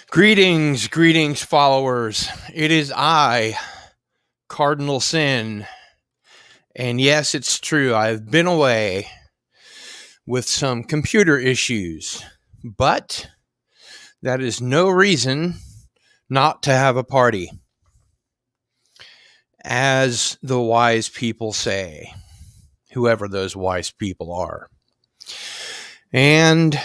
Greetings, followers. It is I, Cardinal Sin. And yes, it's true. I've been away with some computer issues, but that is no reason not to have a party, as the wise people say, whoever those wise people are. And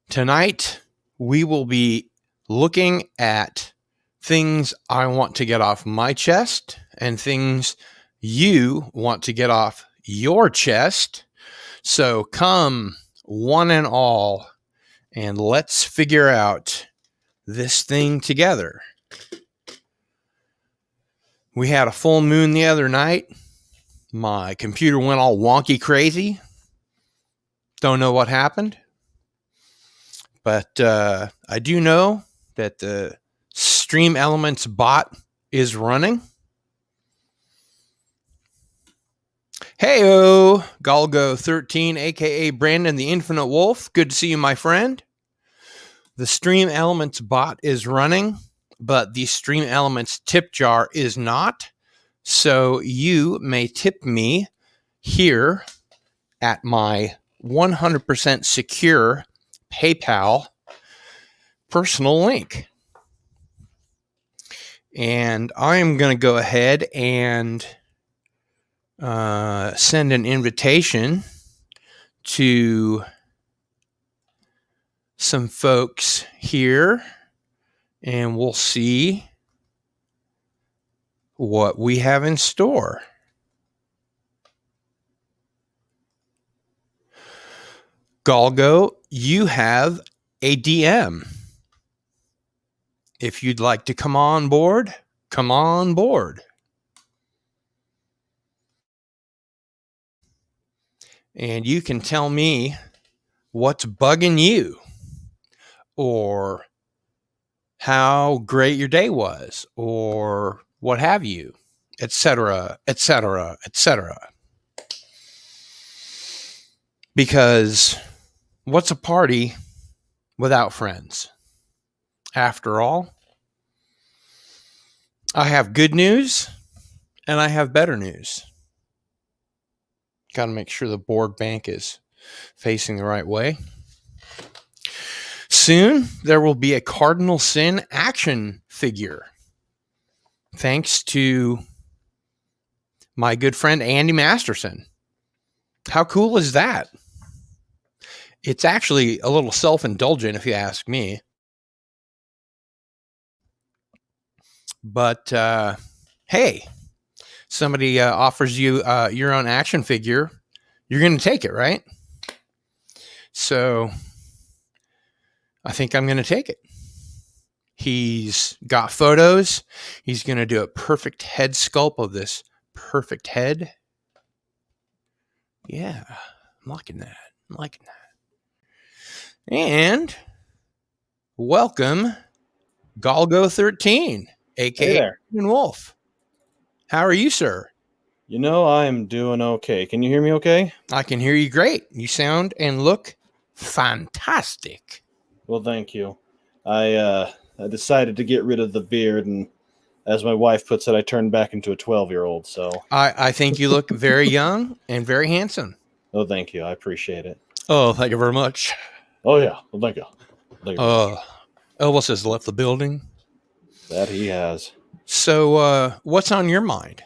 tonight, we will be looking at things I want to get off my chest and things you want to get off your chest. So come, one and all, and let's figure out this thing together. We had a full moon the other night. My computer went all wonky crazy. Don't know what happened. But I do know that the Stream Elements bot is running. Heyo, Galgo13, aka Brandon the Infinite Wolf. Good to see you, my friend. The Stream Elements bot is running, but the Stream Elements tip jar is not. So you may tip me here at my 100% secure PayPal personal link. And I am going to go ahead and send an invitation to some folks here, and we'll see what we have in store. Galgo, you have a DM. If you'd like to come on board, come on board. And you can tell me what's bugging you, or how great your day was, or what have you, etc., etc., etc. Because what's a party without friends? After all, I have good news and I have better news. Got to make sure the board bank is facing the right way. Soon, there will be a Cardinal Sin action figure. Thanks to my good friend Andy Masterson. How cool is that? It's actually a little self-indulgent, if you ask me. But, hey, somebody offers you your own action figure, you're going to take it, right? So I think I'm going to take it. He's got photos. He's going to do a perfect head sculpt of this perfect head. Yeah, I'm liking that. And welcome, Galgo13, aka Wolf. How are you, sir? You know, I'm doing okay. Can you hear me okay? I can hear you great. You sound and look fantastic. Well, thank you. I decided to get rid of the beard, and as my wife puts it, I turned back into a 12-year-old. So I think you look very young and very handsome. Oh, thank you. I appreciate it. Oh, thank you very much. Oh, yeah. Well, thank you. Elvis has left the building. That he has. So, what's on your mind?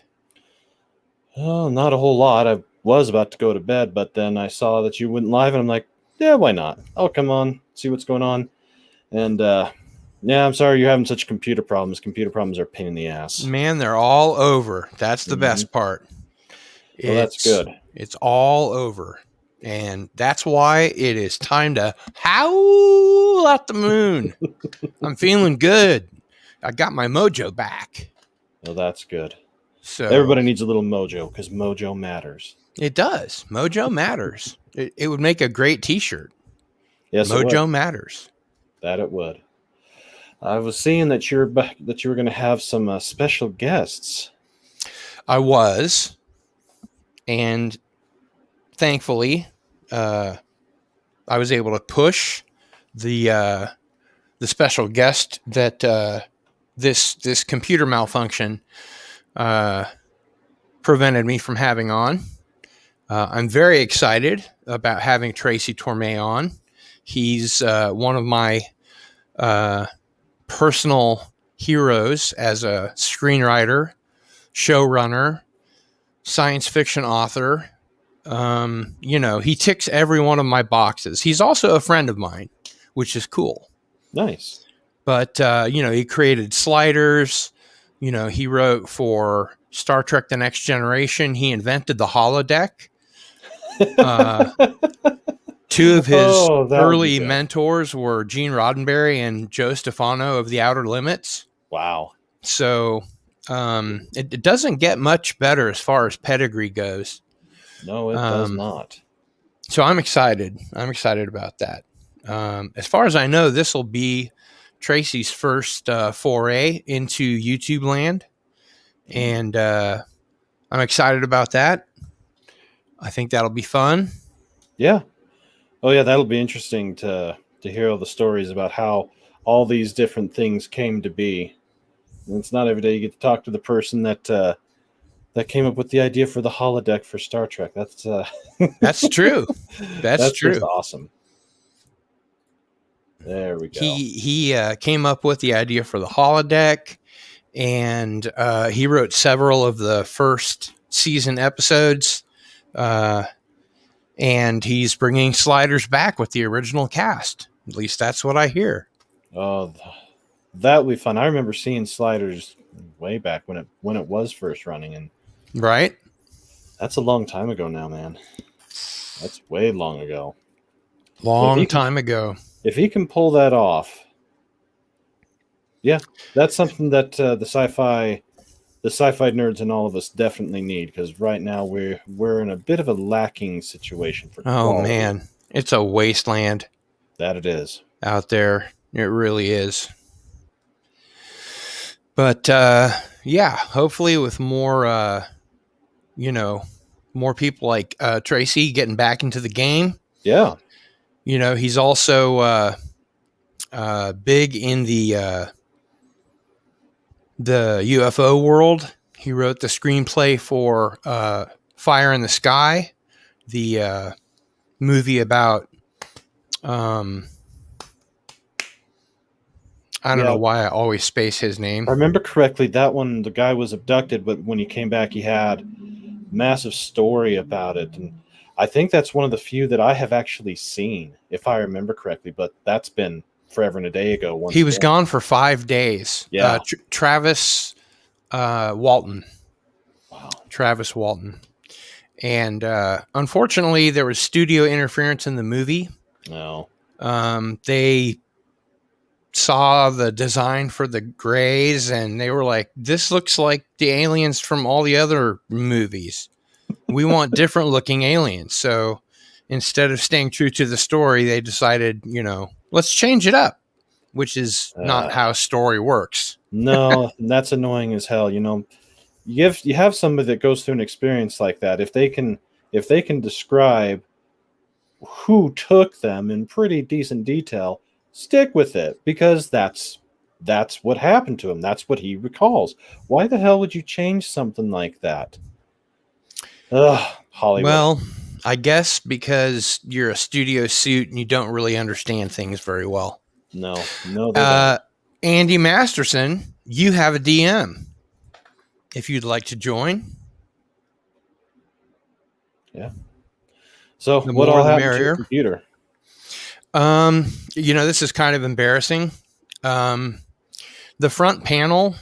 Oh, not a whole lot. I was about to go to bed, but then I saw that you went live, and I'm like, yeah, why not? I'll come on, see what's going on. And, yeah, I'm sorry you're having such computer problems. Computer problems are a pain in the ass. Man, they're all over. That's the best part. Well, that's good. It's all over. And that's why it is time to howl at the moon. I'm feeling good. I got my mojo back. Well, that's good. So everybody needs a little mojo, because mojo matters. It does. Mojo matters. It would make a great T-shirt. Yes, it would. Mojo matters. That it would. I was seeing that you were going to have some special guests. I was, and thankfully, I was able to push the special guest that this computer malfunction prevented me from having on. I'm very excited about having Tracy Torme on. He's one of my personal heroes as a screenwriter, showrunner, science fiction author. He ticks every one of my boxes. He's also a friend of mine, which is cool. Nice. But, he created Sliders. He wrote for Star Trek The Next Generation. He invented the holodeck. Two of his early mentors were Gene Roddenberry and Joe Stefano of The Outer Limits. Wow. So it doesn't get much better as far as pedigree goes. No, it does not. So I'm excited. I'm excited about that. As far as I know, this will be Tracy's first foray into YouTube land. And I'm excited about that. I think that'll be fun. Yeah. Oh, yeah, that'll be interesting to hear all the stories about how all these different things came to be. And it's not every day you get to talk to the person that came up with the idea for the holodeck for Star Trek. That's true. That's true. Just awesome. There we go. He came up with the idea for the holodeck, and he wrote several of the first season episodes. And he's bringing Sliders back with the original cast. At least that's what I hear. Oh, that would be fun. I remember seeing Sliders way back when it was first running, and right. That's a long time ago now, man. That's way long ago. Long time ago. If he can pull that off, yeah, that's something that the sci-fi nerds and all of us definitely need, because right now we're in a bit of a lacking situation for quality. Oh man, it's a wasteland. That it is out there. It really is. But yeah, hopefully with more more people like Tracy getting back into the game. Yeah. He's also big in the UFO world. He wrote the screenplay for Fire in the Sky, the movie about I don't know why I always space his name. I remember correctly, that one, the guy was abducted, but when he came back, he had massive story about it. And I think that's one of the few that I have actually seen, if I remember correctly, but that's been forever and a day ago. He was gone for 5 days. Yeah. Travis Walton. Wow. Travis Walton. And unfortunately, there was studio interference in the movie. No. They saw the design for the Greys, and they were like, this looks like the aliens from all the other movies. We want different looking aliens. So instead of staying true to the story, they decided, let's change it up, which is not how story works. No, that's annoying as hell. You have somebody that goes through an experience like that. If they can describe who took them in pretty decent detail, stick with it, because that's what happened to him. That's what he recalls. Why the hell would you change something like that? Ugh, Hollywood. Well, I guess because you're a studio suit and you don't really understand things very well. No, they don't. Andy Masterson, you have a DM if you'd like to join. Yeah. So what all happened to your computer? This is kind of embarrassing. The front panel,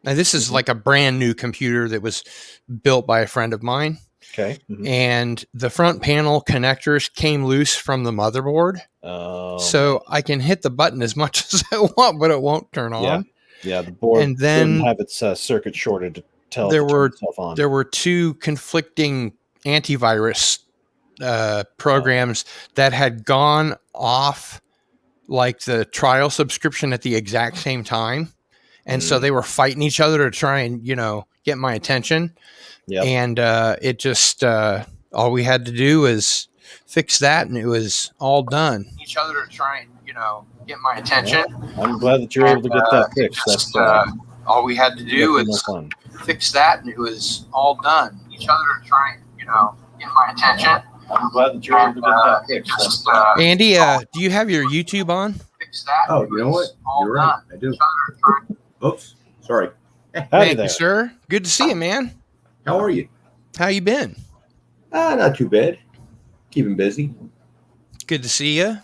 and this is like a brand new computer that was built by a friend of mine. Okay. Mm-hmm. And the front panel connectors came loose from the motherboard. Oh. So I can hit the button as much as I want, but it won't turn on. Yeah, the board and then didn't have its circuit shorted to turn itself on. There were two conflicting antivirus programs that had gone off like the trial subscription at the exact same time. And so they were fighting each other to try and, get my attention. Yep. And it just, all we had to do was fix that and it was all done. Each other to try and, get my attention. Well, I'm glad that you're able to get that fixed. Just, all we had to do was fix that and it was all done. Each other to try and, get my attention. I'm glad that you're able to get that fixed. Andy, do you have your YouTube on? Oh, you know what? You're right. I do. Oops. Sorry. Thank you, sir. Good to see you, man. How are you? How you been? Not too bad. Keeping busy. Good to see you.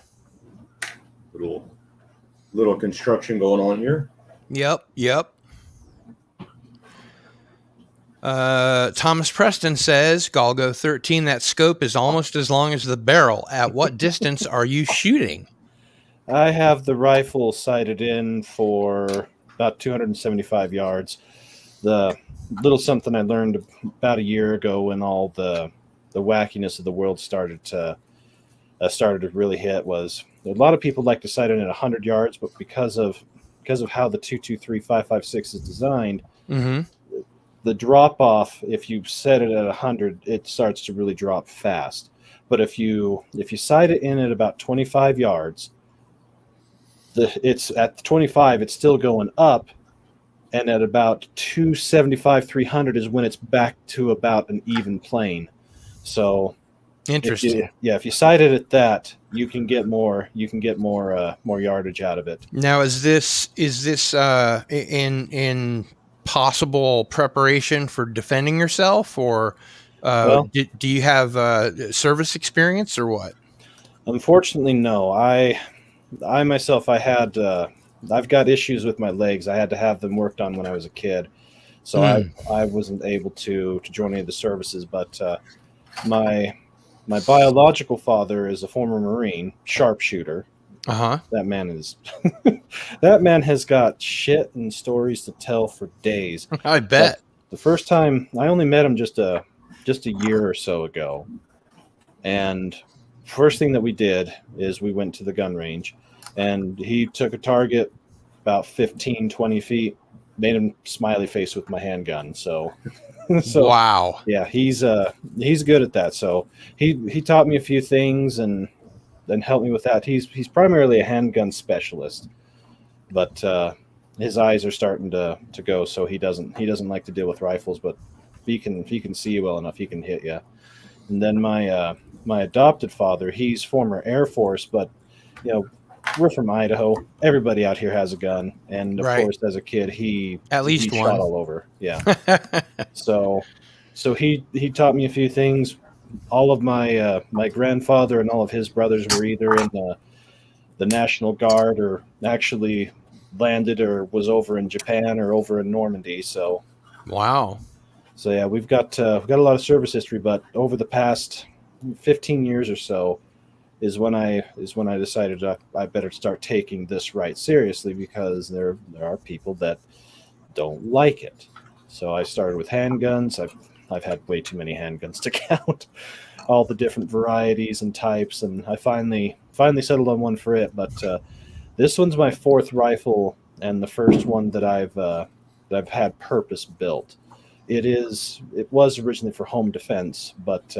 Little construction going on here. Yep. Thomas Preston says, Galgo 13, that scope is almost as long as the barrel. At what distance are you shooting? I have the rifle sighted in for about 275 yards. The little something I learned about a year ago when all the wackiness of the world started to really hit was a lot of people like to sight in at 100 yards, but because of how the 223-556 is designed, the drop off, if you set it at 100, it starts to really drop fast. But if you sight it in at about 25 yards, it's at 25, it's still going up, and at about 275, 300 is when it's back to about an even plane. So interesting. If you sight it at that, you can get more yardage out of it. Now, is this in possible preparation for defending yourself, or do you have service experience or what? Unfortunately, no. I myself, I've got issues with my legs. I had to have them worked on when I was a kid, so I wasn't able to join any of the services. But my biological father is a former Marine sharpshooter. That man has got shit and stories to tell for days. I bet. But the first time I only met him just a year or so ago, and first thing that we did is we went to the gun range, and he took a target about 15, 20 feet, made him smiley face with my handgun. So wow. Yeah, he's good at that. So he taught me a few things and helped me with that. He's primarily a handgun specialist, but his eyes are starting to go, so he doesn't like to deal with rifles, but if he can see you well enough, he can hit you. And then my adopted father, he's former Air Force, but we're from Idaho. Everybody out here has a gun, and of course, as a kid, he shot all over. Yeah. So he taught me a few things. All of my grandfather and all of his brothers were either in the National Guard or actually landed or was over in Japan or over in Normandy. So wow. So yeah, we've got a lot of service history, but over the past 15 years or so is when I decided I better start taking this right seriously, because there are people that don't like it. So I started with handguns. I've had way too many handguns to count all the different varieties and types, and I finally settled on one for it. But this one's my fourth rifle and the first one that I've had purpose built. It was originally for home defense, but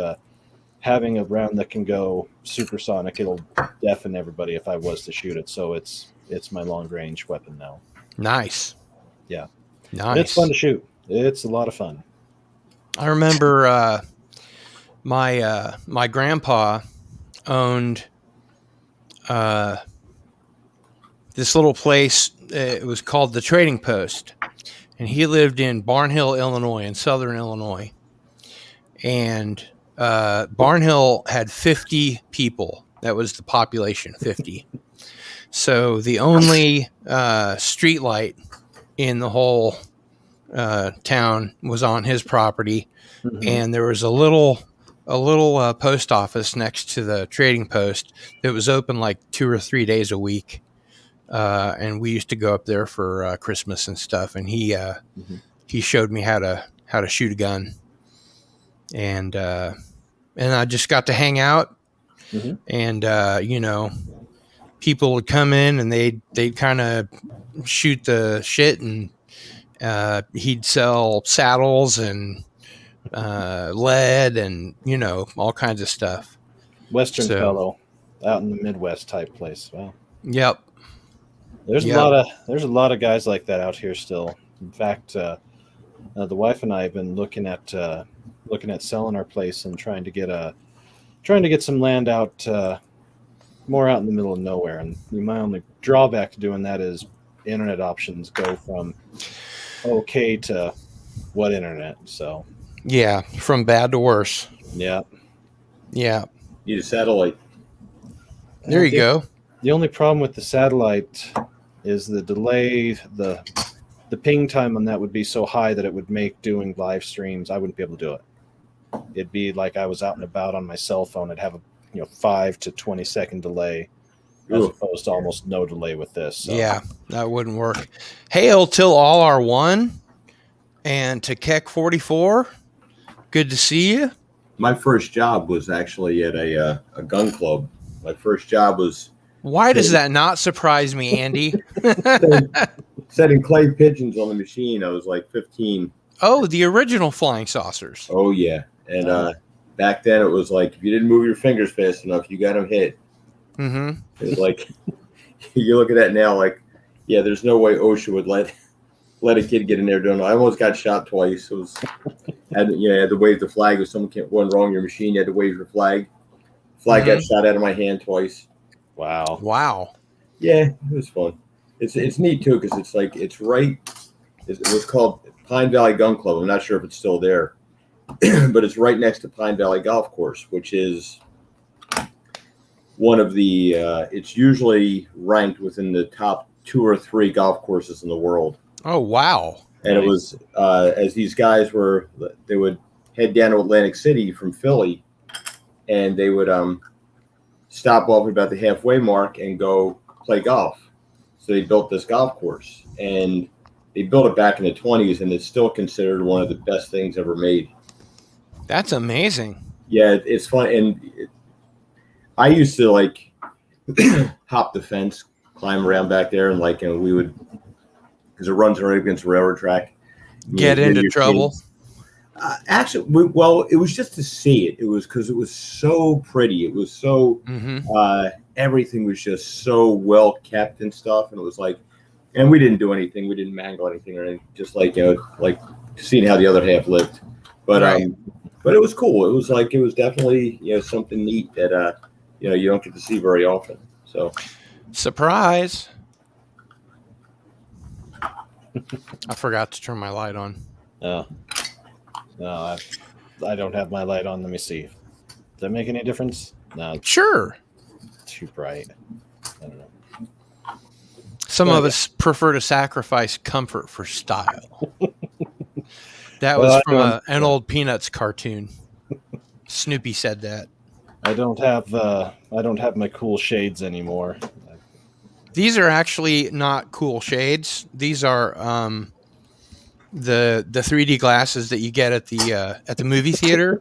having a round that can go supersonic, it'll deafen everybody if I was to shoot it. So it's my long range weapon now. Nice. Yeah. Nice. And it's fun to shoot. It's a lot of fun. I remember my grandpa owned this little place. It was called the Trading Post, and he lived in Barnhill, Illinois, in southern Illinois. And Barnhill had 50 people. That was the population, 50. So the only street light in the whole town was on his property. Mm-hmm. And there was a little post office next to the Trading Post that was open like 2 or 3 days a week. And we used to go up there for Christmas and stuff. And he showed me how to shoot a gun. And and I just got to hang out. Mm-hmm. And people would come in and they'd kind of shoot the shit, and he'd sell saddles and lead and all kinds of stuff. Western So, fellow out in the Midwest type place. Well, yep. there's Yep. a lot of guys like that out here still. In fact, the wife and I have been looking at selling our place and trying to get some land out more out in the middle of nowhere. And my only drawback to doing that is internet options go from okay to what internet. So Yeah, from bad to worse. yeah. Need a satellite. There you go. The only problem with the satellite is the delay. The ping time on that would be so high that it would make doing live streams. I wouldn't be able to do it. It'd be like I was out and about on my cell phone. It'd have a 5 to 20 second delay, as Ooh. opposed to almost no delay with this. So. Yeah, that wouldn't work. Hail till all are one, and to Keck 44. Good to see you. My first job was actually at a gun club. My first job was Why does that not surprise me, Andy? setting clay pigeons on the machine. I was like 15. Oh, the original flying saucers. Oh yeah, and back then it was like if you didn't move your fingers fast enough, you got them hit. Mm-hmm. It was like you look at that now, like yeah, there's no way OSHA would let a kid get in there doing it. I almost got shot twice. It was had to wave the flag if someone went wrong your machine. You had to wave your flag. Flag got shot out of my hand twice. Wow. Yeah, it was fun. It's neat too because it's like it's right. It was called Pine Valley Gun Club. I'm not sure if it's still there, but it's right next to Pine Valley Golf Course, which is one of the. It's usually ranked within the top 2 or 3 golf courses in the world. Oh, wow. And it was as these guys they would head down to Atlantic City from Philly, and they would stop off about the halfway mark and go play golf. So they built this golf course, and they built it back in the 1920s, and it's still considered one of the best things ever made. That's amazing. Yeah, it's fun. And I used to like hop the fence, climb around back there, and we would, because it runs right against the railroad track. Get into trouble. Actually, it was just to see it. It was because it was so pretty. It was so everything was just so well kept and stuff. And it was like, and we didn't do anything. We didn't mangle anything or anything. Just like seeing how the other half lived. But but it was cool. It was definitely something neat that you don't get to see very often. So surprise. I forgot to turn my light on. No, I don't have my light on. Let me see. Does that make any difference? No. Sure. Too bright. I don't know. Some of us prefer to sacrifice comfort for style. That was from an old Peanuts cartoon. Snoopy said that. I don't have my cool shades anymore. These are actually not cool shades. These are the 3D glasses that you get at the movie theater.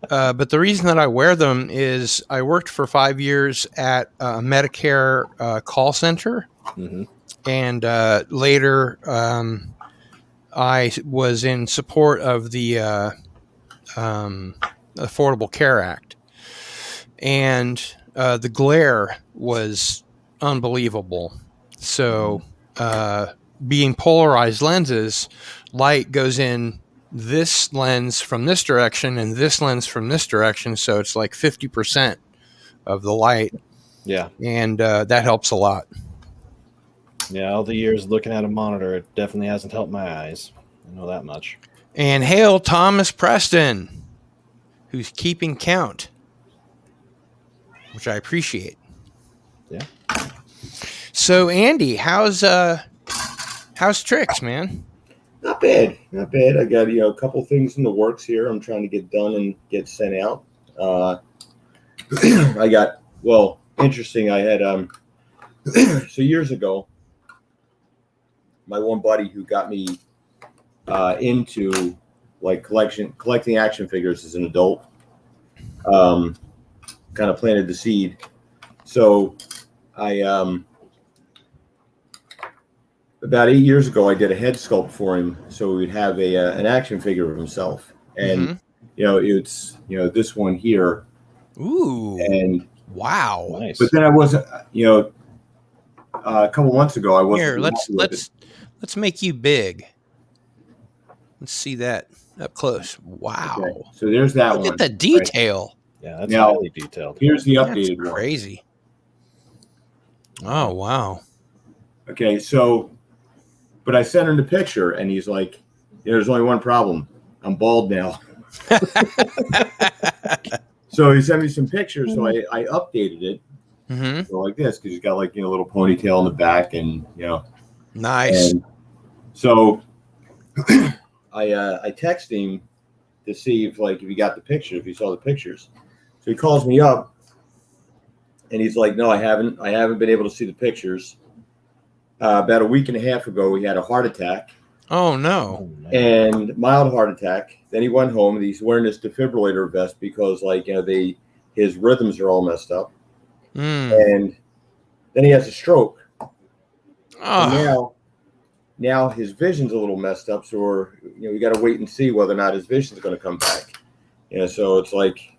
But the reason that I wear them is I worked for 5 years at a Medicare call center, and later I was in support of the Affordable Care Act, and the glare was unbelievable. So being polarized lenses, light goes in this lens from this direction and this lens from this direction, so it's like 50% of the light. Yeah. And that helps a lot. Yeah, all the years looking at a monitor, it definitely hasn't helped my eyes. I know that much. And hail Thomas Preston, who's keeping count, which I appreciate. Yeah. So Andy, how's tricks, man? Not bad. I got a couple things in the works here. I'm trying to get done and get sent out. I got interesting. I had so years ago, my one buddy who got me into collecting action figures as an adult. kind of planted the seed. So I about 8 years ago, I did a head sculpt for him, so we'd have an action figure of himself, and it's this one here. Ooh, and wow, nice. But then I wasn't, a couple months ago, I wasn't. Here, let's make you big. Let's see that up close. Wow. Okay. So there's that one. Look at the detail. Right? Yeah, that's highly detailed. Here's the updated That's one. Crazy. Oh, wow. Okay, so, but I sent him the picture, and he's like, there's only one problem. I'm bald now. So he sent me some pictures, so I updated it. So like this, because he's got like a little ponytail in the back, and nice. And so I text him to see if he got the picture, if he saw the pictures. So he calls me up, and he's like, "No, I haven't been able to see the pictures." About a week and a half ago, he had a heart attack. Oh no! And mild heart attack. Then he went home, and he's wearing this defibrillator vest because his rhythms are all messed up. And then he has a stroke. And now his vision's a little messed up, so we got to wait and see whether or not his vision's going to come back. So it's like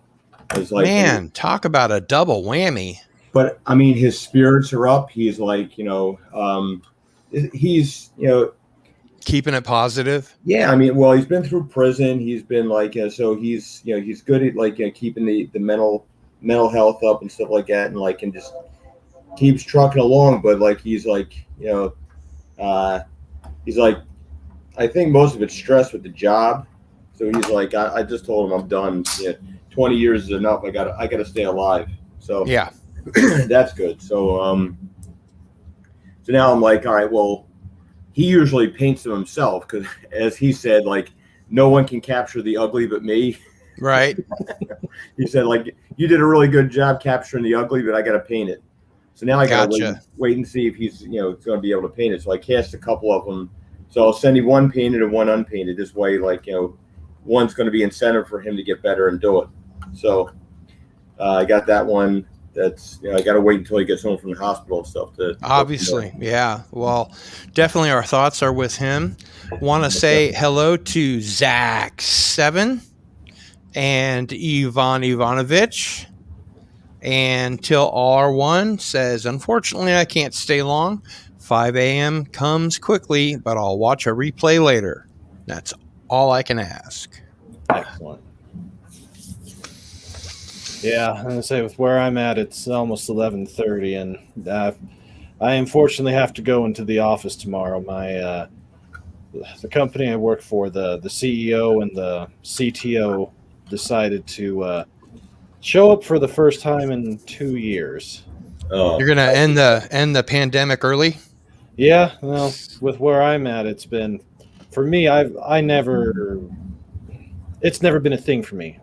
man, talk about a double whammy. But I mean, his spirits are up. He's he's keeping it positive. Yeah, I mean, well, he's been through prison. He's been so he's he's good at keeping the mental health up and stuff like that, and just keeps trucking along. But he's I think most of it's stress with the job. So he's like, I just told him I'm done. 20 years is enough. I gotta stay alive. So yeah, that's good. So so now I'm like, all right, well, he usually paints them himself because, as he said, no one can capture the ugly but me. Right. He said, you did a really good job capturing the ugly, but I got to paint it. So now I got to wait and see if he's, going to be able to paint it. So I cast a couple of them. So I'll send you one painted and one unpainted. This way, one's going to be incentive for him to get better and do it. So I got that one. That's I got to wait until he gets home from the hospital and stuff. Obviously, yeah. Well, definitely our thoughts are with him. Want to say hello to Zach7 and Ivan Ivanovich. And Till R1 says, unfortunately, I can't stay long. 5 a.m. comes quickly, but I'll watch a replay later. That's all I can ask. Excellent. Yeah, I'm gonna say with where I'm at, it's almost 11:30, and I unfortunately have to go into the office tomorrow. My the company I work for, the CEO and the CTO decided to show up for the first time in 2 years. Oh. You're gonna end the pandemic early? Yeah, well, with where I'm at, it's been for me. It's never been a thing for me.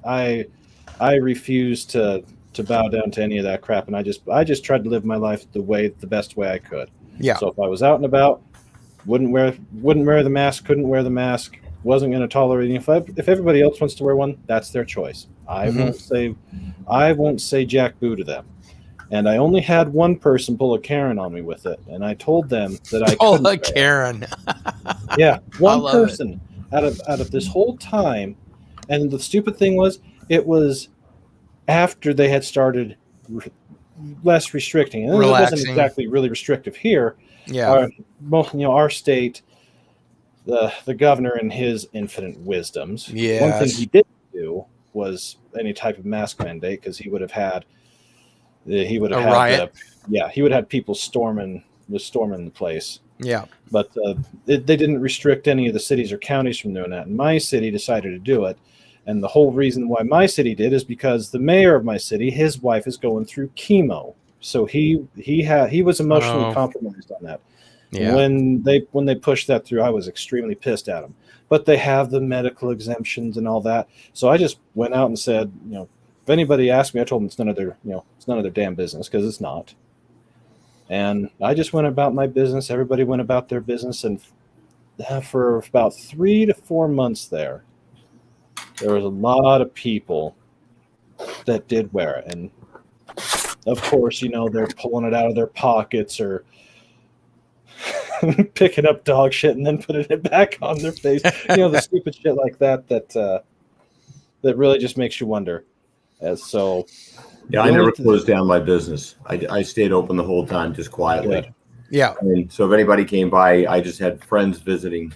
I refuse to bow down to any of that crap, and I just tried to live my life the best way I could. Yeah. So if I was out and about, wouldn't wear the mask, couldn't wear the mask, wasn't going to tolerate it. If everybody else wants to wear one, that's their choice. I won't say jack boo to them. And I only had one person pull a Karen on me with it, and I told them that I pull a Karen. Yeah, one person out of this whole time, and the stupid thing was, it was after they had started less restricting, and it wasn't exactly really restrictive here. Yeah, our state, the governor and his infinite wisdoms. Yes. One thing he didn't do was any type of mask mandate, because he would have had a riot. He would have people storming the place. Yeah, but they didn't restrict any of the cities or counties from doing that. And my city decided to do it. And the whole reason why my city did is because the mayor of my city, his wife is going through chemo, so he was emotionally compromised on that. Yeah. When they pushed that through, I was extremely pissed at them. But they have the medical exemptions and all that, so I just went out and said, if anybody asked me, I told them it's none of their damn business, because it's not. And I just went about my business. Everybody went about their business, and for about 3 to 4 months there was a lot of people that did wear it. And of course, they're pulling it out of their pockets or picking up dog shit and then putting it back on their face. The stupid shit like that really just makes you wonder. Yeah, I never closed down my business. I stayed open the whole time, just quietly. Good. Yeah. And so if anybody came by, I just had friends visiting.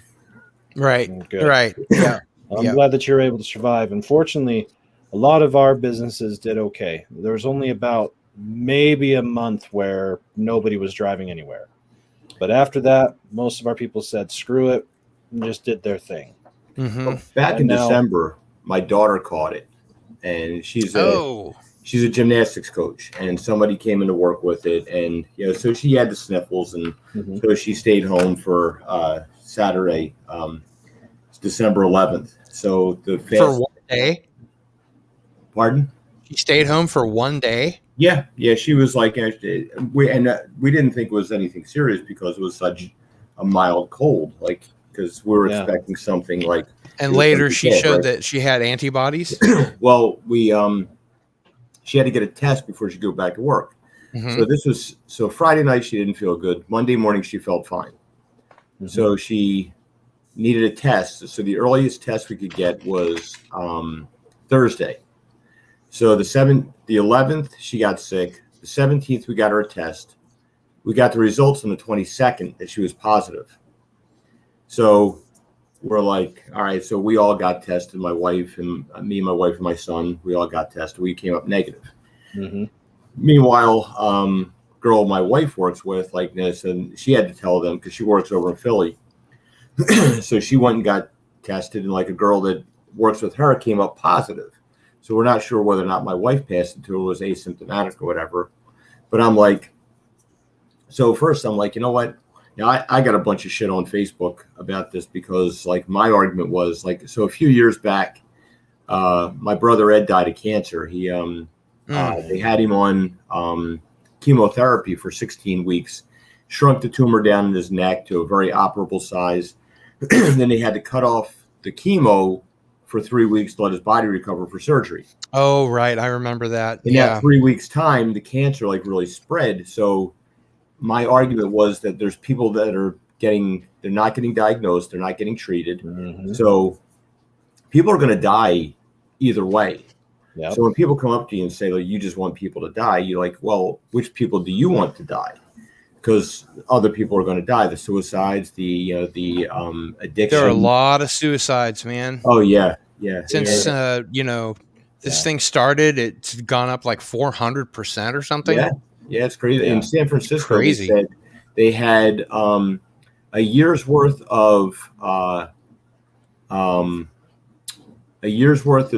Right. Good. Right. Yeah. I'm glad that you're able to survive. Unfortunately, a lot of our businesses did okay. There was only about maybe a month where nobody was driving anywhere. But after that, most of our people said, screw it, and just did their thing. Mm-hmm. Back in December, my daughter caught it. And she's a gymnastics coach, and somebody came into work with it. And, so she had the sniffles, and so she stayed home for Saturday, December 11th. So for 1 day. Pardon? She stayed home for 1 day. Yeah. She was like, we didn't think it was anything serious because it was such a mild cold, because we were expecting something like. And later she showed that she had antibodies. Well, she had to get a test before she could go back to work. Mm-hmm. So Friday night she didn't feel good. Monday morning she felt fine. Mm-hmm. So she needed a test. So the earliest test we could get was Thursday. So the 11th she got sick. The 17th we got her a test. We got the results on the 22nd that she was positive. So we're like, all right. So we all got tested. My wife and me, my wife and my son, we all got tested. We came up negative. Mm-hmm. Meanwhile, girl my wife works with like this, and she had to tell them because she works over in Philly. So she went and got tested, and like a girl that works with her came up positive. So we're not sure whether or not my wife passed it to her, was asymptomatic or whatever. But I'm like, so first I'm like, you know what? Now I got a bunch of shit on Facebook about this because like my argument was like, so a few years back, my brother Ed died of cancer. He they had him on chemotherapy for 16 weeks, shrunk the tumor down in his neck to a very operable size. Then they had to cut off the chemo for 3 weeks to let his body recover for surgery. Oh, right. I remember that. In that 3 weeks time, the cancer like really spread. So my argument was that there's people that they're not getting diagnosed. They're not getting treated. Mm-hmm. So people are going to die either way. Yep. So when people come up to you and say, like, you just want people to die, you're like, well, which people do you want to die? Because other people are going to die. The suicides, the addiction. There are a lot of suicides, man. Oh, yeah. Since, this thing started, it's gone up like 400% or something. Yeah, it's crazy. In San Francisco, they said they had a year's worth of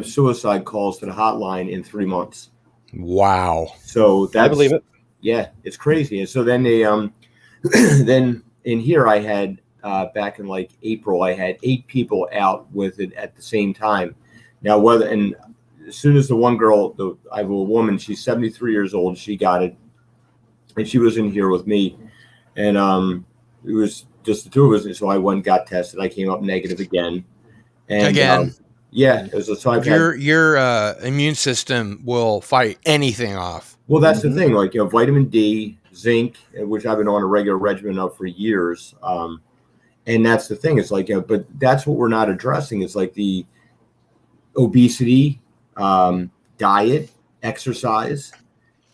suicide calls to the hotline in 3 months. Wow. So I believe it. Yeah, it's crazy. And so then they then in here I had back in like April, I had 8 people out with it at the same time. Now as soon as the one girl, I have a woman, she's 73 years old, she got it. And she was in here with me, and it was just the two of us. And so I went and got tested. I came up negative again. And so your immune system will fight anything off. Well, that's the thing. Like vitamin D, zinc, which I've been on a regular regimen of for years. And that's the thing. It's like, but that's what we're not addressing. It's like the obesity, diet, exercise.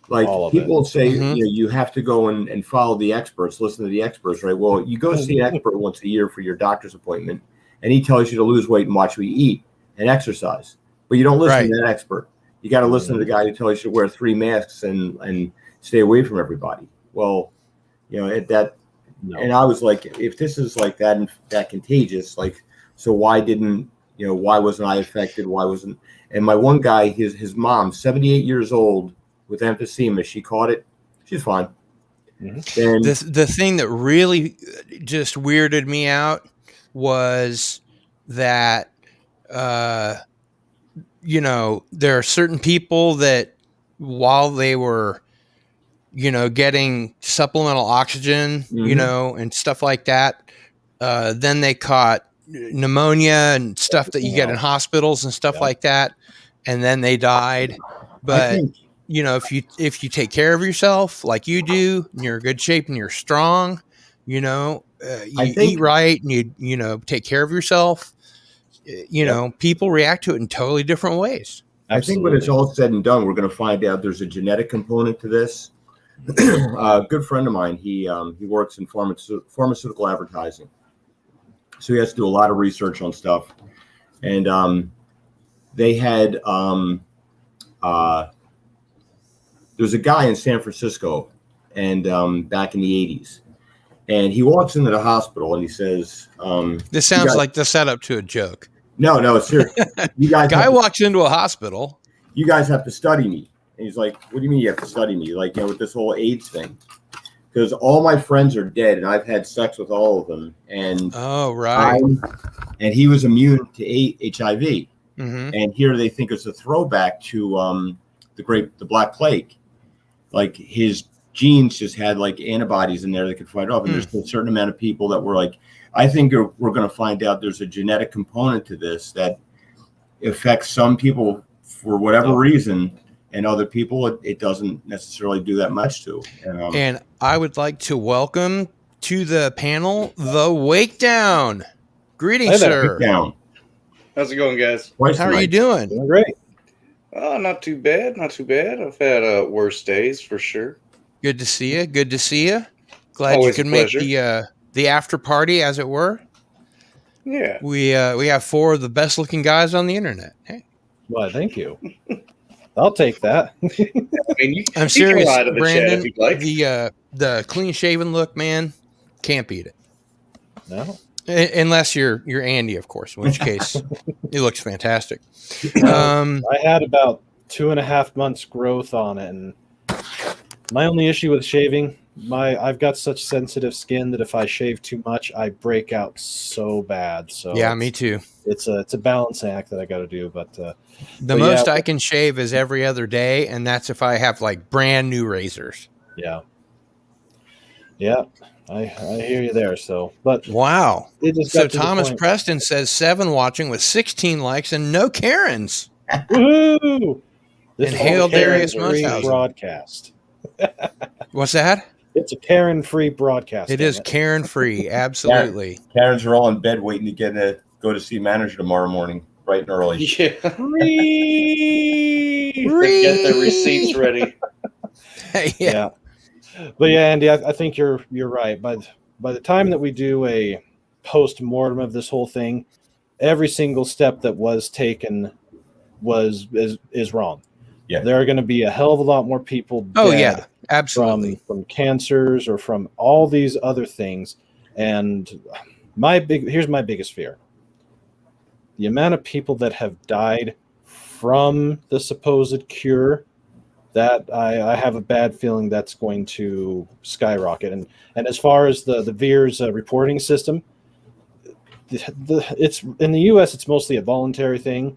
Like people say, you have to go and follow the experts, listen to the experts, right? Well, you go see an expert once a year for your doctor's appointment, and he tells you to lose weight and watch what you eat and exercise. But you don't listen to that expert. You got to listen to the guy who tells you to wear 3 masks and stay away from everybody. Well, and I was like, if this is like that and that contagious, like, so why wasn't I affected? Why wasn't? And my one guy, his mom, 78 years old, with emphysema, she caught it. She's fine. Mm-hmm. The thing that really just weirded me out was that, there are certain people that while they were, getting supplemental oxygen, and stuff like that, then they caught pneumonia and stuff that you get in hospitals and stuff like that. And then they died. But think if you take care of yourself like you do, and you're in good shape and you're strong, you I think eat right and you take care of yourself, people react to it in totally different ways. I think when it's all said and done, we're going to find out there's a genetic component to this. A good friend of mine, he works in pharmaceutical advertising, so he has to do a lot of research on stuff. And they had there's a guy in San Francisco, and back in the 80s, and he walks into the hospital and he says, This sounds like the setup to a joke. No, seriously. You guys Guy walks into a hospital. You guys have to study me. And he's like, what do you mean you have to study me? Like, with this whole AIDS thing. Because all my friends are dead, and I've had sex with all of them. And oh, right. And he was immune to HIV. Mm-hmm. And here they think it's a throwback to the Black Plague. Like, his genes just had like antibodies in there that could fight off. And there's a certain amount of people that were like, I think we're going to find out there's a genetic component to this that affects some people for whatever reason, and other people it doesn't necessarily do that much to. And I would like to welcome to the panel the Wake Down. Greetings, sir. Wake Down. How's it going, guys? How are you doing? Doing great. Oh, not too bad. Not too bad. I've had worse days for sure. Good to see you. Good to see you. Glad Always you could a make pleasure. the after party, as it were. Yeah. We have 4 of the best looking guys on the internet. Hey. Well, thank you. I'll take that. I mean, I'm serious, can lie to the Brandon. chat if you'd like. The clean shaven look, man, can't beat it. No. Unless you're Andy, of course, in which case it looks fantastic. I had about 2.5 months growth on it, and my only issue with shaving, I've got such sensitive skin that if I shave too much, I break out so bad. So yeah, me too. It's a balancing act that I got to do, but the most I can shave is every other day, and that's if I have like brand new razors. Yeah. I hear you there. So, but wow. So Thomas point. Preston says 7 watching with 16 likes and no Karens. Woohoo! This And is hail a Darius Karen-free Munchausen. broadcast. What's that? It's a Karen-free broadcast. It is Karen free, absolutely. Karens are all in bed waiting to go to see manager tomorrow morning, bright and early. Yeah. They get their receipts ready. Yeah. But yeah, Andy, I think you're right. By the time that we do a post-mortem of this whole thing, every single step that was taken is wrong. Yeah. There are going to be a hell of a lot more people dead absolutely. From cancers or from all these other things. And here's my biggest fear. The amount of people that have died from the supposed cure, that I have a bad feeling that's going to skyrocket. And as far as the VIR's reporting system, it's in the U.S. it's mostly a voluntary thing,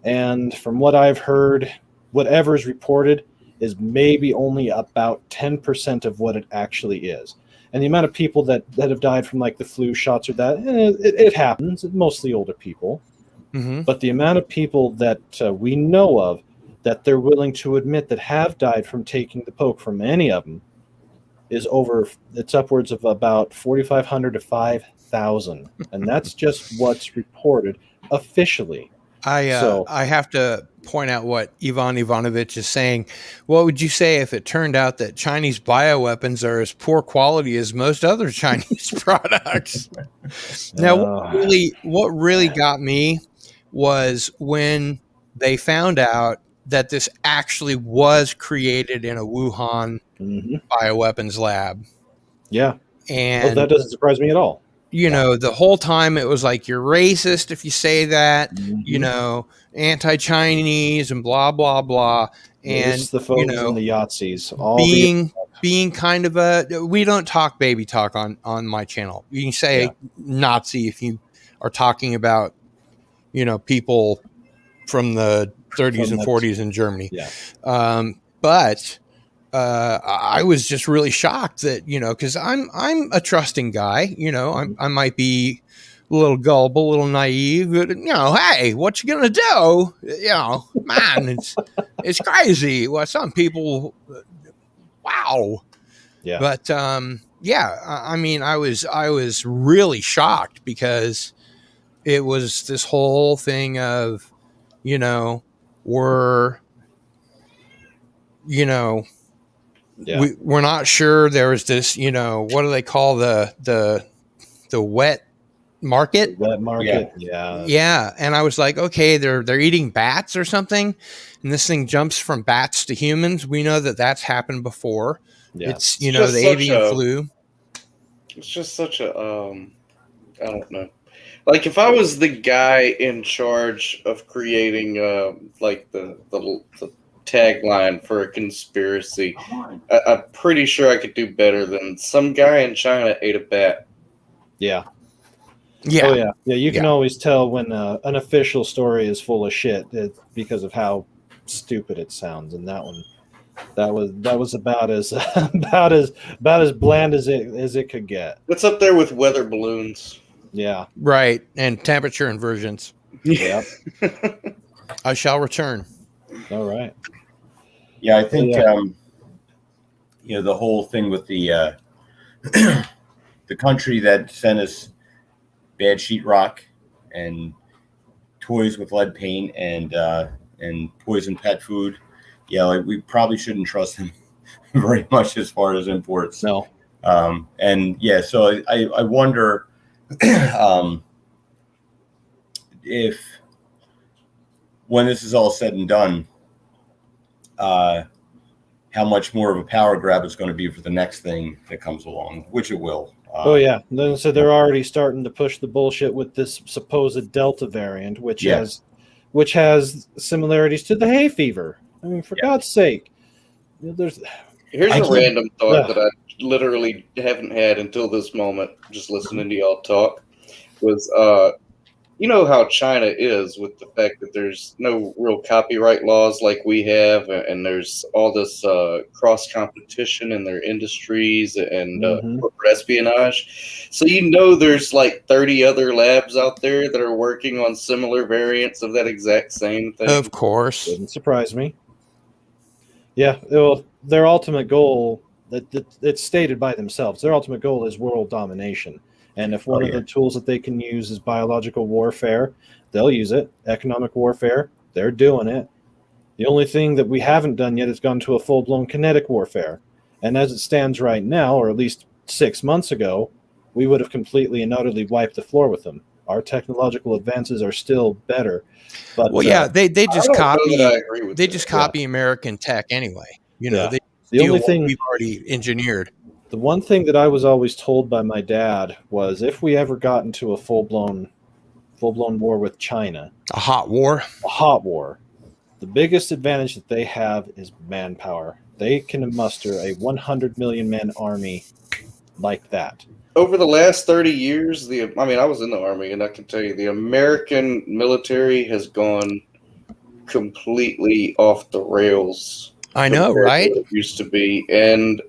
and from what I've heard, whatever is reported is maybe only about 10% of what it actually is. And the amount of people that have died from like the flu shots or that, it happens. It's mostly older people, but the amount of people that we know of that they're willing to admit that have died from taking the poke from any of them is it's upwards of about 4,500 to 5,000. And that's just what's reported officially. I have to point out what Ivan Ivanovich is saying. What would you say if it turned out that Chinese bioweapons are as poor quality as most other Chinese products? Now, what really got me was when they found out that this actually was created in a Wuhan bioweapons lab. Yeah. And that doesn't surprise me at all. The whole time it was like, you're racist if you say that, anti-Chinese and blah, blah, blah. And, it's the folks and the Yahtzees. Being kind of we don't talk baby talk on my channel. You can say Nazi if you are talking about, people from the 30s and 40s in Germany. Yeah. But I was just really shocked that, because I'm a trusting guy, I might be a little gullible, a little naive, but, hey, what you gonna do? Man, It's crazy. Well, some people, wow. Yeah. But I mean, I was really shocked because it was this whole thing of, we're, Yeah. we're not sure. There was this, what do they call the wet market? Wet market. Yeah. Yeah, and I was like, okay, they're eating bats or something, and this thing jumps from bats to humans. We know that that's happened before. Yeah. It's just the such avian a- flu. It's just such a I don't know. Like if I was the guy in charge of creating like the tagline for a conspiracy, I'm pretty sure I could do better than some guy in China ate a bat. Yeah. Yeah, Oh yeah. Yeah. You can Yeah. always tell when an official story is full of shit because of how stupid it sounds, and that one. That was about as about as bland as it could get. It's up there with weather balloons. Yeah. right. And temperature inversions. Yep. I shall return. All right. Yeah, I think Yeah. the whole thing with the the country that sent us bad sheetrock and toys with lead paint and poison pet food. Yeah, like we probably shouldn't trust them very much as far as imports. No. And yeah, so I wonder if when this is all said and done, how much more of a power grab it's going to be for the next thing that comes along, which it will. Oh yeah. Then so they're already starting to push the bullshit with this supposed Delta variant, which has similarities to the hay fever. I mean, for God's sake, there's. Here's I a can't- random thought Yeah. that I literally haven't had until this moment, just listening to y'all talk, was you know how China is with the fact that there's no real copyright laws like we have, and there's all this cross competition in their industries and Mhm. corporate espionage. So there's like 30 other labs out there that are working on similar variants of that exact same thing. Of course. Didn't surprise me. Yeah, well, their ultimate goal that it's stated by themselves. Their ultimate goal is world domination. And if one of the tools that they can use is biological warfare, they'll use it. Economic warfare, they're doing it. The only thing that we haven't done yet is gone to a full-blown kinetic warfare. And as it stands right now, or at least 6 months ago, we would have completely and utterly wiped the floor with them. Our technological advances are still better. But Well, yeah, they I just don't know copy. that I agree with They that. just copy American tech anyway. Yeah. They the steal only what thing we've already engineered. The one thing that I was always told by my dad was if we ever got into a full-blown war with China, A hot war. a hot war, the biggest advantage that they have is manpower. They can muster a 100 million man army like that. Over the last 30 years, I was in the Army, and I can tell you the American military has gone completely off the rails. I know, compared to right? what it used to be. And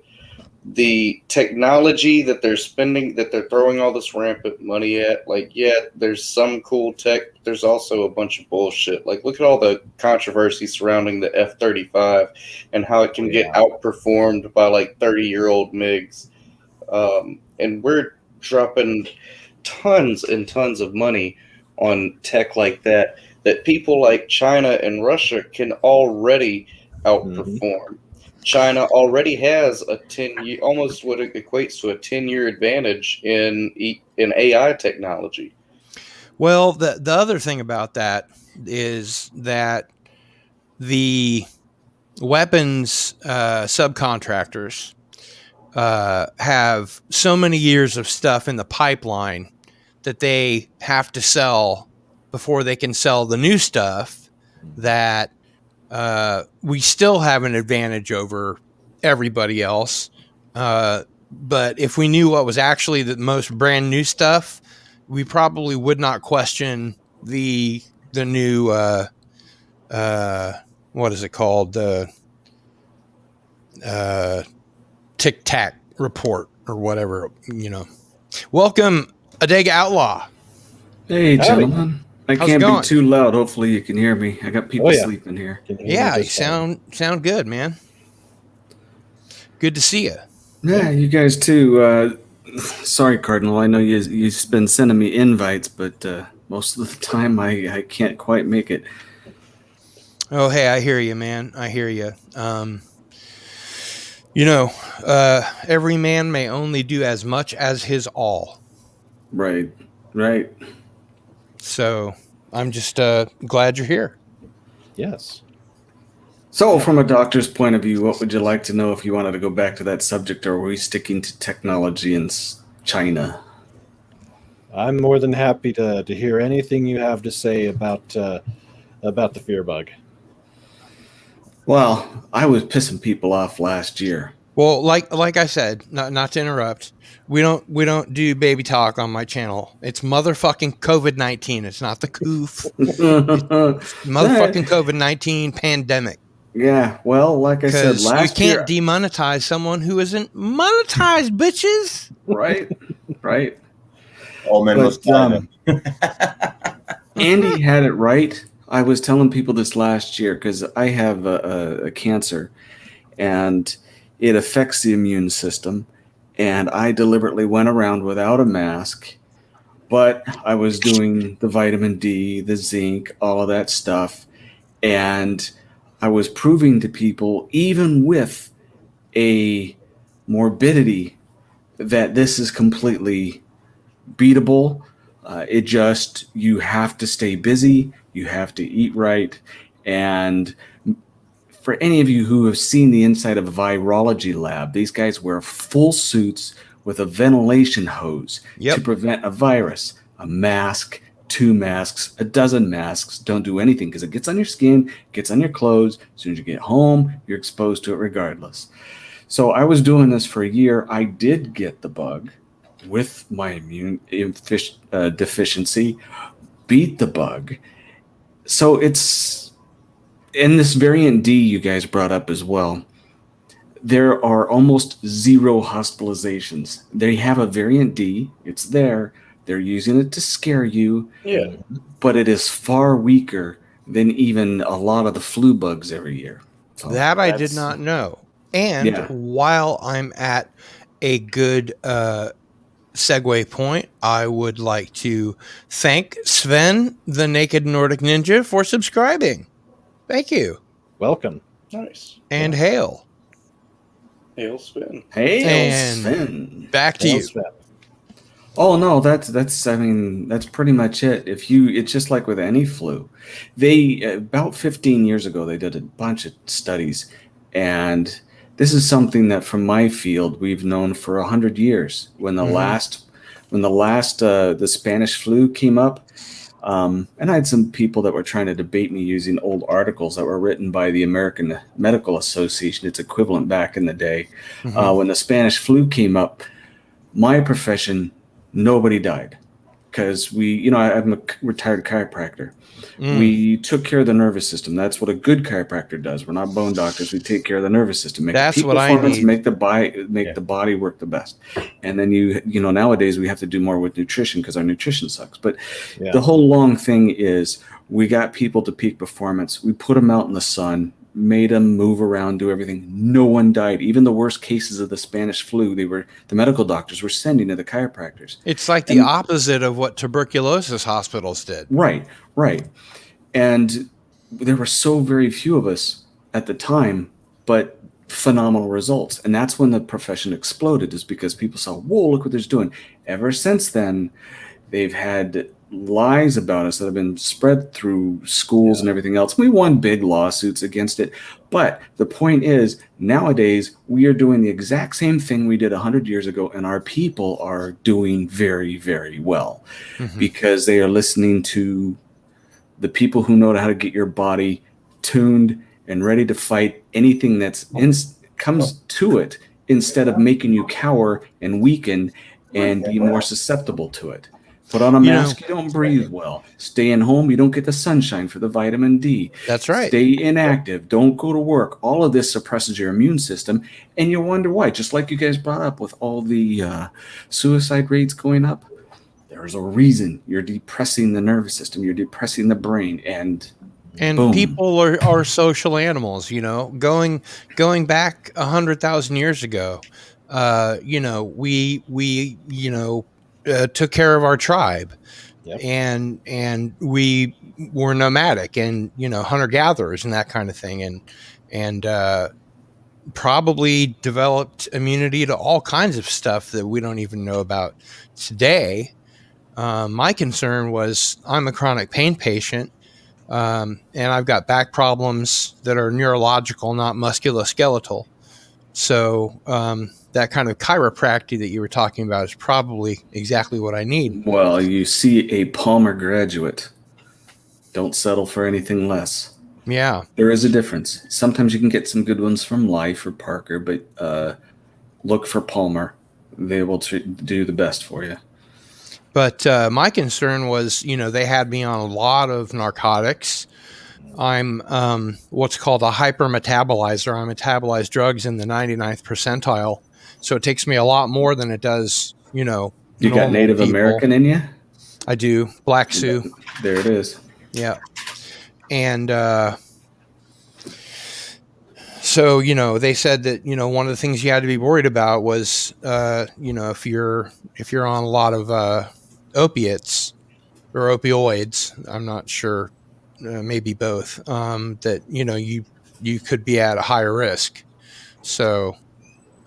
the technology that they're spending, that they're throwing all this rampant money at, there's some cool tech, but there's also a bunch of bullshit. Like, look at all the controversy surrounding the F-35 and how it can get outperformed by 30-year-old MiGs. And we're dropping tons and tons of money on tech like that people like China and Russia can already outperform. China already has a 10-year, almost what it equates to a 10-year advantage in AI technology. Well, the other thing about that is that the weapons subcontractors have so many years of stuff in the pipeline that they have to sell before they can sell the new stuff, that we still have an advantage over everybody else. But if we knew what was actually the most brand new stuff, we probably would not question the new what is it called? Tic Tac report or whatever, Welcome, Adega Outlaw. Hey, Howdy. gentlemen. I How's it can't be going? too loud. Hopefully you can hear me. I got people yeah. sleeping here. Can hear me Yeah, you just fine. sound good, man. Good to see you. Yeah, you guys too. Sorry, Cardinal. I know you've been sending me invites, but most of the time I can't quite make it. Oh, hey, I hear you, man. I hear you. Every man may only do as much as his all. Right, right. So I'm just glad you're here. Yes. So, from a doctor's point of view, what would you like to know if you wanted to go back to that subject, or are we sticking to technology in China? I'm more than happy to hear anything you have to say about the fear bug. Well, I was pissing people off last year. Well, like I said, not to interrupt, we don't do baby talk on my channel. It's motherfucking COVID-19. It's not the coof. Motherfucking COVID-19 pandemic. Yeah, well, like I said Because you last can't year, demonetize someone who isn't monetized, bitches. right, right. All men must die. Andy had it right. I was telling people this last year because I have a cancer, and it affects the immune system. And I deliberately went around without a mask, but I was doing the vitamin D, the zinc, all of that stuff, and I was proving to people, even with a morbidity, that this is completely beatable. You have to stay busy, you have to eat right. And for any of you who have seen the inside of a virology lab, these guys wear full suits with a ventilation hose to prevent a virus, a mask, 2 masks, a dozen masks. Don't do anything because it gets on your skin, gets on your clothes. As soon as you get home, you're exposed to it regardless. So I was doing this for a year. I did get the bug with my immune deficiency, beat the bug. So it's, and this variant D you guys brought up as well, there are almost 0 hospitalizations. They have a variant D, it's there, they're using it to scare you, but it is far weaker than even a lot of the flu bugs every year. So that I did not know. And while I'm at a good segue point, I would like to thank Sven, the Naked Nordic Ninja, for subscribing. Thank you. Welcome. Nice. And hail. Hail Sven. Hail Sven. Back to you. Sven. Oh no, that's pretty much it. It's just like with any flu. They about 15 years ago they did a bunch of studies, and this is something that from my field we've known for 100 years. When the the Spanish flu came up, and I had some people that were trying to debate me using old articles that were written by the American Medical Association, its equivalent back in the day. When the Spanish flu came up, my profession, nobody died because I'm a retired chiropractor. We took care of the nervous system. That's what a good chiropractor does. We're not bone doctors. We take care of the nervous system. Make That's peak what I performance, need. make the body work the best. And then nowadays we have to do more with nutrition because our nutrition sucks. But the whole long thing is we got people to peak performance. We put them out in the sun, made them move around, do everything. No one died. Even the worst cases of the Spanish flu, the medical doctors were sending to the chiropractors. It's like the opposite of what tuberculosis hospitals did. Right. And there were so very few of us at the time, but phenomenal results. And that's when the profession exploded, is because people saw, whoa, look what they're doing. Ever since then, they've had lies about us that have been spread through schools and everything else. We won big lawsuits against it. But the point is, nowadays, we are doing the exact same thing we did 100 years ago, and our people are doing very, very well because they are listening to the people who know how to get your body tuned and ready to fight anything that's comes to it, instead of making you cower and weaken and be more susceptible to it. Put on a mask, you don't breathe well. Stay in home, you don't get the sunshine for the vitamin D. That's right. Stay inactive. Don't go to work. All of this suppresses your immune system, and you wonder why. Just like you guys brought up with all the suicide rates going up, they're there's a reason. You're depressing the nervous system. You're depressing the brain, and boom. people are social animals. Going back 100,000 years ago, we took care of our tribe. Yep. And we were nomadic and hunter gatherers and that kind of thing, and probably developed immunity to all kinds of stuff that we don't even know about today. My concern was I'm a chronic pain patient, and I've got back problems that are neurological, not musculoskeletal. So that kind of chiropractic that you were talking about is probably exactly what I need. Well, you see a Palmer graduate. Don't settle for anything less. Yeah. There is a difference. Sometimes you can get some good ones from Life or Parker, but look for Palmer. They will do the best for you. But my concern was, they had me on a lot of narcotics. I'm what's called a hypermetabolizer. I metabolize drugs in the 99th percentile. So it takes me a lot more than it does, You got Native people. American in you? I do. Black Sioux. There it is. Yeah. And so, they said that, one of the things you had to be worried about was, if you're on a lot of opiates or opioids, I'm not sure, maybe both, that, you could be at a higher risk. So,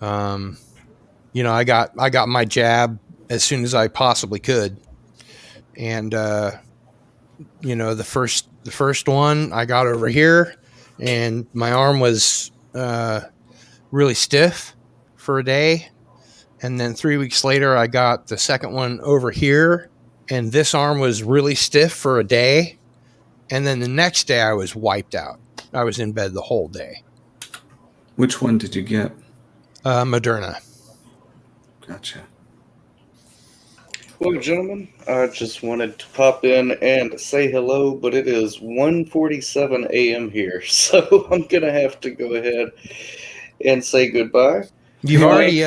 I got my jab as soon as I possibly could. And, the first one I got over here, and my arm was really stiff for a day. And then 3 weeks later, I got the second one over here, and this arm was really stiff for a day. And then the next day I was wiped out. I was in bed the whole day. Which one did you get? Moderna. Gotcha. Well, gentlemen, I just wanted to pop in and say hello, but it is 1:47 a.m. here, so I'm gonna have to go ahead and say goodbye. You've already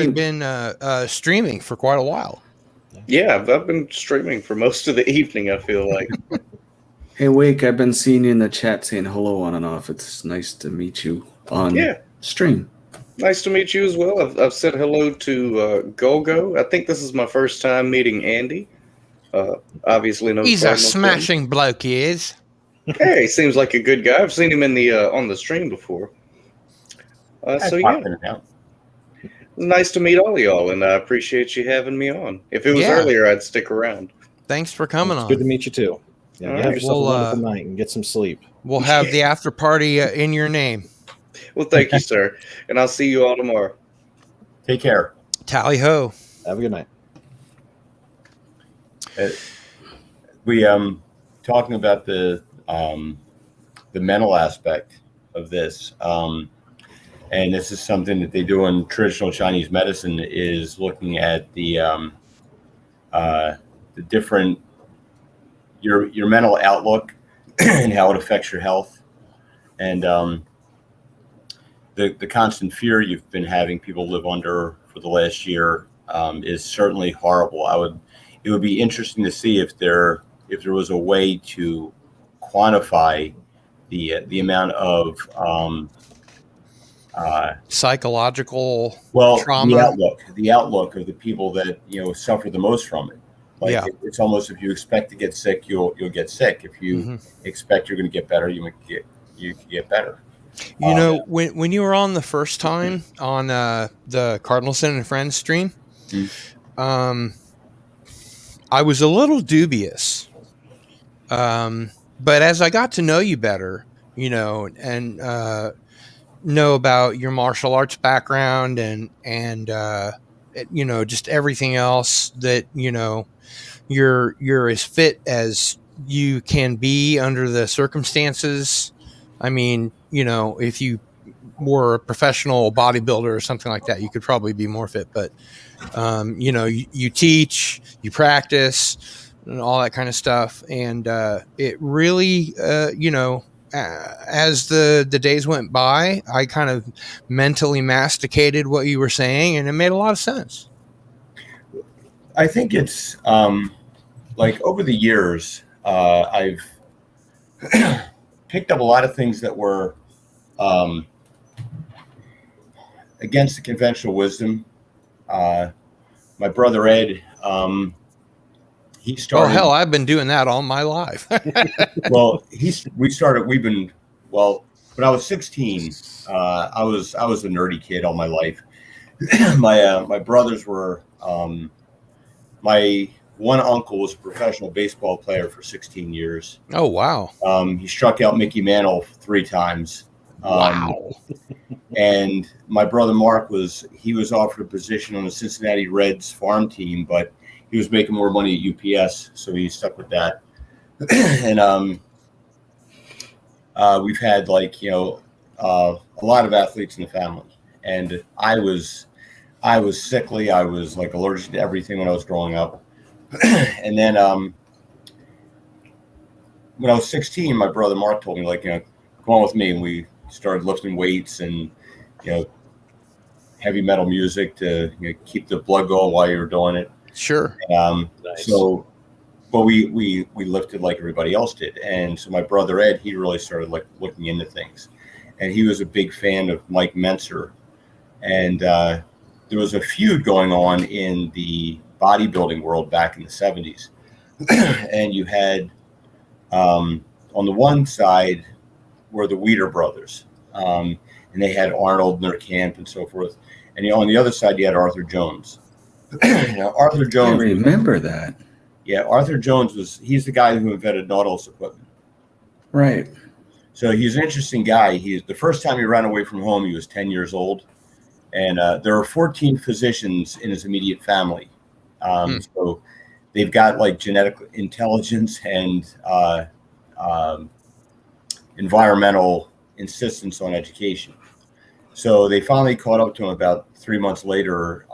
been streaming for quite a while. Yeah, I've been streaming for most of the evening, I feel like. Hey, Wake, I've been seeing you in the chat saying hello on and off. It's nice to meet you on stream. Nice to meet you as well. I've said hello to Golgo. I think this is my first time meeting Andy. Obviously, no. He's Cardinal a smashing bloke, he is. Hey, he seems like a good guy. I've seen him in the on the stream before. So yeah, it's nice to meet all of y'all, and I appreciate you having me on. If it was earlier, I'd stick around. Thanks for coming on. Good to meet you too. Yeah, All have right. yourself a wonderful night and get some sleep. We'll have the after party in your name. Well, thank you, sir, and I'll see you all tomorrow. Take care. Tally ho. Have a good night. We talking about the mental aspect of this, and this is something that they do in traditional Chinese medicine, is looking at the different your mental outlook and how it affects your health, and the constant fear you've been having people live under for the last year is certainly horrible. It would be interesting to see if there was a way to quantify the amount of psychological trauma, the outlook of the people that suffer the most from it. It's almost, if you expect to get sick, you'll get sick. If you expect you're going to get better, you can get better. When you were on the first time on the Cardinal and Friends stream, I was a little dubious. But as I got to know you better, and know about your martial arts background and just everything else, that you're as fit as you can be under the circumstances. I mean, if you were a professional bodybuilder or something like that, you could probably be more fit. But, you teach, you practice, and all that kind of stuff. And it really, as the days went by, I kind of mentally masticated what you were saying, and it made a lot of sense. I think it's like over the years, I've picked up a lot of things that were against the conventional wisdom. My brother Ed, he Oh started. hell, I've been doing that all my life. Well, we've been, well, when I was 16, I was a nerdy kid all my life. My brothers were, my one uncle was a professional baseball player for 16 years. Oh wow. He struck out Mickey Mantle 3 times. Wow. And my brother Mark was offered a position on the Cincinnati Reds farm team, but he was making more money at UPS, so he stuck with that. And we've had a lot of athletes in the family, and I was sickly. I was like allergic to everything when I was growing up. And then when I was 16, my brother Mark told me, come on with me, and we started lifting weights and heavy metal music to keep the blood going while you were doing it. Sure. Nice. So, but we lifted like everybody else did, and so my brother Ed, he really started looking into things, and he was a big fan of Mike Mentzer, and there was a feud going on in the bodybuilding world back in the 70s, and you had on the one side were the Weider brothers, and they had Arnold in their camp and so forth, and on the other side you had Arthur Jones. Arthur Jones. I remember that. Yeah, Arthur Jones he's the guy who invented Nautilus equipment. Right. So he's an interesting guy. The first time he ran away from home, he was 10 years old. And there are 14 physicians in his immediate family. So they've got like genetic intelligence and environmental insistence on education. So they finally caught up to him about 3 months later.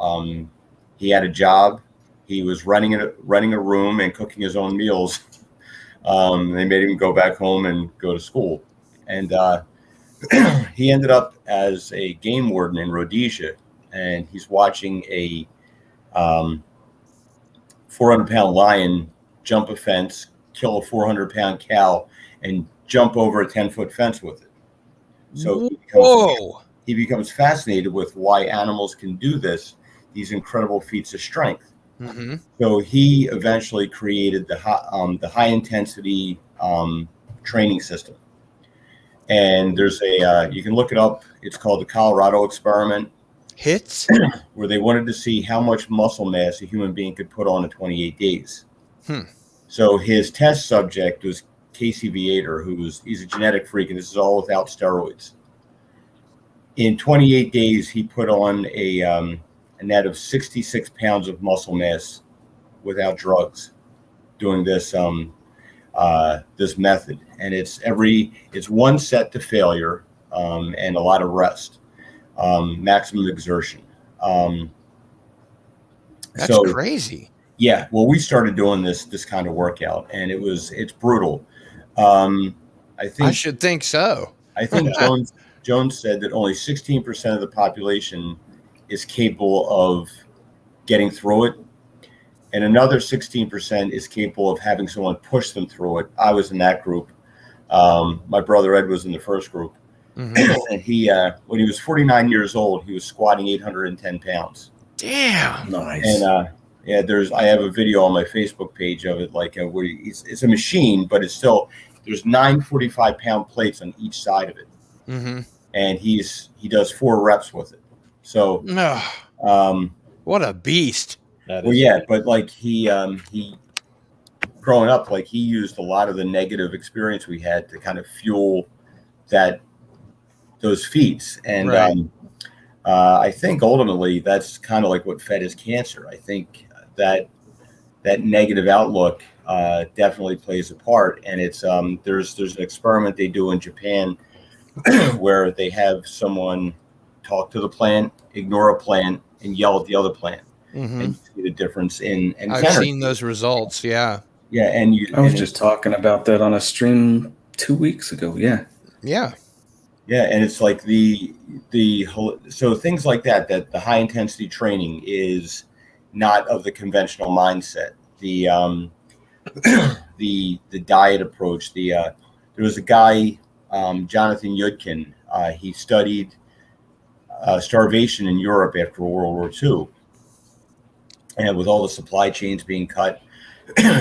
He had a job. He was running a room and cooking his own meals. They made him go back home and go to school. And he ended up as a game warden in Rhodesia. And he's watching a 400-pound lion jump a fence, kill a 400-pound cow, and jump over a 10-foot fence with it. So he becomes fascinated with why animals can do this, these incredible feats of strength. Mm-hmm. So he eventually created the high intensity training system. And there's you can look it up. It's called the Colorado experiment. Hits? Where they wanted to see how much muscle mass a human being could put on in 28 days. So his test subject was Casey Viator, he's a genetic freak, and this is all without steroids. In 28 days, he put on a net of 66 pounds of muscle mass without drugs, doing this this method. And it's one set to failure and a lot of rest, maximum exertion. That's crazy. Yeah, well, we started doing this kind of workout, and it's brutal. I should think so. I think Jones said that only 16% of the population is capable of getting through it, and another 16% is capable of having someone push them through it. I was in that group. My brother Ed was in the first group. Mm-hmm. And he, when he was 49 years old, he was squatting 810 pounds. Damn, nice. And I have a video on my Facebook page of it, like where it's a machine, but it's still there's 9 45-pound plates on each side of it. Mm-hmm. And he does 4 reps with it. So, what a beast! Well, yeah, but like he growing up, like he used a lot of the negative experience we had to kind of fuel those feats, and right. I think ultimately that's kind of like what fed his cancer. I think that negative outlook definitely plays a part, and it's there's an experiment they do in Japan where they have someone talk to the plant, ignore a plant, and yell at the other plant. Mm-hmm. And you see the difference in I've seen those results. Yeah. And I was just talking about that on a stream 2 weeks ago. Yeah. And it's like so things like that the high intensity training is not of the conventional mindset. The the diet approach. There was a guy, Jonathan Yudkin. He studied starvation in Europe after World War II, and with all the supply chains being cut,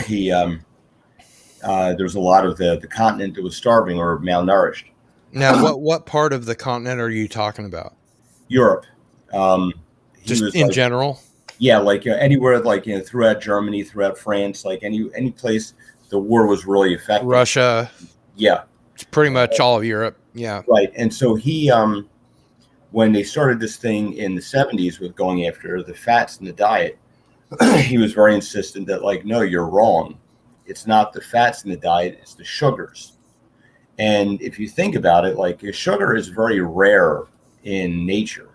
he there was a lot of the continent that was starving or malnourished. Now, what part of the continent are you talking about? Europe. He Just was in like, general? yeah, like anywhere, like throughout Germany, throughout France, like any place the war was really affecting. Russia. Yeah, It's pretty much all of Europe. Yeah. right. And so he, when they started this thing in the 70s with going after the fats in the diet, he was very insistent that, like, no, you're wrong. It's not the fats in the diet, it's the sugars. And if you think about it, like, sugar is very rare in nature.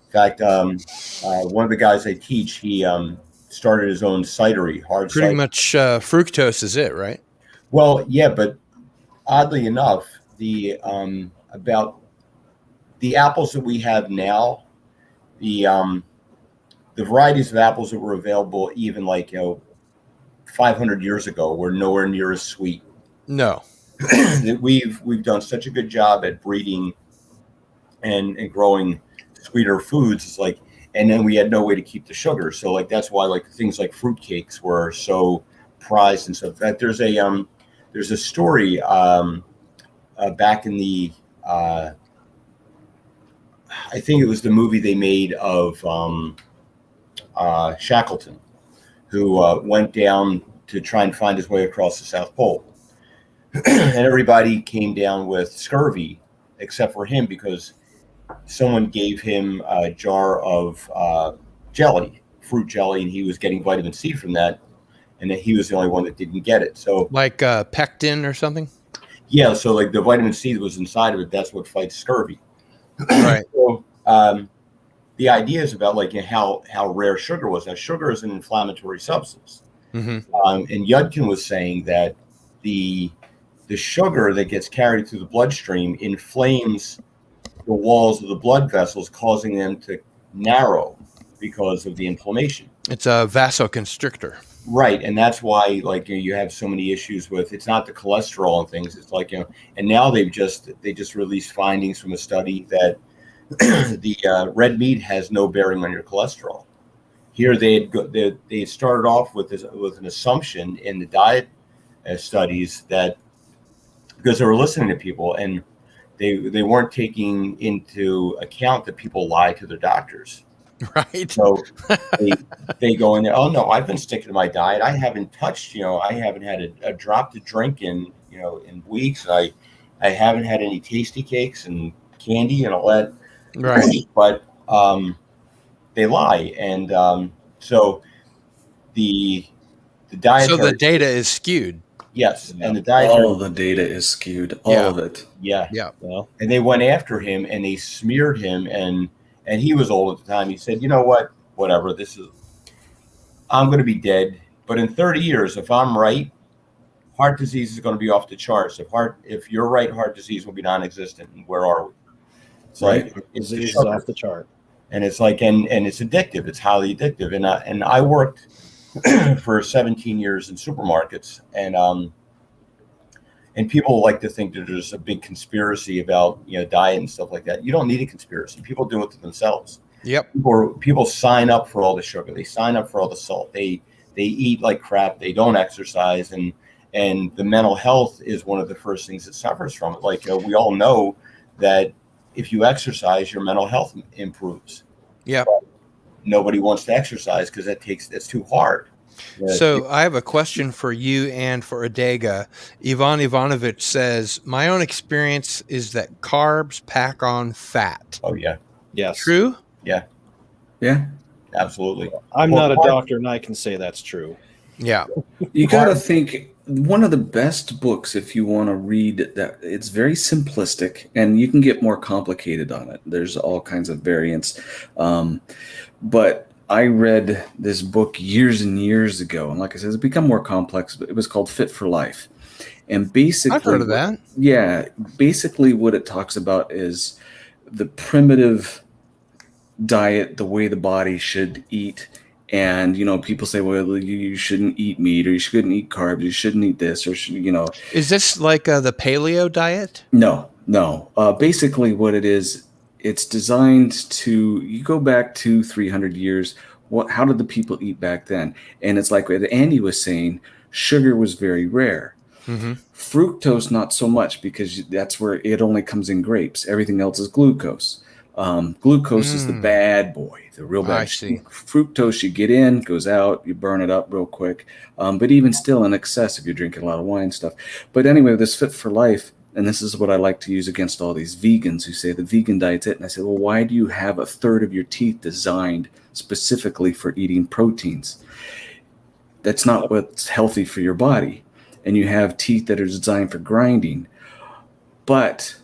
In fact, one of the guys I teach, he started his own cidery, hard Pretty cider. much fructose is it, right? Well, yeah, but oddly enough, the about the apples that we have now, the varieties of apples that were available even 500 years ago were nowhere near as sweet. No. We've done such a good job at breeding and growing sweeter foods. It's like, and then we had no way to keep the sugar, so like that's why like things like fruitcakes were so prized and stuff. That there's a story back in the I think it was the movie they made of Shackleton, who went down to try and find his way across the South Pole. And everybody came down with scurvy except for him, because someone gave him a jar of jelly, fruit jelly, and he was getting vitamin C from that, and that he was the only one that didn't get it. So Like pectin or something? yeah, so like the vitamin C that was inside of it, that's what fights scurvy. Right. So the idea is about like how rare sugar was. Now, sugar is an inflammatory substance. Mm-hmm. And Yudkin was saying that the sugar that gets carried through the bloodstream inflames the walls of the blood vessels, causing them to narrow because of the inflammation. It's a vasoconstrictor. Right, and that's why you have so many issues with, it's not the cholesterol and things. It's like, and now they just released findings from a study that the red meat has no bearing on your cholesterol. Here they started off with an assumption in the diet studies that, because they were listening to people and they weren't taking into account that people lie to their doctors. Right. So they go in there, oh no, I've been sticking to my diet. I haven't touched, I haven't had a drop to drink in weeks. I haven't had any tasty cakes and candy and all that. Right. But they lie. And so the dietary. So the data is skewed. Yes. And the dietary. All the data is skewed. All of it. Yeah. Yeah. Well, And they went after him and they smeared him, and he was old at the time. He said, you know what, whatever, I'm going to be dead. But in 30 years, if I'm right, heart disease is going to be off the charts. If you're right, heart disease will be non-existent. And where are we? It's Right. like, it's disease is sugar. off the chart. And it's like, and it's addictive. It's highly addictive. And I worked for 17 years in supermarkets, and people like to think that there's a big conspiracy about diet and stuff like that. You don't need a conspiracy. People do it to themselves. Yep. People sign up for all the sugar. They sign up for all the salt. They eat like crap. They don't exercise, and the mental health is one of the first things that suffers from it. Like we all know that if you exercise, your mental health improves. Yeah. Nobody wants to exercise because that's too hard. So I have a question for you and for Adega. Ivan Ivanovich says, my own experience is that carbs pack on fat. Oh yeah. Yes. True? Yeah. Yeah. Absolutely. I'm Well, not a carbs- doctor, and I can say that's true. Yeah. You got to think one of the best books if you want to read that. It's very simplistic, and you can get more complicated on it. There's all kinds of variants. But I read this book years and years ago, and like I said, it's become more complex, but it was called Fit for Life. And basically, I've heard of that. Yeah, basically what it talks about is the primitive diet, the way the body should eat, And people say, well, you shouldn't eat meat, or you shouldn't eat carbs, you shouldn't eat this, or Is this like the paleo diet? no, no. Basically, what it is, it's designed to. You go back 300 years. How did the people eat back then? And it's like what Andy was saying. Sugar was very rare. Mm-hmm. Fructose, not so much, because that's where it only comes in grapes. Everything else is glucose. Glucose is the bad boy, the real bad. I see. Fructose, you get in, goes out, you burn it up real quick. But even still, in excess, if you're drinking a lot of wine stuff. But anyway, this Fit for Life, and this is what I like to use against all these vegans who say the vegan diet's it. And I say, well, why do you have a third of your teeth designed specifically for eating proteins? That's not what's healthy for your body. And you have teeth that are designed for grinding. But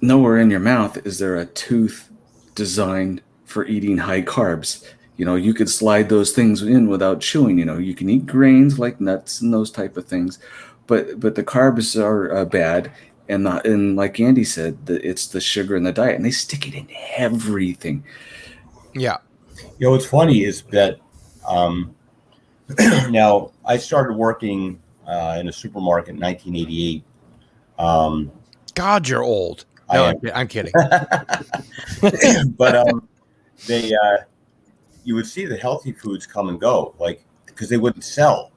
nowhere in your mouth is there a tooth designed for eating high carbs. You could slide those things in without chewing. You can eat grains like nuts and those type of things, but the carbs are bad. And like Andy said, it's the sugar in the diet, and they stick it in everything. Yeah. What's funny is that now I started working in a supermarket in 1988. God, you're old. No, I'm kidding. But they you would see the healthy foods come and go, like, because they wouldn't sell.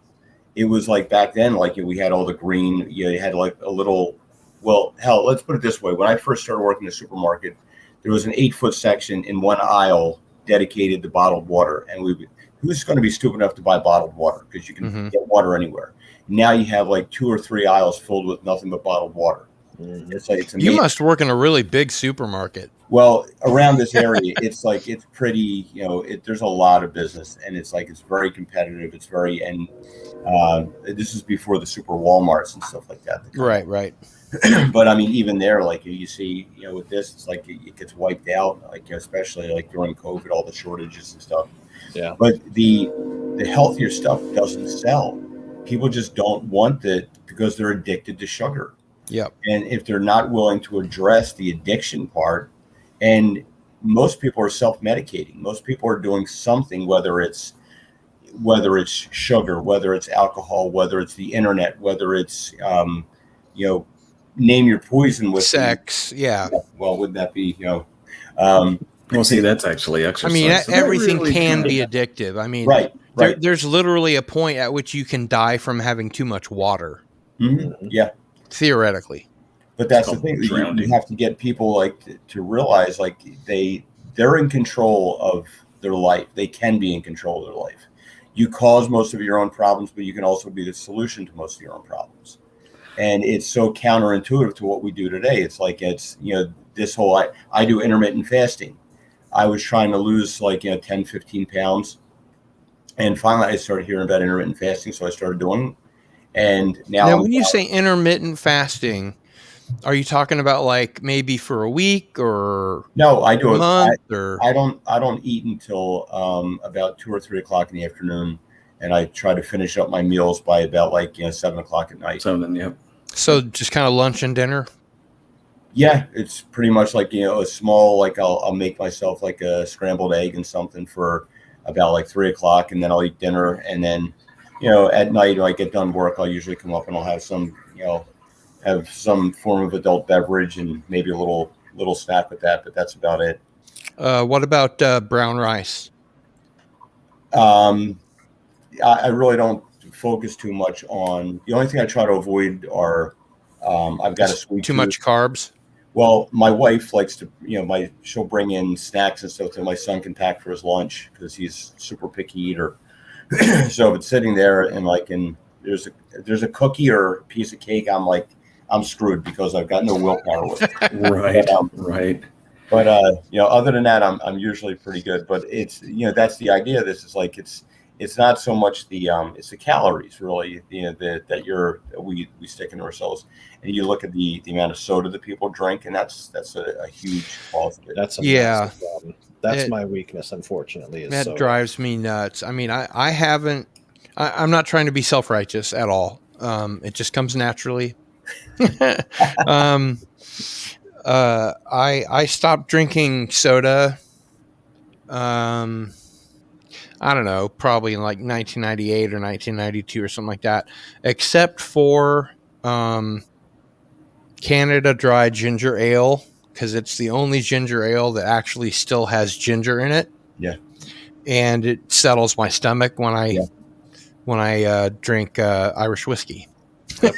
It was like back then, like we had all the green. You had like a little. Well, hell, let's put it this way. When I first started working in the supermarket, there was an 8-foot section in one aisle dedicated to bottled water, and who's going to be stupid enough to buy bottled water, because you can get water anywhere. Now you have like 2 or 3 aisles filled with nothing but bottled water. It's amazing. You must work in a really big supermarket. Well, around this area, it's pretty, there's a lot of business, and it's very competitive. It's very, and this is before the super Walmarts and stuff like that. Right. But I mean, even there, like you see, with this, it's like it gets wiped out, like especially like during COVID, all the shortages and stuff. Yeah. But the healthier stuff doesn't sell. People just don't want it because they're addicted to sugar. Yep. And if they're not willing to address the addiction part, and most people are self-medicating. Most people are doing something, whether it's sugar, whether it's alcohol, whether it's the internet, whether it's name your poison with sex. Yeah. Well, wouldn't that be Well, see, that's actually exercise. I mean, So everything really can be addictive. I mean, right. There's literally a point at which you can die from having too much water. Mm-hmm. Yeah. Theoretically. But that's the thing. You have to get people to realize they're in control of their life. They can be in control of their life. You cause most of your own problems, but you can also be the solution to most of your own problems. And it's so counterintuitive to what we do today. It's this whole, I do intermittent fasting. I was trying to lose 10, 15 pounds. And finally I started hearing about intermittent fasting. So I started doing it. And now when you say intermittent fasting, are you talking about maybe for a week or no? I do a month or I don't eat until about 2 or 3 o'clock in the afternoon, and I try to finish up my meals by about 7 o'clock at night. Yep. So just kind of lunch and dinner. Yeah, it's pretty much a small I'll make myself a scrambled egg and something for about 3 o'clock, and then I'll eat dinner, and then at night when I get done work, I'll usually come up and I'll have some have some form of adult beverage and maybe a little snack with that, but that's about it. What about brown rice? I really don't focus too much on. The only thing I try to avoid are I've got a sweet too tooth. much carbs. Well, my wife likes to, she'll bring in snacks and stuff that my son can pack for his lunch because he's super picky eater. So if it's sitting there and there's a cookie or a piece of cake, I'm screwed because I've got no willpower with it. Right. Right. But other than that, I'm usually pretty good. But it's that's the idea of this is it's not so much it's the calories really that we stick into ourselves. And you look at the amount of soda that people drink, and that's a huge cause of it. That's a massive problem. That's my weakness, unfortunately. That drives me nuts. I mean, I'm not trying to be self-righteous at all. It just comes naturally. I stopped drinking soda. I don't know, probably in like 1998 or 1992 or something like that, except for Canada Dry Ginger Ale, because it's the only ginger ale that actually still has ginger in it. Yeah. And it settles my stomach when I Yeah. drink Irish whiskey. Yep.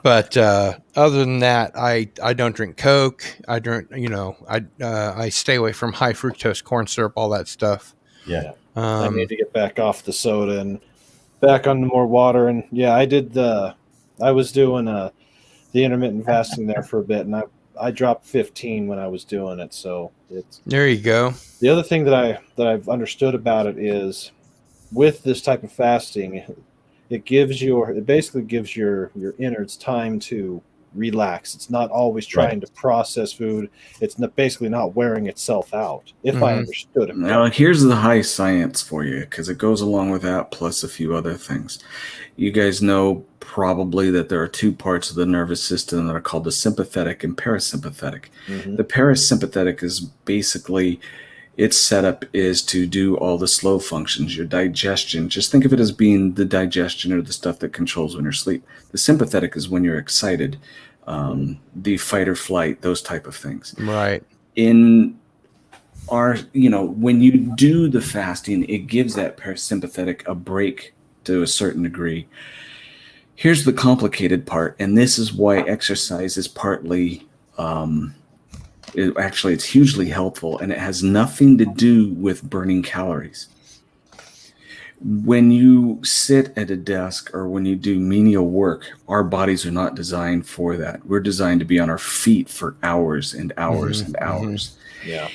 But other than that, I don't drink Coke. I drink, I stay away from high fructose corn syrup, all that stuff. Yeah. I need to get back off the soda and back on more water. And yeah, I was doing the intermittent fasting there for a bit, and I dropped 15 when I was doing it. So it's there. You go. the other thing that I've understood about it is with this type of fasting, it basically gives your innards time to relax. It's not always trying to process food. It's basically not wearing itself out, if I understood it. Now, here's the high science for you, because it goes along with that plus a few other things. You guys know probably that there are two parts of the nervous system that are called the sympathetic and parasympathetic. Mhm. The parasympathetic is basically, its setup is to do all the slow functions, your digestion. Just think of it as being the digestion or the stuff that controls when you're asleep. The sympathetic is when you're excited, the fight or flight, those type of things. Right. In our, when you do the fasting, it gives that parasympathetic a break to a certain degree. Here's the complicated part, and this is why exercise is partly it's hugely helpful, and it has nothing to do with burning calories. When you sit at a desk or when you do menial work, our bodies are not designed for that. We're designed to be on our feet for hours and hours and hours. Yeah.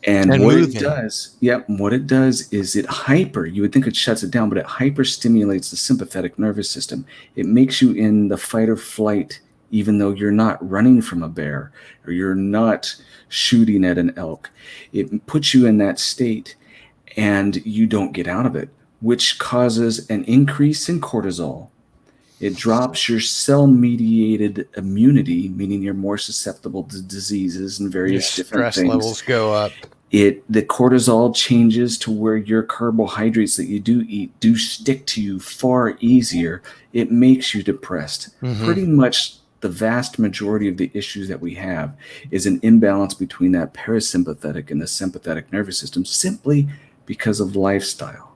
And what moving. it does is you would think it shuts it down, but it hyper stimulates the sympathetic nervous system. It makes you in the fight or flight, even though you're not running from a bear or you're not shooting at an elk. It puts you in that state and you don't get out of it, which causes an increase in cortisol. It drops your cell-mediated immunity, meaning you're more susceptible to diseases and various different stress things. levels go up. The cortisol changes to where your carbohydrates that you do eat do stick to you far easier. It makes you depressed. Pretty much the vast majority of the issues that we have is an imbalance between that parasympathetic and the sympathetic nervous system simply because of lifestyle.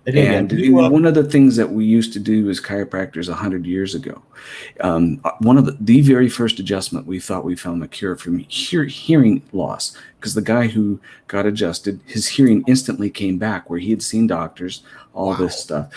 And one of the things that we used to do as chiropractors 100 years ago, one of the very first adjustment we thought we found the cure from hearing loss, because the guy who got adjusted, his hearing instantly came back where he had seen doctors, all this stuff.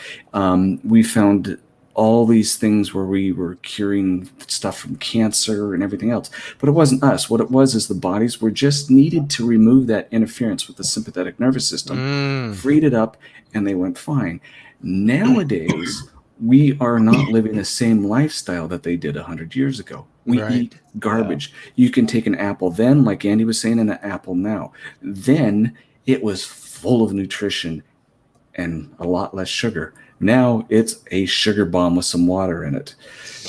We found all these things where we were curing stuff from cancer and everything else. But it wasn't us. What it was is the bodies were just needed to remove that interference with the sympathetic nervous system, freed it up, and they went fine. Nowadays, we are not living the same lifestyle that they did 100 years ago. We eat garbage. You can take an apple then, like Andy was saying, and an apple now. Then it was full of nutrition and a lot less sugar. Now it's a sugar bomb with some water in it.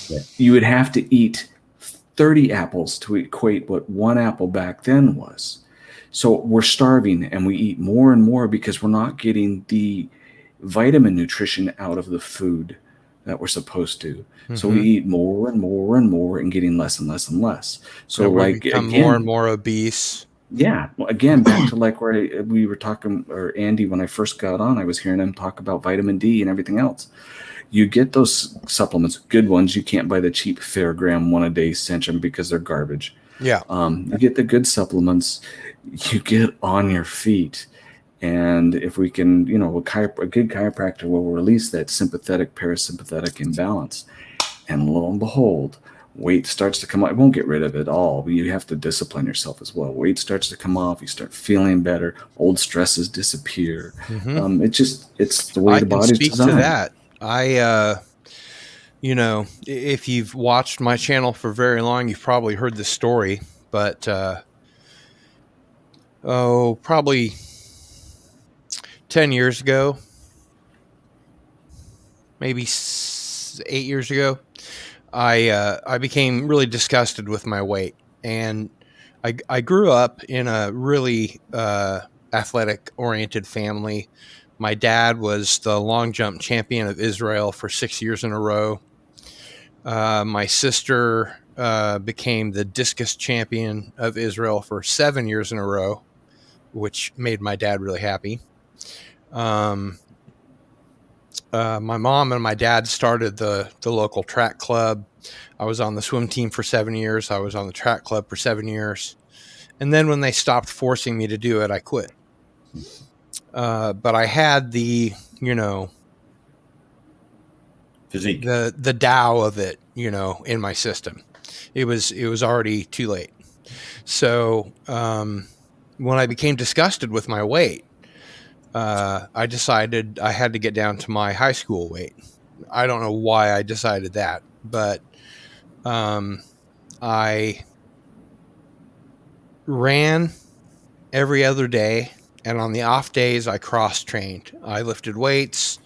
Yeah. You would have to eat 30 apples to equate what one apple back then was. So we're starving and we eat more and more because we're not getting the vitamin nutrition out of the food that we're supposed to. So we eat more and more and more and getting less and less and less. So we become more and more obese. Yeah. Well, again, back to like where we were talking, or Andy, when I first got on, I was hearing him talk about vitamin D and everything else. You get those supplements, good ones. You can't buy the cheap Fairgram 1-a-day Centrum because they're garbage. Yeah. You get the good supplements, you get on your feet. And if we can, a good chiropractor will release that sympathetic, parasympathetic imbalance. And lo and behold, weight starts to come off. It won't get rid of it all, but you have to discipline yourself as well. Weight starts to come off. You start feeling better. Old stresses disappear. It's the way the body's designed. To that. If you've watched my channel for very long, you've probably heard this story, but probably 10 years ago, maybe 8 years ago, I became really disgusted with my weight, and I grew up in a really athletic oriented family. My dad was the long jump champion of Israel for 6 years in a row. My sister became the discus champion of Israel for 7 years in a row, which made my dad really happy. My mom and my dad started the local track club. I was on the swim team for 7 years. I was on the track club for 7 years. And then when they stopped forcing me to do it, I quit. But I had the, Physique. the Tao of it, in my system. It was already too late. So when I became disgusted with my weight, I decided I had to get down to my high school weight. I don't know why I decided that, but I ran every other day, and on the off days, I cross-trained. I lifted weights,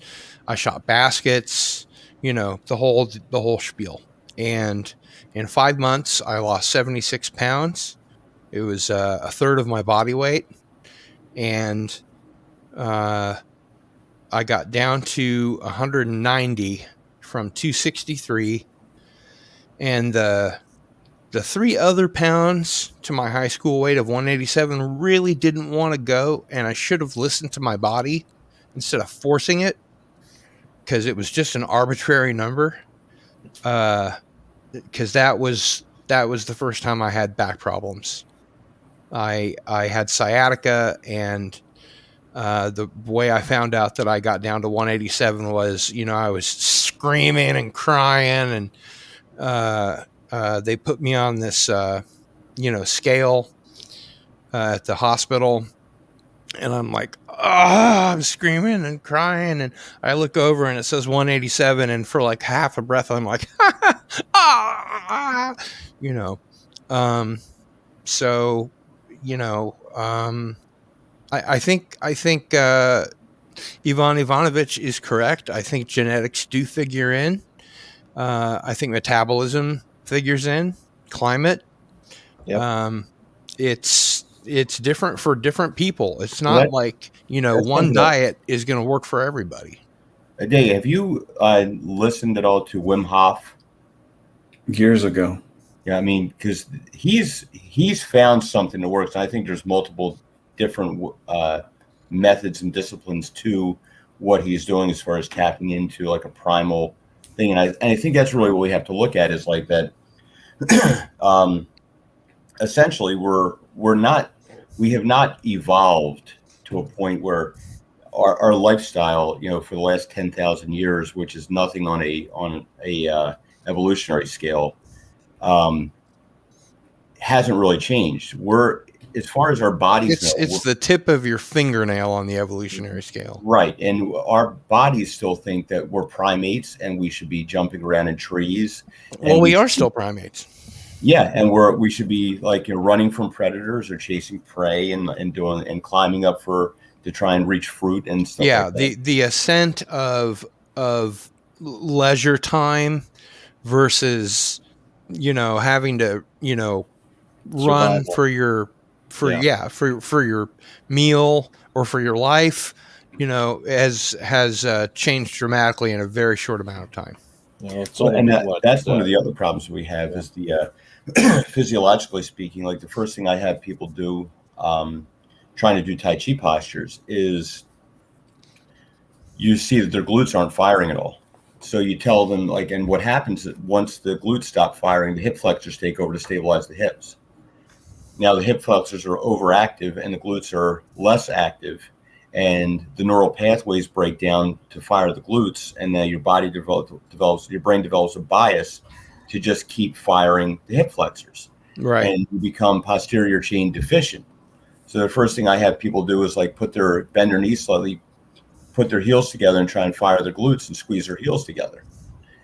I shot baskets, the whole spiel. And in 5 months, I lost 76 pounds. It was a third of my body weight, and I got down to 190 from 263, and the 3 other pounds to my high school weight of 187 really didn't want to go, and I should have listened to my body instead of forcing it, because it was just an arbitrary number. Because that was the first time I had back problems. I had sciatica, and the way I found out that I got down to 187 was, I was screaming and crying, and they put me on this, scale at the hospital, and I'm like, I'm screaming and crying, and I look over and it says 187, and for like half a breath, I'm like, so, I think Ivan Ivanovich is correct. I think genetics do figure in. I think metabolism figures in, climate. Yep. It's different for different people. It's not like, one diet is going to work for everybody. Dave, have you listened at all to Wim Hof? Years ago. Yeah, I mean, because he's found something that works. I think there's multiple different methods and disciplines to what he's doing as far as tapping into like a primal thing. And I think that's really what we have to look at, is like that. Essentially, we have not evolved to a point where our lifestyle, for the last 10,000 years, which is nothing on a evolutionary scale, hasn't really changed. We're, as far as our bodies, it's the tip of your fingernail on the evolutionary scale, right? And our bodies still think that we're primates and we should be jumping around in trees. Well, we are still primates. Yeah, and we should be like running from predators or chasing prey and climbing up to try and reach fruit and stuff. Yeah, like that. the ascent of leisure time versus having to run Survival. for your meal or for your life, has changed dramatically in a very short amount of time. Yeah, that's one of the other problems we have is the physiologically speaking, like the first thing I have people do trying to do Tai Chi postures is you see that their glutes aren't firing at all. So you tell them, like, and what happens is once the glutes stop firing, the hip flexors take over to stabilize the hips. Now the hip flexors are overactive and the glutes are less active, and the neural pathways break down to fire the glutes, and then your body your brain develops a bias to just keep firing the hip flexors. Right. And you become posterior chain deficient. So the first thing I have people do is like bend their knees slightly, put their heels together and try and fire their glutes and squeeze their heels together.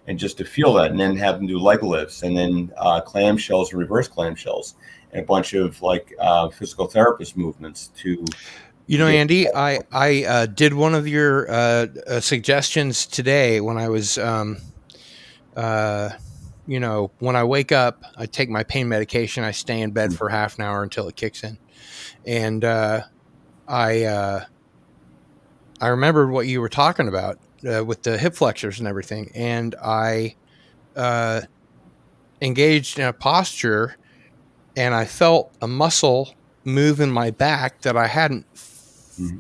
And just to feel that, and then have them do leg lifts, and then clamshells and reverse clamshells, and a bunch of like physical therapist movements to... Andy, I did one of your suggestions today when I was, when I wake up, I take my pain medication, I stay in bed for half an hour until it kicks in. And I remembered what you were talking about with the hip flexors and everything, and I engaged in a posture, and I felt a muscle move in my back that I hadn't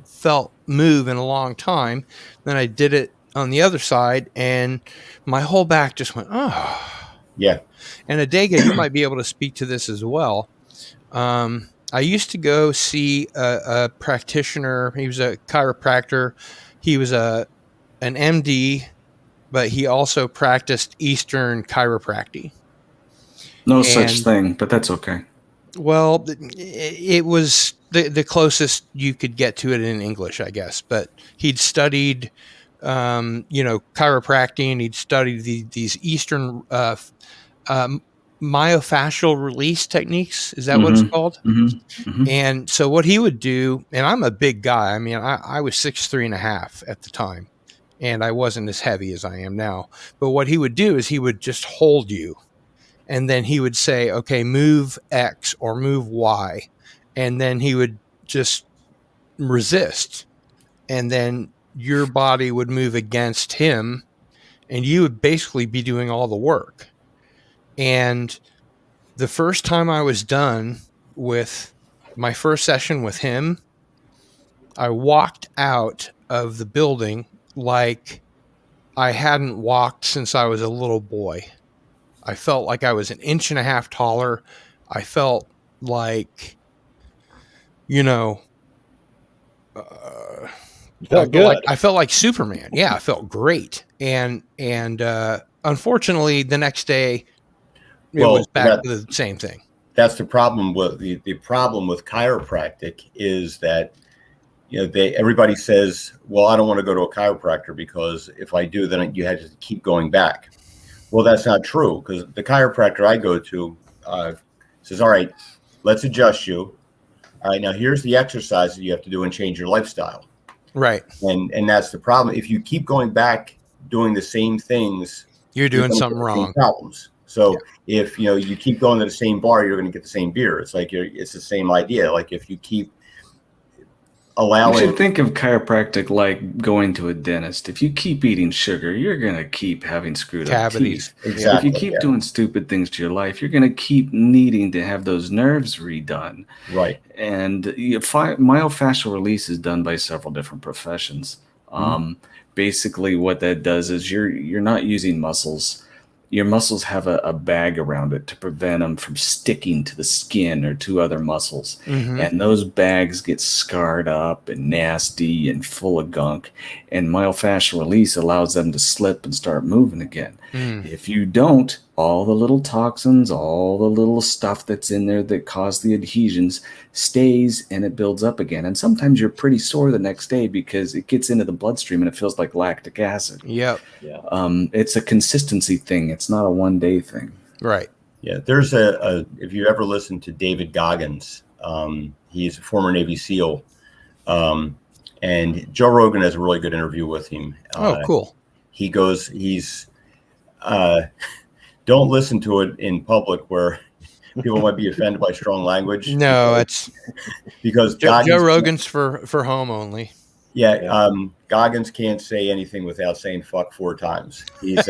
felt move in a long time. Then I did it on the other side, and my whole back just went, oh. Yeah. And Adega, you might be able to speak to this as well. I used to go see a practitioner. He was a chiropractor. He was an MD, but he also practiced Eastern chiropractic. No such thing, but that's okay. Well, it was the closest you could get to it in English, I guess. But he'd studied, chiropractic, and he'd studied these Eastern myofascial release techniques. Is that what it's called? And so what he would do, and I'm a big guy. I mean, I was 6'3.5" at the time, and I wasn't as heavy as I am now. But what he would do is he would just hold you, and then he would say, okay, move X or move Y. And then he would just resist. And then your body would move against him, and you would basically be doing all the work. And the first time I was done with my first session with him, I walked out of the building like I hadn't walked since I was a little boy. I felt like I was 1.5 inches taller. I felt like, Felt good. I felt like Superman. Yeah, I felt great. And unfortunately, the next day, it was back to the same thing. That's the problem with the problem with chiropractic is that everybody says, well, I don't want to go to a chiropractor because if I do, then you have to keep going back. Well, that's not true, because the chiropractor I go to says, all right, let's adjust you. All right, now here's the exercises you have to do and change your lifestyle. Right. And that's the problem. If you keep going back doing the same things, you're doing something wrong. Problems. So if you keep going to the same bar, you're going to get the same beer. It's like it's the same idea. Like if you keep allowing, you should think of chiropractic like going to a dentist. If you keep eating sugar, you're going to keep having screwed cavities. up teeth. Exactly. If you keep doing stupid things to your life, you're going to keep needing to have those nerves redone. Right. And myofascial release is done by several different professions. Basically, what that does is you're not using muscles. Your muscles have a bag around it to prevent them from sticking to the skin or to other muscles. And those bags get scarred up and nasty and full of gunk. And myofascial release allows them to slip and start moving again. If you don't, all the little toxins, all the little stuff that's in there that cause the adhesions stays and it builds up again. And sometimes you're pretty sore the next day because it gets into the bloodstream and it feels like lactic acid. Yep. Yeah. It's a consistency thing. It's not a one-day thing. Right. Yeah. There's if you ever listen to David Goggins, he's a former Navy SEAL, and Joe Rogan has a really good interview with him. Oh, cool. Don't listen to it in public where people might be offended by strong language. No, it's because Joe Rogan's for home only. Yeah. Goggins can't say anything without saying fuck 4 times. He's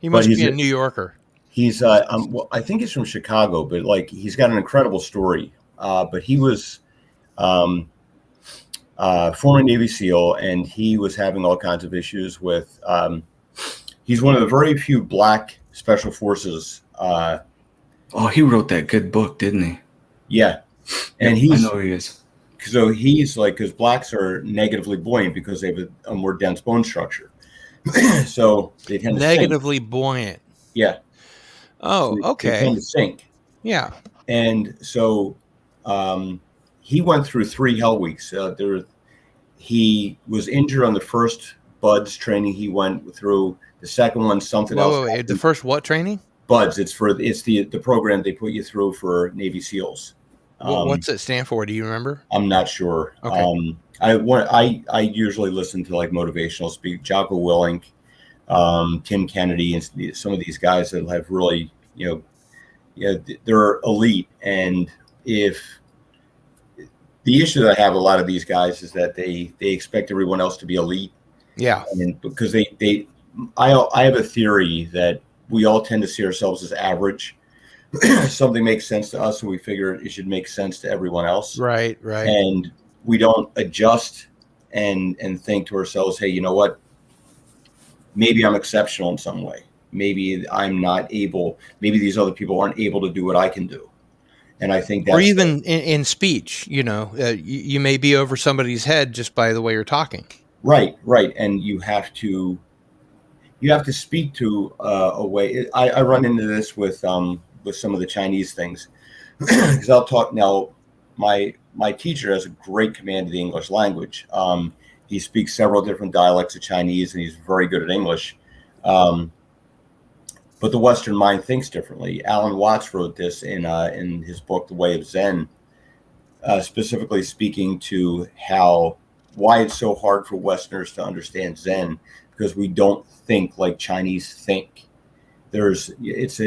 he must be a New Yorker. He's I think he's from Chicago, but like he's got an incredible story. But he was former Navy SEAL, and he was having all kinds of issues with. He's one of the very few black special forces. He wrote that good book, didn't he? Yeah, and I know he is. So he's like, because blacks are negatively buoyant because they have a more dense bone structure. So they tend to negatively buoyant. Yeah. Oh, so okay. They tend to sink. Yeah. And so he went through 3 hell weeks. He was injured on the first BUDS training he went through. The second one, something else. Wait. The first what training? BUDS. It's the program they put you through for Navy SEALs. What's it stand for? Do you remember? I'm not sure. Okay. I usually listen to like motivational speak, Jocko Willink, Tim Kennedy, and some of these guys that have really, they're elite. And if the issue that I have with a lot of these guys is that they expect everyone else to be elite. Yeah. And because I have a theory that we all tend to see ourselves as average. Something makes sense to us, and we figure it should make sense to everyone else. Right. And we don't adjust and think to ourselves, hey, you know what? Maybe I'm exceptional in some way. Maybe I'm not able. Maybe these other people aren't able to do what I can do. And I think that's, or even in speech, you may be over somebody's head just by the way you're talking. Right. And you have to speak to a way. I run into this with some of the Chinese things, because I'll talk now. My teacher has a great command of the English language. He speaks several different dialects of Chinese, and he's very good at English. But the Western mind thinks differently. Alan Watts wrote this in his book, The Way of Zen, specifically speaking to why it's so hard for Westerners to understand Zen, because we don't think like Chinese think. It's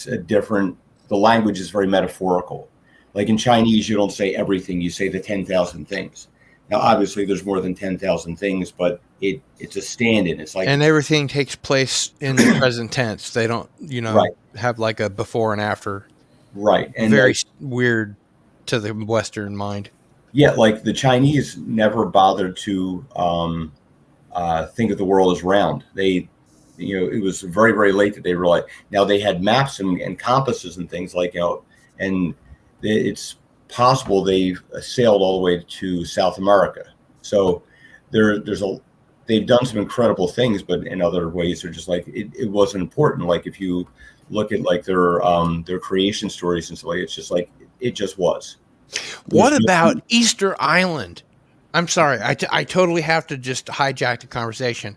a different. The language is very metaphorical. Like in Chinese, you don't say everything; you say the 10,000 things. Now, obviously, there's more than 10,000 things, but it's a stand-in. It's like, and everything takes place in the present tense. They don't, Right. have like a before and after. Right, and very weird to the Western mind. Yeah, like the Chinese never bothered to think of the world as round. They, it was very, very late that they realized. Now they had maps and compasses and things like, and it's possible they've sailed all the way to South America. So they've done some incredible things, but in other ways they're just like it wasn't important. Like if you look at like their creation stories and stuff, like it's just like it just was. What about Easter Island? I'm sorry, I totally have to just hijack the conversation.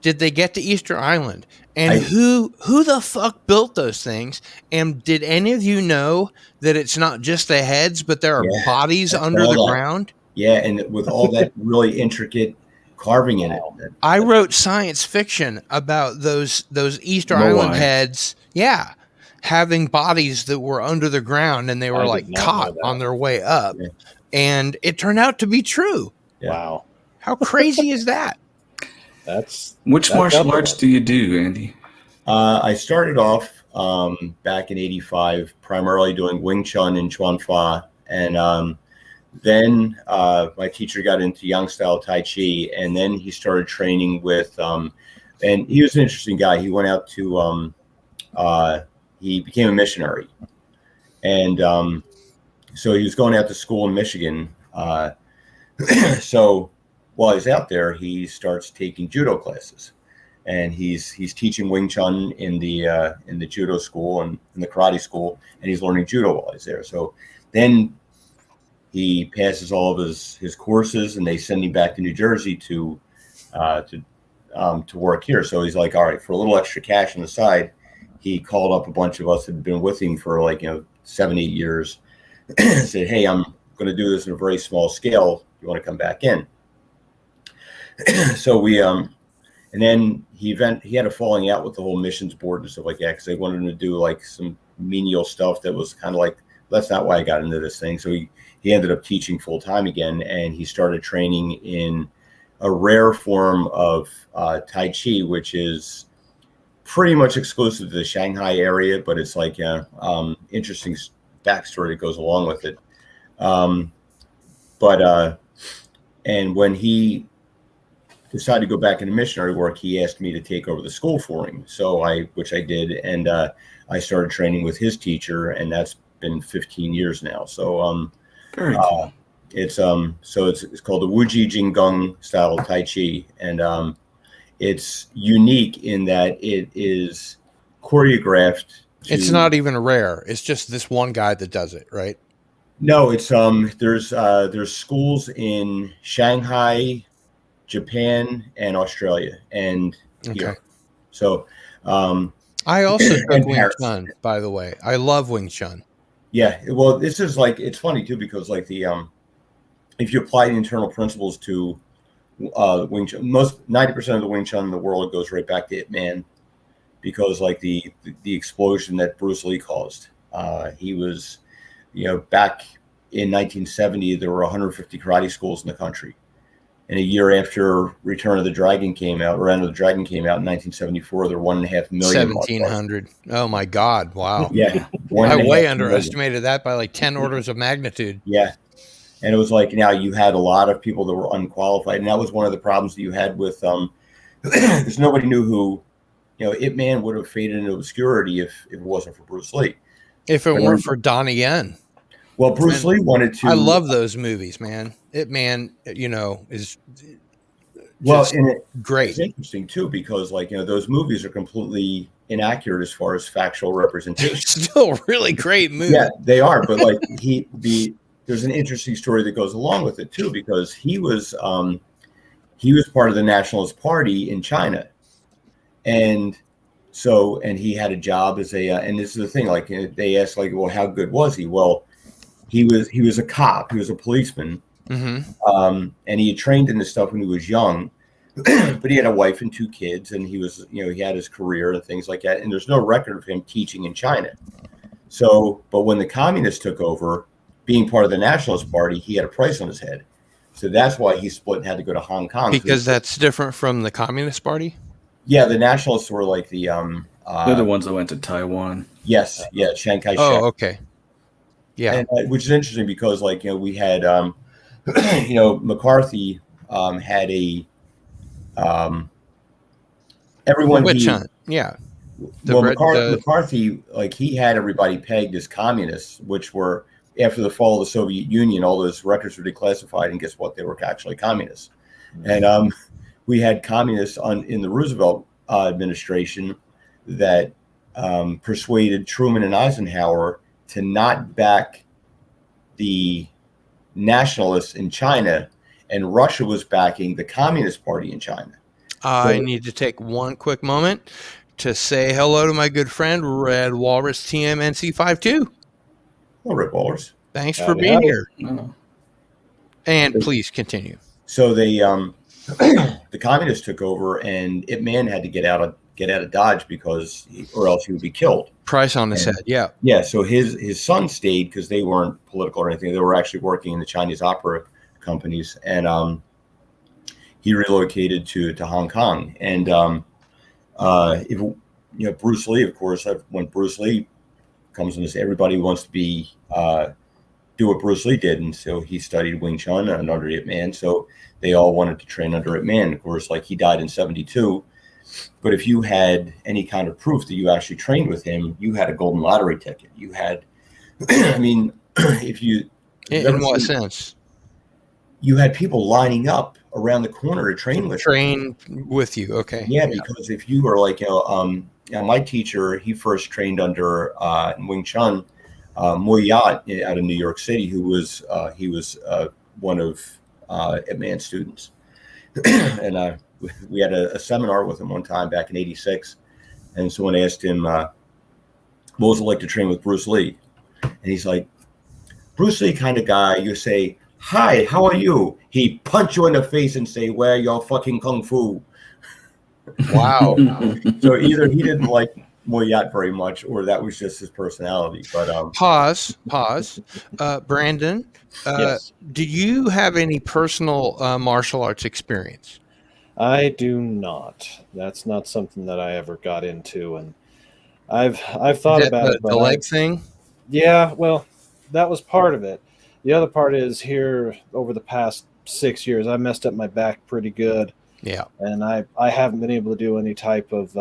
Did they get to Easter Island? And who the fuck built those things? And did any of you know that it's not just the heads, but there are bodies under the ground? Yeah, and with all that really intricate carving in it. I wrote science fiction about those Easter Island heads. Yeah. Having bodies that were under the ground, and they were like caught on their way up. Yeah. And it turned out to be true. Yeah. Wow. How crazy is that? Which martial arts do you do, Andy? I started off back in '85, primarily doing Wing Chun and Chuan Fa, and then my teacher got into Yang style Tai Chi, and then he started training with, and he was an interesting guy. He went out to, he became a missionary, and so he was going out to school in Michigan. So while he's out there, he starts taking judo classes, and he's teaching Wing Chun in the judo school and in the karate school, and he's learning judo while he's there. So then he passes all of his courses, and they send him back to New Jersey to work here. So he's like, all right, for a little extra cash on the side, he called up a bunch of us that had been with him for 7-8 years, and said, hey, I'm going to do this in a very small scale. You want to come back in? So we, and then he had a falling out with the whole missions board and stuff like that, because they wanted him to do like some menial stuff that was kind of like, that's not why I got into this thing. So he ended up teaching full time again, and he started training in a rare form of Tai Chi, which is pretty much exclusive to the Shanghai area, but it's like interesting backstory that goes along with it. And when he decided to go back into missionary work, he asked me to take over the school for him. Which I did, and I started training with his teacher, and that's been 15 years now. So very cool. It's called the Wuji Jinggung style of Tai Chi, and it's unique in that it is choreographed. It's not even rare. It's just this one guy that does it, right? No, it's there's schools in Shanghai, Japan, and Australia, and here. So I also took Wing Chun, by the way. I love Wing Chun. Yeah, well, this is like, it's funny too, because like if you apply the internal principles to Wing Chun, 90% of the Wing Chun in the world goes right back to Ip Man, because like the explosion that Bruce Lee caused. He was, back in 1970, there were 150 karate schools in the country. And a year after Return of the Dragon came out, or End of the Dragon came out in 1974, there were 1.5 million. 1,700. Oh my God! Wow. Yeah, I way 1.5 million. underestimated that by like 10 orders of magnitude. Yeah, and it was like, now you had a lot of people that were unqualified, and that was one of the problems that you had with because nobody knew who, Ip Man would have faded into obscurity if it wasn't for Bruce Lee. If it weren't for Donnie Yen. Well, Bruce Lee wanted to. I love those movies, man. Ip Man, is well, just and great. It's interesting too, because those movies are completely inaccurate as far as factual representation. Still really great movies. Yeah, they are, but there's an interesting story that goes along with it too, because he was part of the Nationalist Party in China, and he had a job as and this is the thing, they asked, well, how good was he? Well, he was a cop, he was a policeman, and he had trained in this stuff when he was young, but he had a wife and 2 kids, and he was, he had his career and things like that, and there's no record of him teaching in China. So, but when the communists took over, being part of the Nationalist Party, he had a price on his head. So that's why he split and had to go to Hong Kong. Because that's different from the Communist Party? Yeah, the Nationalists were like the... they're the ones that went to Taiwan. Yes, yeah, Chiang Kai-shek. Oh, okay. Yeah. And, which is interesting because, we had, McCarthy had a... everyone... Witch hunt, yeah. McCarthy, he had everybody pegged as communists, which were... After the fall of the Soviet Union, all those records were declassified, and guess what? They were actually communists. And we had communists in the Roosevelt administration that persuaded Truman and Eisenhower to not back the nationalists in China, and Russia was backing the Communist Party in China. I need to take one quick moment to say hello to my good friend, Red Walrus TMNC52. Well, Red Walrus. Thanks for being here. Oh. And please continue. So they, the communists took over, and Ip Man had to get out of Dodge or else he would be killed. Price on his head, yeah. Yeah. So his son stayed because they weren't political or anything. They were actually working in the Chinese opera companies, and he relocated to Hong Kong. And Bruce Lee, of course, when Bruce Lee comes in, everybody wants to be do what Bruce Lee did, and so he studied Wing Chun and under Ip Man. So they all wanted to train under Ip Man. Of course, he died in 1972. But if you had any kind of proof that you actually trained with him, you had a golden lottery ticket. You had, if you in what sense? You had people lining up around the corner to train with you. Okay. Yeah, because if you were my teacher, he first trained under Wing Chun, Mo Yat out of New York City, who was one of Ip Man's students, and we had a seminar with him one time back in '86, and someone asked him, "What was it like to train with Bruce Lee?" And he's like, "Bruce Lee kind of guy. You say, 'Hi, how are you?' He punch you in the face and say, 'Where your fucking kung fu?'" Wow. So either he didn't like Mo Yat very much, or that was just his personality. But pause. Brandon, yes. Do you have any personal martial arts experience? I do not. That's not something that I ever got into, and I've thought about it. The leg thing? Yeah, well, that was part of it. The other part is here over the past 6 years, I messed up my back pretty good. Yeah. And I haven't been able to do any type of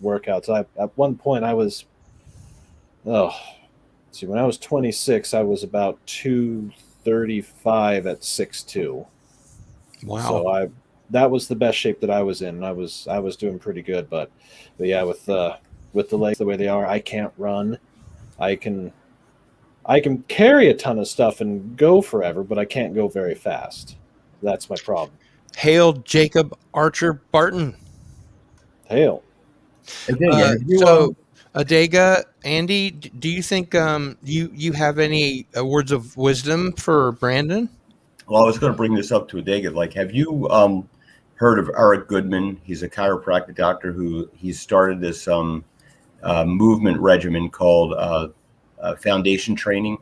workouts. At one point I was, when I was 26, I was about 235 at 6'2". Wow. So that was the best shape that I was in. I was doing pretty good, but yeah, with the legs the way they are, I can't run. I can carry a ton of stuff and go forever, but I can't go very fast. That's my problem. Hail Jacob Archer Barton. Hail. Adega, Andy, do you think you have any words of wisdom for Brandon? Well, I was going to bring this up to Adega. Have you heard of Eric Goodman? He's a chiropractic doctor who he's started this movement regimen called foundation training.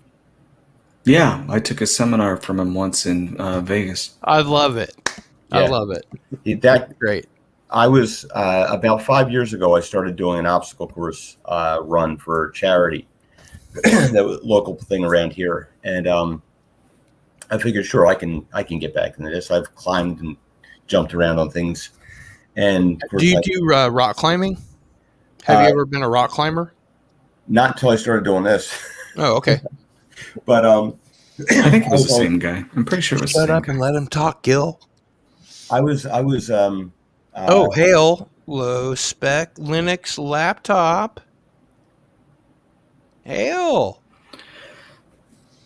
Yeah, I took a seminar from him once in Vegas. I love it. I Yeah. love it. That Great. I was about 5 years ago. I started doing an obstacle course run for charity, that was a local thing around here, and I figured, sure, I can get back into this. I've climbed and jumped around on things, and of course, Do you do rock climbing? Have you ever been a rock climber? not until I started doing this. Oh, okay. But I think it was the same guy. I'm pretty sure it was the Shut same up guy. and let him talk, Gil. I was Hail, low spec Linux laptop. Hail.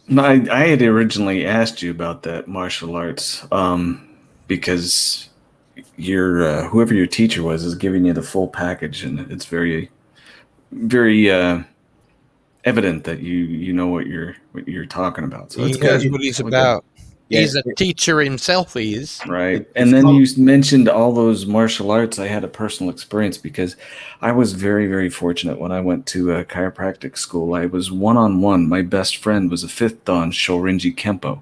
No, I had originally asked you about that martial arts because your whoever your teacher was is giving you the full package, and it's very, very evident that you know what you're talking about. So He it's knows good. what he's It's about. Yeah, He's a teacher himself. He is. Right. It's And then called- you mentioned all those martial arts. I had a personal experience because I was very, very fortunate when I went to a chiropractic school. I was one-on-one. My best friend was a fifth dan Shorinji Kempo.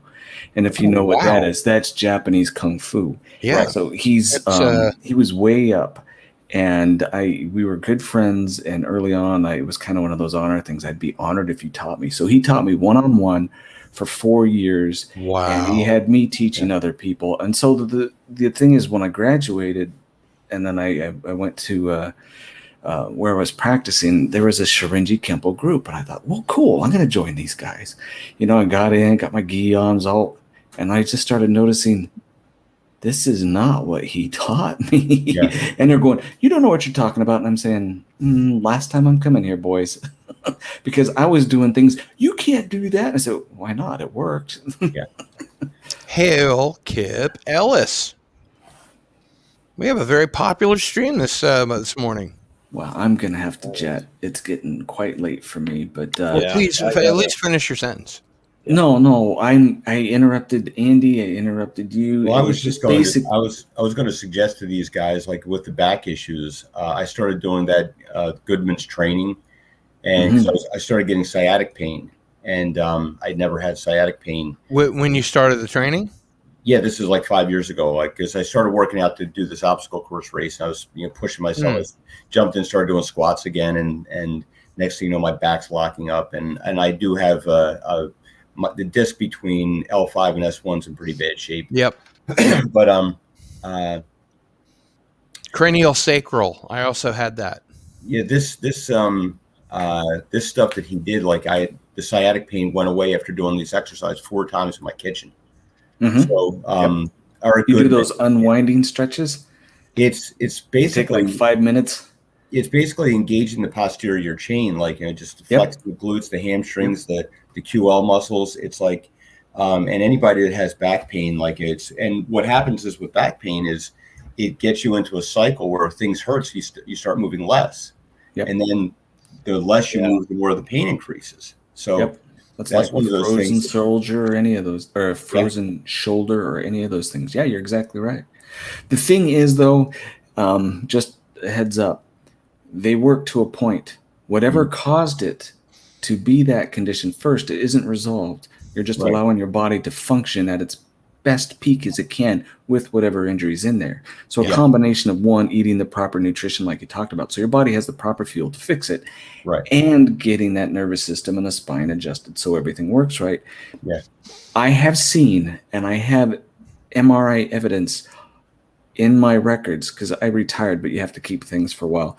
And if you know what that wow. is, that's Japanese Kung Fu. Yeah. So he's It's, he was way up. And we were good friends. And early on, it was kind of one of those honor things. I'd be honored if you taught me. So he taught me one-on-one for 4 years. Wow. And he had me teaching other people. And so the thing is, when I graduated and then I went to where I was practicing, there was a Shorinji Kempo group. And I thought, well, cool, I'm going to join these guys. You know, I got in, got my gi ons all, and I just started noticing this is not what he taught me. Yeah. And they're going, you don't know what you're talking about. And I'm saying, last time I'm coming here, boys. Because I was doing things, you can't do that. And I said, why not? It worked. Hail, Kip Ellis. We have a very popular stream this morning. Well, I'm going to have to jet. It's getting quite late for me, but Well, Yeah, please, I at gotta- least finish your sentence. no, I interrupted Andy. I interrupted you. Well, I It was just going. basic. I was going to suggest to these guys, like with the back issues, I started doing that Goodman's training, and 'cause I started getting sciatic pain, and I'd never had sciatic pain. When you started the training? Yeah, this is like 5 years ago. Like, because I started working out to do this obstacle course race, and I was pushing myself. I jumped in, started doing squats again, and next thing you know, my back's locking up, and I do have the disc between L5 and S1's in pretty bad shape. Yep. But Cranial sacral. I also had that. yeah, this stuff that he did, like the sciatic pain went away after doing this exercise 4 times in my kitchen. Mhm. So You do those unwinding stretches. it's They take basically like 5 minutes. it's basically engaging the posterior chain, like just to flex the glutes, the hamstrings, the QL muscles. It's like and anybody that has back pain, like and what happens is with back pain is it gets you into a cycle where things hurt, so you start moving less. Yep. And then the less you move, the more the pain increases. So That's that's like one of those frozen things. shoulder or any of those, or a frozen shoulder or any of those things. Yeah, you're exactly right. The thing is, though, just a heads up, they work to a point. Whatever caused it to be that condition first, it isn't resolved. You're just allowing your body to function at its best peak as it can with whatever injuries in there. So a combination of one, eating the proper nutrition like you talked about, so your body has the proper fuel to fix it, and getting that nervous system and the spine adjusted so everything works right. Yeah. I have seen, and I have MRI evidence in my records, because I retired, but you have to keep things for a while,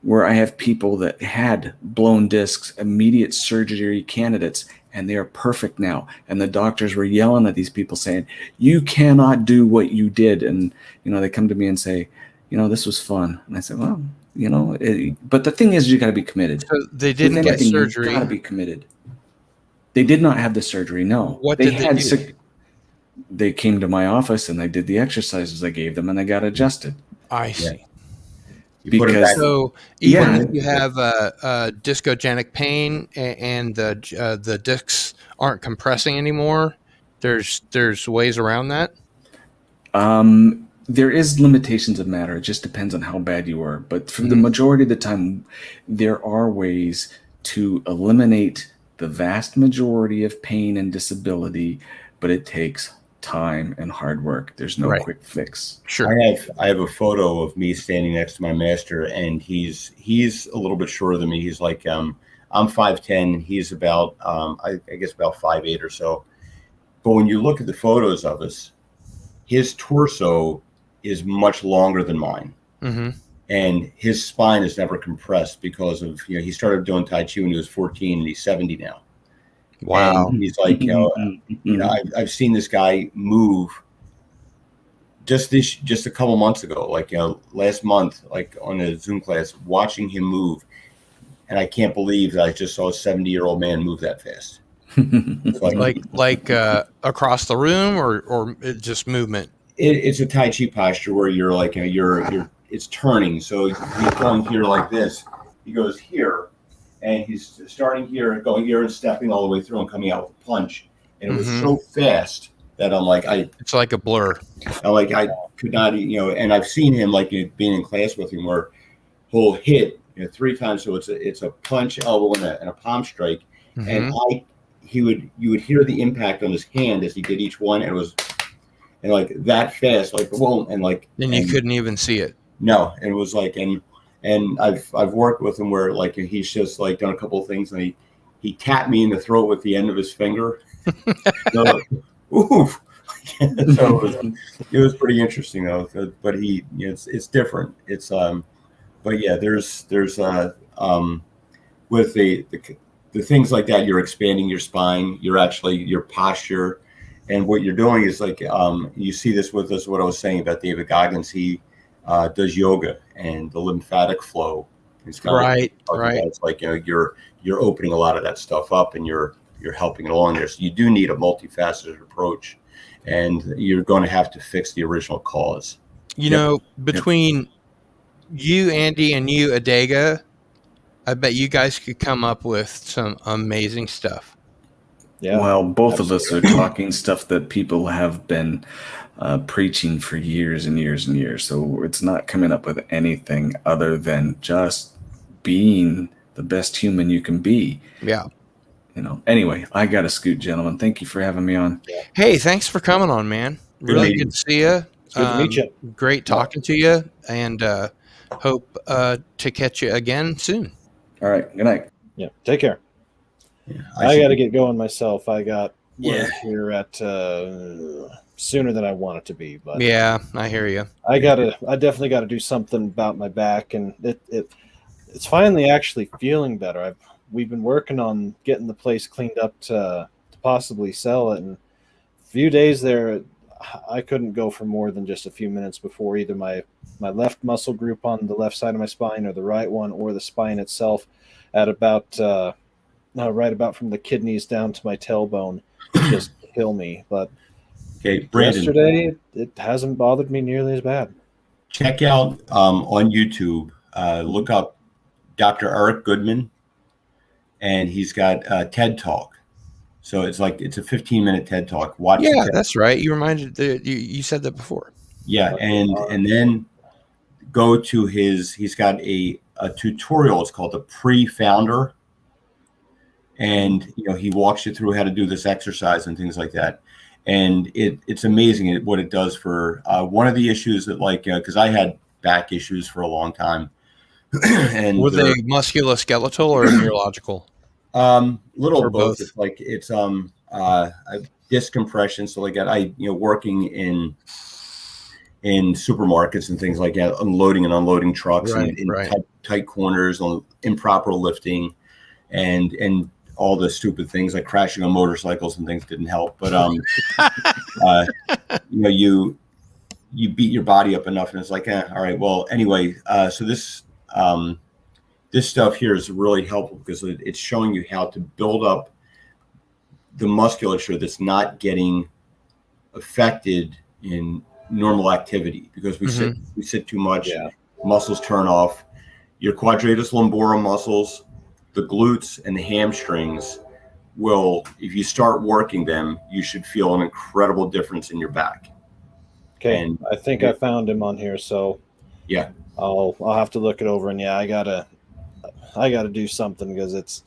where I have people that had blown discs, immediate surgery candidates, and they are perfect now. And the doctors were yelling at these people saying, you cannot do what you did. And, they come to me and say, this was fun. And I said, well, but the thing is, you got to be committed. So they didn't get surgery. You got to be committed. They did not have the surgery. No. What did they do? They came to my office and they did the exercises I gave them and they got adjusted. I see. Because so even if you have discogenic pain and the discs aren't compressing anymore, there's ways around that. There is limitations of matter. It just depends on how bad you are. But for the majority of the time, there are ways to eliminate the vast majority of pain and disability, but it takes time and hard work. There's no Right. quick fix. Sure. I have a photo of me standing next to my master, and he's a little bit shorter than me. He's like I'm 5'10", and he's about I guess about 5'8" or so. But when you look at the photos of us, his torso is much longer than mine. Mm-hmm. And his spine is never compressed because of, he started doing Tai Chi when he was 14 and he's 70 now. Wow. And he's like, I've seen this guy move just a couple months ago, like, last month, like on a Zoom class, watching him move. And I can't believe that I just saw a 70-year-old man move that fast. like across the room or just movement? It's a Tai Chi posture where you're like, it's turning. So he's going here like this. He goes here, and he's starting here, going here, and stepping all the way through and coming out with a punch. And it was so fast that I'm like, it's like a blur. I could not, and I've seen him like being in class with him where he'll hit 3 times. So it's a punch, elbow, and a palm strike. Mm-hmm. And you would hear the impact on his hand as he did each one, and it was, and like that fast, like boom, and like. And you couldn't even see it. No, and it was like, and I've worked with him where like he's just like done a couple of things, and he tapped me in the throat with the end of his finger. So, oof. So it was pretty interesting though. But it's different. It's but yeah, there's with the things like that, you're expanding your spine. You're actually your posture, and what you're doing is like you see this with us. What I was saying about David Goggins, he does yoga and the lymphatic flow. It's right. It's like you're opening a lot of that stuff up, and you're helping it along there. So you do need a multifaceted approach, and you're going to have to fix the original cause. Between you, Andy, and you, Adega, I bet you guys could come up with some amazing stuff. Yeah. Well, both of us are talking stuff that people have been preaching for years and years and years. So it's not coming up with anything other than just being the best human you can be. Yeah. Anyway, I got to scoot, gentlemen. Thank you for having me on. Hey, thanks for coming on, man. Really good to see you. Good to meet you. Great talking to you, and hope to catch you again soon. All right. Good night. Yeah. Take care. Yeah, I got to get going myself. I got work here at sooner than I want it to be, but yeah, I hear you. I definitely got to do something about my back, and it's finally actually feeling better. We've been working on getting the place cleaned up to possibly sell it, and a few days there, I couldn't go for more than just a few minutes before either my left muscle group on the left side of my spine or the right one or the spine itself at about right about from the kidneys down to my tailbone just kill me. But Brandon, yesterday it hasn't bothered me nearly as bad. Check out on YouTube, look up Dr. Eric Goodman, and he's got a TED Talk. So it's a 15-minute TED Talk. Watch. Yeah, that's right. You reminded you said that before. Yeah, and then go to he's got a tutorial. It's called the Pre-Founder, and he walks you through how to do this exercise and things like that. And it's amazing what it does for one of the issues that because I had back issues for a long time. And were they musculoskeletal or neurological? Little or both. both. It's disc compression. So working in supermarkets and things like that, unloading and unloading trucks and in tight corners, on improper lifting, and all the stupid things like crashing on motorcycles and things didn't help. But you beat your body up enough, and it's like, all right. Well, anyway, so this stuff here is really helpful because it's showing you how to build up the musculature that's not getting affected in normal activity, because we sit too much. Muscles turn off. Your quadratus lumborum muscles, the glutes and the hamstrings will, if you start working them, you should feel an incredible difference in your back. Okay, And I think I found him on here, so yeah, I'll have to look it over. And I gotta do something because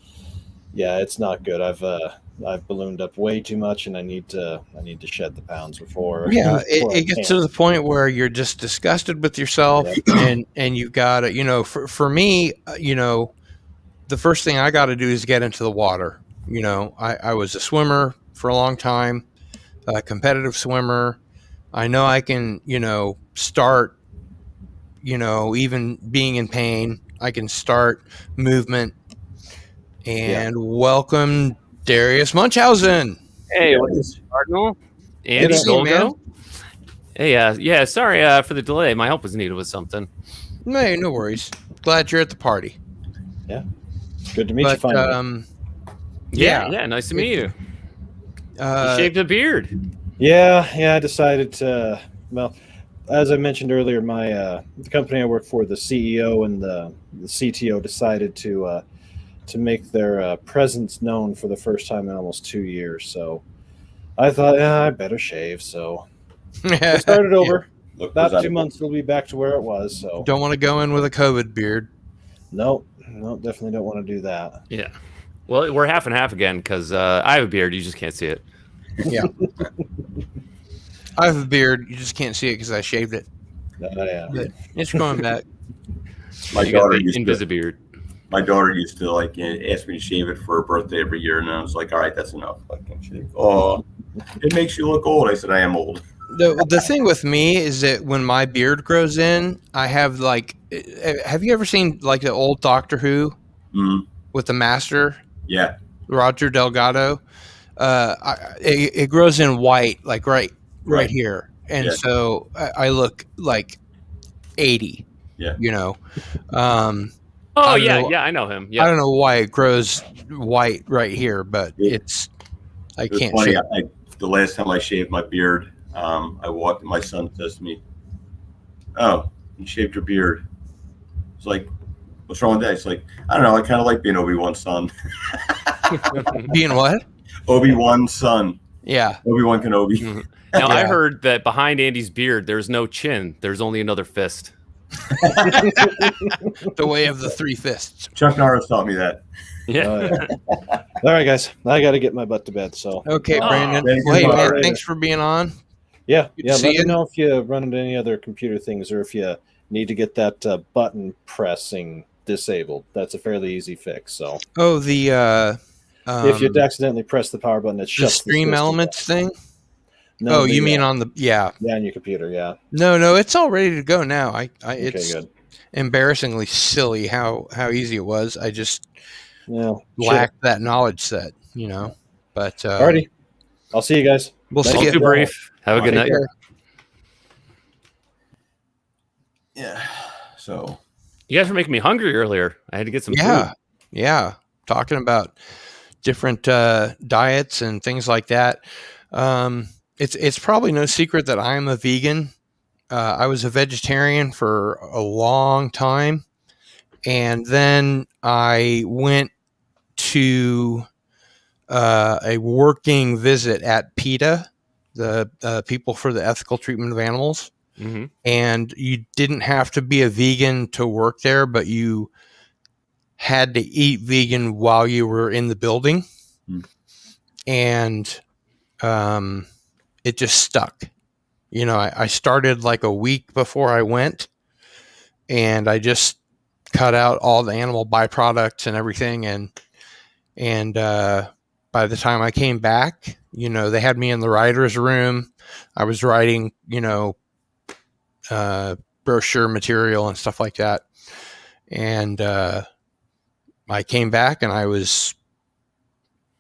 Yeah, it's not good. I've ballooned up way too much, and I need to shed the pounds before. Yeah, before I it gets can. to the point where you're just disgusted with yourself, and you've got to, for me, the first thing I got to do is get into the water. I was a swimmer for a long time, a competitive swimmer. I know I can, start, even being in pain, I can start movement. And welcome Darius Munchausen. Hey, what's up, Cardinal? Andy Good to see you, man. Golgo. Hey, yeah, sorry for the delay. My help was needed with something. No worries. Glad you're at the party. Good to meet you finally. Yeah, nice to meet you. You shaved a beard. Yeah, I decided to. Well, as I mentioned earlier, my the company I work for, the CEO and the CTO decided to make their presence known for the first time in almost 2 years. So I thought, I better shave. So I started over. Look, About 2 months, it'll be back to where it was. So Don't want to go in with a COVID beard. no, definitely don't want to do that. Yeah. Well, we're half and half again because I have a beard. You just can't see it. Yeah. I have a beard. You just can't see it because I shaved it. Yeah. But it's growing back. My You got daughter the used to. invisibeard. My daughter used to ask me to shave it for her birthday every year, and I was like, "All right, that's enough." I can shave. Oh, it makes you look old. I said, "I am old." The thing with me is that when my beard grows in, I have have you ever seen like the old Doctor Who with the Master? Yeah. Roger Delgado. It grows in white, like right here, and so I look like 80. Yeah. Oh, know. I know him. I Yeah. don't know why it grows white right here, but I It was can't funny. shave. The last time I shaved my beard, I walked, and my son says to me, "Oh, you shaved your beard." It's like, "What's wrong with that?" It's like, "I don't know. I kind of like being Obi-Wan's son." Being what? Obi-Wan's son. Yeah. Obi-Wan Kenobi. Now, Yeah. I heard that behind Andy's beard, there's no chin. There's only another fist. The way of the three fists. Chuck Norris taught me that. Yeah. All right, guys, I got to get my butt to bed. So Okay, Oh, Brandon. thank you, Hey, man, moderator. thanks for being on. yeah. Good to see Let me you. know if you run into any other computer things or if you need to get that button pressing disabled. That's a fairly easy fix. So Oh, the if you accidentally press the power button, it the shuts Stream system Elements down. thing. No, You mean on the on your computer? Yeah. No, it's all ready to go now. It's Good. embarrassingly silly how easy it was. I just Yeah. lacked that knowledge set, But Alrighty. I'll see you guys. we'll Thank see Don't you. too brief. Have a good Take night. care. Yeah. So You guys were making me hungry earlier. I had to get some food. Yeah. Talking about different diets and things like that. It's probably no secret that I'm a vegan. I was a vegetarian for a long time, and then I went to a working visit at PETA, the People for the Ethical Treatment of Animals. Mm-hmm. And you didn't have to be a vegan to work there, but you had to eat vegan while you were in the building. And it just stuck. I started like a week before I went, and I just cut out all the animal byproducts and everything. And by the time I came back, they had me in the writer's room. I was writing, brochure material and stuff like that. And I came back and I was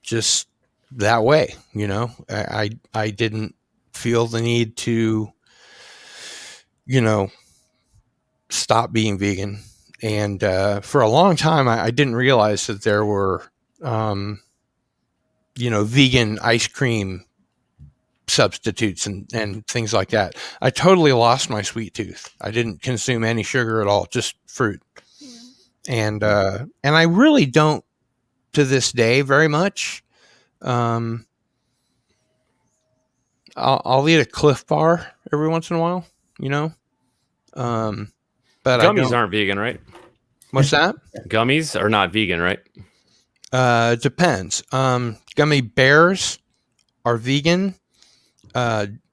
just that way, I didn't feel the need to, stop being vegan. And for a long time, I didn't realize that there were, vegan ice cream substitutes and things like that. I totally lost my sweet tooth. I didn't consume any sugar at all, just fruit. And I really don't to this day very much. I'll eat a Cliff Bar every once in a while, but Gummies aren't vegan, right? What's that? Gummies are not vegan, right? Depends. Gummy bears are vegan.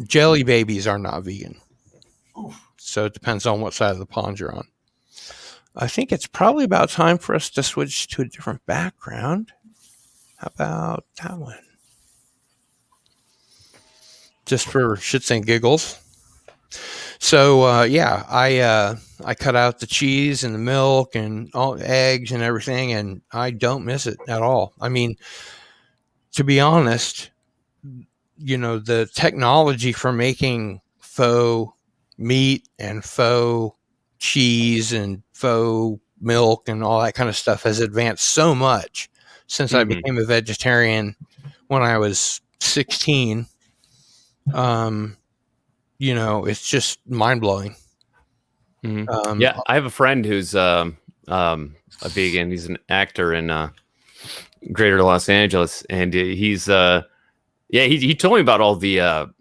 Jelly babies are not vegan. So it depends on what side of the pond you're on. I think it's probably about time for us to switch to a different background. How about that one? Just for shits and giggles. So I cut out the cheese and the milk and all eggs and everything, and I don't miss it at all. I mean, to be honest, the technology for making faux meat and faux cheese and faux milk and all that kind of stuff has advanced so much since I became a vegetarian when I was 16. It's just mind blowing. Yeah, I have a friend who's a vegan. He's an actor in Greater Los Angeles, and he's he told me about all the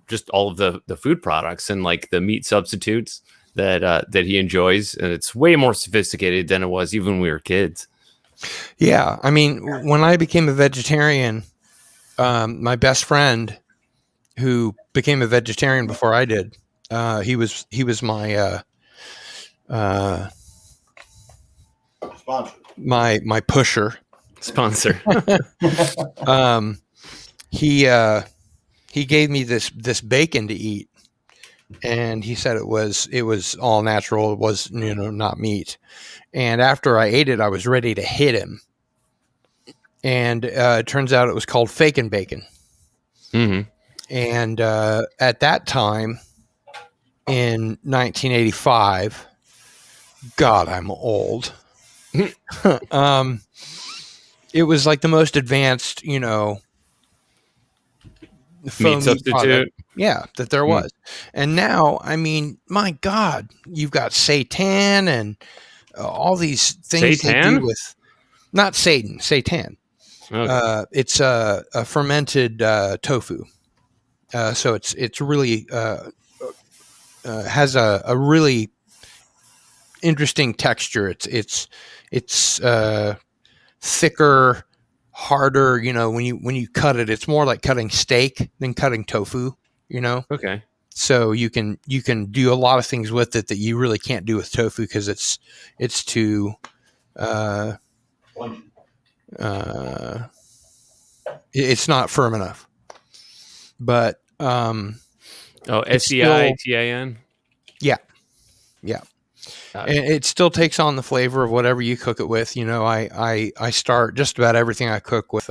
just all of the food products and like the meat substitutes that he enjoys, and it's way more sophisticated than it was even when we were kids. Yeah, I mean, when I became a vegetarian, my best friend, who became a vegetarian before I did, he was my Sponsor. my pusher Sponsor. He gave me this bacon to eat, and he said it was all natural. It was not meat. And after I ate it, I was ready to hit him. And it turns out it was called fakin' bacon. Mm-hmm. And at that time, in 1985, God, I'm old. It was like the most advanced, meat substitute. Product, that there was. And now, I mean, my God, you've got seitan and all these things they do with, not Satan, seitan. Okay. It's a fermented tofu. So it's really has a really interesting texture. It's thicker, harder. When you cut it, it's more like cutting steak than cutting tofu. Okay. So you can do a lot of things with it that you really can't do with tofu because it's too. It's not firm enough. But SEITAN. Yeah. And it still takes on the flavor of whatever you cook it with. I start just about everything I cook with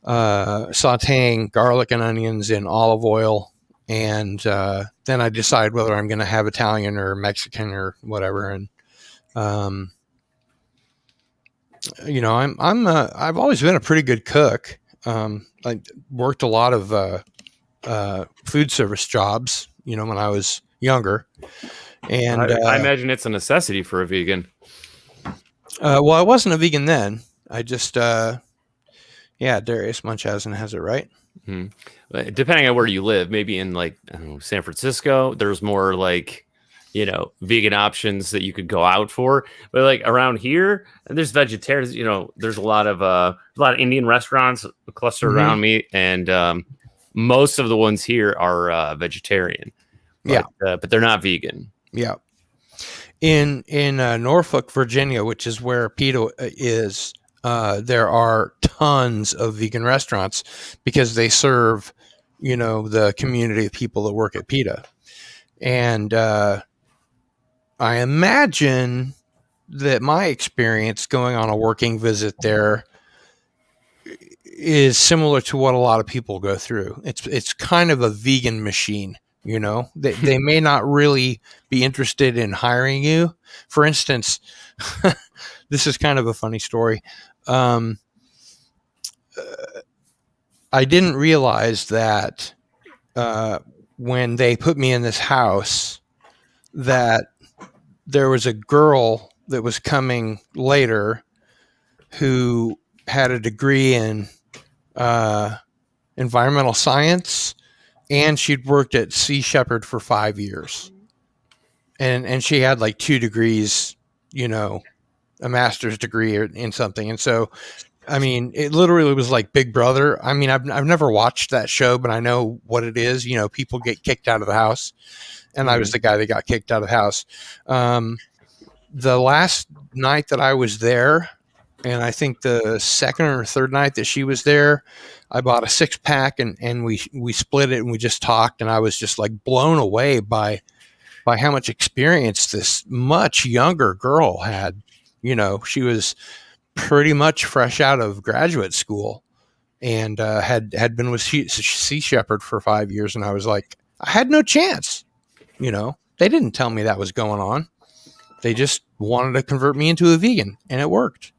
sautéing garlic and onions in olive oil, and then I decide whether I'm going to have Italian or Mexican or whatever. And I've always been a pretty good cook. I worked a lot of food service jobs, when I was younger. And I imagine it's a necessity for a vegan. Well, I wasn't a vegan then. I just, Darius Munchausen has it right. Mm-hmm. Depending on where you live, maybe in San Francisco, there's more vegan options that you could go out for. But like around here, and there's vegetarians. There's a lot of Indian restaurants clustered around me, and most of the ones here are vegetarian. But they're not vegan. Yeah. In Norfolk, Virginia, which is where PETA is, there are tons of vegan restaurants because they serve, the community of people that work at PETA. And I imagine that my experience going on a working visit there is similar to what a lot of people go through. It's kind of a vegan machine. They may not really be interested in hiring you. For instance, this is kind of a funny story. I didn't realize that when they put me in this house that there was a girl that was coming later who had a degree in environmental science, and she'd worked at Sea Shepherd for 5 years. And she had like 2 degrees, a master's degree in something. And so, I mean, it literally was like Big Brother. I mean, I've never watched that show, but I know what it is. You know, people get kicked out of the house, and I was the guy that got kicked out of the house. The last night that I was there, and I think the second or third night that she was there, I bought a 6-pack and we split it and we just talked, and I was just like blown away by how much experience this much younger girl had. You know, she was pretty much fresh out of graduate school and had been with Sea Shepherd for 5 years, and I was like, I had no chance. You know, they didn't tell me that was going on. They just wanted to convert me into a vegan, and it worked.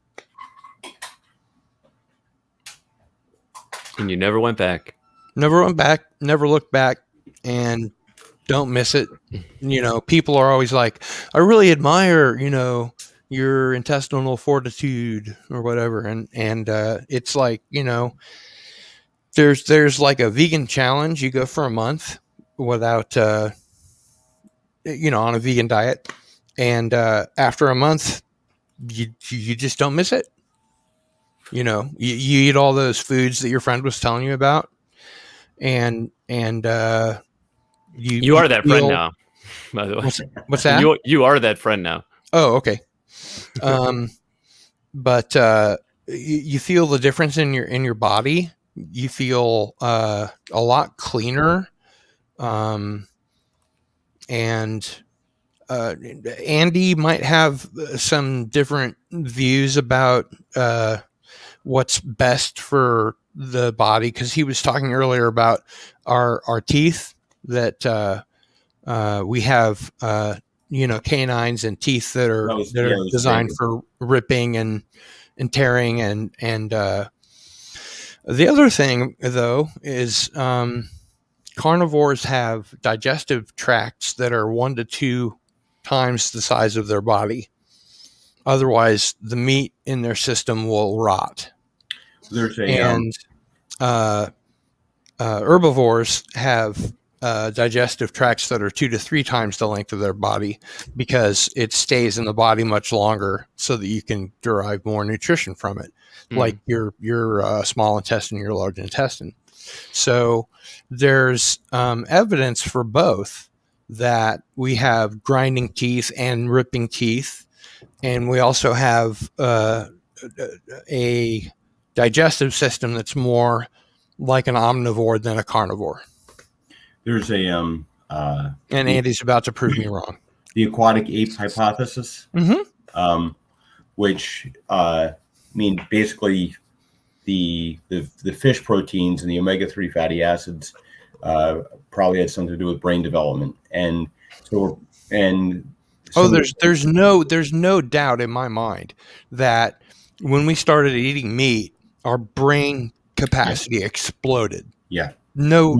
And you never went back. Never went back, never looked back, and don't miss it. You know, people are always like, I really admire, you know, your intestinal fortitude or whatever. And it's like, you know, there's like a vegan challenge. You go for a month without, you know, on a vegan diet. And after a month, you just don't miss it. You know, you eat all those foods that your friend was telling you about, and you are that friend now. By the way, what's that? You are that friend now. Oh, okay. But you feel the difference in your body. You feel a lot cleaner, and Andy might have some different views about what's best for the body, because he was talking earlier about our teeth, that we have you know, canines and teeth that are designed for ripping and tearing, and the other thing though is carnivores have digestive tracts that are 1 to 2 times the size of their body. Otherwise, the meat in their system will rot. There's a herbivores have digestive tracts that are 2 to 3 times the length of their body, because it stays in the body much longer so that you can derive more nutrition from it, like your small intestine, your large intestine. So there's evidence for both, that we have grinding teeth and ripping teeth, and we also have a digestive system that's more like an omnivore than a carnivore. There's a and Andy's about to prove me wrong. The aquatic ape hypothesis, which mean basically the fish proteins and the omega-3 fatty acids probably had something to do with brain development, and so there's no doubt in my mind that when we started eating meat, our brain capacity exploded. Yeah. No,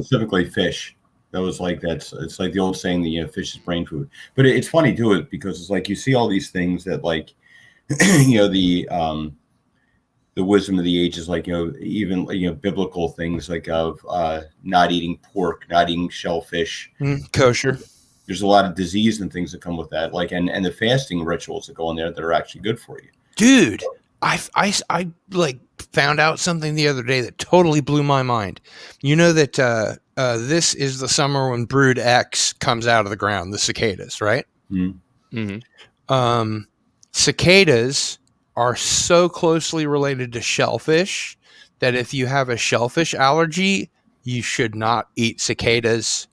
specifically fish. That was like, it's like the old saying that, you know, fish is brain food. But it's funny too, because it's like you see all these things that, like, you know, the wisdom of the ages, like, you know, even, you know, biblical things like of not eating pork, not eating shellfish, kosher. There's a lot of disease and things that come with that, like, and the fasting rituals that go in there that are actually good for you. Dude, I like found out something the other day that totally blew my mind. You know that this is the summer when Brood X comes out of the ground, the cicadas, right? Cicadas are so closely related to shellfish that if you have a shellfish allergy, you should not eat cicadas.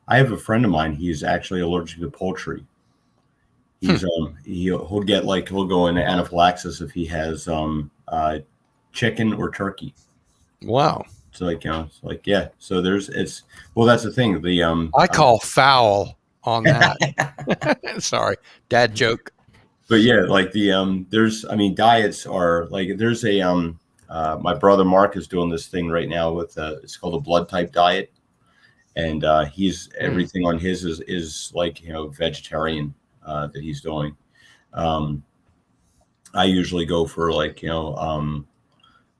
I have a friend of mine. He's actually allergic to poultry. He's he'll go into anaphylaxis if he has chicken or turkey. Wow. So, like, you know, it's like, yeah. So that's the thing. The I call foul on that. Sorry, dad joke. But yeah, like diets are like, there's a my brother Mark is doing this thing right now with it's called a blood type diet, and he's everything on his is like, you know, vegetarian. That he's doing. I usually go for, like, you know,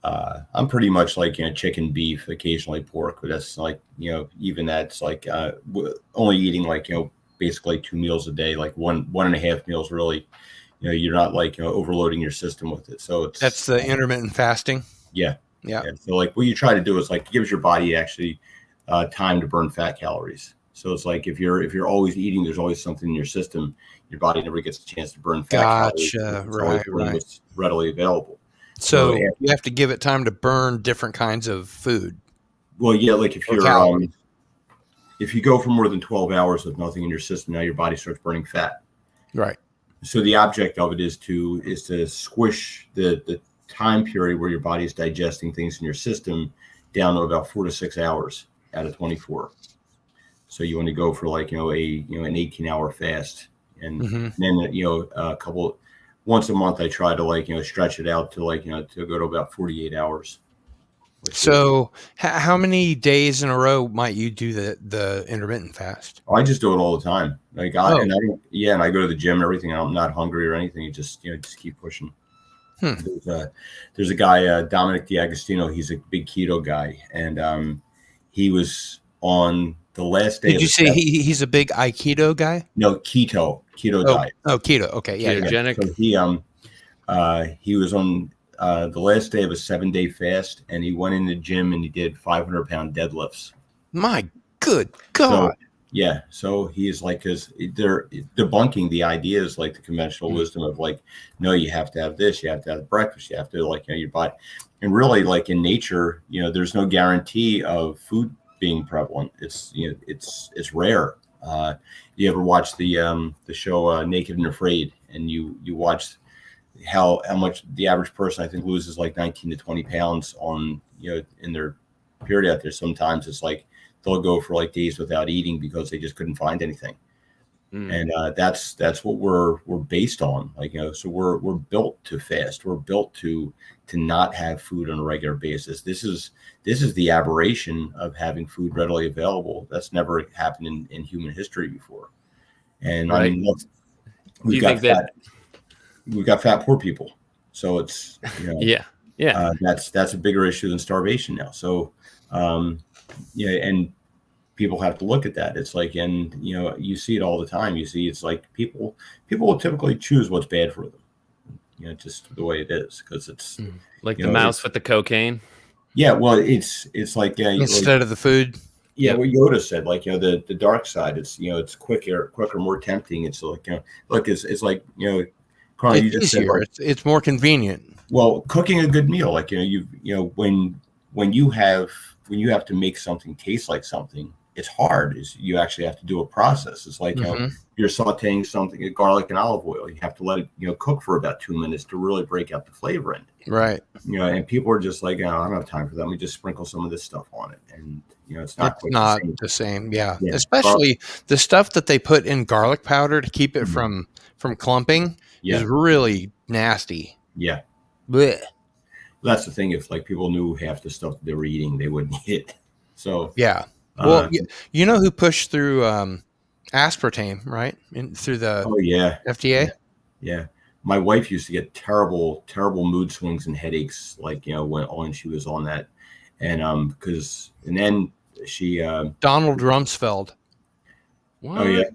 I'm pretty much like, you know, chicken, beef, occasionally pork, but that's like, you know, even that's like only eating, like, you know, basically 2 meals a day, like one and a half meals really. You're not like overloading your system with it. So That's the intermittent fasting. Yeah. Yeah. So like what you try to do is like it gives your body actually time to burn fat calories. So it's like if you're always eating, there's always something in your system. Your body never gets a chance to burn fat calories. Gotcha. It's always what's readily available. So you have to give it time to burn different kinds of food. Well, yeah, like if you go for more than 12 hours with nothing in your system, now your body starts burning fat. Right. So the object of it is to squish the time period where your body is digesting things in your system down to about 4 to 6 hours out of 24. So you want to go for like an 18-hour fast, and then once a month I try to stretch it out to to go to about 48 hours. So how many days in a row might you do the intermittent fast? I just do it all the time. And I go to the gym and everything. I'm not hungry or anything. You just keep pushing. There's a guy, Dominic D'Agostino. He's a big keto guy, and he was on the last day. Did you say he's a big Aikido guy? No, keto diet. Oh, keto. Okay, yeah. Ketogenic. So he was on the last day of a 7-day fast, and he went in the gym and he did 500-pound deadlifts. My good God. So he is like, because they're debunking the ideas like the conventional wisdom of like, no, you have to have this, you have to have breakfast, you have to your body, and really like in nature, there's no guarantee of food being prevalent. It's it's rare. You ever watch the show Naked and Afraid, and you watch how much the average person I think loses like 19 to 20 pounds on in their period out there. Sometimes it's like they'll go for like days without eating because they just couldn't find anything. And that's what we're based on. So we're built to fast. We're built to not have food on a regular basis. This is the aberration of having food readily available. That's never happened in human history before. And right. I mean, look, we've got fat poor people. So it's that's a bigger issue than starvation now. So and people have to look at that. It's like, and you see it all the time. You see, it's like people will typically choose what's bad for them. Just the way it is, because it's like the mouse with the cocaine. Yeah, well, it's like instead of the food. Yeah, what Yoda said, the dark side. It's quicker, more tempting. It's like look, it's like Cardinal, you just said, it's more convenient. Well, cooking a good meal, when you have to make something taste like something, it's hard. You actually have to do a process. It's like you're sauteing something, garlic and olive oil. You have to let it cook for about 2 minutes to really break out the flavor in it. Right. And people are just like, I don't have time for that. Let me just sprinkle some of this stuff on it, and it's not the same. Yeah. Especially the stuff that they put in garlic powder to keep it from clumping is really nasty. Yeah. Blech. That's the thing. If people knew half the stuff that they were eating, they wouldn't eat it. So yeah. Well, you know who pushed through aspartame, right? Through the FDA. Yeah. My wife used to get terrible mood swings and headaches, when she was on that, and then she Donald Rumsfeld. What? Oh yeah.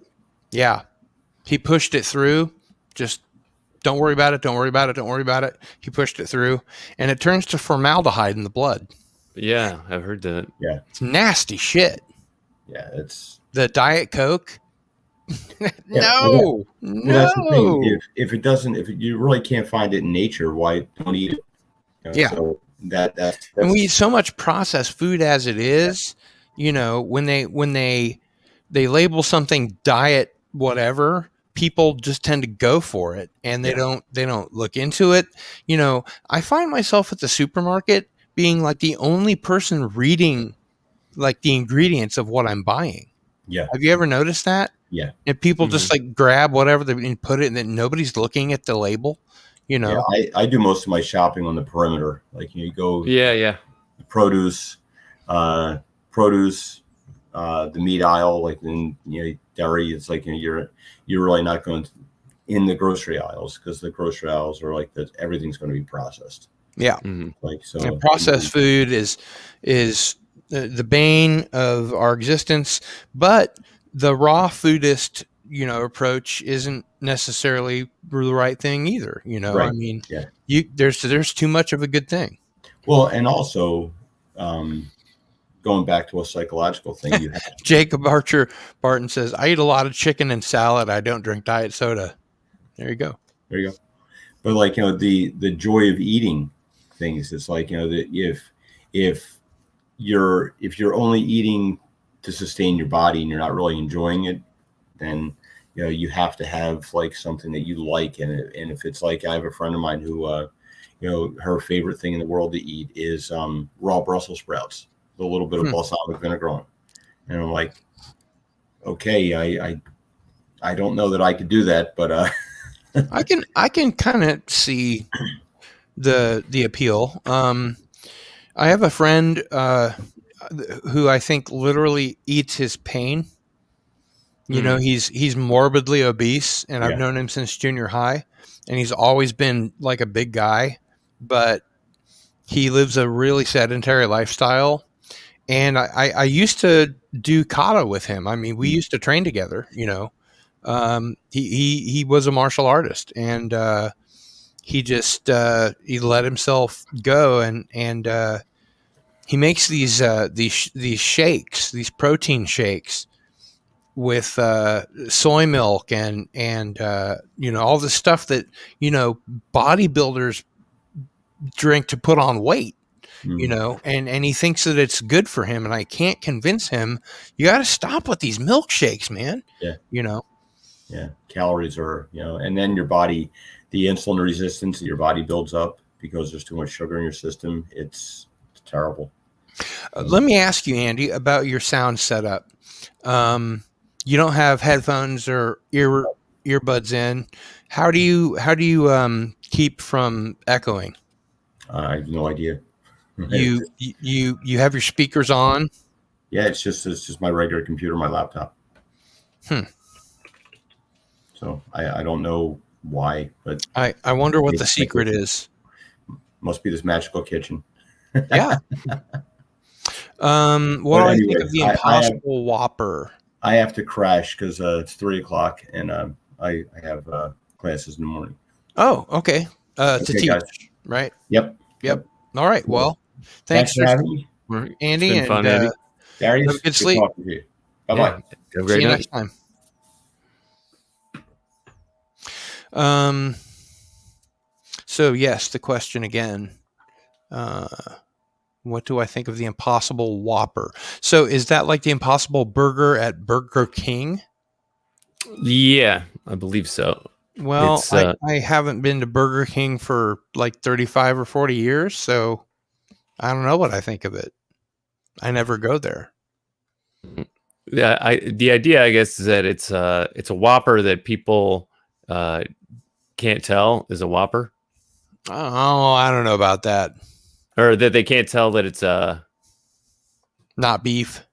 Yeah. He pushed it through. Just don't worry about it. Don't worry about it. Don't worry about it. He pushed it through, and it turns to formaldehyde in the blood. Yeah, I've heard that. Yeah. It's nasty shit. Yeah, it's the Diet Coke. No. That's the thing. If you really can't find it in nature, why don't eat it? So that's and we eat so much processed food as it is. When they label something diet whatever, people just tend to go for it, and they don't look into it. I find myself at the supermarket being like the only person reading like the ingredients of what I'm buying. Yeah. Have you ever noticed that? Yeah. And people just grab whatever and put it, and then nobody's looking at the label. Yeah, I do most of my shopping on the perimeter. You go. Yeah. Produce, the meat aisle, in dairy. It's you're really not going in the grocery aisles, because the grocery aisles are that everything's going to be processed. Yeah. And processed food is the bane of our existence, but the raw foodist approach isn't necessarily the right thing either. I Right. mean, Yeah. there's too much of a good thing. Well, and also, going back to a psychological thing, you have Jacob Archer Barton says, I eat a lot of chicken and salad. I don't drink diet soda. There you go. there you go. But like, the joy of eating things, it's like, that if you're only eating to sustain your body and you're not really enjoying it, then you have to have like something that you like in it. And if it's like, I have a friend of mine who her favorite thing in the world to eat is raw Brussels sprouts with a little bit of balsamic vinegar on it. And I'm like, okay, I don't know that I could do that, but I can kind of see the appeal. I have a friend who I think literally eats his pain. He's morbidly obese, and I've known him since junior high, and he's always been like a big guy, but he lives a really sedentary lifestyle. And I used to do kata with him. I mean, we used to train together. He was a martial artist, and he just he let himself go, and he makes these shakes, these protein shakes with soy milk and all the stuff that bodybuilders drink to put on weight. And he thinks that it's good for him, and I can't convince him. You got to stop with these milkshakes, man. Yeah, calories are, and then your body, the insulin resistance that your body builds up because there's too much sugar in your system. It's terrible. Let me ask you, Andy, about your sound setup. You don't have headphones or earbuds in. How do you keep from echoing? I have no idea. You have your speakers on? Yeah, it's just my regular computer, my laptop. So I don't know why, but I wonder what the secret is. Must be this magical kitchen. Yeah. What do I think of the Impossible Whopper? I have to crash because it's 3:00 and I have classes in the morning. Oh, okay. To teach, guys. right? Yep. All right. Well, thanks for having me, Andy. It's been fun, Andy. Darius. Have a good sleep. Bye bye. Have a great See you night. next time. So yes, the question again. What do I think of the Impossible Whopper? So is that like the Impossible Burger at Burger King? Yeah, I believe so. Well, I haven't been to Burger King for like 35 or 40 years, so I don't know what I think of it. I never go there. Yeah, the idea, I guess, is that it's a Whopper that people can't tell is a Whopper. Oh, I don't know about that. Or that they can't tell that it's not beef.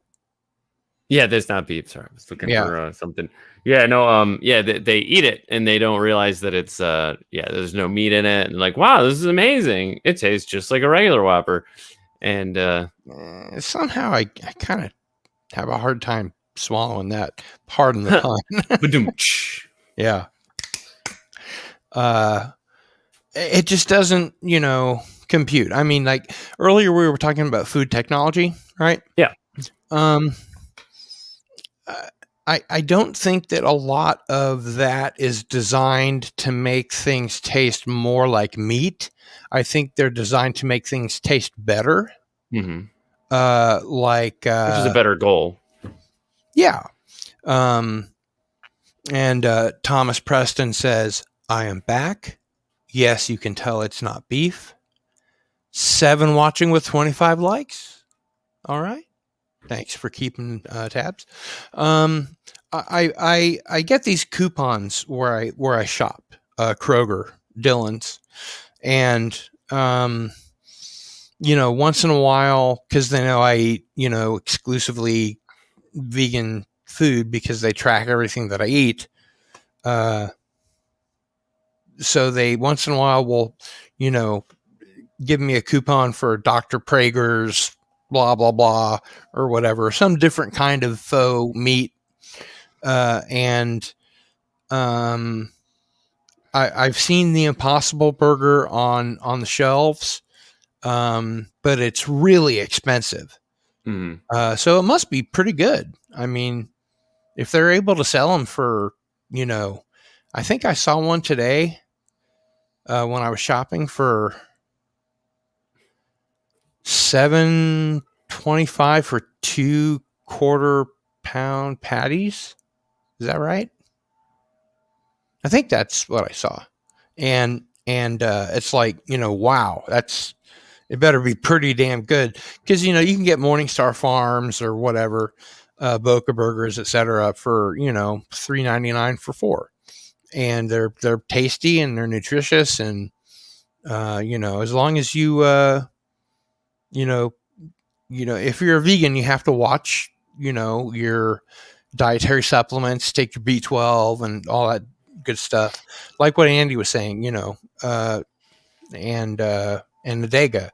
Yeah, that's not beef. Sorry, I was looking for something. Yeah, no, they eat it and they don't realize that it's there's no meat in it. And like, wow, this is amazing. It tastes just like a regular Whopper. And somehow I kind of have a hard time swallowing that. Pardon the pun. Yeah. It just doesn't, compute. I mean, like earlier we were talking about food technology, right? Yeah. I don't think that a lot of that is designed to make things taste more like meat. I think they're designed to make things taste better. Mm-hmm. Which is a better goal. Yeah. And Thomas Preston says, I am back. Yes, you can tell it's not beef. 7 watching with 25 likes. All right. Thanks for keeping tabs. I get these coupons where I shop, Kroger, Dillon's, and once in a while, because they know I eat exclusively vegan food because they track everything that I eat. So they once in a while will, give me a coupon for Dr. Prager's blah, blah, blah, or whatever, some different kind of faux meat. And I've seen the Impossible Burger on the shelves, but it's really expensive. So it must be pretty good. I mean, if they're able to sell them for, I think I saw one today when I was shopping for $7.25 for 2 quarter-pound patties. Is that right? I think that's what I saw, and it's like, wow, it better be pretty damn good, because you can get Morningstar Farms or whatever, Boca Burgers, etc. for $3.99 for 4, and they're tasty and they're nutritious, and as long as if you're a vegan, you have to watch your dietary supplements, take your B12 and all that good stuff, like what Andy was saying, and the Dega,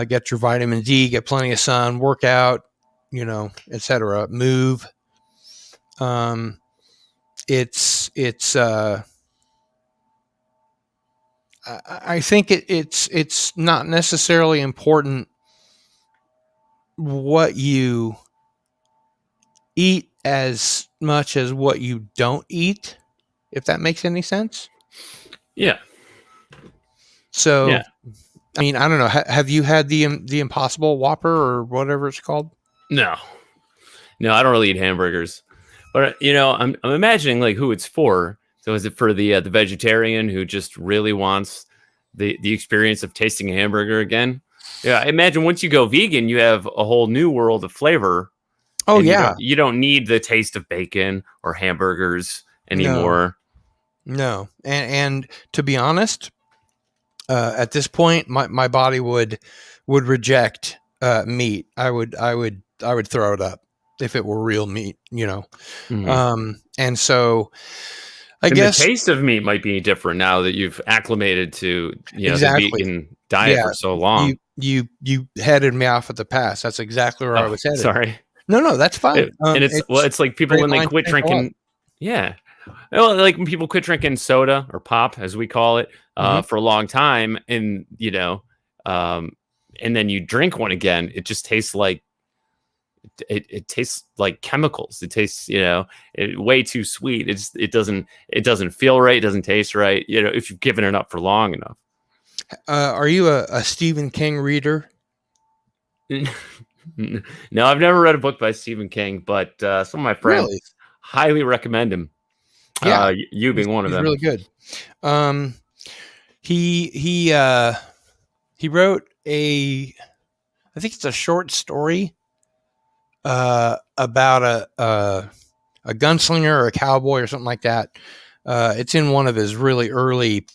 get your vitamin D, get plenty of sun, work out, etc. Move. I think it's not necessarily important what you eat as much as what you don't eat, if that makes any sense. Yeah. So, yeah. I mean, I don't know. Have you had the Impossible Whopper or whatever it's called? No, I don't really eat hamburgers, but I'm imagining like who it's for. So is it for the vegetarian who just really wants the experience of tasting a hamburger again? Yeah, I imagine once you go vegan, you have a whole new world of flavor. Oh yeah, you don't need the taste of bacon or hamburgers anymore. No. And to be honest, at this point, my body would reject meat. I would throw it up if it were real meat, and so I guess the taste of meat might be different now that you've acclimated to exactly. the vegan diet for so long. You headed me off at the pass. That's exactly where I was headed. Sorry. No, that's fine. And it's like people when they quit drinking. Yeah. Well, like when people quit drinking soda or pop, as we call it, for a long time, and and then you drink one again, it just tastes like it tastes like chemicals. It tastes way too sweet. It doesn't feel right. It doesn't taste right. If you've given it up for long enough. Are you a Stephen King reader? No, I've never read a book by Stephen King, but some of my friends highly recommend him. Yeah, you being one of them. Really good. He wrote I think it's a short story about a gunslinger or a cowboy or something like that. It's in one of his really early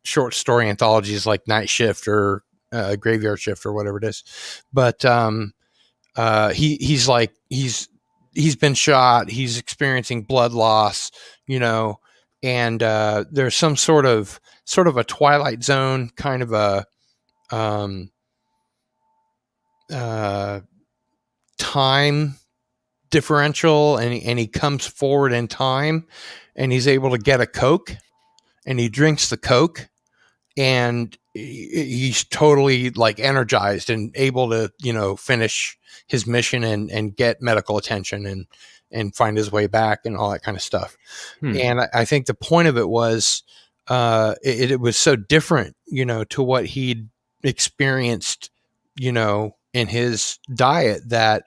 short story anthologies, like Night Shift or Graveyard Shift or whatever it is. But he's been shot. He's experiencing blood loss, and there's some sort of a Twilight Zone kind of a time differential, and he comes forward in time, and he's able to get a Coke, and he drinks the Coke, and he's totally like energized and able to finish his mission and get medical attention and find his way back and all that kind of stuff. And I think the point of it was it was so different to what he'd experienced in his diet, that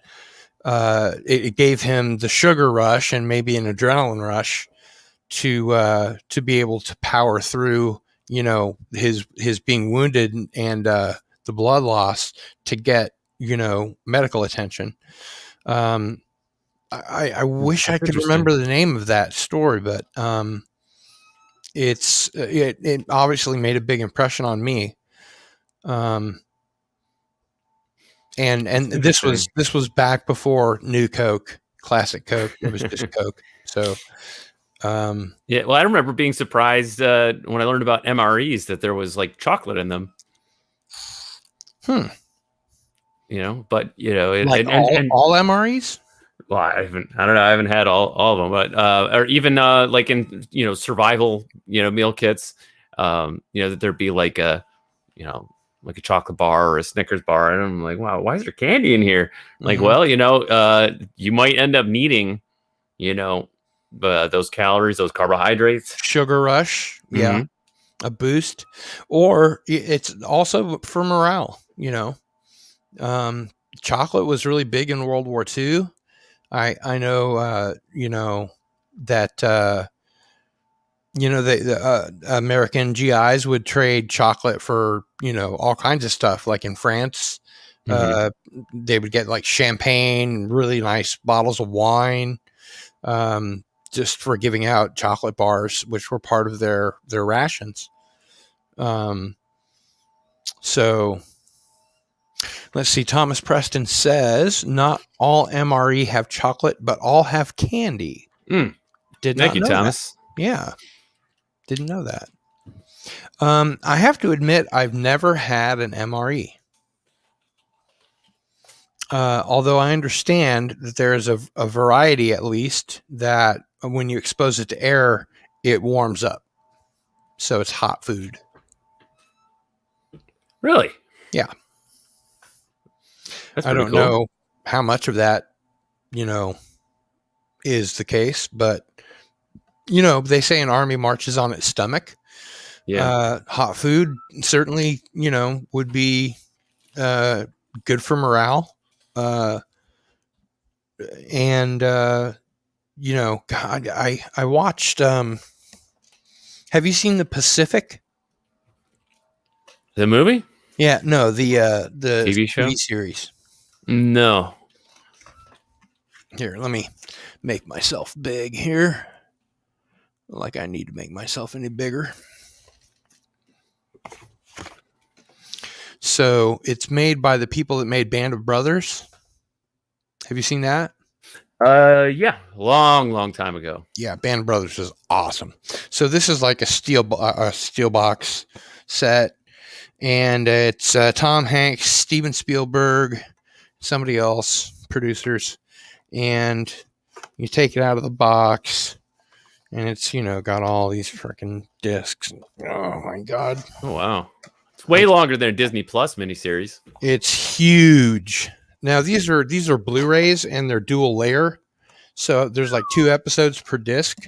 it gave him the sugar rush and maybe an adrenaline rush to be able to power through his being wounded and the blood loss to get medical attention. I wish I could remember the name of that story, but it obviously made a big impression on me. And this was back before New Coke, Classic Coke. It was just Coke. So yeah, well, I remember being surprised when I learned about MREs that there was like chocolate in them. But all MREs. Well, I don't know. I haven't had all of them, but or even like in survival meal kits, that there'd be like a like a chocolate bar or a Snickers bar, and I'm like, wow, why is there candy in here? Like, Mhm. well, you might end up needing those calories, those carbohydrates. Sugar rush, yeah, Mhm. a boost, or it's also for morale. Um, chocolate was really big in World War II. I know, that the American GIs would trade chocolate for all kinds of stuff. Like in France, Mhm. uh, they would get like champagne, really nice bottles of wine, um, just for giving out chocolate bars, which were part of their rations. So let's see. Thomas Preston says not all MRE have chocolate, but all have candy. Mm. Did Thank not you, know that. Thomas. Yeah, didn't know that. I have to admit, I've never had an MRE. Although I understand that there is a variety, at least, that when you expose it to air, it warms up. So it's hot food. Really? Yeah. That's I pretty don't cool. know how much of that, is the case, but, they say an army marches on its stomach. Yeah. Hot food certainly, would be good for morale. And God, I watched. Have you seen the Pacific? The movie? Yeah, no, the TV show? TV series. No. Here, let me make myself big here. Like I need to make myself any bigger. So it's made by the people that made Band of Brothers. Have you seen that? Yeah, long time ago. Yeah, Band of Brothers is awesome. So this is like a steel box set, and it's Tom Hanks, Steven Spielberg, somebody else, producers, and you take it out of the box, and it's got all these freaking discs. Oh my god, Oh wow, it's way longer than a Disney Plus miniseries. it's huge. Now these are Blu-rays, and they're dual layer, so there's like 2 episodes per disc.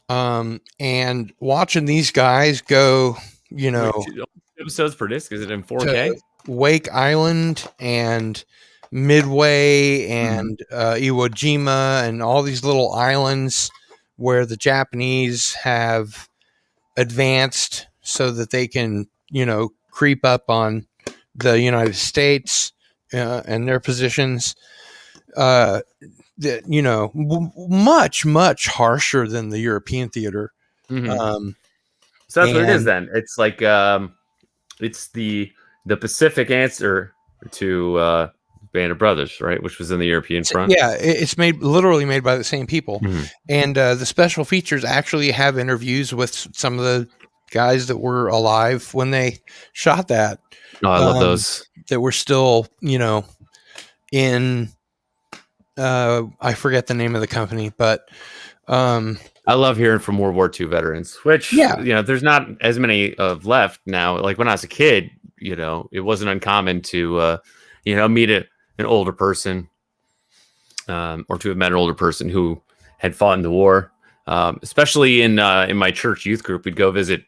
And watching these guys go, Wait, 2 episodes per disc. Is it in 4K? to Wake Island and Midway and Iwo Jima and all these little islands where the Japanese have advanced so that they can, creep up on the United States and their positions. That much harsher than the European theater. Mhm. So that's what it is. And Then it's like it's the Pacific answer to Band of Brothers, right? Which was in the European front. yeah, it's literally made by the same people. Mhm. And the special features actually have interviews with some of the guys that were alive when they shot that. Oh, I love those. That were still, in I forget the name of the company, but I love hearing from World War II veterans, which Yeah. there's not as many of left now. Like when I was a kid, it wasn't uncommon to meet an older person, or to have met an older person who had fought in the war. Especially in my church youth group, we'd go visit,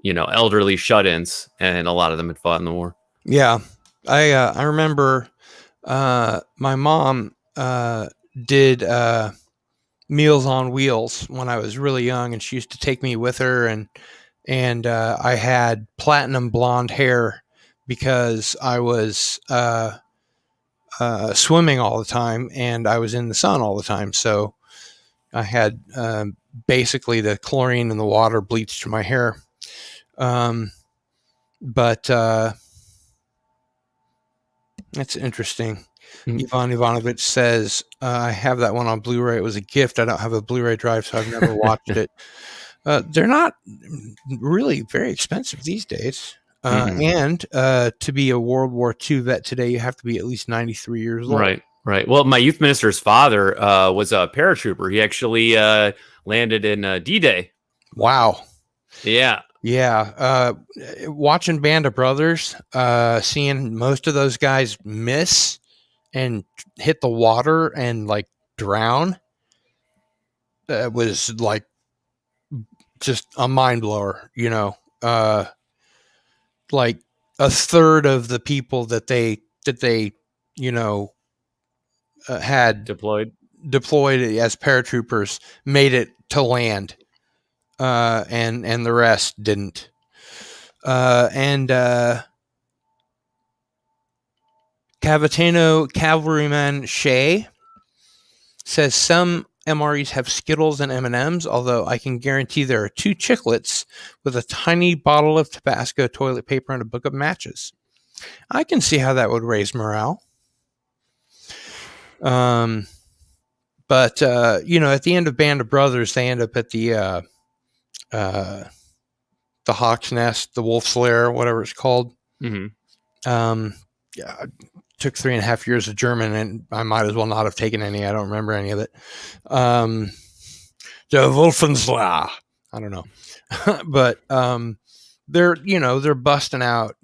elderly shut-ins, and a lot of them had fought in the war. yeah, I remember my mom did Meals on Wheels when I was really young, and she used to take me with her, and I had platinum blonde hair because I was swimming all the time and I was in the sun all the time. So I had basically the chlorine in the water bleached my hair. But that's interesting. Ivan Ivanovich says, I have that one on Blu-ray. It was a gift. I don't have a Blu-ray drive, so I've never watched it. They're not really very expensive these days. And to be a World War II vet today, you have to be at least 93 years old. Right. Well, my youth minister's father was a paratrooper. He actually landed in D-Day. Wow. Yeah. Yeah. Watching Band of Brothers, seeing most of those guys miss and hit the water and like drown, was like just a mind blower, like a third of the people that they had Deployed as paratroopers made it to land, and the rest didn't. Cavitano Cavalryman Shea says some MREs have Skittles and M&Ms, although I can guarantee there are 2 chiclets with a tiny bottle of Tabasco toilet paper and a book of matches. I can see how that would raise morale. But at the end of Band of Brothers, they end up at the Hawk's Nest, the Wolf's Lair, whatever it's called. Mm-hmm. Yeah, took 3.5 years of German, and I might as well not have taken any. I don't remember any of it. The Wolfenslaw. I don't know. But they're busting out,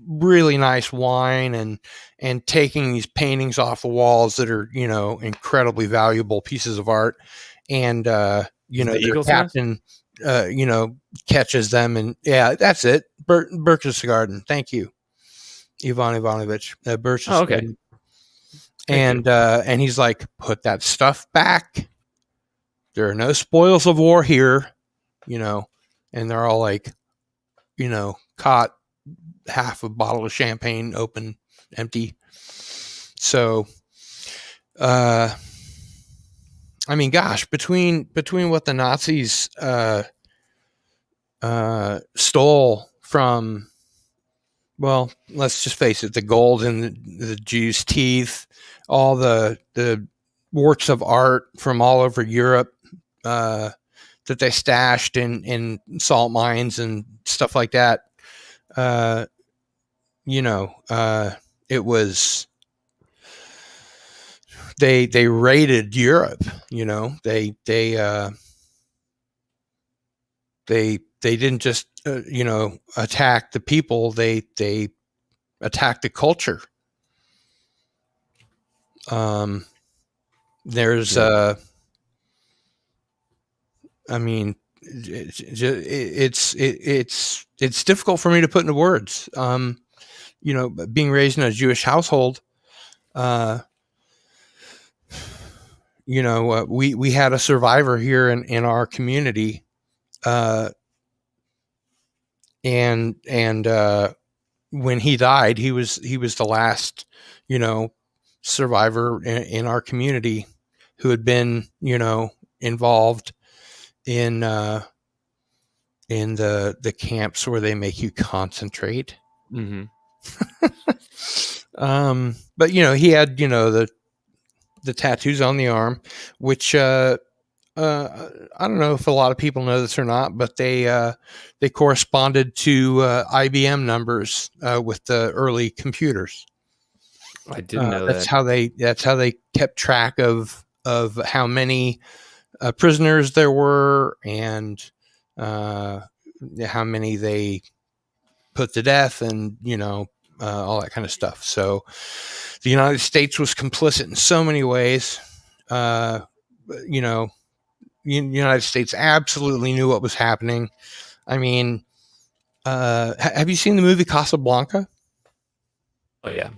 really nice wine and taking these paintings off the walls that are, incredibly valuable pieces of art. And their captain catches them, and yeah, that's it. Berchtesgaden. Thank you, Ivan Ivanovich. Berchtesgaden. Oh, okay. And he's like, put that stuff back. There are no spoils of war here, and they're all like, caught half a bottle of champagne open, empty. So, I mean, gosh, between what the Nazis stole from, well, let's just face it, the gold in the Jews' teeth, all the works of art from all over Europe that they stashed in salt mines and stuff like that. It was, they raided Europe. They didn't just attack the people. They attacked the culture. There's I mean, it's difficult for me to put into words. Being raised in a Jewish household, we had a survivor here in our community, and when he died, he was the last, survivor in our community who had been, involved in the camps where they make you concentrate. Mm-hmm. But he had, the tattoos on the arm, which I don't know if a lot of people know this or not, but they corresponded to IBM numbers with the early computers. I didn't know that's how they kept track of how many prisoners there were, and how many they put to death, and all that kind of stuff. So the United States was complicit in so many ways. The United States absolutely knew what was happening. I mean, have you seen the movie Casablanca? Oh yeah.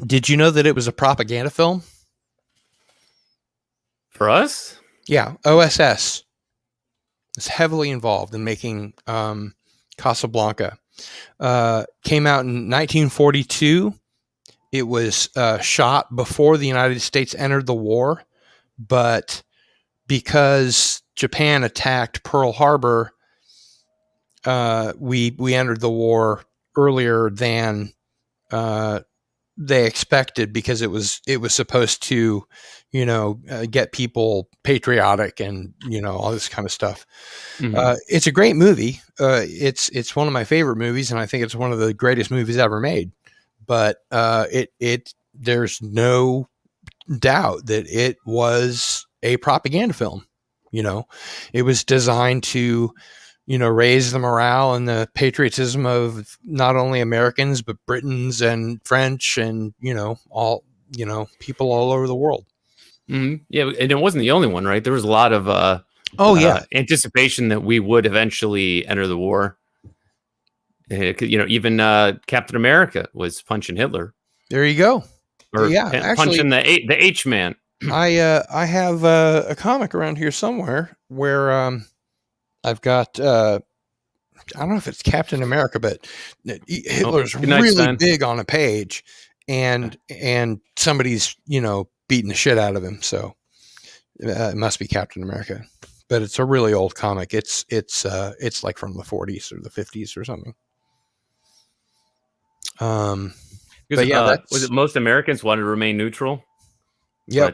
Did you know that it was a propaganda film? For us? Yeah, OSS is heavily involved in making Casablanca. Came out in 1942. It was shot before the United States entered the war, but because Japan attacked Pearl Harbor, we entered the war earlier than they expected, because it was supposed to, get people patriotic and all this kind of stuff. It's a great movie. It's one of my favorite movies, and I think it's one of the greatest movies ever made. But there's no doubt that it was a propaganda film. It was designed to raise the morale and the patriotism of not only Americans, but Britons and French and, all, people all over the world. Yeah. And it wasn't the only one, right? There was a lot of anticipation that we would eventually enter the war. Even Captain America was punching Hitler. There you go. Or punching the H man. I have a comic around here somewhere where I've got I don't know if it's Captain America, but Hitler's really big on a page, and somebody's beating the shit out of him. So it must be Captain America, but it's a really old comic. It's like from the 40s or the 50s or something. But yeah, was it most Americans wanted to remain neutral? Yeah,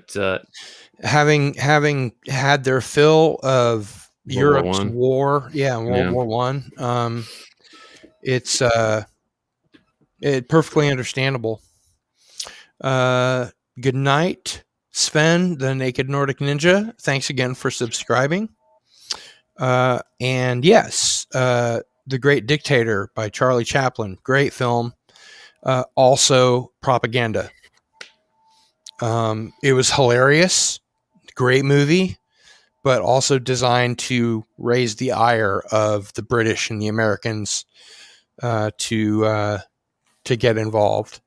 having had their fill of Europe's war, World War One. It's perfectly understandable. Good night, Sven, the Naked Nordic Ninja. Thanks again for subscribing. And yes, The Great Dictator by Charlie Chaplin, great film. Also propaganda. It was hilarious, great movie, but also designed to raise the ire of the British and the Americans to get involved.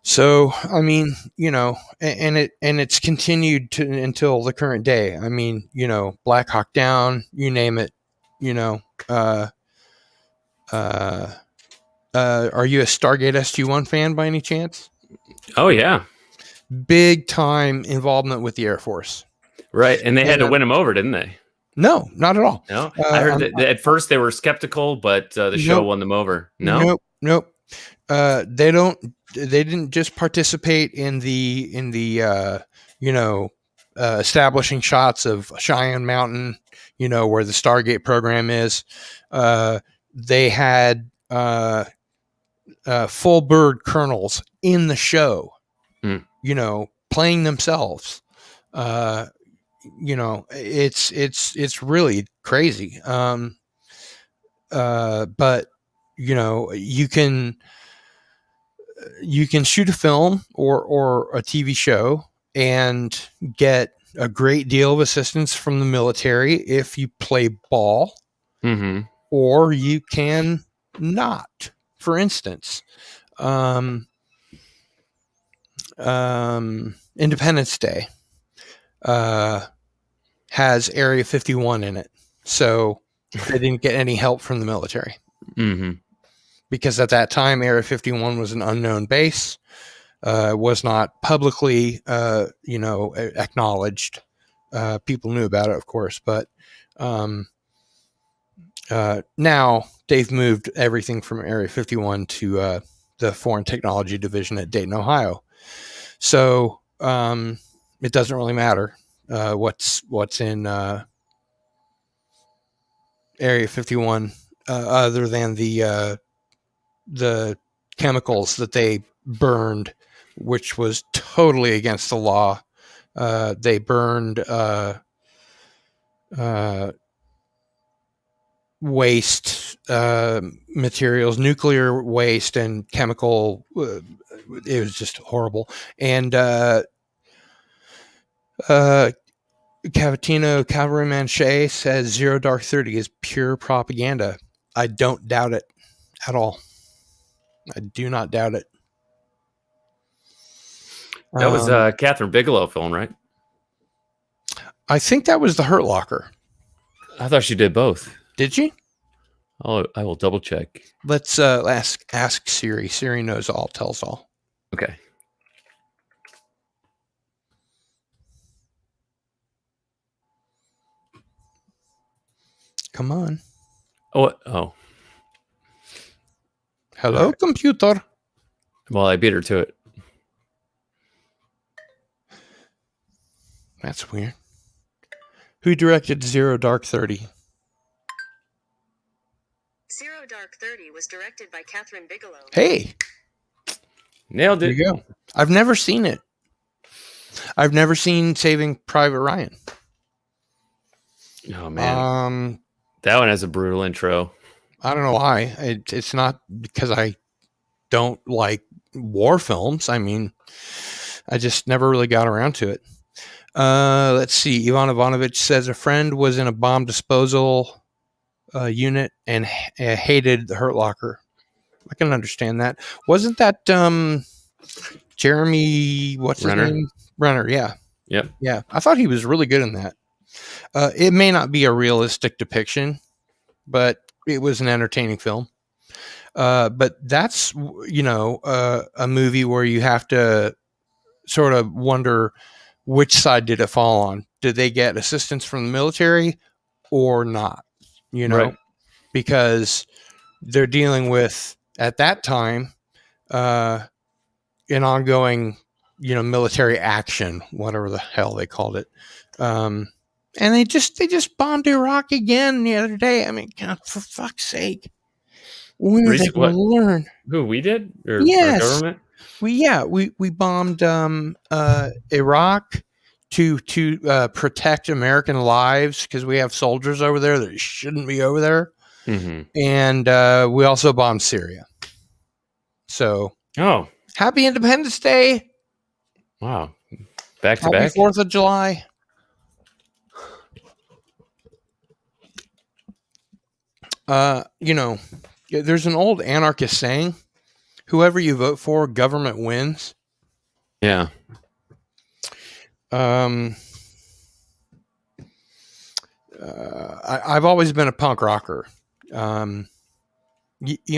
So, I mean, and it's continued until the current day. I mean, Black Hawk Down, you name it, are you a Stargate SG-1 fan by any chance? Oh, yeah. Big time involvement with the Air Force. Right. And they had to win them over, didn't they? No, not at all. No, I heard that at first they were skeptical, but the show won them over. No, nope. They didn't just participate in the establishing shots of Cheyenne Mountain, where the Stargate program is. They had full bird colonels in the show, playing themselves. It's really crazy. But you can shoot a film or a TV show and get a great deal of assistance from the military if you play ball, or you can not. For instance, Independence Day has Area 51 in it, so they didn't get any help from the military. Because at that time, Area 51 was an unknown base, was not publicly, acknowledged. People knew about it, of course, but now they've moved everything from Area 51 to the Foreign Technology Division at Dayton, Ohio. So it doesn't really matter what's in Area 51, other than the chemicals that they burned, which was totally against the law. They burned waste materials, nuclear waste and chemical. It was just horrible. And Cavatino Cavalryman Shea says Zero Dark 30 is pure propaganda. I don't doubt it at all. I do not doubt it. That was Catherine Bigelow film, right? I think that was The Hurt Locker. I thought she did both. Did she? Oh, I will double check. Let's ask Siri. Siri knows all, tells all. Okay. Come on. Oh. Hello, computer. Well, I beat her to it. That's weird. Who directed Zero Dark 30? Zero Dark 30 was directed by Catherine Bigelow. Hey, Nailed there it. you go. I've never seen it. I've never seen Saving Private Ryan. Oh man, that one has a brutal intro. I don't know why. It's not because I don't like war films. I mean, I just never really got around to it. Let's see. Ivan Ivanovich says a friend was in a bomb disposal unit and hated the Hurt Locker. I can understand that. Wasn't that Jeremy? What's Renner? his name? Renner. Yeah. Yep. Yeah. I thought he was really good in that. It may not be a realistic depiction, but it was an entertaining film. But that's, a movie where you have to sort of wonder which side did it fall on. Did they get assistance from the military or not? Right. Because they're dealing with, at that time, an ongoing, military action, whatever the hell they called it. And they just bombed Iraq again the other day. I mean, God, for fuck's sake. When are they going to learn? Who, we did? Or Yes. our government? We bombed Iraq to protect American lives because we have soldiers over there that shouldn't be over there. Mm-hmm. And we also bombed Syria. So, happy Independence Day. Wow. Back to happy back. 4th of July. There's an old anarchist saying, whoever you vote for, government wins. Yeah. I've always been a punk rocker. You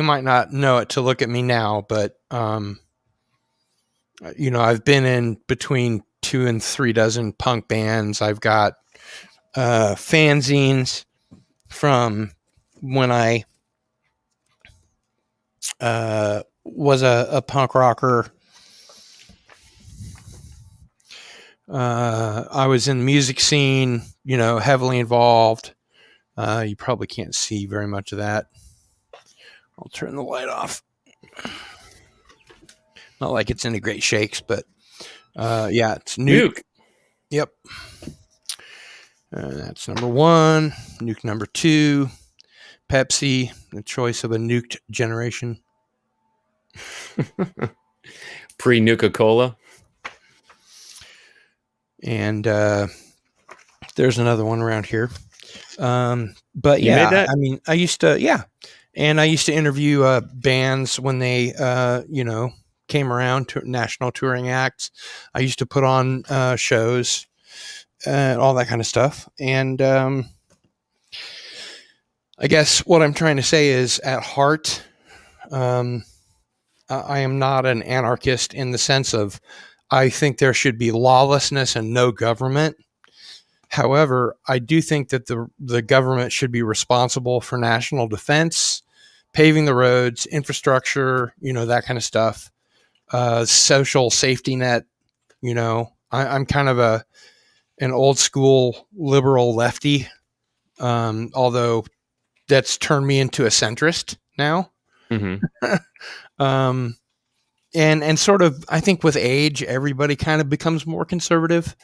might not know it to look at me now, but, I've been in between 2 and 3 dozen punk bands. I've got fanzines from when I was a punk rocker. I was in the music scene, heavily involved. You probably can't see very much of that. I'll turn the light off. Not like it's any great shakes, but it's Nuke. Yep. That's number 1. Nuke number 2. Pepsi, the choice of a nuked generation. Pre-Nuka-Cola. And there's another one around here. But You made that? I mean, I used to, and I used to interview bands when they, came around to national touring acts. I used to put on shows, all that kind of stuff. And I guess what I'm trying to say is, at heart, I am not an anarchist in the sense of I think there should be lawlessness and no government. However, I do think that the government should be responsible for national defense, paving the roads, infrastructure, that kind of stuff, social safety net. I'm kind of an old school liberal lefty, although that's turned me into a centrist now. Mm-hmm. And sort of, I think with age, everybody kind of becomes more conservative.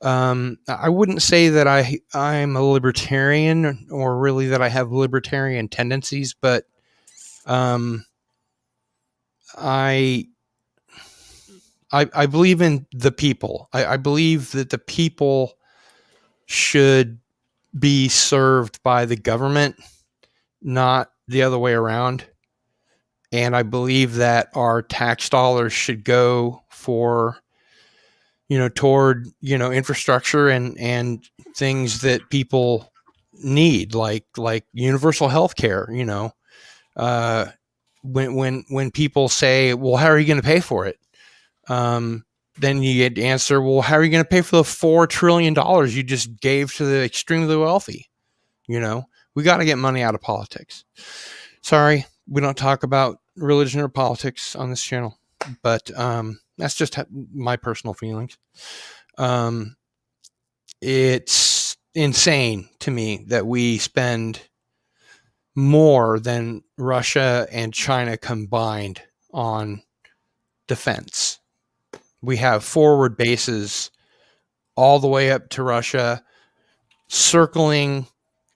I wouldn't say that I'm a libertarian or really that I have libertarian tendencies, but I believe in the people. I believe that the people should be served by the government, not the other way around. And I believe that our tax dollars should go for, toward, infrastructure and things that people need, like universal health care. When people say, well, how are you going to pay for it? Then you get the answer, well, how are you going to pay for the $4 trillion you just gave to the extremely wealthy? We got to get money out of politics. Sorry, we don't talk about religion or politics on this channel. but that's just my personal feelings. It's insane to me that we spend more than Russia and China combined on defense. We have forward bases all the way up to Russia, circling.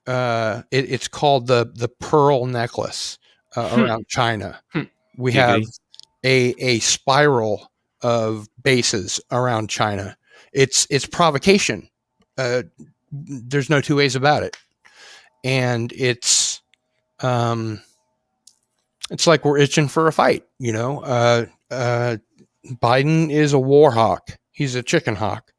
It's called the Pearl Necklace around China. We have a spiral of bases around China. It's provocation. There's no two ways about it, and it's like we're itching for a fight. Biden is a war hawk. He's a chicken hawk,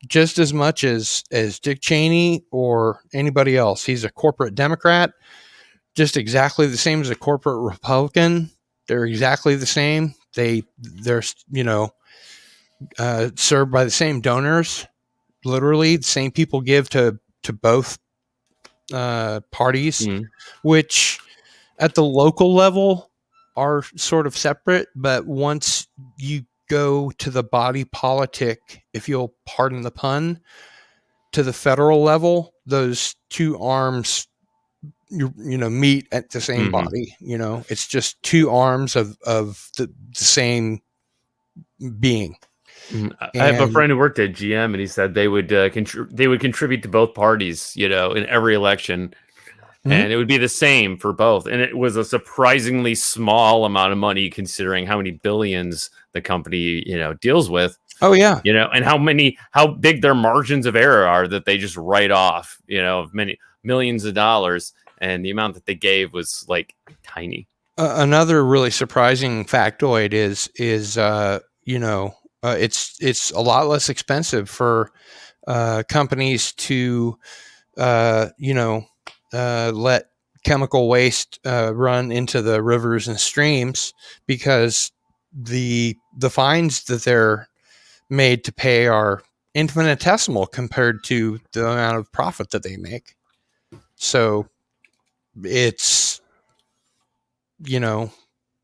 just as much as Dick Cheney or anybody else. He's a corporate Democrat, just exactly the same as a corporate Republican. They're exactly the same. They're served by the same donors. Literally, the same people give to both parties, which at the local level are sort of separate. But once you go to the body politic, if you'll pardon the pun, to the federal level, those two arms meet at the same body. It's just two arms of the same being. I have a friend who worked at GM, and he said they would contribute to both parties, in every election, and it would be the same for both. And it was a surprisingly small amount of money considering how many billions the company, deals with. Oh yeah, and how big their margins of error are that they just write off, of many millions of dollars, and the amount that they gave was like tiny. Another really surprising factoid is it's a lot less expensive for companies to let chemical waste run into the rivers and streams, because the fines that they're made to pay are infinitesimal compared to the amount of profit that they make. So it's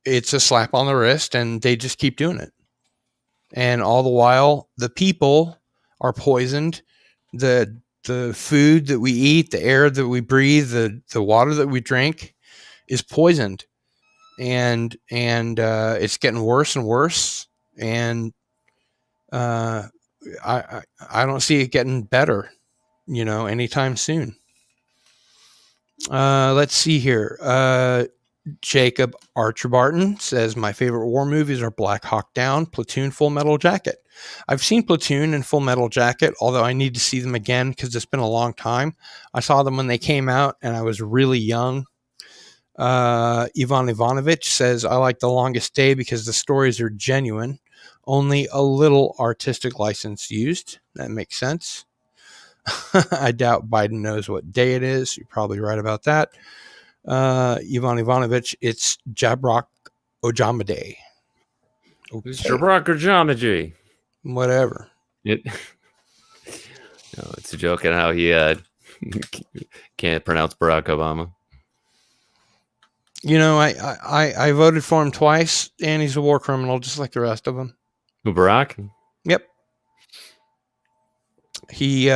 it's a slap on the wrist, and they just keep doing it. And all the while, the people are poisoned. The food that we eat, the air that we breathe, the water that we drink is poisoned, and it's getting worse and worse. And I don't see it getting better, anytime soon. Let's see here. Jacob Archer Barton says, my favorite war movies are Black Hawk Down, Platoon, Full Metal Jacket. I've seen Platoon and Full Metal Jacket, although I need to see them again because it's been a long time. I saw them when they came out and I was really young. Ivan Ivanovich says, I like The Longest Day because the stories are genuine. Only a little artistic license used. That makes sense. I doubt Biden knows what day it is. You're probably right about that. Ivan Ivanovich, it's Jabrak Ojama Day. Okay. It's Jabrak Ojama Day. Whatever. It's a joke on how he can't pronounce Barack Obama. I voted for him twice, and he's a war criminal just like the rest of them. Who, Barack? Yep. He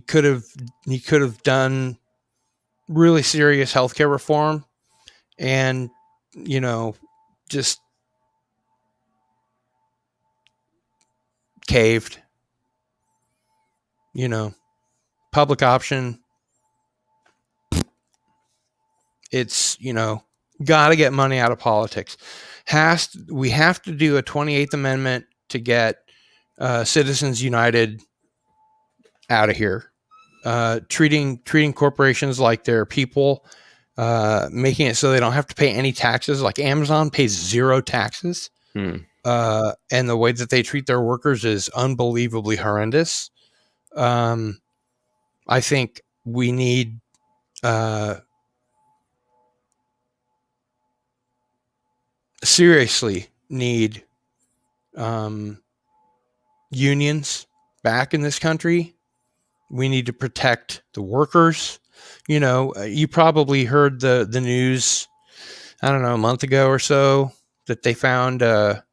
could have done really serious healthcare reform, and just caved. Public option. It's got to get money out of politics. We have to do a 28th Amendment to get Citizens United out of here. Treating corporations like they're people, making it so they don't have to pay any taxes. Like Amazon pays 0 taxes, and the way that they treat their workers is unbelievably horrendous. I think we need seriously need unions back in this country. We need to protect the workers. You probably heard the news, I don't know, a month ago or so, that they found a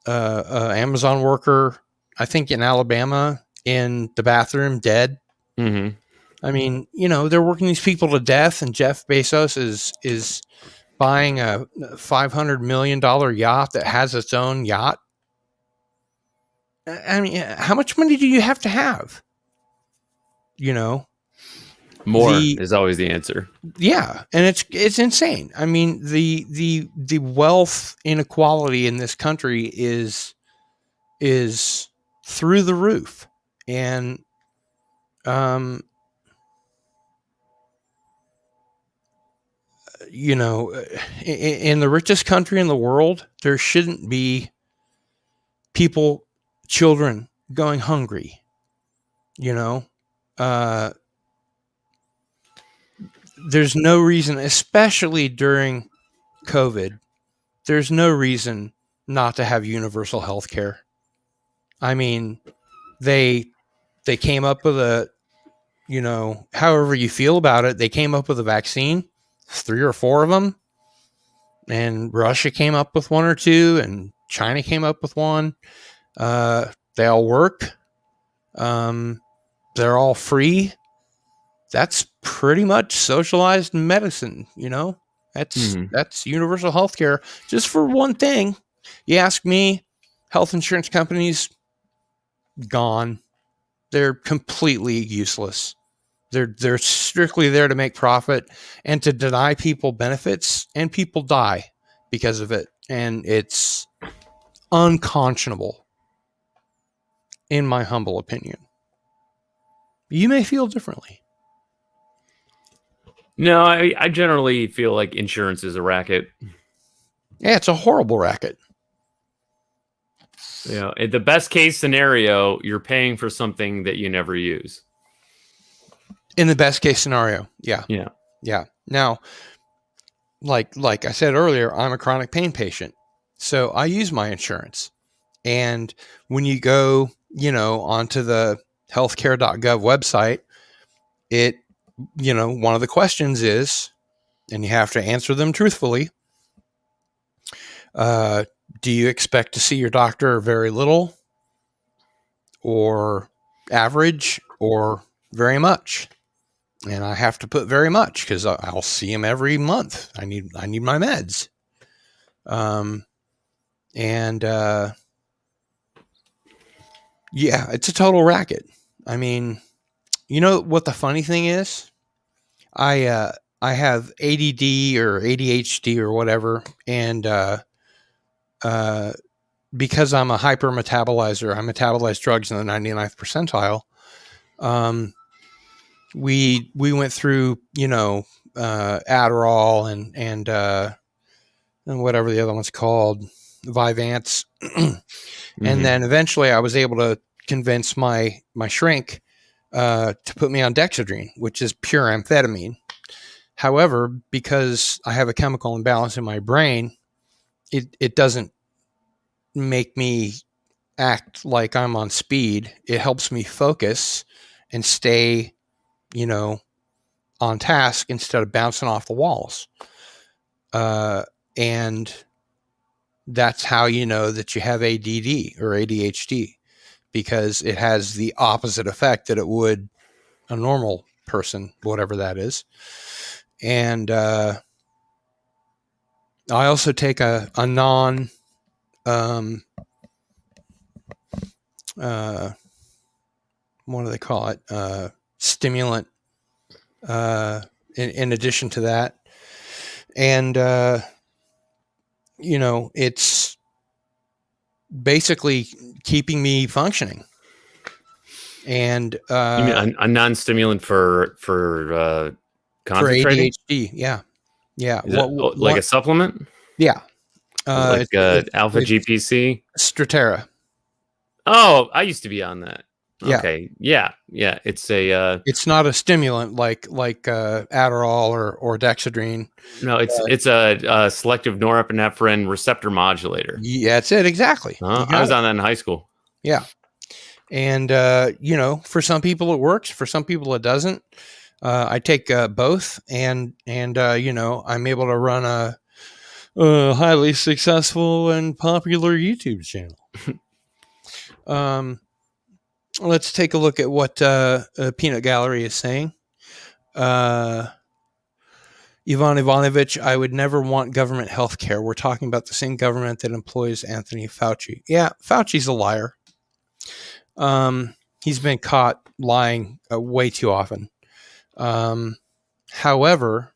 Amazon worker, I think in Alabama, in the bathroom dead. Mm-hmm. I mean, they're working these people to death, and Jeff Bezos is buying a $500 million yacht that has its own yacht. I mean, how much money do you have to have? More is always the answer. Yeah, and it's insane. I mean, the wealth inequality in this country is through the roof, and in the richest country in the world, there shouldn't be children going hungry. There's no reason, especially during COVID, there's no reason not to have universal health care. I mean, they came up with however you feel about it, they came up with a vaccine, 3 or 4 of them, and Russia came up with 1 or 2, and China came up with 1. They all work. They're all free. That's pretty much socialized medicine, That's universal health care. Just for one thing, you ask me, health insurance companies, gone. They're completely useless. They're strictly there to make profit and to deny people benefits, and people die because of it. And it's unconscionable, in my humble opinion. You may feel differently. No, I generally feel like insurance is a racket. Yeah, it's a horrible racket. In the best case scenario, you're paying for something that you never use. In the best case scenario, yeah. Now, like I said earlier, I'm a chronic pain patient, so I use my insurance. And when you go, onto the healthcare.gov website, one of the questions is, and you have to answer them truthfully, do you expect to see your doctor very little, or average, or very much? And I have to put very much, because I'll see him every month. I need my meds. Yeah, it's a total racket. I mean, you know what the funny thing is? I have ADD or ADHD or whatever, and because I'm a hypermetabolizer, I metabolize drugs in the 99th percentile. We went through, Adderall and whatever the other one's called, Vyvanse. And then eventually I was able to convince my shrink to put me on dexedrine, which is pure amphetamine. However, because I have a chemical imbalance in my brain, it doesn't make me act like I'm on speed. It helps me focus and stay, on task instead of bouncing off the walls. And that's how you know that you have ADD or ADHD, because it has the opposite effect that it would a normal person, whatever that is. And I also take a non what do they call it? Stimulant in addition to that. And it's basically keeping me functioning. And you mean a non-stimulant for concentrating? For ADHD, yeah. Is it like a supplement? Yeah. Like Alpha GPC? Strattera. Oh, I used to be on that. Yeah. Okay. Yeah. It's a. It's not a stimulant like Adderall or Dexedrine. No, it's a selective norepinephrine receptor modulator. Yeah, that's it exactly. I was on that in high school. Yeah, and for some people it works. For some people it doesn't. I take both, and I'm able to run highly successful and popular YouTube channel. Let's take a look at what Peanut Gallery is saying. Ivan Ivanovich, I would never want government health care. We're talking about the same government that employs Anthony Fauci. Yeah, Fauci's a liar. He's been caught lying way too often. However,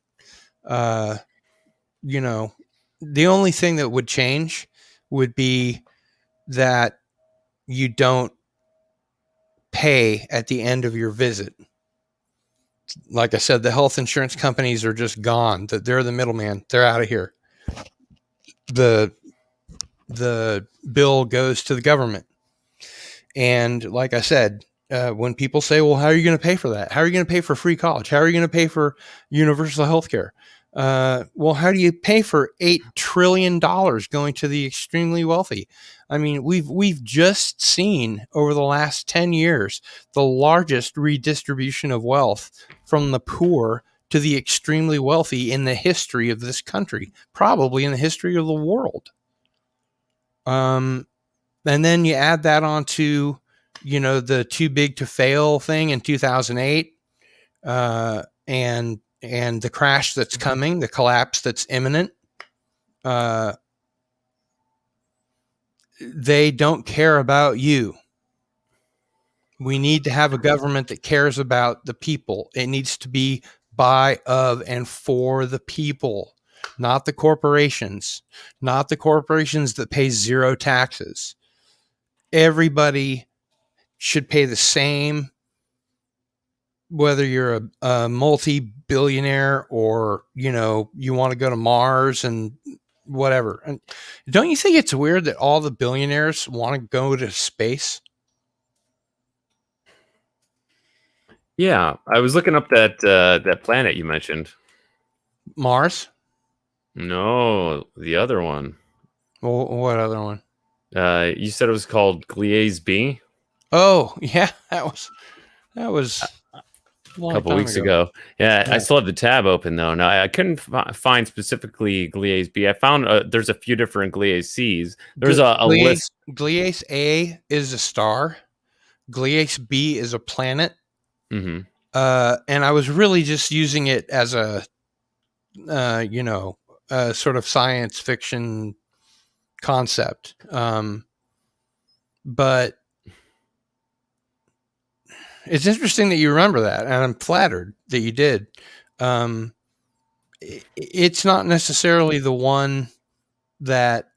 you know, the only thing that would change would be that you don't pay at the end of your visit. Like I said, the health insurance companies are just gone. That they're the middleman. They're out of here. The bill goes to the government. And like I said, when people say, well, how are you going to pay for that? How are you going to pay for free college? How are you going to pay for universal health care? Well, how do you pay for $8 trillion going to the extremely wealthy? I mean, we've just seen over the last 10 years the largest redistribution of wealth from the poor to the extremely wealthy in the history of this country, probably in the history of the world. And then you add that on to, the too big to fail thing in 2008, and the crash that's coming, the collapse that's imminent. They don't care about you. We need to have a government that cares about the people. It needs to be by, of, and for the people, not the corporations, not the corporations that pay zero taxes. Everybody should pay the same, whether you're a multi-billionaire or, you want to go to Mars and whatever. And don't you think it's weird that all the billionaires want to go to space? Yeah, I was looking up that planet you mentioned. Mars? No, the other one. Well, what other one? You said it was called Gliese B. Oh, yeah, that was A couple weeks ago. Yeah. I still have the tab open though. Now I couldn't find specifically Gliese B. I found there's a few different Gliese C's. There's a list. Gliese A is a star. Gliese B is a planet. Mm-hmm. And I was really just using it as a sort of science fiction concept. But it's interesting that you remember that, and I'm flattered that you did. It's not necessarily the one that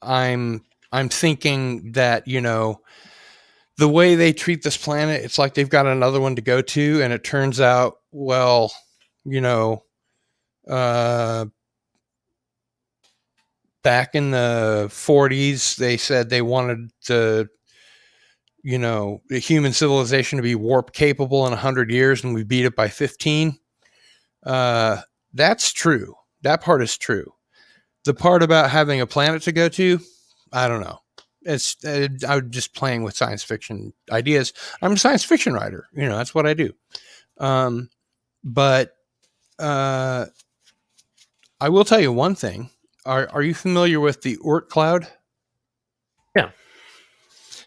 I'm thinking that, the way they treat this planet, it's like they've got another one to go to, and it turns out, well, back in the 40s, they said they wanted the human civilization to be warp capable in 100 years, and we beat it by 15. That's true. That part is true. The part about having a planet to go to, I don't know. I'm just playing with science fiction ideas. I'm a science fiction writer. That's what I do. But I will tell you one thing. Are you familiar with the Oort cloud? Yeah.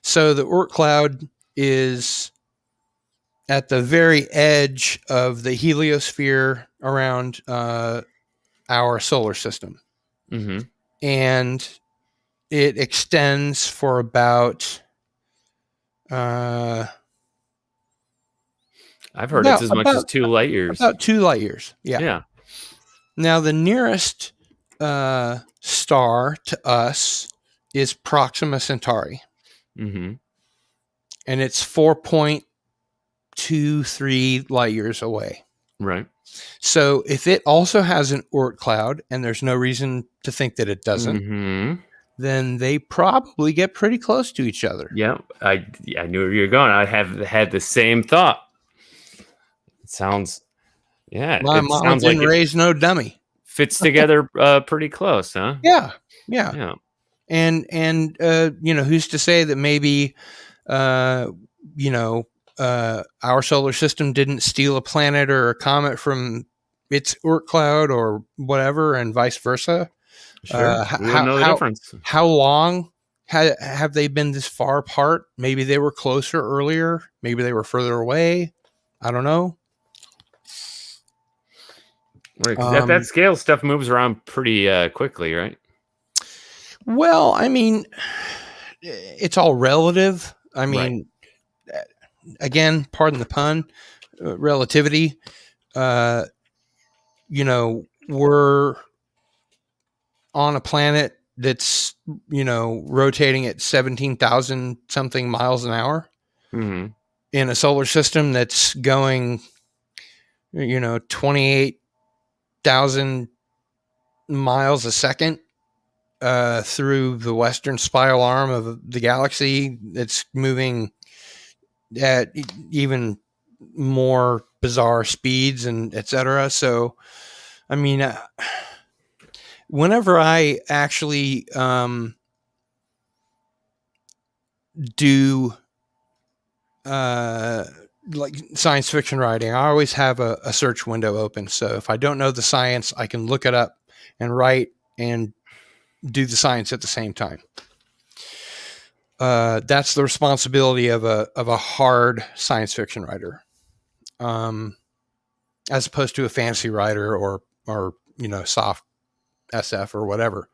So the Oort cloud is at the very edge of the heliosphere around our solar system. Mm-hmm. And it extends for about I've heard it's as much as 2 light years. About 2 light years. Yeah. Now the nearest star to us is Proxima Centauri. Mm-hmm. And it's 4.23 light years away. Right. So if it also has an Oort cloud, and there's no reason to think that it doesn't, mm-hmm. then they probably get pretty close to each other. Yeah, I knew where you were going. I have had the same thought. It sounds, My mom didn't raise no dummy. Fits together pretty close, huh? Yeah. And who's to say that maybe our solar system didn't steal a planet or a comet from its Oort cloud or whatever, and vice versa? Sure. We wouldn't know the difference. How long have they been this far apart? Maybe they were closer earlier. Maybe they were further away. I don't know. Right, 'cause at that scale, stuff moves around pretty quickly, right? Well, I mean, it's all relative. I mean, again, pardon the pun, relativity. We're on a planet that's, rotating at 17,000 something miles an hour Mm-hmm. in a solar system that's going, 28,000 miles a second through the western spiral arm of the galaxy. It's moving at even more bizarre speeds and etc. So, I mean, whenever I actually do like science fiction writing, I always have a search window open. So if I don't know the science, I can look it up and write and do the science at the same time. That's the responsibility of a hard science fiction writer, as opposed to a fantasy writer or soft SF or whatever.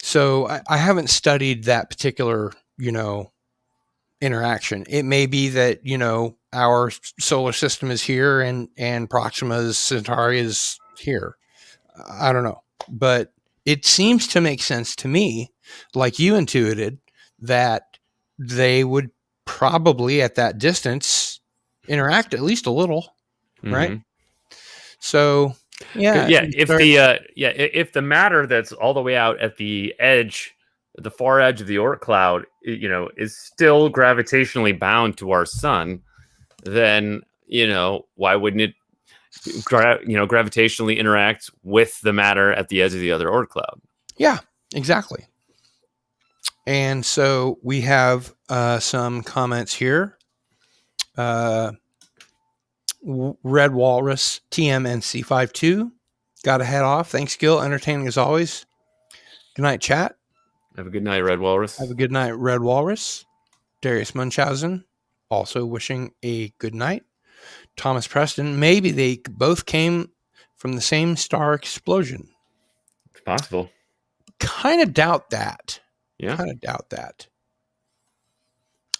So I haven't studied that particular interaction. It may be that our solar system is here and Proxima Centauri is here. I don't know, but it seems to make sense to me, like you intuited, that they would probably at that distance interact at least a little, right? So if the matter that's all the way out at the edge, the far edge of the Oort cloud, is still gravitationally bound to our sun, then why wouldn't it gravitationally interact with the matter at the edge of the other Oort cloud? Yeah, exactly. And so we have some comments here. Red Walrus TMNC52 got to head off. Thanks, Gil. Entertaining as always. Good night, chat. Have a good night, Red Walrus. Have a good night, Red Walrus. Darius Munchausen also wishing a good night. Thomas Preston, maybe they both came from the same star explosion. It's possible. Kind of doubt that. Yeah. Kind of doubt that.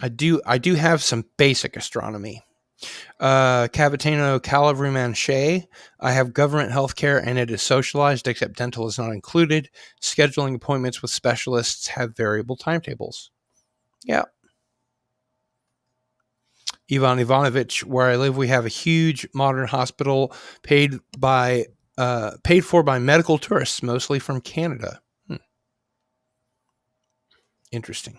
I do have some basic astronomy. Cavitano Cavalryman Shea, I have government health care and it is socialized, except dental is not included. Scheduling appointments with specialists have variable timetables. Yeah. Ivan Ivanovich, where I live, we have a huge modern hospital paid for by medical tourists, mostly from Canada. Interesting.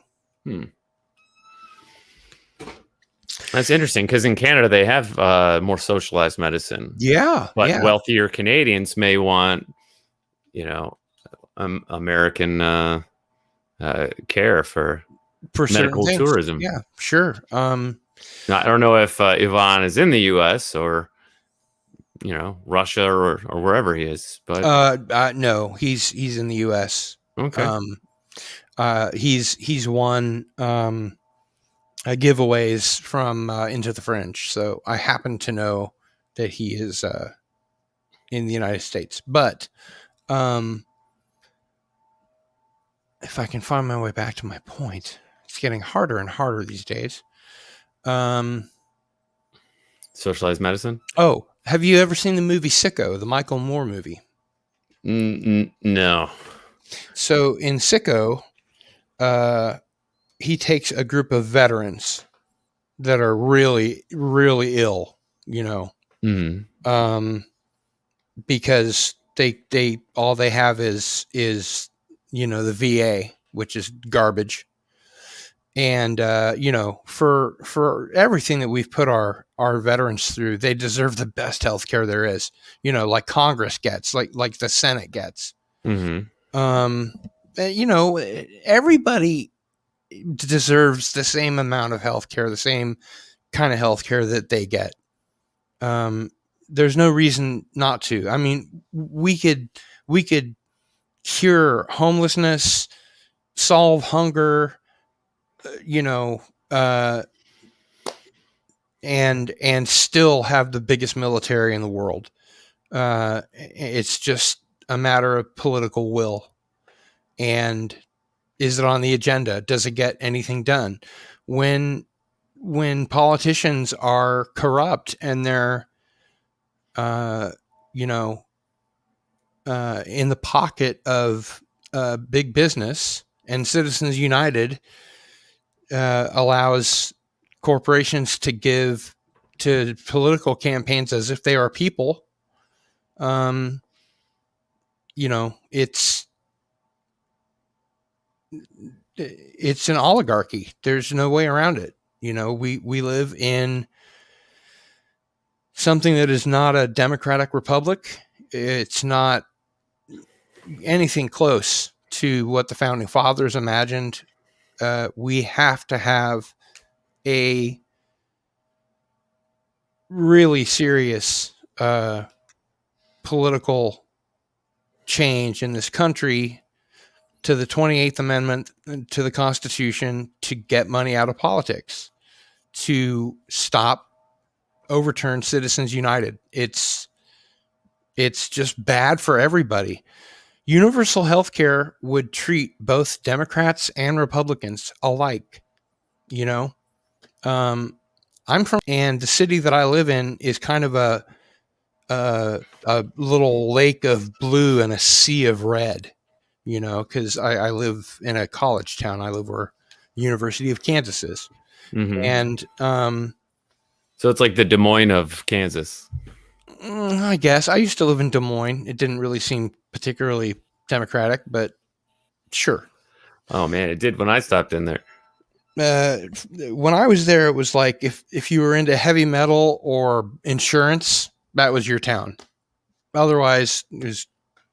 That's interesting because in Canada they have more socialized medicine. Yeah, but wealthier Canadians may want, American care for medical tourism. Yeah, sure. Now, I don't know if Ivan is in the U.S. or Russia or wherever he is, but no, he's in the U.S. Okay. He's won giveaways from Into the Fringe, so I happen to know that he is in the United States. But if I can find my way back to my point, it's getting harder and harder these days. Socialized medicine. Oh, have you ever seen the movie Sicko, the Michael Moore movie? No. So in Sicko, he takes a group of veterans that are really, really ill, because they all they have is the VA, which is garbage. And for everything that we've put our veterans through, they deserve the best health care there is. Like Congress gets, like the Senate gets. Everybody deserves the same amount of health care, the same kind of health care that they get. there's no reason not to. I mean, we could cure homelessness, solve hunger, and still have the biggest military in the world. It's just a matter of political will. And is it on the agenda? Does it get anything done? When politicians are corrupt and they're, in the pocket of big business, and Citizens United allows corporations to give to political campaigns as if they are people, it's an oligarchy. There's no way around it. We live in something that is not a democratic republic. It's not anything close to what the founding fathers imagined. We have to have a really serious political change in this country to the 28th Amendment to the Constitution to get money out of politics, to overturn Citizens United. It's just bad for everybody. Universal health care would treat both Democrats and Republicans alike. I'm from, and the city that I live in is kind of a little lake of blue and a sea of red, because I live in a college town. I live where the University of Kansas is. Mm-hmm. And so it's like the Des Moines of Kansas. I guess. I used to live in Des Moines. It didn't really seem particularly democratic, but sure. Oh man, it did when I stopped in there. When I was there, it was like if you were into heavy metal or insurance, that was your town. Otherwise, it was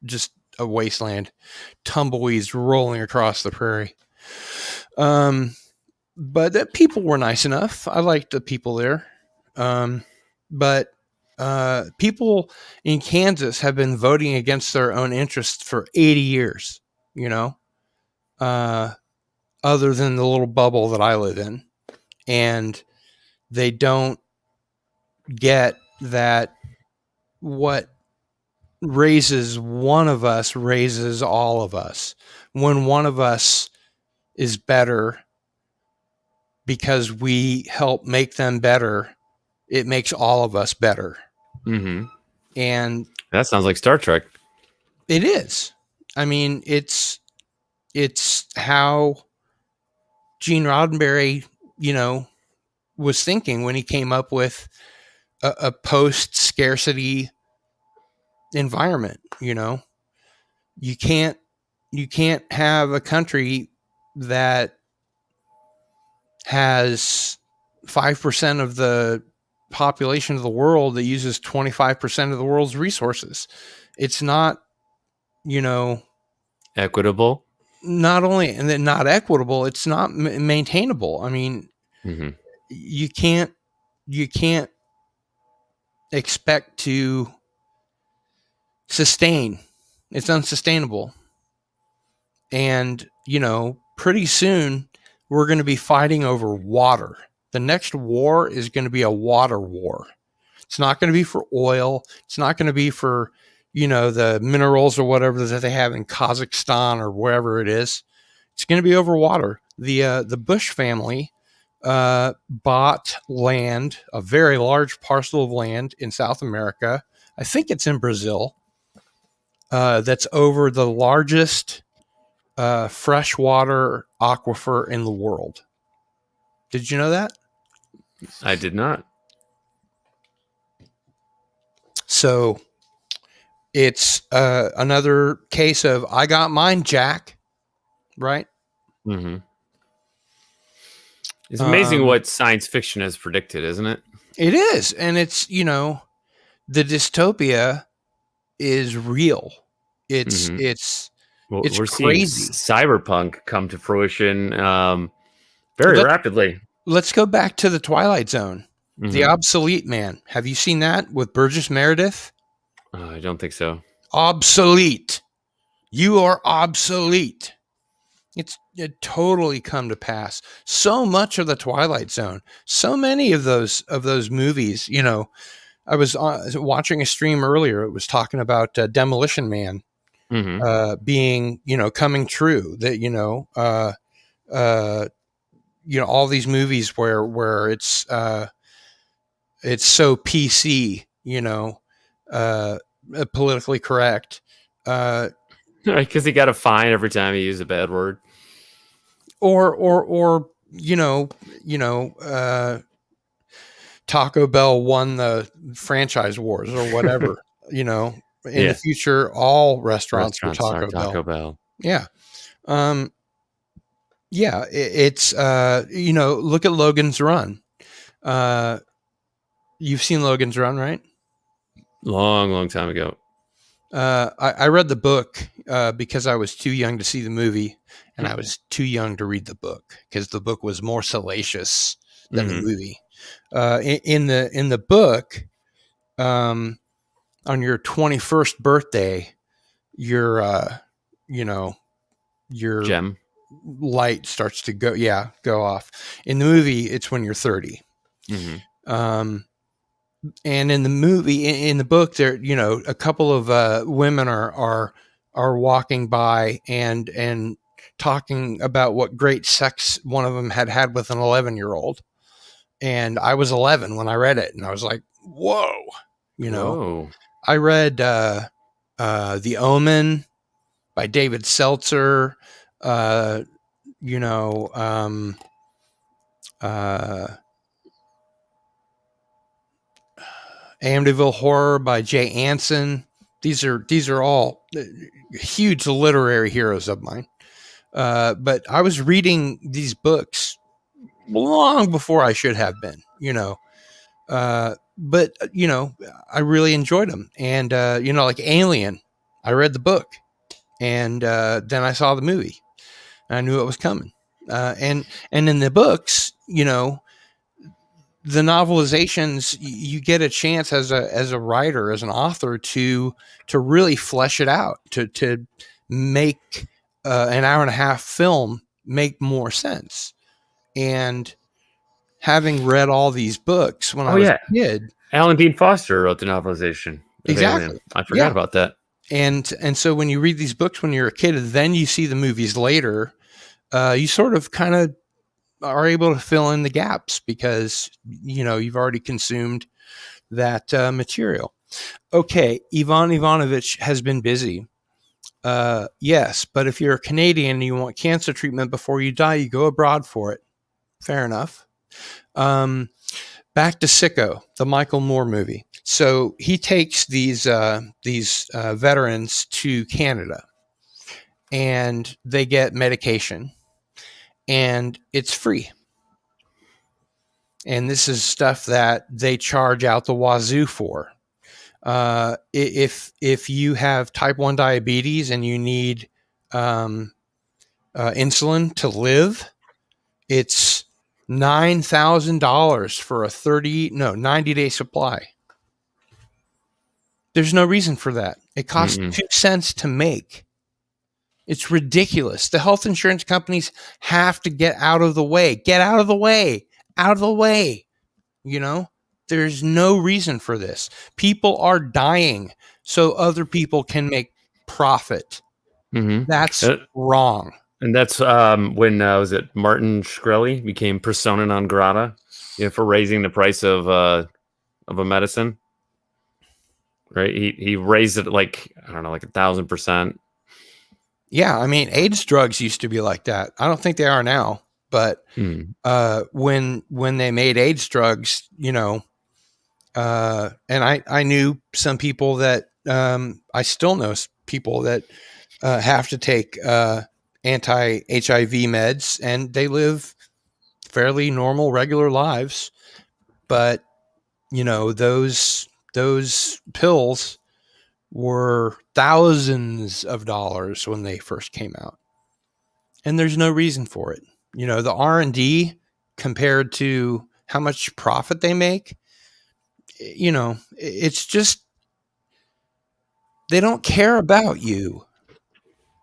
just a wasteland, tumbleweeds rolling across the prairie. But people were nice enough. I liked the people there. But people in Kansas have been voting against their own interests for 80 years, other than the little bubble that I live in. And they don't get that what raises one of us raises all of us. When one of us is better because we help make them better, it makes all of us better. Mm-hmm. And that sounds like Star Trek. It is. I mean, it's how Gene Roddenberry, was thinking when he came up with a post-scarcity environment. You can't have a country that has 5% of the population of the world that uses 25% of the world's resources. It's not, equitable. Not only, and then not equitable, it's not maintainable. I mean, mm-hmm. you can't expect to sustain. It's unsustainable. And, pretty soon we're going to be fighting over water. The next war is going to be a water war. It's not going to be for oil. It's not going to be for, the minerals or whatever that they have in Kazakhstan or wherever it is. It's going to be over water. The Bush family bought land, a very large parcel of land in South America. I think it's in Brazil. That's over the largest freshwater aquifer in the world. Did you know that? I did not. So it's another case of I got mine, Jack. Right? Mm-hmm. It's amazing what science fiction has predicted, isn't it? It is. And it's, the dystopia is real. It's Well, it's we're crazy. Seeing cyberpunk come to fruition very rapidly. Let's go back to the Twilight Zone. The Obsolete Man. Have you seen that with Burgess Meredith? I don't think so. Obsolete. You are obsolete. It totally come to pass. So much of the Twilight Zone, so many of those movies. You know, I was watching a stream earlier. It was talking about Demolition Man being, you know, coming true. That all these movies where it's so PC, you know, politically correct. Because he got a fine every time he used a bad word. Or Taco Bell won the franchise wars or whatever. You know, in the future, all restaurants are Taco Bell. Yeah. It's look at Logan's Run. You've seen Logan's Run, right? Long time ago. I read the book because I was too young to see the movie, and I was too young to read the book because the book was more salacious than the movie. In the book, on your 21st birthday, your gem light starts to go off. In the movie, it's when you're 30. And in the movie, in the book, there, you know, a couple of women are walking by and talking about what great sex one of them had with an 11-year-old. And I was 11 when I read it, and I was like, "Whoa!" You know. Whoa. I read The Omen by David Seltzer. Amityville Horror by Jay Anson. These are all huge literary heroes of mine. But I was reading these books long before I should have been, you know. But you know, I really enjoyed them. And like Alien, I read the book, and then I saw the movie, and I knew it was coming. And in the books, you know, the novelizations, you get a chance as a writer, as an author, to really flesh it out, to make an hour and a half film make more sense. And having read all these books when I was a kid, Alan Dean Foster wrote the novelization. Exactly. Alien. I forgot about that. And so when you read these books when you're a kid, and then you see the movies later, you sort of kind of are able to fill in the gaps because, you know, you've already consumed that material. Okay, Ivan Ivanovich has been busy. Yes, but if you're a Canadian and you want cancer treatment before you die, you go abroad for it. Fair enough. Back to Sicko, the Michael Moore movie. So he takes these veterans to Canada, and they get medication, and it's free. And this is stuff that they charge out the wazoo for. If you have type 1 diabetes and you need insulin to live, it's $9,000 for a 90-day supply. There's no reason for that. It costs 2 cents to make. It's ridiculous. The health insurance companies have to get out of the way. Get out of the way. Out of the way. You know, there's no reason for this. People are dying so other people can make profit. That's wrong. And that's when was it Martin Shkreli became persona non grata, for raising the price of a medicine. Right, he raised it like 1,000%. Yeah, I mean, AIDS drugs used to be like that. I don't think they are now, but when they made AIDS drugs, you know, and I knew some people that I still know people that have to take anti-HIV meds, and they live fairly normal, regular lives. But, you know, those pills were thousands of dollars when they first came out. And there's no reason for it. You know, the R&D compared to how much profit they make. You know, it's just, they don't care about you.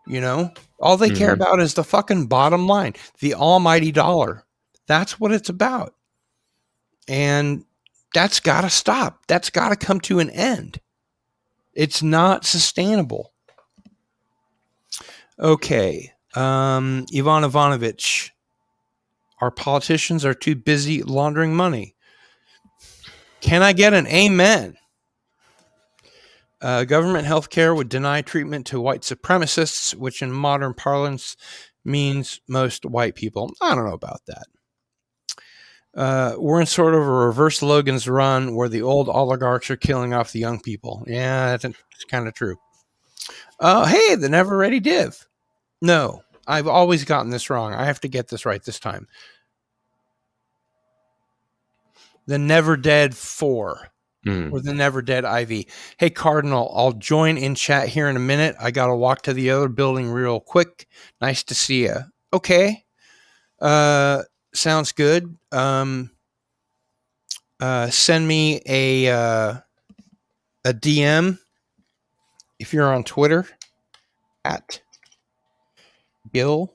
You know, all they care about is the fucking bottom line, the almighty dollar. That's what it's about. And that's got to stop. That's got to come to an end. It's not sustainable. Okay. Ivan Ivanovich, our politicians are too busy laundering money. Can I get an amen? Government health care would deny treatment to white supremacists, which in modern parlance means most white people. I don't know about that. We're in sort of a reverse Logan's Run where the old oligarchs are killing off the young people. Yeah, that's kind of true. Hey, the Never Ready Div. No, I've always gotten this wrong. I have to get this right this time. The Never Dead 4 or the Never Dead IV. Hey, Cardinal, I'll join in chat here in a minute. I got to walk to the other building real quick. Nice to see you. Okay. Sounds good. Send me a DM if you're on Twitter at Gil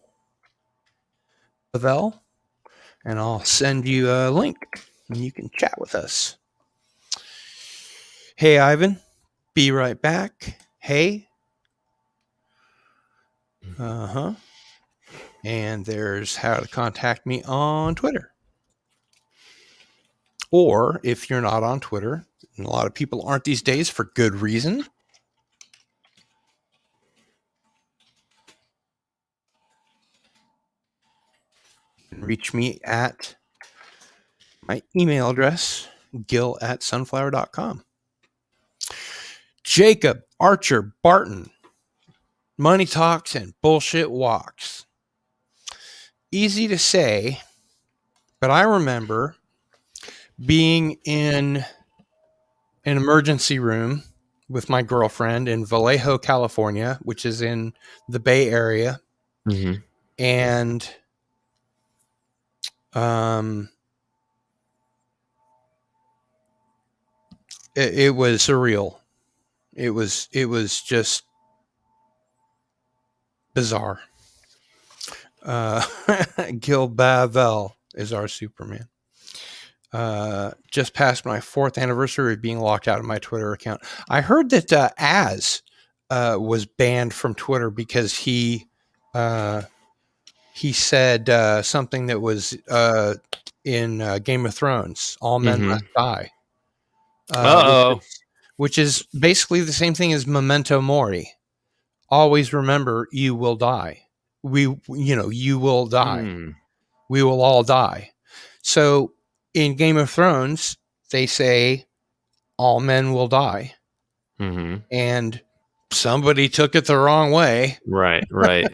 Pavel, and I'll send you a link and you can chat with us. Hey, Ivan, be right back. Hey. And there's how to contact me on Twitter. Or if you're not on Twitter, and a lot of people aren't these days for good reason, reach me at my email address, gil@sunflower.com. Jacob Archer Barton, Money Talks and Bullshit Walks. Easy to say, but I remember being in an emergency room with my girlfriend in Vallejo, California, which is in the Bay Area. And it was surreal. It was just bizarre. Gil Bavel is our Superman. Just passed my 4th anniversary of being locked out of my Twitter account. I heard that Az was banned from Twitter because he said something that was in Game of Thrones, all men must die. Which is basically the same thing as Memento Mori. Always remember, you will die. You will die. We will all die. So in Game of Thrones, they say all men will die. And somebody took it the wrong way. Right.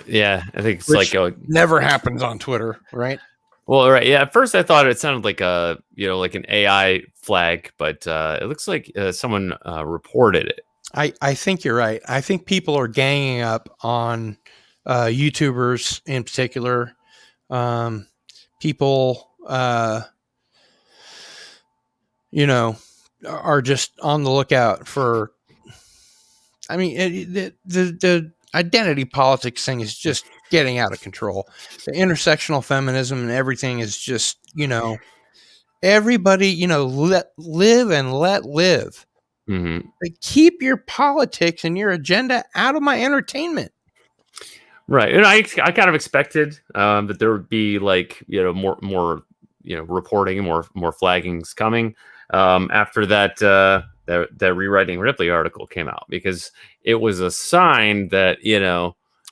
Yeah. I think it's like never happens on Twitter, right? Well, right. Yeah. At first I thought it sounded like like an AI flag, but it looks like someone reported it. I think you're right. I think people are ganging up on YouTubers in particular. People, are just on the lookout for. I mean, the identity politics thing is just getting out of control. The intersectional feminism and everything is just, everybody, live and let live. Like, keep your politics and your agenda out of my entertainment. Right. And I kind of expected that there would be more reporting and more flaggings coming after that Rewriting Ripley article came out, because it was a sign that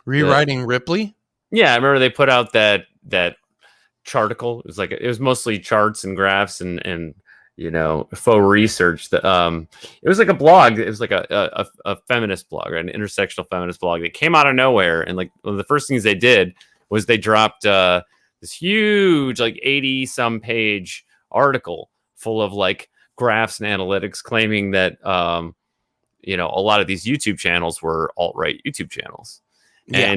Rewriting Ripley. Yeah, I remember they put out that charticle. It was mostly charts and graphs and faux research. That it was like a blog. It was like a feminist blog, or an intersectional feminist blog that came out of nowhere. And one of the first things they did was they dropped this huge 80 some page article full of graphs and analytics, claiming that a lot of these YouTube channels were alt-right YouTube channels. Yeah.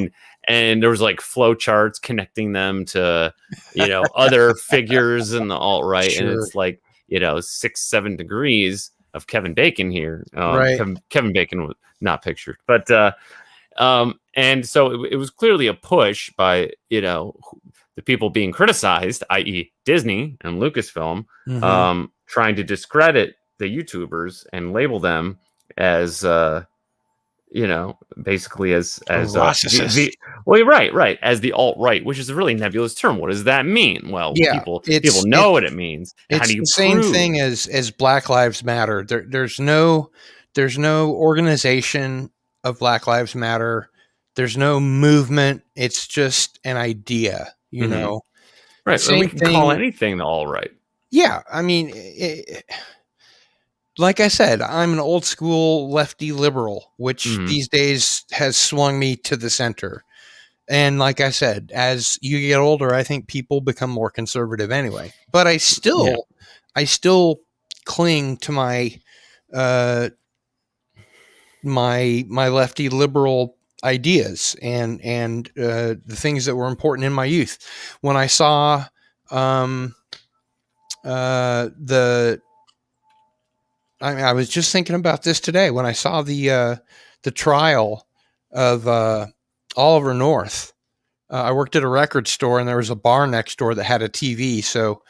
And there was like flow charts connecting them to, other figures in the alt-right. And Sure. it's like, 6-7 degrees of Kevin Bacon here. Right. Kevin Bacon was not pictured, but and so it was clearly a push by the people being criticized, i.e. Disney and Lucasfilm, Mhm. trying to discredit the YouTubers and label them as basically as Narcissists. well, right, as the alt-right, which is a really nebulous term. What does that mean? Well, Yeah, people it's know what it means. And how it's do you the same prove? thing as Black Lives Matter. There's no organization of Black Lives Matter. There's no movement. It's just an idea, Mhm. The Right, or we same can call thing. anything the alt-right. Yeah, I mean, like I said, I'm an old school lefty liberal, which Mhm. these days has swung me to the center. And like I said, as you get older, I think people become more conservative anyway. But I still cling to my my lefty liberal ideas and the things that were important in my youth. When I saw the I was just thinking about this today when I saw the trial of Oliver North. I worked at a record store, and there was a bar next door that had a TV. So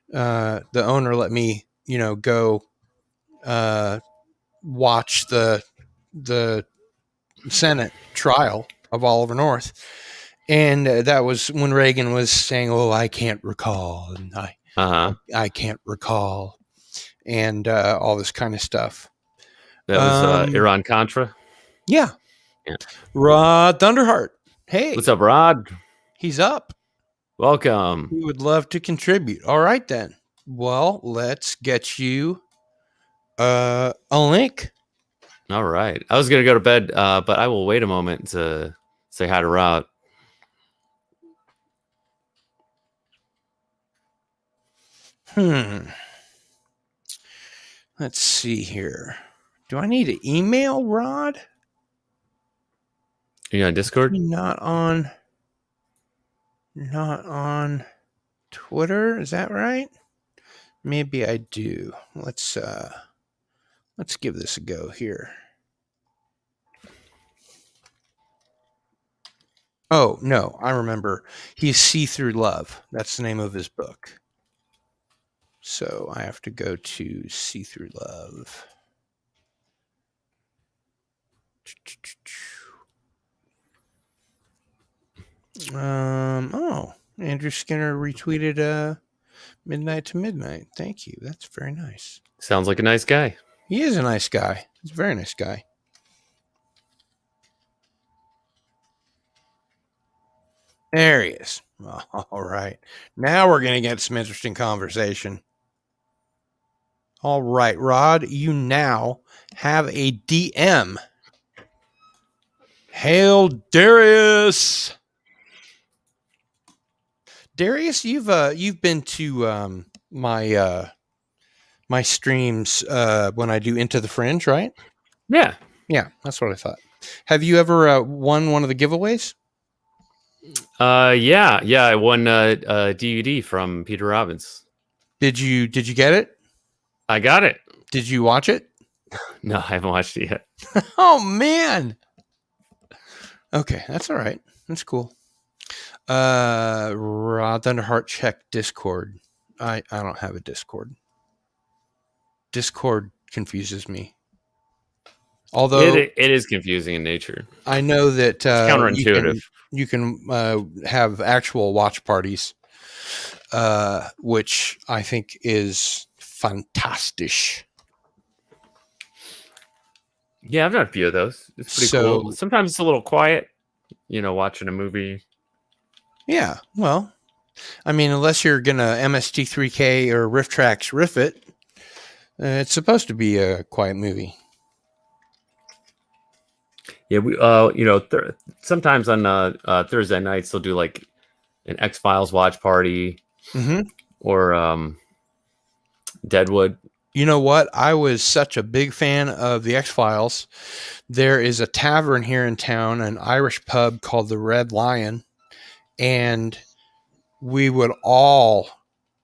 the owner let me, go watch the Senate trial of Oliver North, and that was when Reagan was saying, "Oh, I can't recall," and I can't recall, and all this kind of stuff. That was Iran Contra. Yeah. Yeah. Rod Thunderheart. Hey, What's up, Rod? he's up. Welcome. He would love to contribute. All right, then. Well, let's get you a link. All right. I was going to go to bed, but I will wait a moment to say hi to Rod. Let's see here. Do I need to email Rod? Are you on Discord? Not on Twitter. Is that right? Maybe I do. Let's give this a go here. Oh, no, I remember. He's See Through Love. That's the name of his book. So I have to go to See Through Love. Andrew Skinner retweeted Midnight to Midnight. Thank you. That's very nice. Sounds like a nice guy. He is a nice guy. He's a very nice guy. There he is. All right. Now we're going to get some interesting conversation. All right, Rod, you now have a DM. Hail, Darius. Darius, you've been to my my streams when I do Into the Fringe, right? Yeah. Yeah, that's what I thought. Have you ever won one of the giveaways? Yeah. I won a DVD from Peter Robbins. Did you get it? I got it. Did you watch it? No, I haven't watched it yet. Oh man. Okay, that's all right. That's cool. Rod Thunderheart, check Discord. I don't have a Discord. Discord confuses me. Although it is confusing in nature. I know that counterintuitive. You can have actual watch parties, which I think is fantastic. Yeah, I've done a few of those. It's pretty cool. Sometimes it's a little quiet, watching a movie. Yeah, well, I mean, unless you're gonna MST3K or Riff Tracks riff it, it's supposed to be a quiet movie. Yeah, we sometimes on Thursday nights they'll do like an X-Files watch party, or Deadwood. you know what? I was such a big fan of the X-Files. There is a tavern here in town, an Irish pub called the Red Lion, and we would all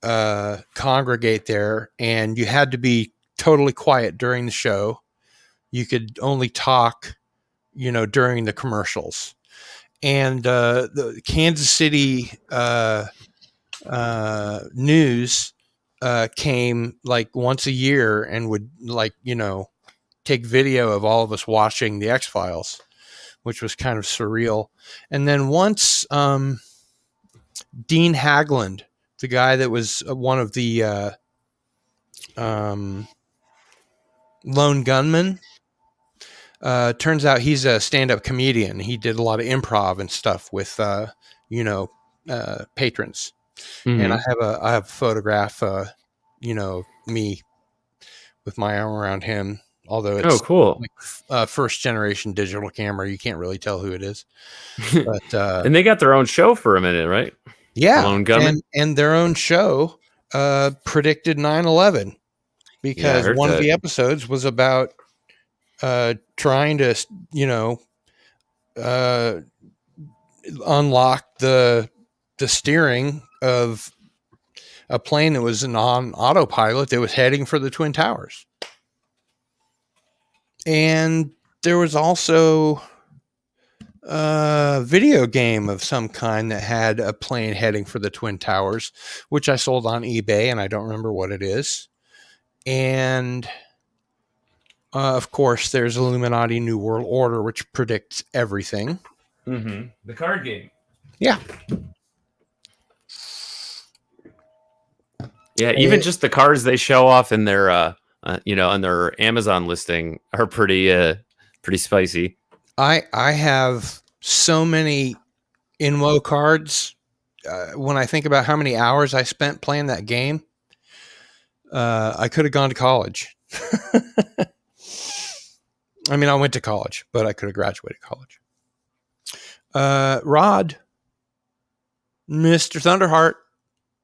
congregate there, and you had to be totally quiet during the show. You could only talk, during the commercials. And the Kansas City news came like once a year and would take video of all of us watching the X-Files, which was kind of surreal. And then once Dean Haglund, the guy that was one of the lone gunmen, turns out he's a stand-up comedian. He did a lot of improv and stuff with patrons. And I have a photograph me with my arm around him, although it's cool. like first generation digital camera. You can't really tell who it is. But and they got their own show for a minute, right? Yeah, Lone Gunman? and their own show predicted 9/11 because one of the episodes was about trying to unlock the steering of a plane that was on autopilot that was heading for the Twin Towers. And there was also a video game of some kind that had a plane heading for the Twin Towers, which I sold on eBay, and I don't remember what it is. And of course, there's Illuminati New World Order, which predicts everything. Mm-hmm. The card game. Yeah. Yeah, even just the cards they show off in their, on their Amazon listing are pretty spicy. I have so many Inwo cards. When I think about how many hours I spent playing that game, I could have gone to college. I mean, I went to college, but I could have graduated college. Rod, Mr. Thunderheart,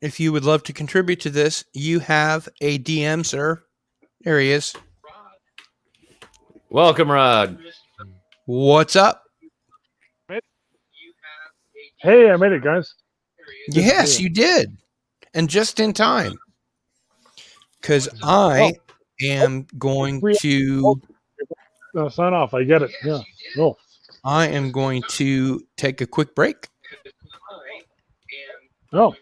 if you would love to contribute to this, you have a DM, sir. There he is. Welcome, Rod. What's up? Hey, I made it, guys. Yes, you did. And just in time. Because I am going to... sign off. I get it. Yeah. No. I am going to take a quick break. Oh.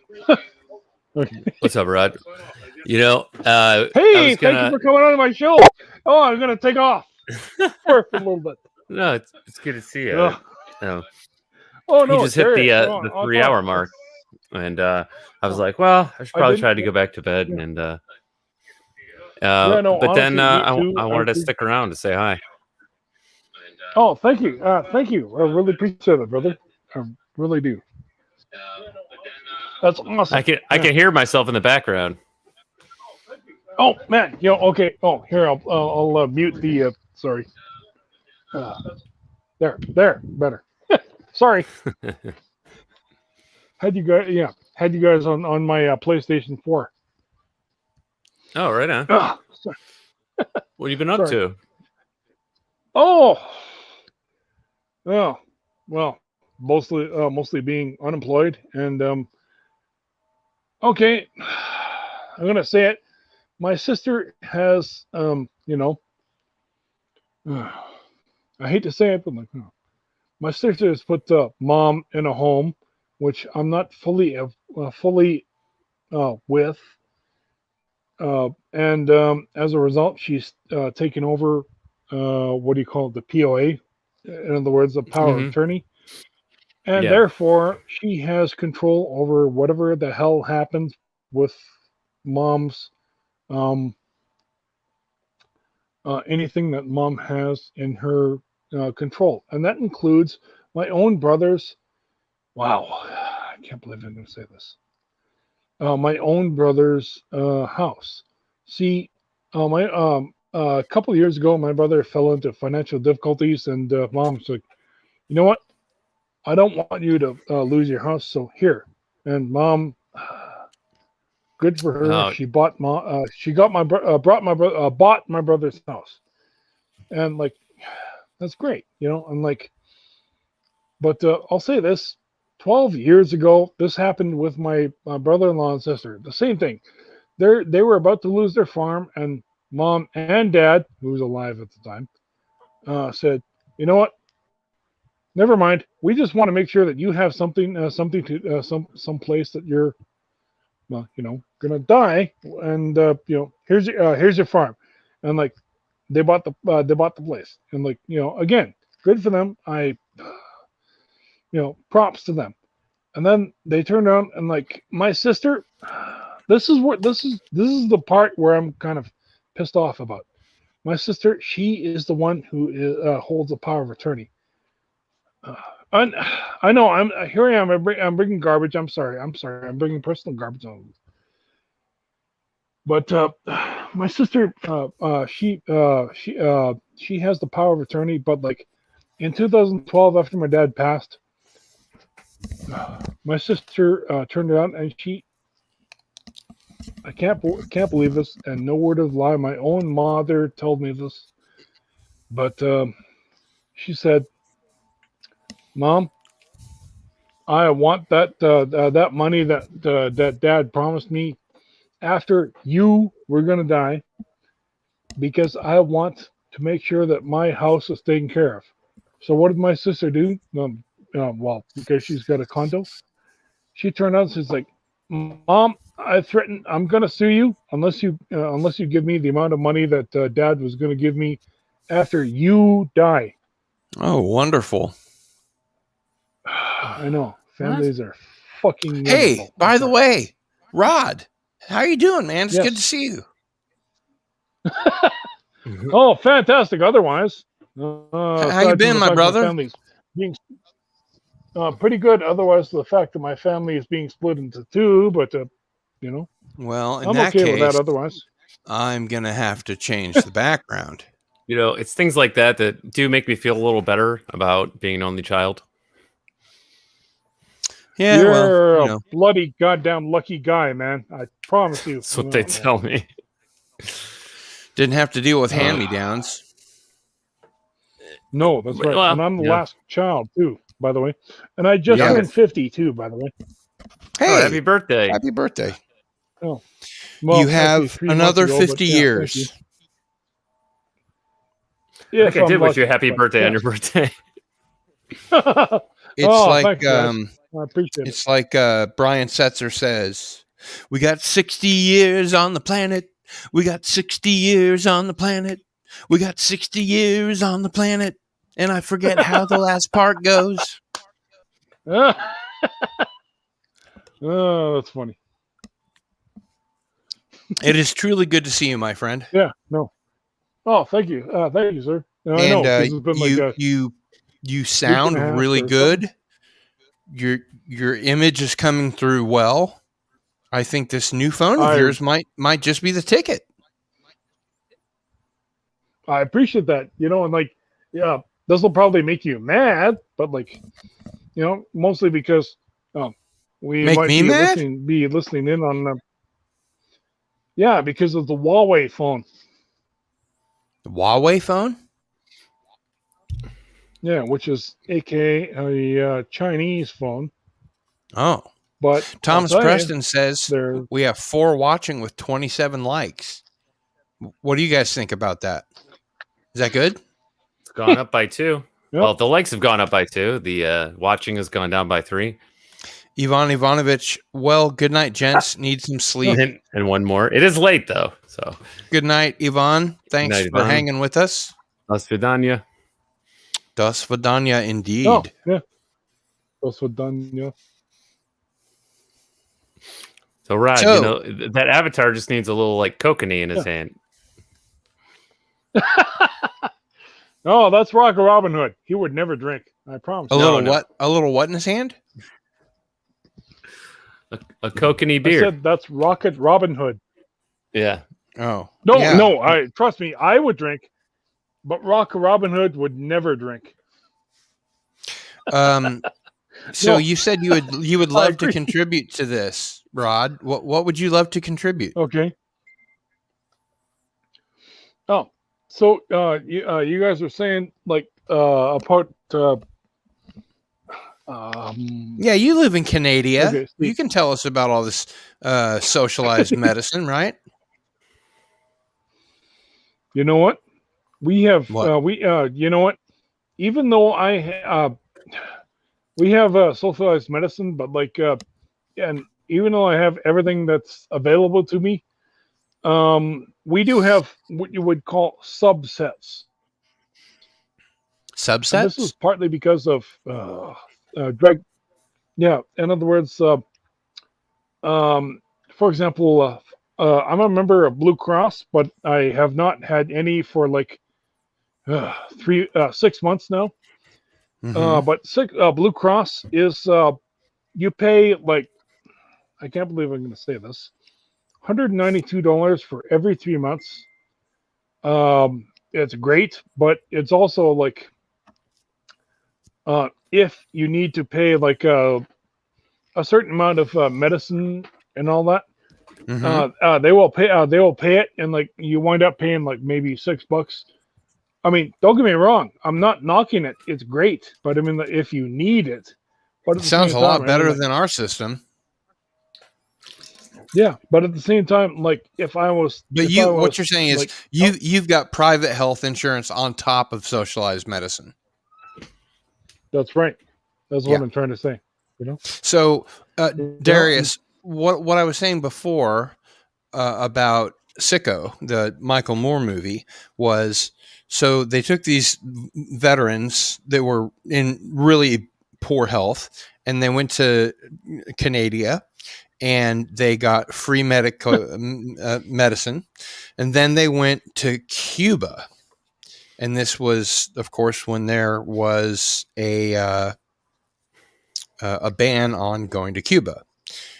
Okay. What's up, Rod? Hey, thank you for coming on my show. Oh, I'm going to take off for a little bit. No, it's good to see you. Oh, no, you just hit the 3-hour mark. And I was like, well, I should probably try to go back to bed. And but then I wanted to stick around to say hi. Oh, thank you. Thank you. I really appreciate it, brother. I really do. That's awesome. I can hear myself in the background. Oh man, okay. Oh, here I'll mute the. Sorry. There, better. Sorry. Had you guys on my PlayStation 4. Oh, right on. What have you been up to? Oh, well, mostly being unemployed and okay, I'm gonna say it. My sister has I hate to say it, but my sister has put mom in a home, which I'm not fully with, and as a result, she's taken over. What do you call it? The POA, in other words, the power of attorney. And therefore, she has control over whatever the hell happens with mom's, anything that mom has in her control. And that includes my own brother's, wow, I can't believe I'm going to say this. My own brother's house. See, a couple of years ago, my brother fell into financial difficulties, and mom's like, you know what? I don't want you to lose your house, so here. And mom Good for her. Oh. She bought bought my brother's house, and like, that's great, And like, but I'll say this: 12 years ago, this happened with my brother-in-law and sister. The same thing. They were about to lose their farm, and mom and dad, who was alive at the time, said, "You know what? Never mind. We just want to make sure that you have something to some place that you're, gonna die, and here's your farm," and like, they bought the place, and like, again, good for them. Props to them. And then they turned around and like, my sister, this is the part where I'm kind of pissed off about. My sister, she is the one who holds the power of attorney. I know. Here I am. I'm bringing garbage. I'm sorry. I'm bringing personal garbage on. But my sister, she has the power of attorney. But like, in 2012, after my dad passed, my sister turned around and I can't believe this, and no word of lie. My own mother told me this, but she said, "Mom, I want that money that Dad promised me after you were gonna die, because I want to make sure that my house is taken care of." So what did my sister do? Well, because she's got a condo, she turned out and she's like, "Mom, I threatened I'm gonna sue you unless you give me the amount of money that Dad was gonna give me after you die." Oh, wonderful. I know. Families are fucking wonderful. Hey, by the way, Rod, how you doing, man? It's Yes. good to see you. Oh, fantastic. Otherwise, How you been, my brother? Family's being pretty good. Otherwise, the fact that my family is being split into two, but Well, in I'm that okay case, with that. Otherwise, I'm gonna have to change the background. It's things like that do make me feel a little better about being an only child. Yeah, you're well, a bloody goddamn lucky guy, man. I promise you. That's what they tell me. didn't have to deal with hand-me-downs. No, that's right. Well, and I'm the yeah. last child too, by the way. And I just Yeah. turned 50 too, by the way. Hey, Happy birthday. happy birthday. Oh, You actually, have 3 months another ago, but 50 yeah, thank years. you. I think I I'm did wish you a lucky, happy but birthday on yes. your birthday. It's Oh, like thanks, guys. I appreciate it. it's like Brian Setzer says, "We got 60 years on the planet. We got 60 years on the planet. We got 60 years on the planet." And I forget how the last part goes. Oh, that's funny. It is truly good to see you, my friend. Yeah, no. Oh, thank you. Thank you, sir. I And know, 'cause it's been like you sound and a half really or good. Your image is coming through well. I think this new phone of yours might just be the ticket. I appreciate that. And like, yeah, this will probably make you mad, but like, mostly because we Make might me mad? be listening in on them. Yeah, because of the Huawei phone. The Huawei phone? Yeah, which is aka a Chinese phone. Oh. But Thomas I'll tell you, Preston says they're we have 4 watching with 27 likes. What do you guys think about that? Is that good? It's gone up by 2. Yep. Well, the likes have gone up by 2. The watching has gone down by 3. Ivan Ivanovich, well, good night, gents. Need some sleep. And one more. It is late, though. So Good night, Ivan. Thanks Good night, for Ivan. hanging with us. До свидания. До свидания, indeed. Oh, yeah. That's what done, yeah. So, Rod, So- that avatar just needs a little like kokanee in his hand. Oh, that's Rocker Robin Hood. He would never drink. I promise. A you. little no. what? A little what in his hand? A kokanee I beer. said that's Rocket Robin Hood. Yeah. Oh. No, yeah. no. Trust me, I would drink, but Rocker Robin Hood would never drink. So No. you said you would love to contribute to this. Rod, what would you love to contribute? Okay. Oh, so you guys are saying like about Yeah, you live in Canada. okay, You Steve. can tell us about all this socialized medicine, right? You know what? We have What? you know what? Even though we have socialized medicine, but like and even though I have everything that's available to me, we do have what you would call subsets, and this is Subsets? partly because of drug. Yeah, in other words, for example, I'm a member of Blue Cross, but I have not had any for like 6 months now. Mm-hmm. But Blue Cross is you pay like I can't believe I'm going to say this, $192 for every 3 months. It's great, but it's also like if you need to pay like a certain amount of medicine and all that, Mm-hmm. they will pay. They will pay it, and like you wind up paying like maybe $6. I mean, don't get me wrong. I'm not knocking it. It's great, but I mean, like, if you need it, but at the Sounds same a time, lot I mean, better like, than our system. yeah. But at the same time, like, But if I what was you're saying is like, you've got private health insurance on top of socialized medicine. that's right. That's Yeah. what I'm trying to say. You know. So, You Darius, what I was saying before about Sicko, the Michael Moore movie, was so they took these veterans that were in really poor health, and they went to Canada, and they got free medicine, and then they went to Cuba, and this was, of course, when there was a ban on going to Cuba,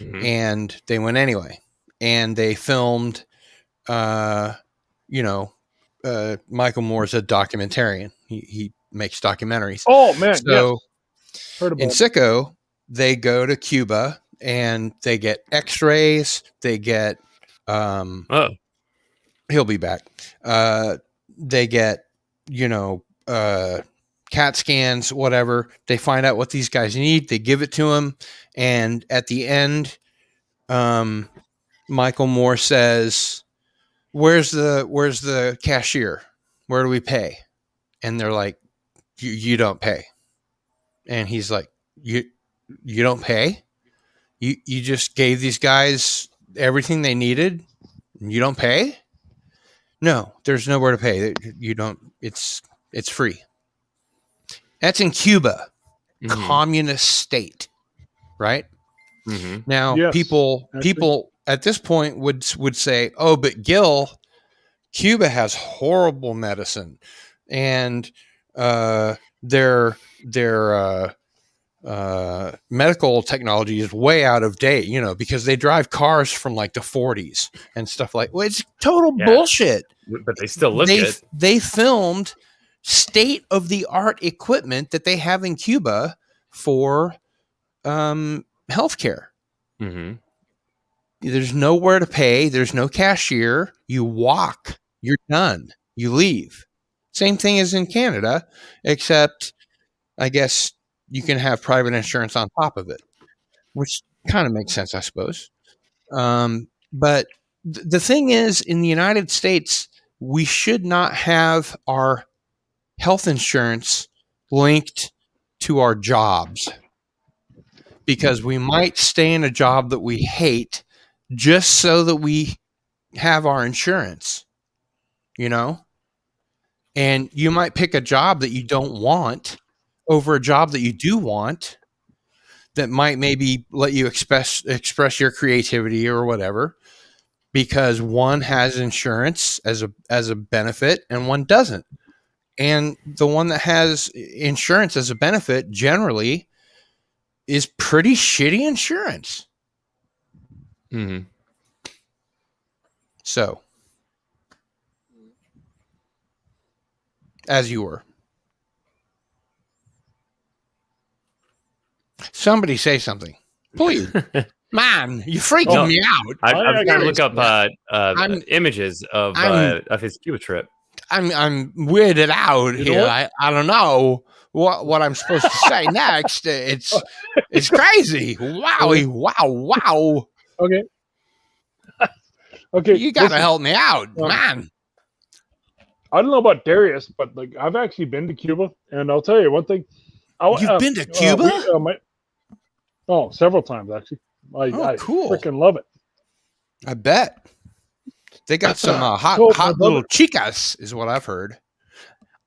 and they went anyway, and they filmed. You know, Michael Moore's a documentarian. He makes documentaries. Oh man, yes, So heard in about it. Sicko, they go to Cuba and they get X-rays. They get he'll be back. They get CAT scans, whatever. They find out what these guys need. They give it to them, and at the end, Michael Moore says, where's the cashier? Where do we pay? And they're like, you don't pay. And he's like, you don't pay? You just gave these guys everything they needed. You don't pay? No, there's nowhere to pay. You don't. It's free. That's in Cuba, communist state, right? Now, Yes, people actually. at this point would say, "Oh, but Gil, Cuba has horrible medicine, and their medical technology is way out of date, because they drive cars from like the 40s and stuff like. Well, it's total bullshit. But they still look good. They filmed state of the art equipment that they have in Cuba for healthcare. There's nowhere to pay. There's no cashier. You walk. You're done. You leave. Same thing as in Canada, except I guess you can have private insurance on top of it, which kind of makes sense, I suppose. But the thing is, in the United States, we should not have our health insurance linked to our jobs, because we might stay in a job that we hate just so that we have our insurance, and you might pick a job that you don't want over a job that you do want, that might maybe let you express your creativity or whatever, because one has insurance as a benefit and one doesn't. And the one that has insurance as a benefit generally is pretty shitty insurance. So, as you were. Somebody say something, please. Man, you're freaking No. me out. I was trying to look up I'm- images of his Cuba trip. I'm weirded out You know here. what? I don't know what I'm supposed to say next. It's crazy. Wowie, wow. Okay. Okay. You gotta listen, help me out, man. I don't know about Darius, but like I've actually been to Cuba, and I'll tell you one thing. You've been to Cuba? Several times actually. I cool. freaking love it. I bet they got some hot So, my little brother- chicas, is what I've heard.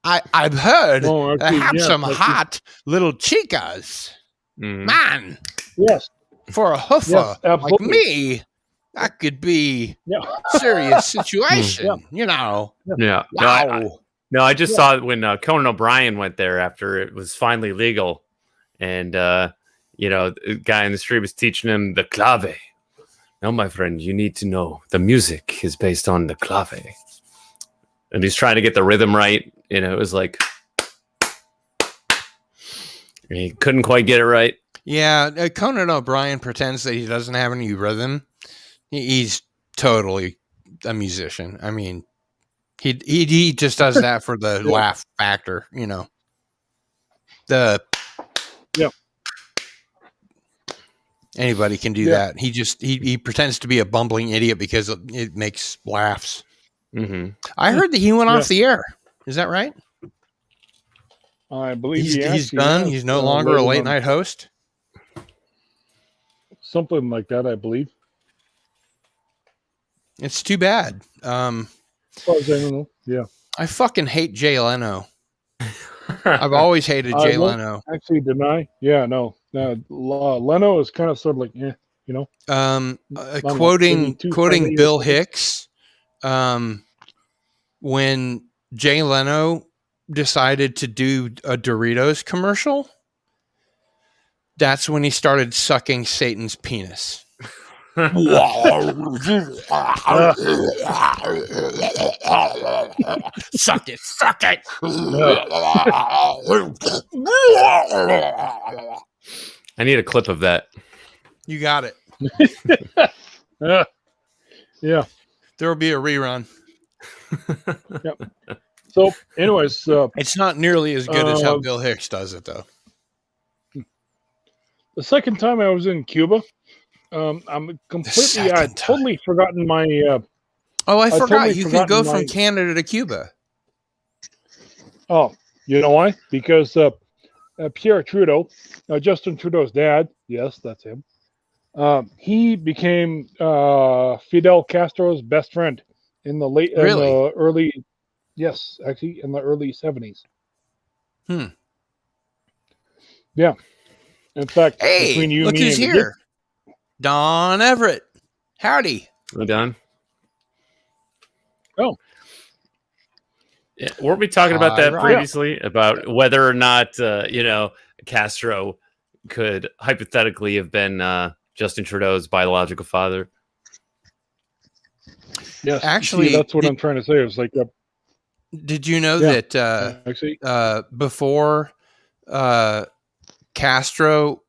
I've heard Oh, they actually, have yeah, some actually- hot little chicas. Mhm. Man, Yes. for a hoofer Yes, like absolutely. me, that could be Yeah. serious situation. You know. Yeah. Wow. No, I just saw it when Conan O'Brien went there after it was finally legal, and the guy in the street was teaching him the clave. No, my friend, you need to know the music is based on the clave, and he's trying to get the rhythm right. It was like he couldn't quite get it right. Yeah, Conan O'Brien pretends that he doesn't have any rhythm. He's totally a musician. I mean, he just does that for the laugh factor, The anybody can do that. He pretends to be a bumbling idiot because it makes laughs. Mm-hmm. I heard that he went off the air. Is that right? I believe He's done. He's no longer a late night host. Something like that, I believe. It's too bad. As far as I don't know. Yeah. I fucking hate Jay Leno. I've always hated Jay won't Leno. Actually, deny. Yeah, no. Leno is kind of sort of like, Quoting friendly. Bill Hicks, when Jay Leno decided to do a Doritos commercial, that's when he started sucking Satan's penis. Suck it. I need a clip of that. You got it. Yeah. There will be a rerun. Yep. So, anyways, It's not nearly as good as how Bill Hicks does it, though. the second time I was in Cuba, I'm completely, I second totally forgotten my. I forgot. totally You can go forgotten from my- Canada to Cuba. Oh, you know why? Because Pierre Trudeau, Justin Trudeau's dad, yes, that's him. He became Fidel Castro's best friend in the early, yes, actually in the early 70s. Yeah. In fact, Hey, between you look and me who's and the here. Don Everett. Howdy. We're done. Oh. Yeah, weren't we talking about that Right. previously? About whether or not Castro could hypothetically have been Justin Trudeau's biological father? Yes, Actually, see, that's what I'm trying to say. It's like, Did you know Yeah. that actually, before Castro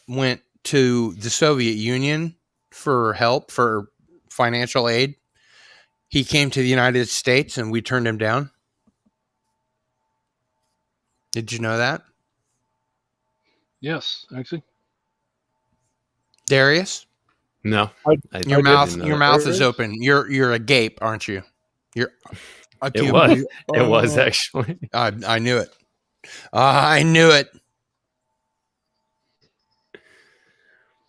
went to the Soviet Union for help, for financial aid, he came to the United States and we turned him down? Did you know that? yes, actually, Darius? No, Your mouth There is is. open. You're agape, aren't you? You're I It can't was. believe- It was Oh. actually. I knew it. I knew it.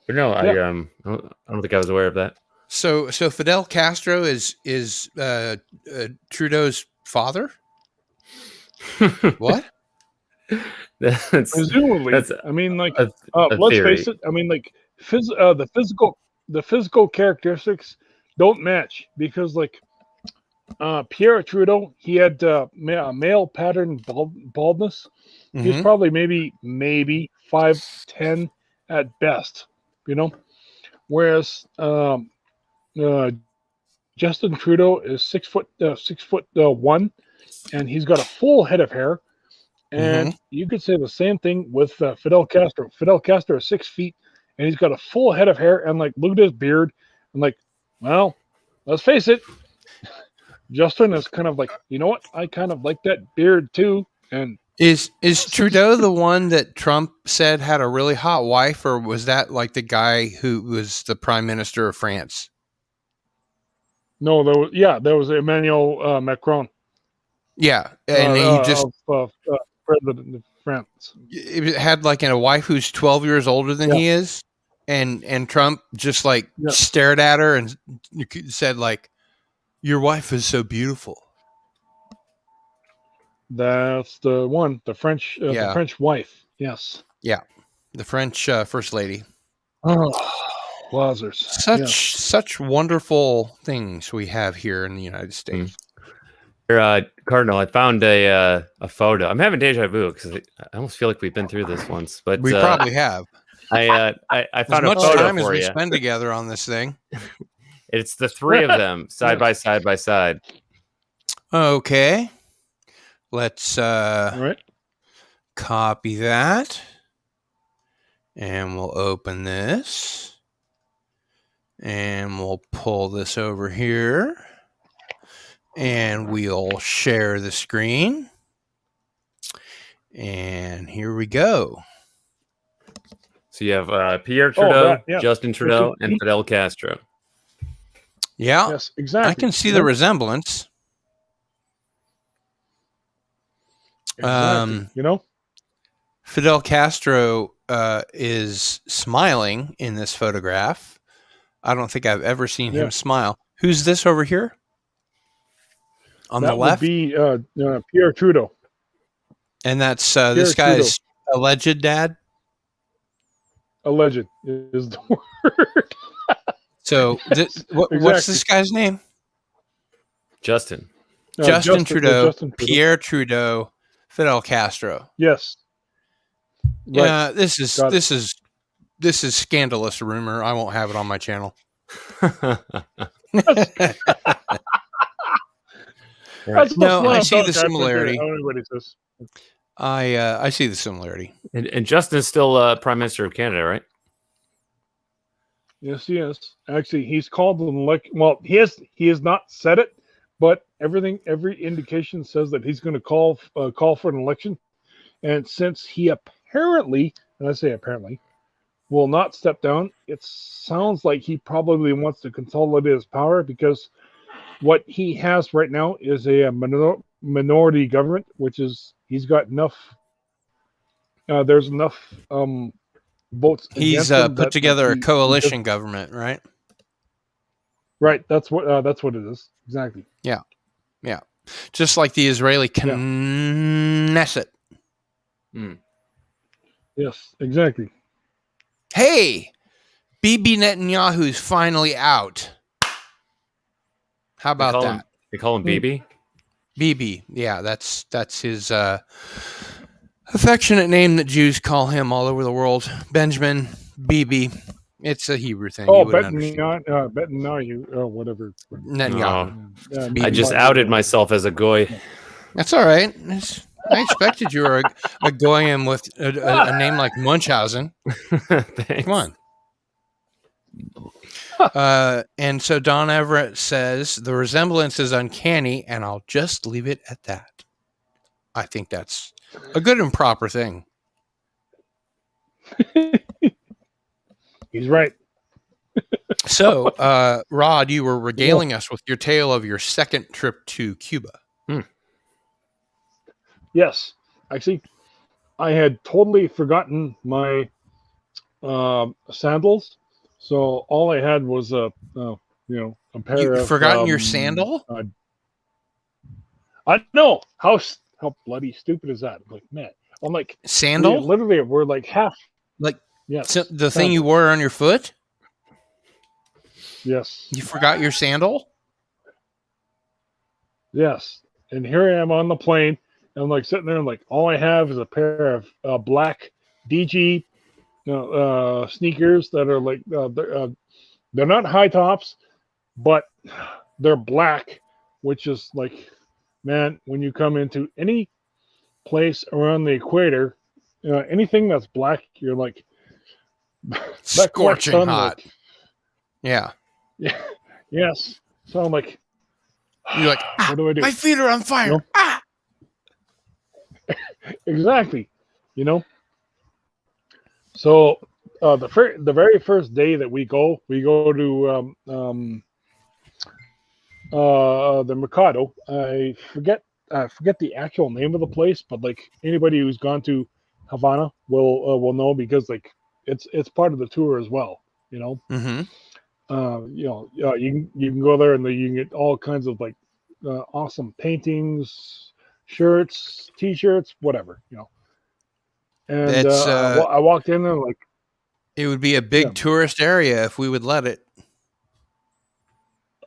But no, I Yeah. don't think I was aware of that. So Fidel Castro is Trudeau's father? What? That's presumably. that's I mean, like, a let's theory. face it. I mean, like, the physical characteristics don't match because, like, Pierre Trudeau, he had male pattern baldness. He's Mhm. probably maybe 5'10" at best, Whereas Justin Trudeau is 6'1", and he's got a full head of hair. And you could say the same thing with Fidel Castro. Fidel Castro is 6 feet, and he's got a full head of hair, and like, look at his beard. I'm like, well, let's face it, Justin is kind of like, you know what? I kind of like that beard too. And Is Trudeau the one that Trump said had a really hot wife, or was that like the guy who was the prime minister of France? no, there was Emmanuel Macron. Yeah, and he just president of France. it had like a wife who's 12 years older than Yeah. he is, and Trump just like Yeah. stared at her and said like, "Your wife is so beautiful." That's the one, the French wife. Yes. The French first lady. Oh, wowzers. Such wonderful things we have here in the United States. Cardinal, I found a photo. I'm having deja vu because I almost feel like we've been through this once, but We probably have. I As found a much photo time as for we you. spend together on this thing. It's the three of them side by side by side. Okay. Let's All right. copy that. And we'll open this. And we'll pull this over here. And we'll share the screen. And here we go. So you have Pierre Trudeau, yeah. Justin Trudeau, and Fidel Castro. Yeah, Yes, exactly. I can see the resemblance. Exactly. Fidel Castro is smiling in this photograph. I don't think I've ever seen him smile. Who's this over here? On that the left? would be Pierre Trudeau. And that's this Pierre guy's alleged dad? Alleged is the word. So what's this guy's name? Justin. Justin Trudeau, Justin Trudeau. Pierre Trudeau, Fidel Castro. Yes. Right. Yeah, this is scandalous rumor. I won't have it on my channel. That's No, I what's see going the on. similarity. Everybody says. I see the similarity. And Justin's still Prime Minister of Canada, right? Yes, he is. Actually, he's called an well, he has not said it, but every indication says that he's going to call for an election. And since he apparently, and I say apparently, will not step down, it sounds like he probably wants to consolidate his power, because what he has right now is a minority government, which is he's got enough. There's enough votes. He's put together a coalition government, right? Right. That's what it is. Exactly. Yeah. Just like the Israeli Knesset. Yes. Exactly. Hey, Bibi Netanyahu's finally out. How about that? They call him BB? Bibi. Yeah, that's his affectionate name that Jews call him all over the world. Benjamin Bibi. It's a Hebrew thing. Oh, you wouldn't understand. Netanyahu, whatever. Netanyahu. I just outed myself as a goy. That's all right. I expected you were a goyim with a name like Munchausen. Come on. And so Don Everett says the resemblance is uncanny, and I'll just leave it at that. I think that's a good and proper thing. He's right. So, Rod, you were regaling us with your tale of your second trip to Cuba. Yes. Actually, I had totally forgotten my sandals. So all I had was a pair You've of. forgotten your sandal? I know how bloody stupid is that? I'm like, man, I'm like Sandal? Literally, we're like half. Like Yes. so the thing you wore on your foot? Yes. You forgot your sandal? Yes. And here I am on the plane, and I'm like sitting there, and like all I have is a pair of black DG sneakers that are like they're not high tops, but they're black, which is like, man, when you come into any place around the equator, anything that's black, you're like, that correct Scorching sun, hot. like, Yeah. yeah, yes. So I'm like, You're like, what do I do? my feet are on fire. No. Ah. Exactly. You know. So the very first day that we go to the Mercado. I forget the actual name of the place, but like anybody who's gone to Havana will know, because like it's part of the tour as well. You know. Mm-hmm. You can go there and you can get all kinds of like awesome paintings, shirts, T-shirts, whatever. You know. And That's I walked in and like, it would be a big Yeah. tourist area if we would let it.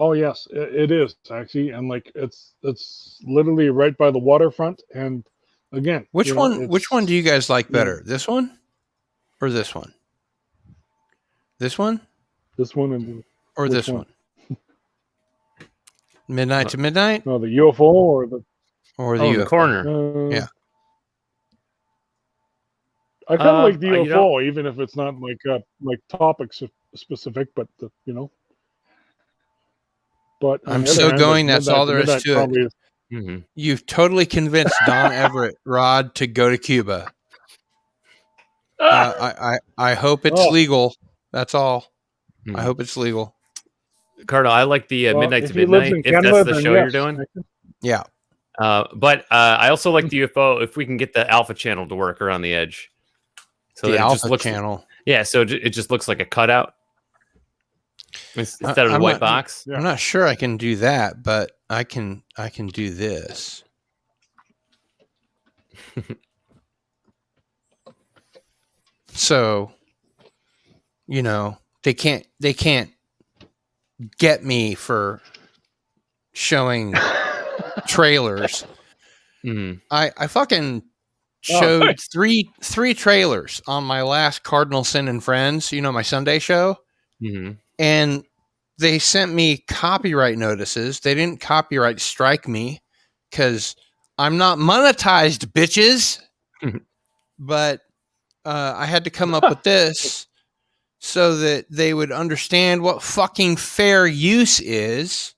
oh yes, it is actually, and like it's literally right by the waterfront. And again, Which you know, one? Which one do you guys like yeah. better? This one, or this one? This one, This one and or Which this one? one? Midnight to midnight, no, the UFO or the or the Oh, in the UFO? corner. Yeah. I kind of like the you know- UFO, even if it's not like topic specific, but you know. But on I'm the other so hand, going. like, That's all Midnight there is to it. probably is- Mhm. You've totally convinced Don Everett, Rod, to go to Cuba. I hope it's Oh. legal. That's all. Mhm. I hope it's legal. Cardinal, I like the well, Midnight if to he lives Midnight, in if Canada, that's the then show you're yes. doing. Yeah. But I also like the UFO if we can get the alpha channel to work around the edge. So The that it just Alpha looks, channel. yeah, so it just looks like a cutout instead of the I'm white not- box. Yeah. I'm not sure I can do that, but I can do this. So, you know, they can't get me for showing trailers. Mhm. I fucking showed three trailers on my last Cardinal Sin and Friends, you know, my Sunday show, Mhm. and they sent me copyright notices. They didn't copyright strike me because I'm not monetized, bitches. But I had to come up with this so that they would understand what fucking fair use is.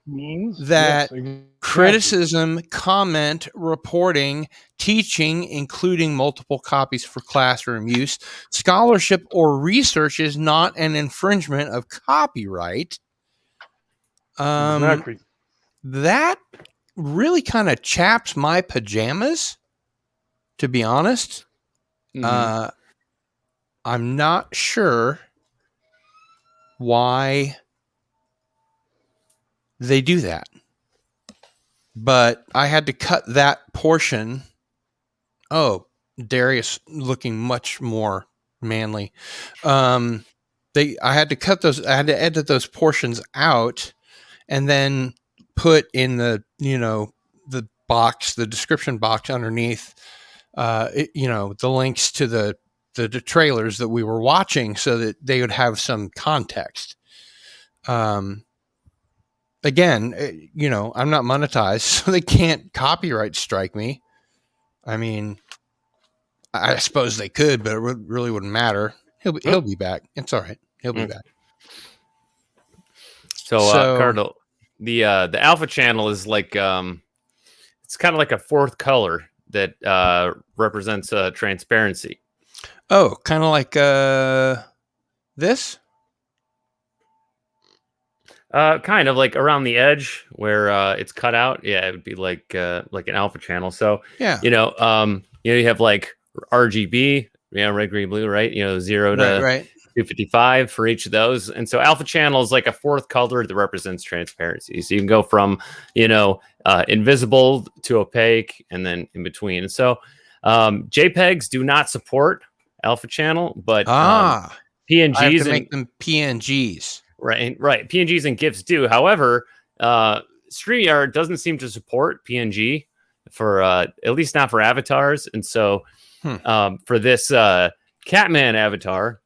means That yes, exactly. criticism, comment, reporting, teaching, including multiple copies for classroom use, scholarship, or research is not an infringement of copyright. Exactly. That really kind of chaps my pajamas, to be honest. Mhm. I'm not sure why they do that, but I had to cut that portion. Oh, Darius looking much more manly. I had to cut those. I had to edit those portions out, and then put in the the box, the description box underneath. The links to the trailers that we were watching, so that they would have some context. Again, I'm not monetized, so they can't copyright strike me. I mean, I suppose they could, but it really wouldn't matter. He'll be back. It's all right. He'll be back. So, Cardinal, the alpha channel is like it's kind of like a fourth color that represents transparency. Oh, kind of like this. Kind of like around the edge where it's cut out. Yeah, it would be like an alpha channel. So Yeah. you have like RGB, red, green, blue, right? 0 to Right. 255 for each of those. And so alpha channel is like a fourth color that represents transparency. So you can go from, invisible to opaque and then in between. And so JPEGs do not support alpha channel, but PNGs I have to make them PNGs. Right. PNGs and GIFs do. However, StreamYard doesn't seem to support PNG for at least not for avatars. And so for this Catman avatar,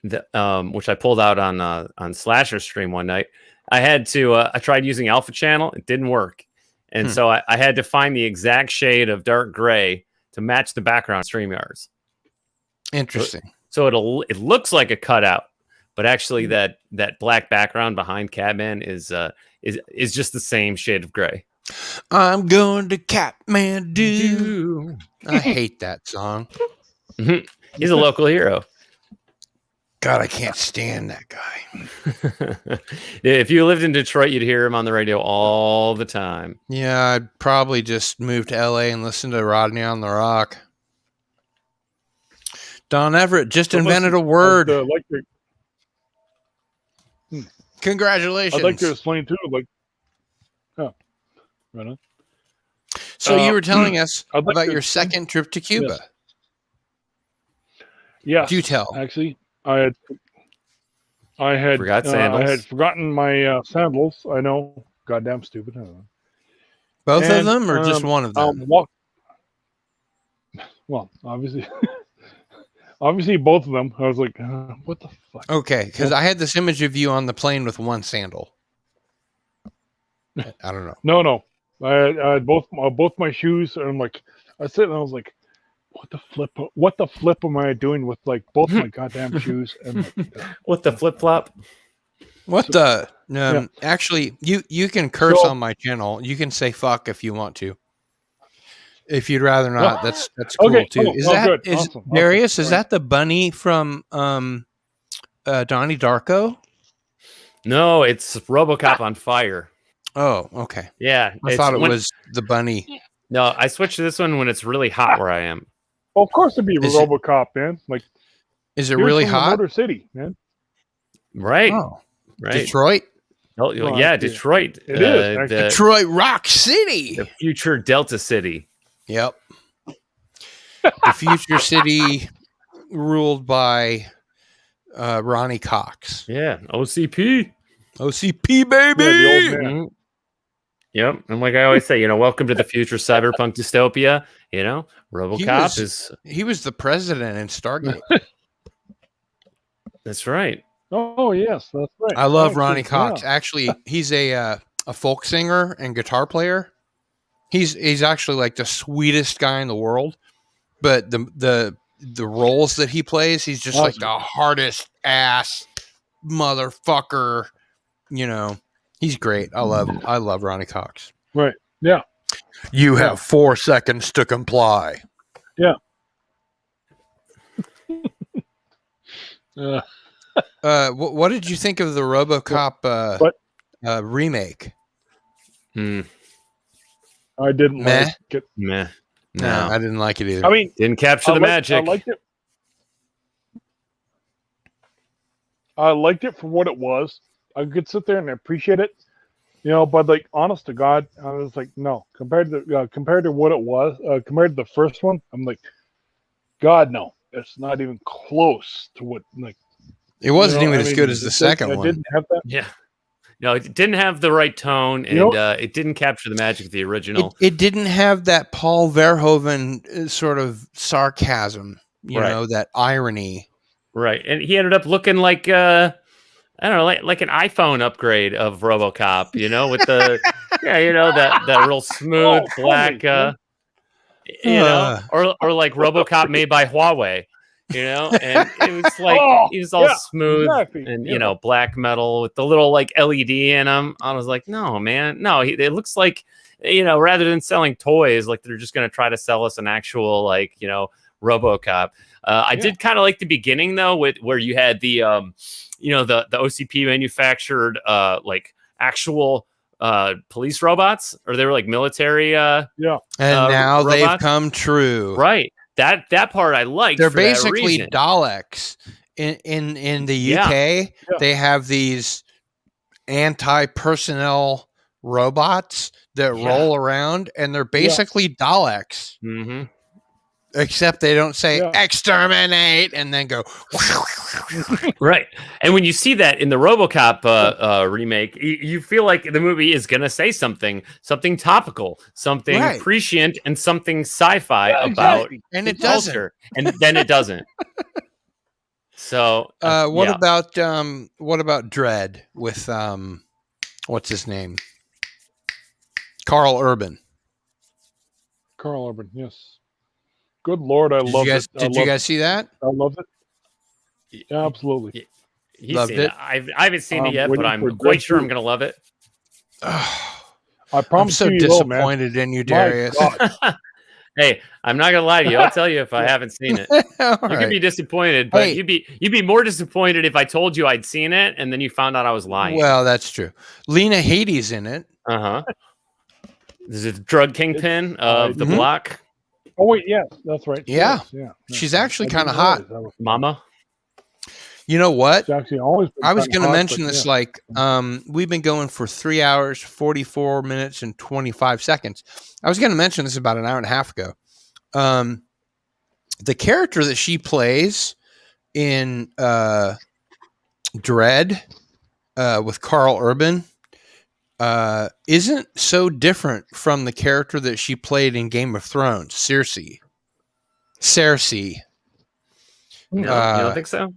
which I pulled out on Slasher stream one night, I had to I tried using alpha channel. It didn't work. And so I had to find the exact shade of dark gray to match the background StreamYards. Interesting. So it looks like a cutout, but actually that black background behind Catman is just the same shade of gray. I'm going to Kathmandu. I hate that song. He's a local hero. God, I can't stand that guy. If you lived in Detroit, you'd hear him on the radio all the time. Yeah, I'd probably just move to LA and listen to Rodney on the Rock. Don Everett just invented a word. Congratulations. I'd like to explain too, like, oh, right on. So you were telling us I'd like about to your explain- second trip to Cuba. Yeah. Do tell. Actually, I had Forgot sandals? I had forgotten my sandals. I know, goddamn stupid. I don't know. Both of And, them or just one of them? Well, obviously, obviously both of them. I was like, what the fuck? Okay, because I had this image of you on the plane with one sandal. I don't know. No. I had both my shoes, and I'm like, I said, and I was like, what the flip am I doing with like both my goddamn shoes? And like, What the flip flop? What the? Actually, you can curse on my channel. You can say fuck if you want to. If you'd rather not, that's cool okay, too. good. Is Awesome. Darius? Awesome. Is that the bunny from Donnie Darko? No, it's RoboCop on fire. Oh, okay. Yeah, I thought it was the bunny. No, I switched to this one when it's really hot where I am. Well, of course it'd be Is it- RoboCop, man. Like, Is it he was really from the hot? Motor City, man. Right. Oh, Right. Detroit. Oh, Well, yeah, yeah. Detroit. It is, actually. Detroit Rock City. The future Delta City. Yep. The future city ruled by Ronnie Cox. Yeah, OCP. OCP, baby. Yeah, the old man. Mhm. Yep. And like I always say, welcome to the future cyberpunk dystopia. RoboCop He was the president in Stargate. That's right. Oh yes, that's right. I love Actually, Ronnie Cox. yeah. Actually, he's a folk singer and guitar player. He's actually like the sweetest guy in the world. But the roles that he plays, he's just like the hardest ass motherfucker. He's great. I love Ronnie Cox. Right. Yeah. You have 4 seconds to comply. Yeah. What did you think of the RoboCop remake? I didn't Meh. like it. Meh. No, No. I didn't like it either. I mean, Didn't capture the magic. I liked it. I liked it for what it was. I could sit there and appreciate it, But like, honest to God, I was like, no. Compared to what it was, compared to the first one, I'm like, God, no. It's not even close to what like. It wasn't even as good as the second one. Didn't have that. Yeah. No, it didn't have the right tone, and it didn't capture the magic of the original. It didn't have that Paul Verhoeven sort of sarcasm, that irony. Right. And he ended up looking like I don't know, like an iPhone upgrade of RoboCop, with the that real smooth black man. or like RoboCop made by Huawei, and it was like he was all yeah, smooth exactly, and black metal with the little like LED in him. I was like, no, man, no, it looks like rather than selling toys, like they're just going to try to sell us an actual RoboCop. I did kind of like the beginning though, where you had the the OCP manufactured like actual police robots, or they were like military And now robots. they've come true. Right. That part I liked. They're for that basically reason. Daleks. In the UK, they have these anti-personnel robots that roll around, and they're basically Daleks. Mm-hmm. Except they don't say exterminate and then go. Right. And when you see that in the RoboCop remake, you feel like the movie is going to say something topical, something prescient, and something sci-fi about and it culture. And then it doesn't. So what about Dredd with what's his name? Carl Urban. Carl Urban, yes. Good Lord, I love it. Did you guys see that? I love it. Absolutely. He's Loved seen it. it. I haven't seen it I'm yet, but waiting I'm for quite Dread sure I'm 2. going to love it. I I'm promise so you, you will, man. disappointed in you, My Darius. God. Hey, I'm not going to lie to you. I'll tell you if I haven't seen it. All You could right. be disappointed, but Hey. you'd be more disappointed if I told you I'd seen it and then you found out I was lying. Well, that's true. Lena Headey's in it. Uh-huh. This is the drug kingpin of the Mhm. block. Oh wait, yes, that's right. She Yeah. is, yeah. She's actually I didn't kinda hot. realize that was- Mama. You know what? She's actually always been I was kinda going to hot, mention but this yeah. like we've been going for 3 hours, 44 minutes, and 25 seconds. I was going to mention this about an hour and a half ago. The character that she plays in Dread with Carl Urban isn't so different from the character that she played in Game of Thrones, Cersei. No, you don't think so?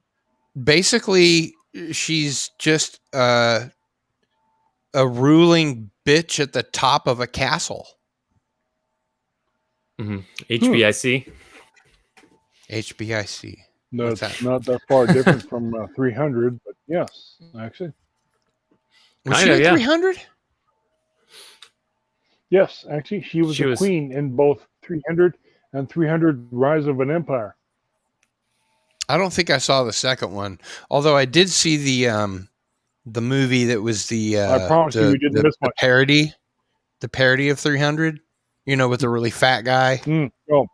Basically, she's just a ruling bitch at the top of a castle. HBIC. HBIC. No, What's it's that? not that far different from 300, but yes, actually. Was Kinda, she in yeah. 300? Yes, actually, she was She a was- queen in both 300 and 300 Rise of an Empire. I don't think I saw the second one, although I did see the movie that was the I promise you, we didn't miss much. parody of 300. You know, with the really fat guy. Oh,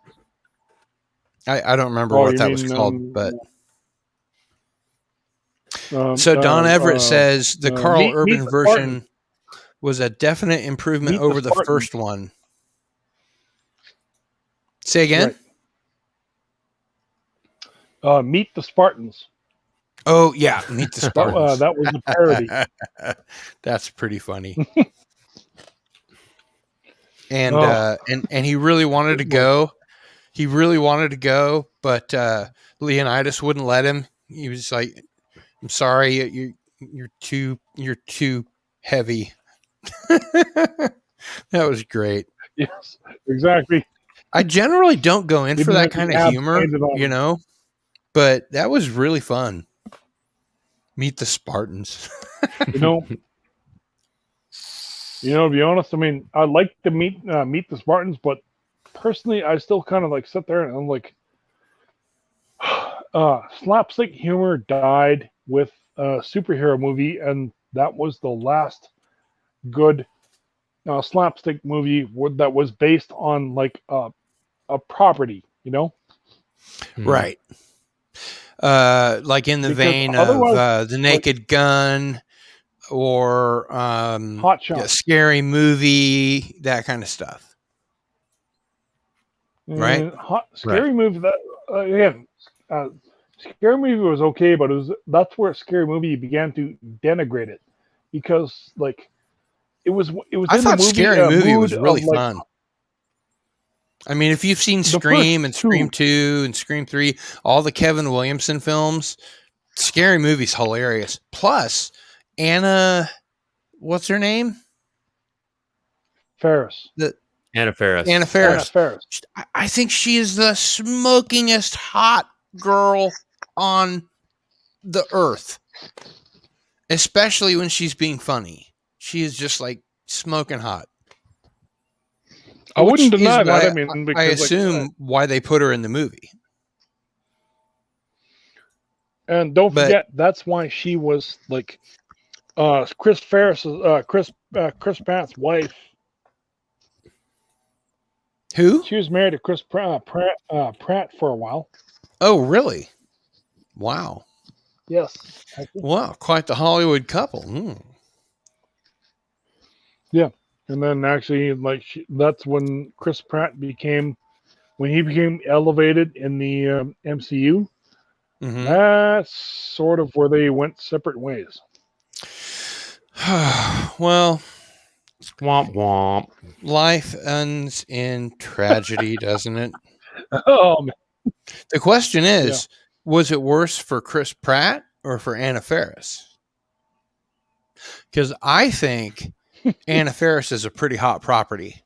I don't remember Oh, what you that was mean, called, but um, so Don Everett uh, says the uh, Carl Meet Urban the version Spartan. was a definite improvement Meet the over the Spartan. first one. Say again? Meet the Spartans. Oh yeah, Meet the Spartans. That was the parody. That's pretty funny. And Oh. and he really wanted to go. He really wanted to go, but Leonidas wouldn't let him. He was like, "I'm sorry, you're too heavy." That was great. Yes, exactly. I generally don't go in for Didn't that have kind the of abs humor, painted on you him. know, but that was really fun. Meet the Spartans. You know, to be honest, I mean, I like to meet the Spartans, but personally, I still kind of like sit there and I'm like, slapstick humor died with a superhero movie, and that was the last good slapstick movie that was based on like a property, you know? Right. Like in the Because vein of otherwise, The Naked Gun or Hot Shot. Scary Movie, that kind of stuff. Right? Scary Movie. That again, Scary Movie was okay, but that's where Scary Movie began to denigrate it, because like it was I in thought the movie, Scary Movie mood was really of, like, fun. I mean, if you've seen The Scream first and Scream two. 2 and Scream 3, all the Kevin Williamson films, Scary Movie's hilarious. Plus, Anna, what's her name? Ferris. Anna Faris. Anna Anna Faris. Ferris. I think she is the smokingest hot girl on the earth, especially when she's being funny. She is just like smoking hot. I wouldn't Which deny is that. why I mean, because I like, assume why they put her in the movie. and don't but- forget, that's why she was like Chris Ferris's Chris Pratt's wife. Who? She was married to Chris Pratt for a while. Oh, really? Wow. Yes. Wow, quite the Hollywood couple. And then actually, like that's when Chris Pratt became elevated in the MCU. Mhm. That's sort of where they went separate ways. Well, Womp womp. life ends in tragedy, doesn't it? Oh man. The question is, was it worse for Chris Pratt or for Anna Faris? Because I think Anna Faris is a pretty hot property.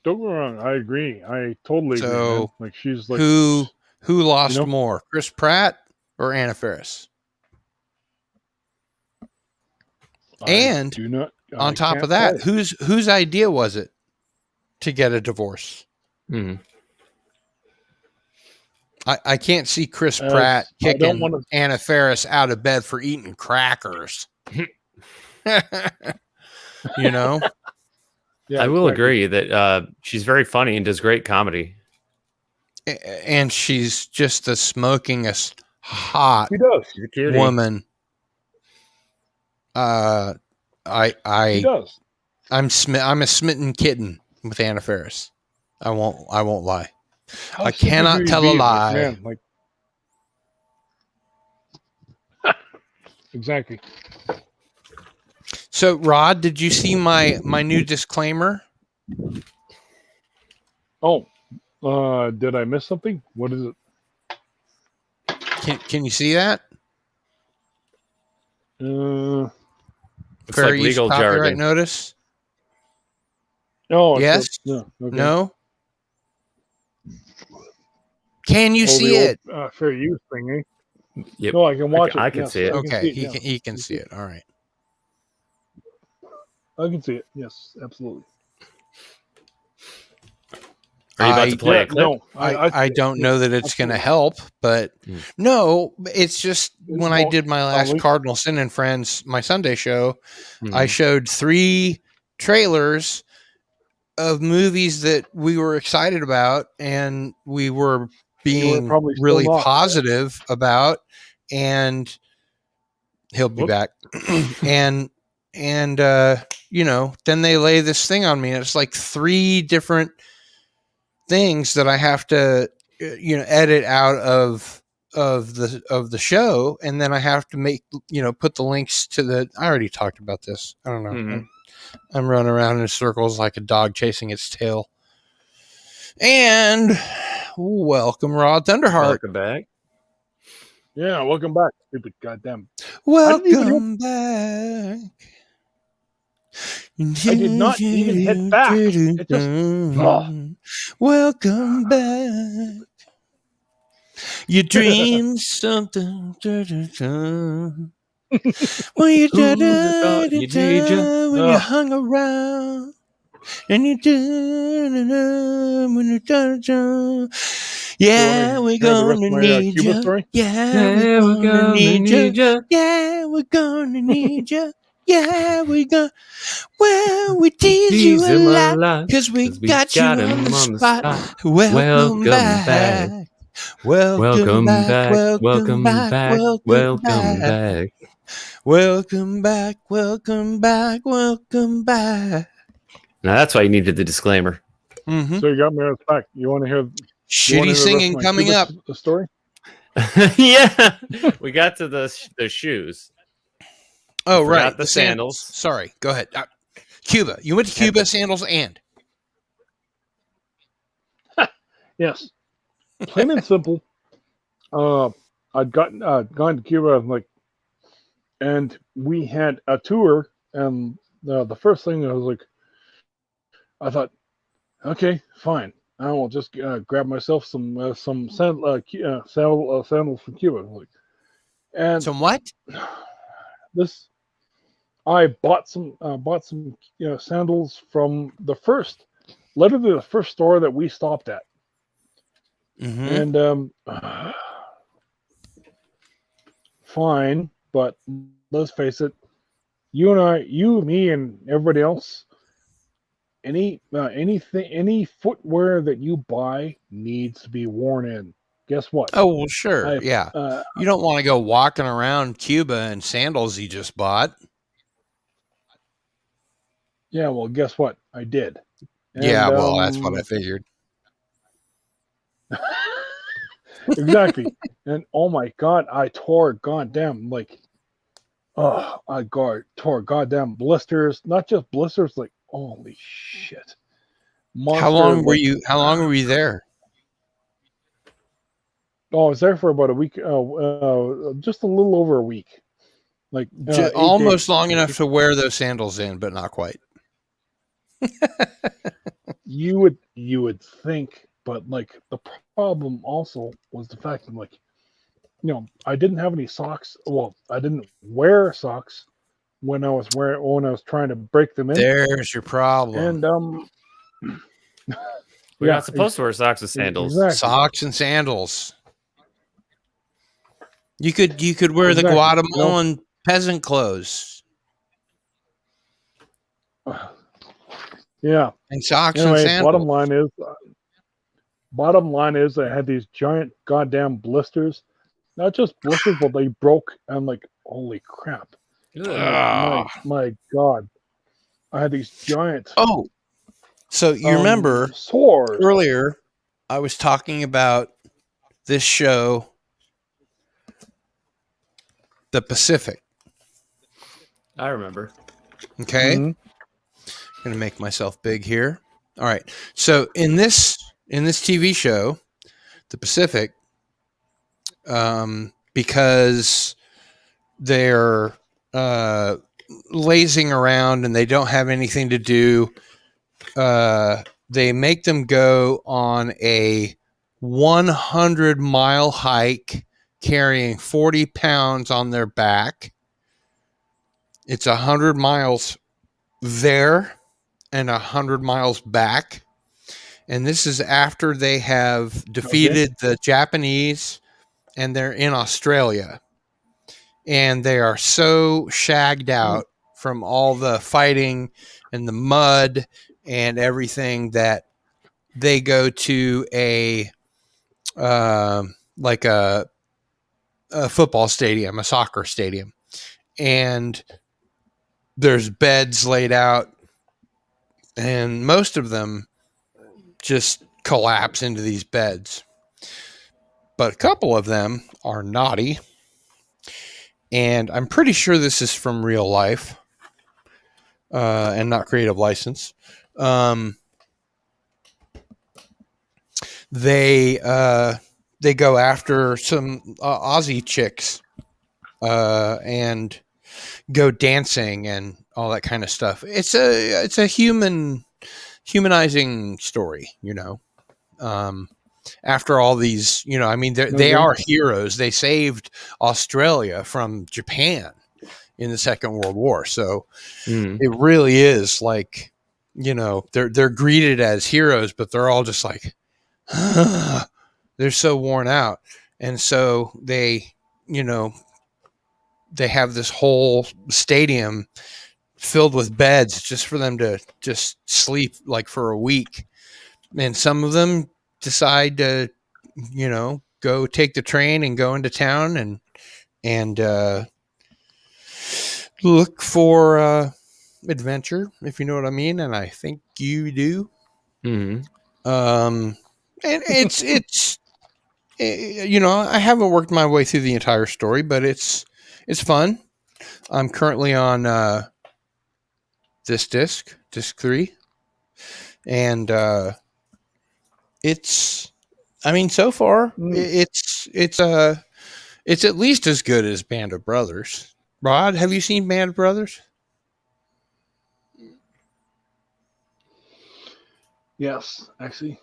Don't get me wrong, I agree. I totally agree. So, Man. Like she's like Who Who lost You know? more, Chris Pratt or Anna Faris? And on top of that, whose idea was it to get a divorce? Mhm. I can't see Chris Pratt I don't kicking wanna- Anna Faris out of bed for eating crackers. You know? Yeah, I will exactly. agree that she's very funny and does great comedy. And she's just the smokingest hot He does. She's a cutie. woman. He does. I'm a smitten kitten with Anna Faris. I won't lie. How I stupid cannot could he tell be? a Like, lie. man, like exactly. So, Rod, did you see my new disclaimer? Oh, did I miss something? What is it? Can you see that? It's Fair like use legal copyright jargon. notice? Oh, Yes? no. Okay. No? Can you see the it? old, fair use thing, eh? Yep. No, I can watch it. I can Yes, see it. I can Okay, see it, he yeah. can see it. All right. I can see it. Yes, absolutely. Are you about to play a clip? No, I don't know that it's going to help, but no, it's just when I did my last Cardinal Sin and Friends, my Sunday show, I showed 3 trailers of movies that we were excited about and we were being probably still really not. positive about, and he'll be back. and you know, then they lay this thing on me and it's like 3 different things that I have to edit out of the show, and then I have to make put the links to the. I already talked about this. I don't know. I'm running around in circles like a dog chasing its tail. And welcome, Rod Thunderheart. Welcome back. Yeah, welcome back, stupid goddamn. Welcome back. I did not even hit back. It just welcome back. You dreamed something. Well, you did it when you hung around, and you did when you did. Yeah, we're gonna need you. Yeah, we're gonna need you. Yeah, we're gonna need you. Yeah, we gonna. Well, we tease you a lot because we got you on the spot. Welcome back. Welcome back. Welcome back. Welcome back. Welcome back. Welcome back. Welcome back. Now that's why you needed the disclaimer. So you got me on the back. You want to hear shitty singing coming up? The story. Yeah, we got to the shoes. Oh, right. The sandals. Sorry. Go ahead. Cuba. You went to Cuba, sandals, and. Yes. Plain and simple. I'd gone to Cuba, and we had a tour, and the first thing I thought, okay, fine. I will just grab myself some sandals from Cuba. And some what? I bought some sandals from literally the first store that we stopped at. Mm-hmm. And fine, but let's face it, you, me, and everybody else, any footwear that you buy needs to be worn in. Guess what? Oh, well, sure. Yeah. You don't want to go walking around Cuba in sandals you just bought. Yeah, well, guess what? I did. And, yeah, well, that's what I figured. Exactly. And oh my God, I tore goddamn tore goddamn blisters. Not just blisters, holy shit. Monster, how long were you there? Oh, I was there for about a week, just a little over a week. Almost days. Long enough to wear those sandals in, but not quite. You would think, but the problem also was the fact that, like, I didn't have any socks. Well, I didn't wear socks when I was trying to break them in. There's your problem. And We're not supposed to wear socks with sandals. Exactly. Socks and sandals. You could wear the Exactly. Guatemalan peasant clothes Yeah. and socks and Anyway, sandals. bottom line is I had these giant goddamn blisters. Not just blisters, but they broke. I'm like, holy crap. My God. I had these giant Oh, so you remember sores. earlier I was talking about this show, The Pacific. I remember. Okay. Mhm. Gonna make myself big here. All right. So in this TV show, The Pacific, because they're lazing around and they don't have anything to do, they make them go on a 100-mile hike carrying 40 pounds on their back. It's 100 miles there and 100 miles back. And this is after they have defeated the Japanese, and they're in Australia. And they are so shagged out from all the fighting and the mud and everything that they go to a football stadium, a soccer stadium, and there's beds laid out, and most of them just collapse into these beds. But a couple of them are naughty, and I'm pretty sure this is from real life and not creative license. They go after some Aussie chicks and go dancing and all that kind of stuff. It's a humanizing story, after all these, I mean, they are heroes. They saved Australia from Japan in the Second World War. So it really is like, they're greeted as heroes, but they're all just like, they're so worn out. And so they have this whole stadium filled with beds just for them to just sleep like for a week. And some of them decide to, go take the train and go into town and look for adventure, if you know what I mean. And I think you do. Mm-hmm. And it's I haven't worked my way through the entire story, but it's fun. I'm currently on this disc 3, and so far it's at least as good as Band of Brothers. Rod, have you seen Band of Brothers? Yes, actually.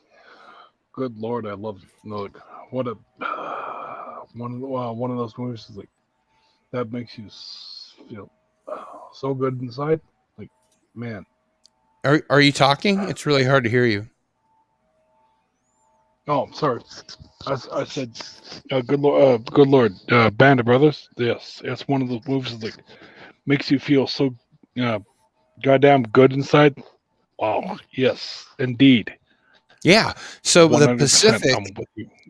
Good Lord, I love what a one of those movies is like that makes you feel so good inside. Like, man. Are you talking? It's really hard to hear you. Oh, sorry. I said, good Lord, Band of Brothers. Yes, it's one of those movies that like makes you feel so goddamn good inside. Wow. Yes, indeed. Yeah. So the 100% Pacific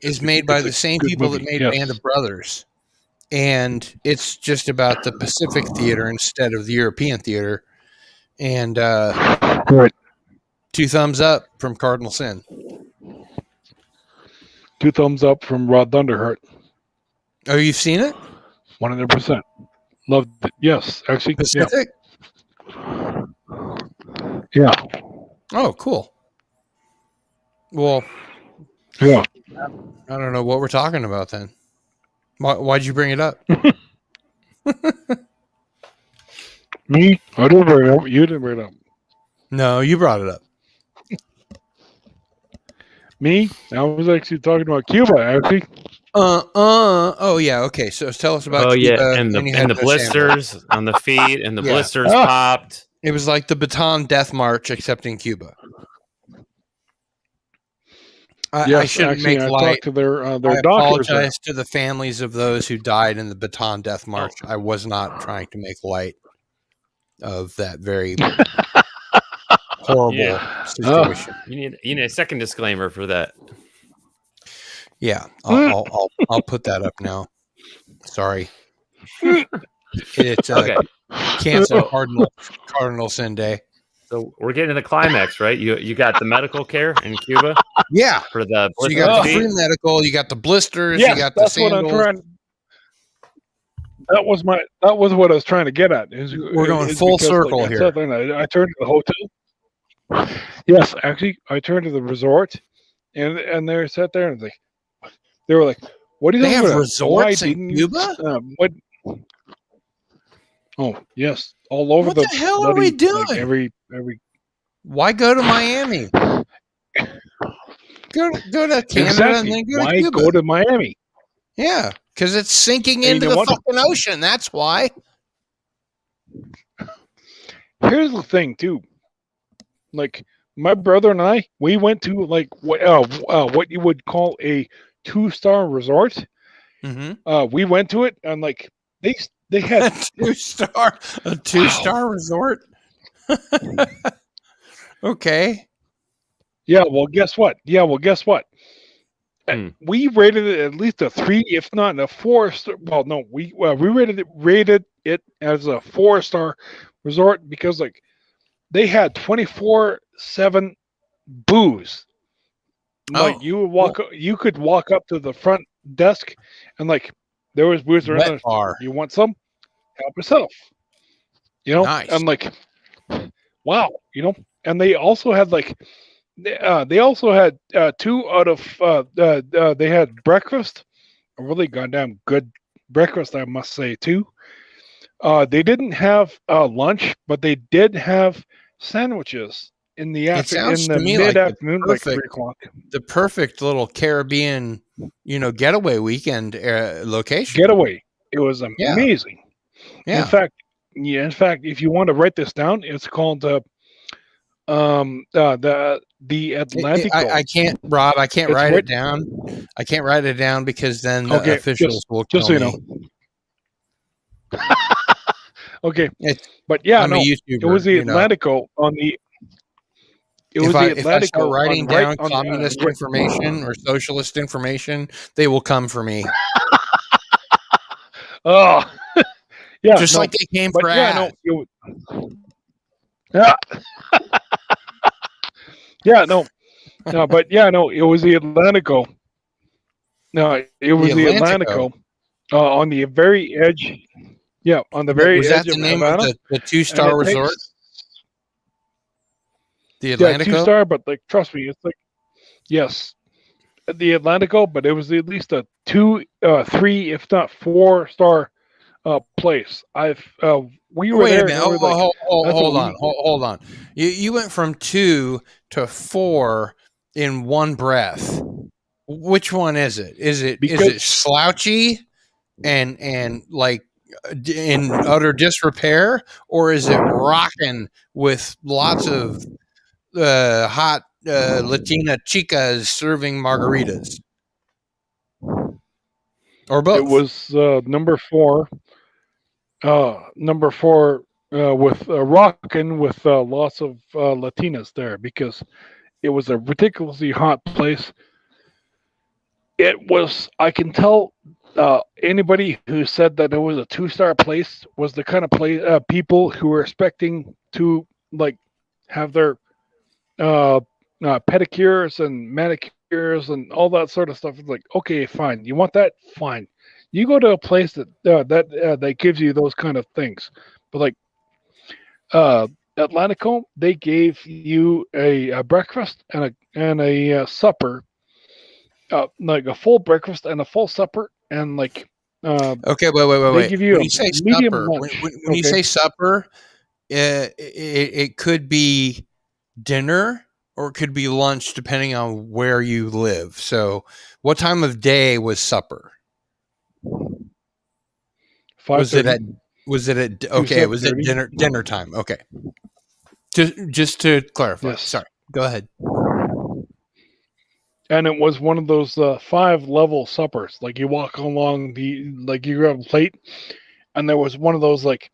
is made by the same people that made Yes. Band of Brothers. And it's just about the Pacific theater instead of the European theater. And Right. 2 thumbs up from Cardinal Sin. 2 thumbs up from Rod Thunderheart. Oh, you've seen it? 100%. Loved it. Yes, actually. Pacific? Yeah. Oh, cool. Well, Yeah. I don't know what we're talking about then. Why'd you bring it up? Me? I didn't bring it up. You didn't bring it up. No, you brought it up. Me? I was actually talking about Cuba, actually. Oh yeah. Okay. So tell us about Oh yeah, Cuba. and you the had and the no sandals. blisters on the feet, and the Yeah. blisters Ah. popped. It was like the Bataan Death March, except in Cuba. I Yes, shouldn't actually, make I light. talked to their I doctors. apologize to the families of those who died in the Bataan Death March. I was not trying to make light of that very horrible Yeah. situation. You need a second disclaimer for that. Yeah, I'll put that up now. Sorry, it's Okay. Cancer So- Cardinal Sin Day. So we're getting to the climax, right? You got the medical care in Cuba Yeah, for the so you blister got the feet. free medical, you got the blisters, Yes, you got the that's what I'm sandals. trying. That was what I was trying to get at. We're going full circle I here. sat there and I turned to the hotel. Yes, actually, I turned to the resort, and they sat there and they were like, "What are you They talking have about? resorts Why in didn't you, Cuba? what? Oh yes, all over What the hell are bloody, we doing? Like every. Why go to Miami? Go to Canada Exactly. and then go to Why Cuba. go to Miami? Yeah, because it's sinking And into you the want to- fucking ocean. That's why. Here's the thing, too. Like my brother and I, we went to like what you would call a 2-star resort. Mm-hmm. We went to it and like they A had two-star resort. Okay. Yeah, well, guess what? Hmm. We rated it at least a 3, if not a 4-star. Well, no, we rated it as a 4-star resort because like they had 24/7 booze. Like you could walk up to the front desk and like there was booze around Wet there. bar. You want some? Help yourself. Nice. And like, wow, and they also had like. They also had 2 out of they had breakfast, a really goddamn good breakfast, I must say too. They didn't have lunch, but they did have sandwiches in the sounds to me like mid-afternoon, like perfect- 3:00. The perfect little Caribbean, getaway weekend location. Getaway. It was amazing. Yeah. In fact, if you want to write this down, it's called the Atlantico. I can't, Rob. I can't It's write what- it down. I can't write it down because then the Okay, officials will kill just so you me. know. Okay, It's- but yeah, I'm no, a YouTuber. it was the Atlantico on the. It was the If I start Atlantico writing on right down on the, communist right- information or socialist information, they will come for me. Oh, yeah, Just no, like they came but for yeah, ads. no, yeah, yeah, no, but yeah, no, it was the Atlantico. No, it was the Atlantico on the very edge. Yeah, on the very Was edge that the of name Havana. of the And two-star it resort? takes- The Yeah, Atlantico? 2-star, but like trust me, it's like yes, the Atlantico, but it was at least a 2, 3, if not 4-star place. We were Wait there. a minute. and we were like, that's Hold what on. Hold on. You went from 2 to 4 in one breath. Which one is it? Is it Because- slouchy and like in utter disrepair, or is it rocking with lots of hot Latina chicas serving margaritas, or both? It was number 4. Number 4 with rocking with lots of Latinas there because it was a ridiculously hot place. It was. I can tell anybody who said that it was a 2-star place was the kind of place people who were expecting to like have their pedicures and manicures and all that sort of stuff. It's like, okay, fine. You want that? Fine. You go to a place that gives you those kind of things. But like Atlantico, they gave you a breakfast and a supper, like a full breakfast and a full supper, and like Okay, wait. they give you When a you say medium supper, lunch. when you say supper, it could be dinner, or it could be lunch depending on where you live. So, what time of day was supper? 5:30. Was it at okay, it was at 7:30. dinner time. Okay. Just to clarify. Yes. Sorry. Go ahead. And it was one of those 5-level suppers. Like you walk along like you grab a plate, and there was one of those like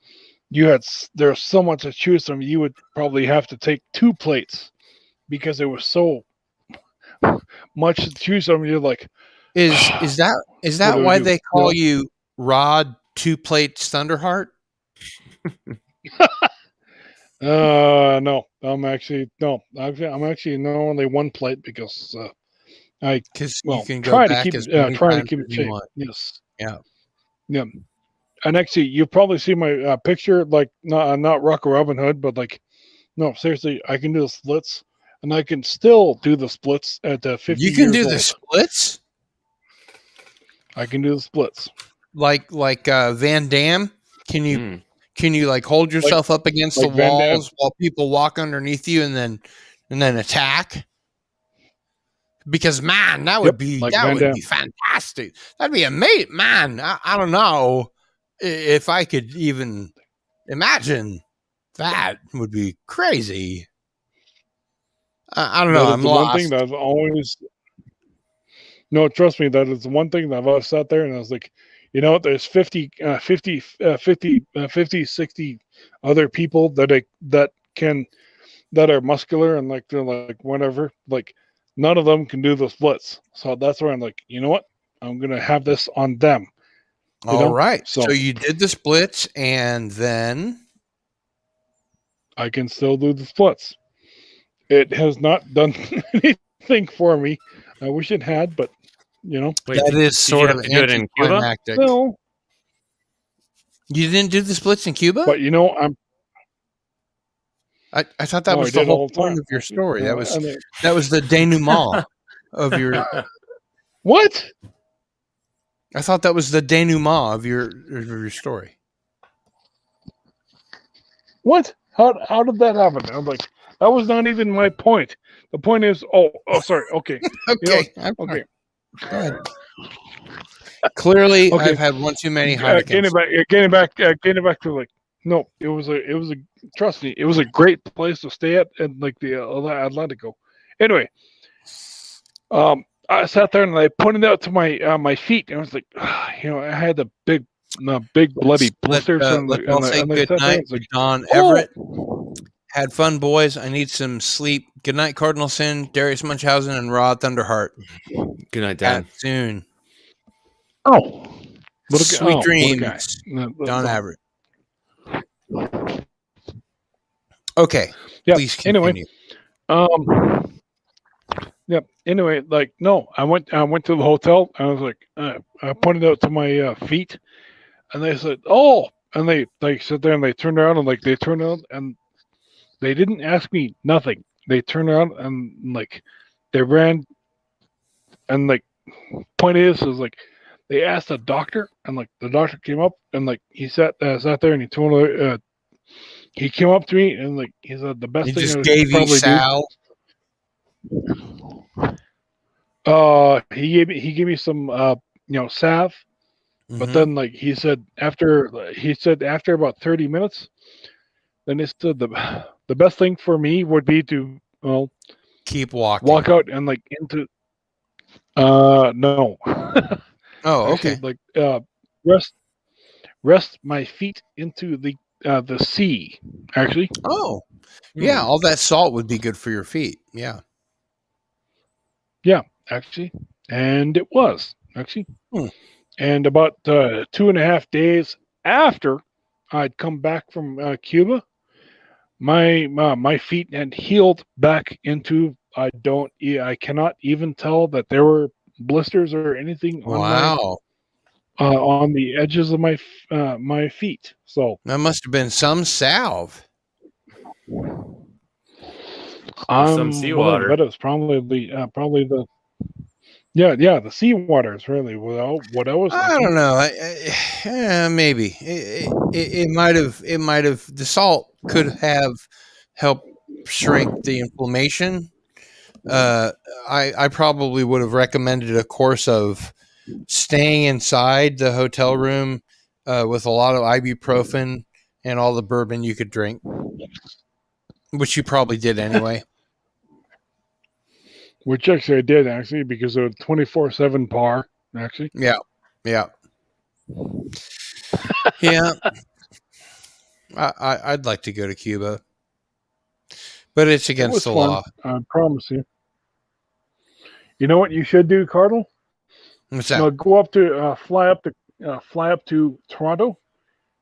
there's so much to choose from. You would probably have to take 2 plates because there was so much to choose from. You're like, Is that do why I do? they call you Rod 2 Plates Thunderheart? No, I'm actually only 1 plate because Because you can go trying to back keep as many trying to times keep as it you shape. want. Yes. Yeah. Yeah. And actually, you probably see my picture, like not Rock Robin Hood, but like, no, seriously, I can do the splits, and I can still do the splits at 50 You can years do old. the splits I can do the splits. like Van Damme. Can you like hold yourself up against like the Van Damme. walls while people walk underneath you and then attack? Because man, that would be like Van Damme. fantastic. That'd be amazing, man. I don't know if I could even imagine. That would be crazy. I don't know. That is I'm the lost. one thing that I've always. No, trust me, that is the one thing that I've always sat there and I was like, you know, there's 50, 60 other people that are muscular and like they're like whatever. Like none of them can do the splits. So that's where I'm like, you know what? I'm gonna have this on them. All right. So So you did the splits and then I can still do the splits. It has not done anything for me. I wish it had, but you know, Wait, that did is you sort have of to do it in Cuba? anticlimactic. no. You didn't do the splits in Cuba? But you know, I thought that No, I was the did whole all the point time, of your actually. story. Yeah, That was the denouement of your. what? I thought that was the denouement of your story. What? How did that happen? I'm like, that was not even my point. The point is, sorry. Okay. Okay. You know, okay. Go ahead. Clearly, Okay. I've had one too many Heinekens. Getting back to like, no, it was a trust me, it was a great place to stay at, and like the Atlantico. Anyway, I sat there and I pointed out to my feet, and I was like, you know, I had the big bloody blisters. Let's all say good night to Don Everett. Had fun, boys. I need some sleep. Good night, Cardinal Sin, Darius Munchausen, and Rod Thunderheart. Good night, Dan. Chat soon. Oh, Sweet what a dreams, guy. Don Everett. Okay, Yeah. please continue. Anyway, yeah. Anyway, like no, I went to the hotel. And I was like, I pointed out to my feet, and they said, "Oh," and they sit there and they turned around and like they turned around and they didn't ask me nothing. They turned around and like they ran, and like point is like they asked the doctor, and like the doctor came up and like he sat there and he told he came up to me and like he said the best He thing just I gave you probably Sal. He gave me some salve, but then like he said after about 30 minutes, then he said the best thing for me would be to keep walking. walk out and like into no. Oh, Actually, okay. like rest my feet into the sea. Actually, Oh, yeah. All that salt would be good for your feet. Yeah. actually, and it was actually, Hmm. and about 2.5 days after I'd come back from Cuba, my feet had healed back into. I cannot even tell that there were blisters or anything on Wow. on the edges of my feet. So That must have been some salve. Some seawater. But it's probably the the seawater is really what I was. I don't know. Maybe it might have. The salt could have helped shrink the inflammation, I probably would have recommended a course of staying inside the hotel room with a lot of ibuprofen and all the bourbon you could drink, which you probably did anyway. Which actually I did, actually, because of 24/7 bar, actually. Yeah. Yeah. Yeah. I'd like to go to Cuba, but it's It against was the fun, law. I promise you. You know what you should do, Cardinal? What's No, that? go up to fly up to Toronto,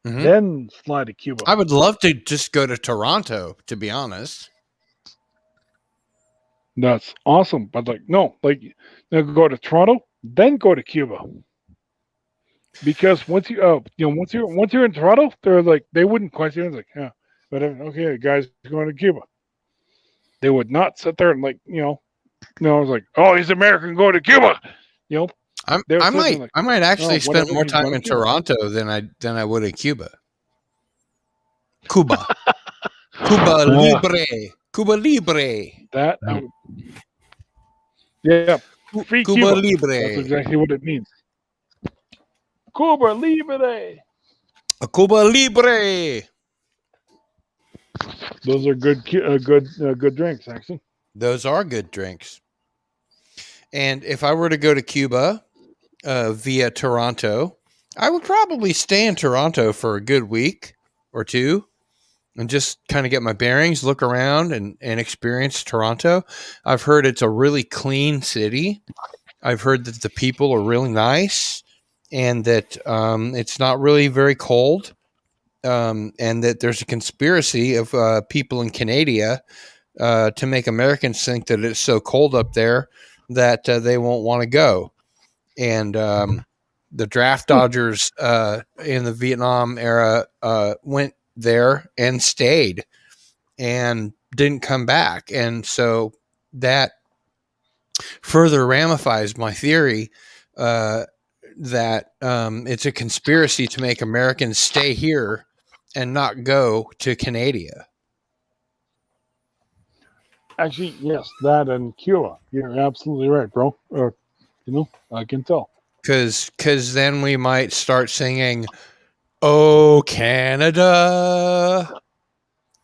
Mhm. then fly to Cuba. I would love to just go to Toronto, to be honest. That's awesome, but no, now go to Toronto, then go to Cuba. Because once once you're in Toronto, they're like they wouldn't question it, like, yeah, but okay, the guy's going to Cuba. They would not sit there and no, I was like, oh, he's American going to Cuba. They're I sitting there might like, I might actually spend whatever, more he's time going in to Cuba. Toronto than I would in Cuba. Cuba. Cuba Libre. Cuba Libre. That yeah, free Cuba Cuba. Libre. That's exactly what it means. Cuba Libre. A Cuba Libre. Those are good drinks, actually. Those are good drinks. And if I were to go to Cuba via Toronto, I would probably stay in Toronto for a good week or two and just kind of get my bearings, look around and experience Toronto. I've heard it's a really clean city. I've heard that the people are really nice and that it's not really very cold, and that there's a conspiracy of people in Canada to make Americans think that it's so cold up there that they won't want to go. And the draft dodgers in the Vietnam era went there and stayed and didn't come back. And so that further ramifies my theory that it's a conspiracy to make Americans stay here and not go to Canada. Actually, yes, that and Cuba. You're absolutely right, bro. I can tell. Because then we might start singing, "Oh, Canada,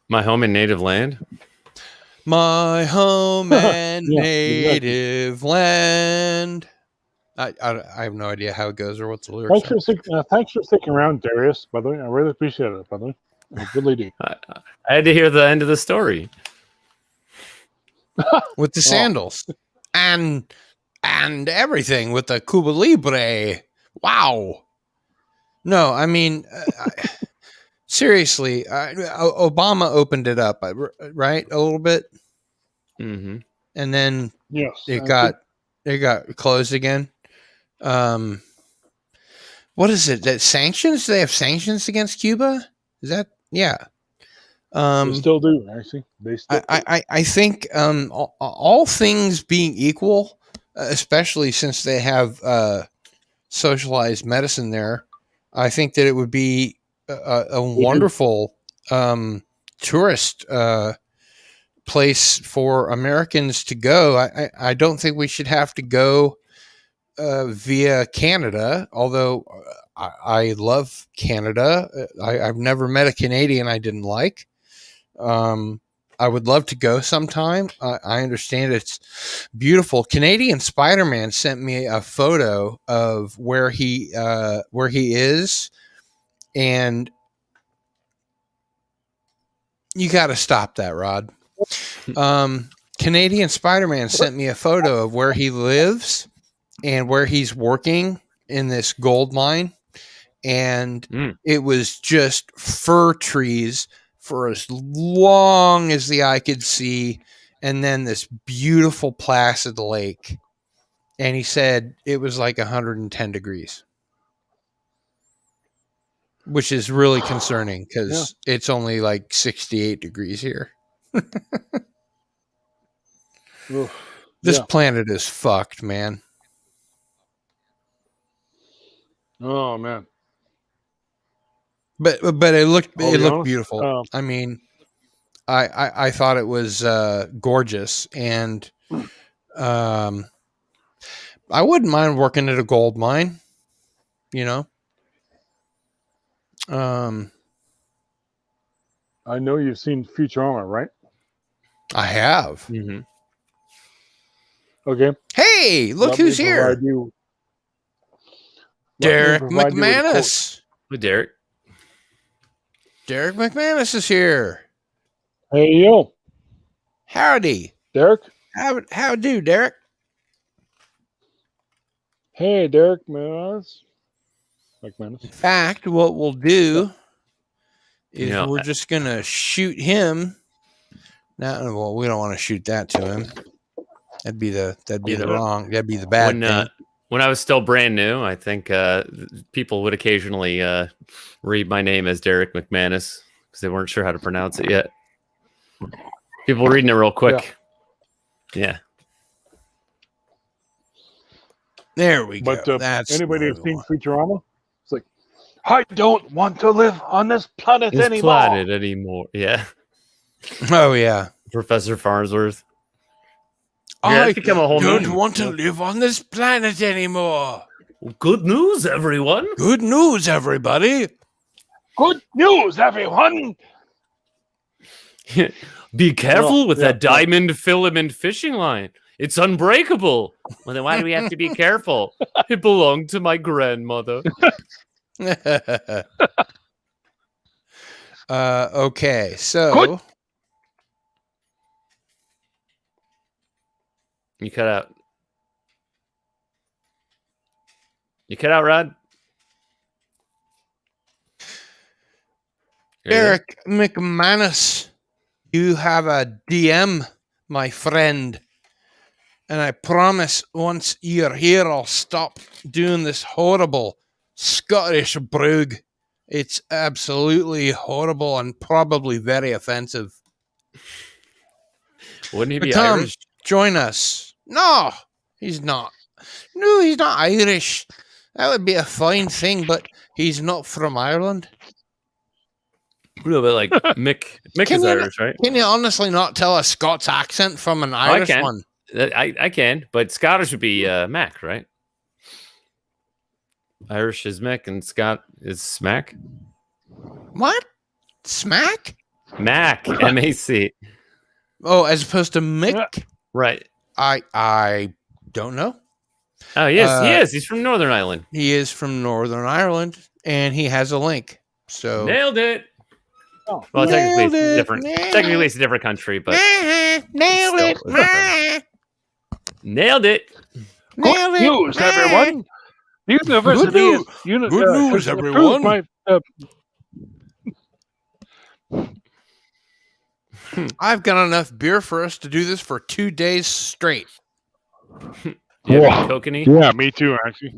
My home and native land. my home and Yeah, native land." I have no idea how it goes or what the lyrics are. Thanks for sticking around, Darius. By the way, I really appreciate it. By the way, I really do. I had to hear the end of the story. With the sandals and everything with the Cuba Libre. Wow. No, I mean, seriously, Obama opened it up, right, a little bit, Mm-hmm. and then Yes, it got closed again. What is it? That sanctions? They have sanctions against Cuba? Is that yeah? they still do. Actually, they still. I think all things being equal, especially since they have socialized medicine there, I think that it would be a wonderful tourist place for Americans to go. I don't think we should have to go via Canada, although I love Canada. I've never met a Canadian I didn't like. I would love to go sometime. I understand it's beautiful. Canadian Spider-Man sent me a photo of where he is, and you got to stop that, Rod. Canadian Spider-Man sent me a photo of where he lives and where he's working in this gold mine, and it was just fir trees for as long as the eye could see, and then this beautiful placid lake. And he said it was like 110 degrees, which is really concerning because it's only like 68 degrees here. This planet is fucked, man. Oh man. But it looked beautiful. Honest, I mean, I thought it was gorgeous, and I wouldn't mind working at a gold mine. You know, I know you've seen Futurama, right? I have. Mm-hmm. Okay. Hey, look Let me who's here, provide you- let me Derek provide you with a quote. McManus. With Derek. Derek McManus is here. Hey, yo, Howdy. Derek. How do, Derek? Hey, Derek McManus. McManus. In fact, what we'll do is No. we're just gonna shoot him. Now, well, we don't want to shoot that to him. That'd be the bad thing. When I was still brand new, I think people would occasionally read my name as Derek McManus because they weren't sure how to pronounce it yet. People were reading it real quick. Yeah. There we go. But That's anybody what who's we seen want. Futurama? It's like, I don't want to live on this planet This anymore. planet anymore. Yeah. Oh yeah. Professor Farnsworth. Yeah, I it's become a whole don't meme. want to live on this planet anymore. Good news, everyone. Good news, everybody. Good news, everyone. Be careful Well, with yeah, that diamond filament fishing line. It's unbreakable. Well, then why do we have to be careful? It belonged to my grandmother. Okay, so Good. You cut out. You cut out, Rod? Are you there? Eric McManus, you have a DM, my friend. And I promise once you're here, I'll stop doing this horrible Scottish brogue. It's absolutely horrible and probably very offensive. Wouldn't he be Come, Irish? join us. No, he's not. No, he's not Irish. That would be a fine thing, but he's not from Ireland. No, but like Mick Can is you Irish, right? Can you honestly not tell a Scots accent from an Irish can. one? I can, but Scottish would be Mac, right? Irish is Mick and Scott is Smack. What? Smack? Mac, M-A-C. Oh, as opposed to Mick? Right. I don't know. Oh, yes, he is. He's from Northern Ireland. He is from Northern Ireland, and he has a link. So Nailed it. Oh. Well, technically Nailed it's it. different. Technically it's a different country, but nailed still, it. it's different. Nailed it. Nailed Good it. news, everyone. The university news. is uni- Good news, has everyone. approved I've got enough beer for us to do this for 2 days straight. You have Whoa. any kokanee? Yeah, me too, actually.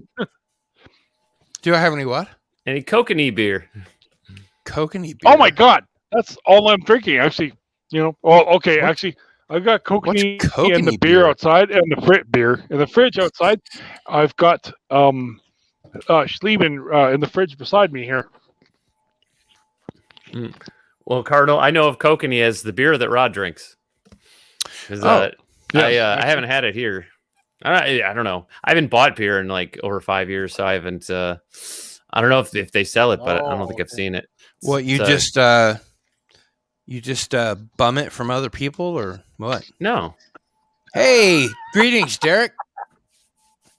Do I have any what? Any kokanee beer? Kokanee beer. Oh my God, that's all I'm drinking. Actually, okay. Actually, I've got kokanee and the kokanee beer beer? outside, and the fridge outside. I've got Schliemann in the fridge beside me here. Well, Cardinal, I know of kokanee as the beer that Rod drinks. 'Cause, yeah. I haven't had it here. I don't know. I haven't bought beer in like over 5 years, so I haven't. I don't know if they sell it, but I don't think I've seen it. What, you So- just bum it from other people or what? No. Hey, greetings, Derek.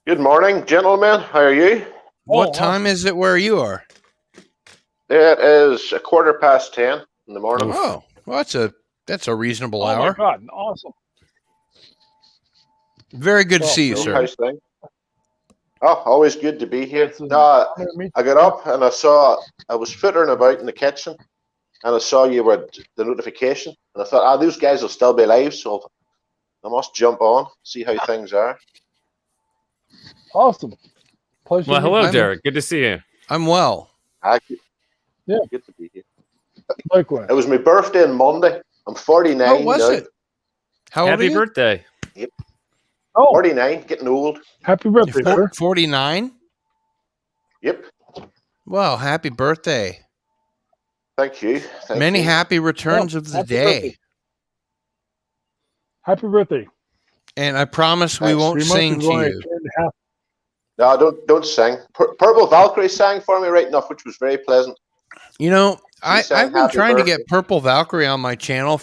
Good morning, gentlemen. How are you? What time is it where you are? It is 10:15 in the morning. Oh, well, that's a reasonable Oh my hour. God, awesome. Very good to Well, see you, No, sir. how's things? Oh, always good to be here. It's an No, honor to meet I got up and I was fittering about in the kitchen and I saw you were the notification and I thought, these guys will still be live, so I must jump on, see how things are. Awesome. Pleasure. Well, to meet hello, I'm- Derek. Good to see you. I'm well. Yeah. Good to be here. you. Likewise. It was my birthday on Monday. I'm 49 How was now. it? How old are Happy you? birthday. Oh, 49, getting old. happy birthday, sir. 49? Yep. Well, happy birthday. Thank you. Thank Many you. happy returns of the happy day. birthday. Happy birthday. And I promise we Thanks. won't 3 months sing is to only a you. year and a half. No, don't sing. Purple Valkyrie sang for me right enough, which was very pleasant. You know, She sang I've been Happy trying to Birthday. get Purple Valkyrie on my channel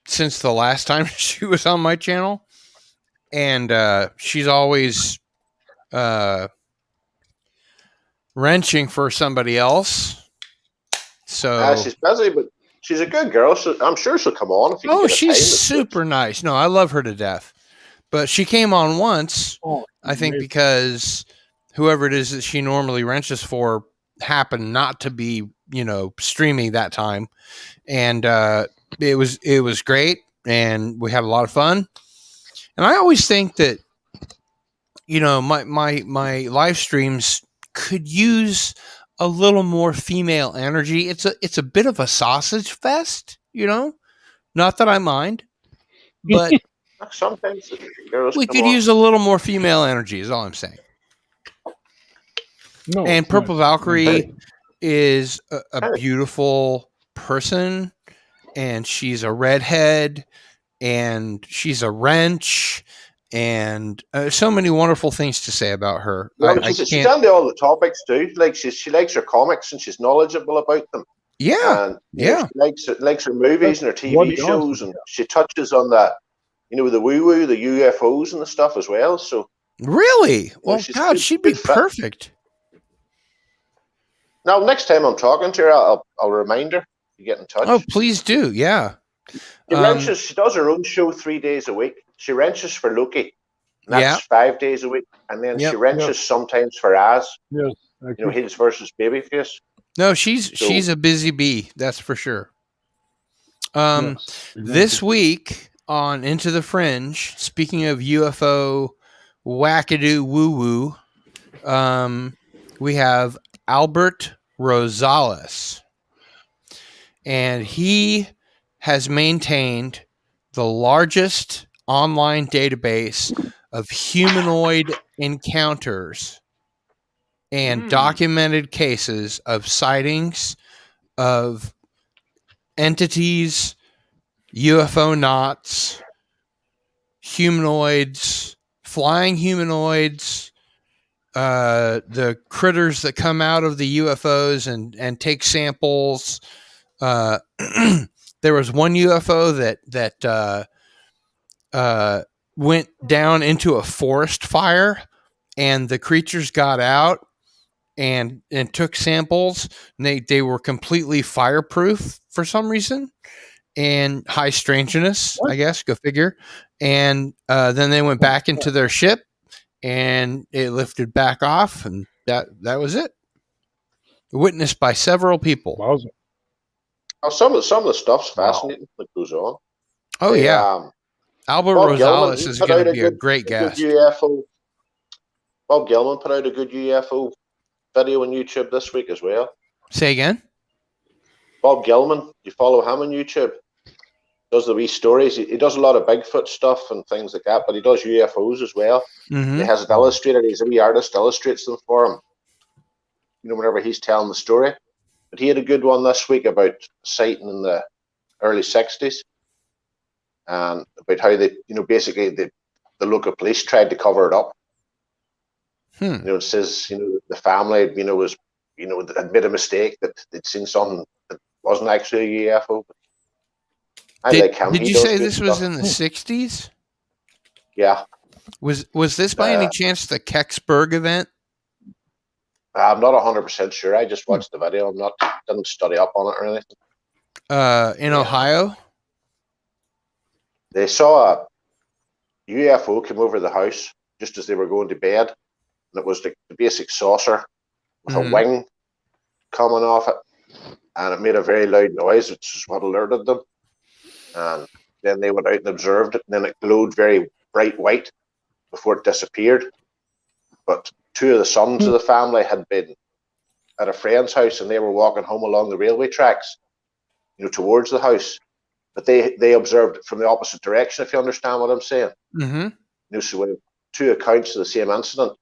since the last time she was on my channel. And she's always wrenching for somebody else. So She's busy, but she's a good girl. So I'm sure she'll come on if you can get a she's time that super suits. nice. No, I love her to death. But she came on once, Oh, I think, amazing. because whoever it is that she normally wrenches for happened not to be, streaming that time. And it was great, and we had a lot of fun. And I always think that, my live streams could use a little more female energy. It's a bit of a sausage fest, Not that I mind, but Sometimes the girls we come could on. use a little more female energy, is all I'm saying. No, And it's Purple nice. Valkyrie is a Hey. beautiful person, and she's a redhead, and she's a wrench, and so many wonderful things to say about her. Well, I she's can't. into all the topics too. Like she likes her comics and she's knowledgeable about them. Yeah, And yeah. she likes her movies and her Well, to TV be honest shows, with and she touches on that, the woo-woo, the UFOs and the stuff as well. So Really? Well, she's God, good- she'd be good fit. perfect. Now, next time I'm talking to her, I'll remind her to get in touch. Oh, please do. Yeah. She wrenches. She does her own show 3 days a week. She wrenches for Loki, and that's Yeah. 5 days a week. And then Yep. she wrenches sometimes for Az. Yes. Heels versus Babyface. No, she's a busy bee. That's for sure. Yes, This exactly. week on Into the Fringe, speaking of UFO wackadoo woo woo, we have Albert Rosales, and he has maintained the largest online database of humanoid encounters and documented cases of sightings of entities, UFO knots, humanoids, flying humanoids, the critters that come out of the UFOs and take samples. There was one UFO that went down into a forest fire, and the creatures got out and took samples. And they were completely fireproof for some reason, and high strangeness, I guess. Go figure. And then they went back into their ship, and it lifted back off, and that was it. Witnessed by several people. Wowza. Oh, some of the stuff's fascinating that goes on. Oh yeah, Albert Bob Gilman, Rosales he is put going out to a be a good- great a good guest. UFO. Bob Gilman put out a good UFO video on YouTube this week as well. Say again. Bob Gilman, you follow him on YouTube? Does the wee stories. He does a lot of Bigfoot stuff and things like that, but he does UFOs as well. Mm-hmm. He has it illustrated. He's a wee artist, illustrates them for him. Whenever he's telling the story. But he had a good one this week about sighting in the early 60s. And about how they, basically the local police tried to cover it up. It says, the family, had made a mistake, that they'd seen something that wasn't actually a UFO. Did you say this was in the 60s? Yeah. Was this by any chance the Kecksburg event? I'm not 100% sure. I just watched the video. Didn't study up on it or anything. In Ohio? They saw a UFO come over the house just as they were going to bed. And it was the basic saucer with a wing coming off it. And it made a very loud noise, which is what alerted them. And then they went out and observed it. And then it glowed very bright white before it disappeared. But two of the sons of the family had been at a friend's house, and they were walking home along the railway tracks, towards the house. But they observed it from the opposite direction, if you understand what I'm saying. Mm-hmm. So we have two accounts of the same incident.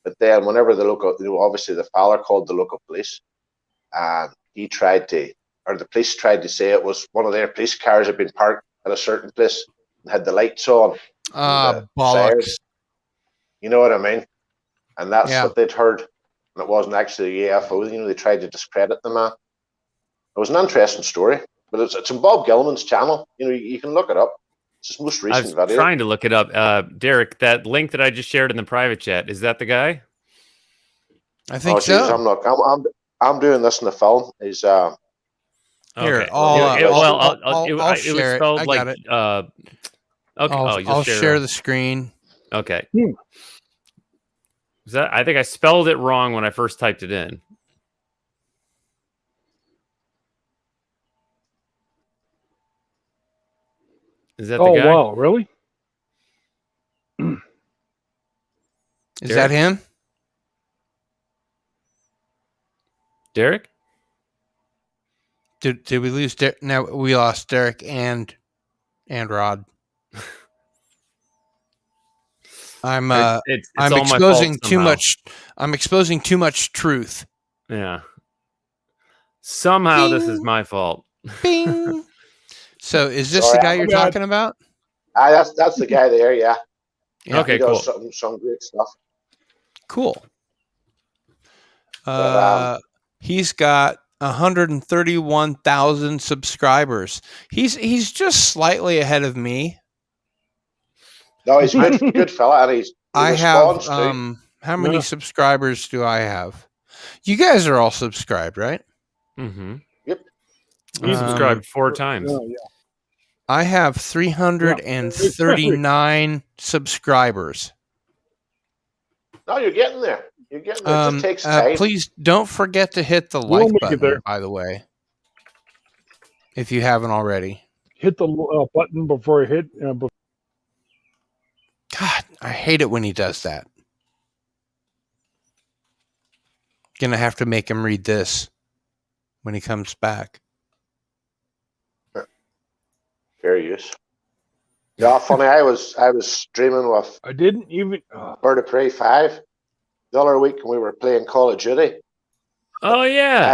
But then whenever the local, obviously the father called the local police, and he tried to, or the police tried to say it was one of their police cars had been parked at a certain place and had the lights on, the Bollocks. sirens. You know what I mean? And that's Yeah. what they'd heard, and it wasn't actually a UFO. You know, they tried to discredit the man. It was an interesting story, but it's on Bob Gilman's channel. You know, you can look it up. It's his most I recent was video. trying to look it up. Derek, that link that I just shared in the private chat, is that the guy? I think Jesus, so. I'm not. I'm doing this in the film. Is Here, Okay. I'll it was share it. spelled I like got it. okay. I'll share the screen. Okay. Is that? I think I spelled it wrong when I first typed it in. Is that the Oh guy? wow, really? Is that him? Derek? Did we lose Derek? No, we lost Derek and Rod. I'm It's I'm all my fault exposing too somehow. much. I'm exposing too much truth. Yeah. Somehow this is Bing. my fault. Bing. So is this Sorry, the guy I'm you're bad. talking about? that's the guy there. Yeah. Yeah. Okay, He does cool. some great stuff. Cool. But, He's got 131,000 subscribers. He's just slightly ahead of me. No, he's a good fella, and he I have responds too. how many Yeah. subscribers do I have? You guys are all subscribed, right? Mm-hmm. Yep. You subscribed 4 times. Oh, yeah. I have 339 subscribers. No, you're getting there. You're getting there. It just takes time. Please don't forget to hit the We'll like make it button, there. by the way, if you haven't already. Hit the button before I hit. God, I hate it when he does that. Gonna have to make him read this when he comes back. Fair use. Yeah, funny. I was streaming with I didn't even. Bird of Prey 5 the other week, and we were playing Call of Duty. Oh I yeah.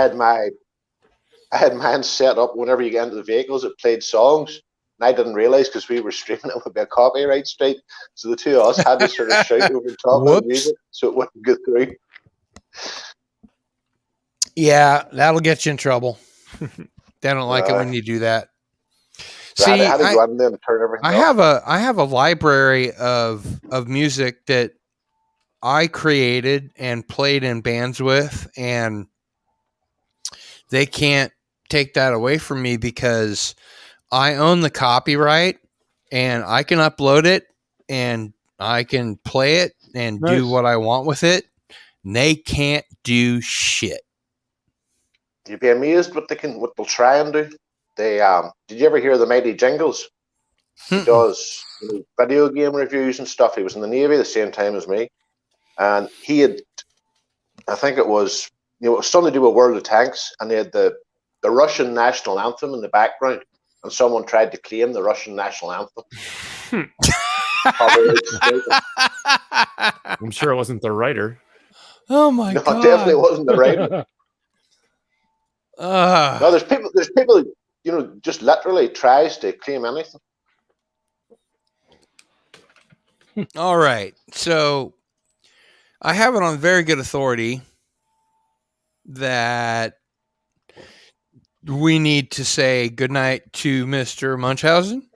had mine set up. Whenever you get into the vehicles, it played songs. And I didn't realize because we were streaming it would be a copyright strike. So the two of us had to sort of shout over the top of the Whoops. music so it wouldn't go through. Yeah, that'll get you in trouble. They don't like it when you do that. So See, I had to go in there and turn everything off. I have a library of music that I created and played in bands with, and they can't take that away from me because I own the copyright and I can upload it and I can play it and do Nice. what I want with it. And they can't do shit. You'd be amazed what they'll try and do. They did you ever hear the Mighty Jingles? He does video game reviews and stuff. He was in the Navy the same time as me, and he had, I think it was it was something to do with World of Tanks, and they had the Russian national anthem in the background, and someone tried to claim the Russian national anthem. I'm sure it wasn't the writer. Oh my No, god! it definitely wasn't the right. No, there's people, just literally tries to claim anything. All right. So I have it on very good authority that we need to say goodnight to Mr. Munchausen.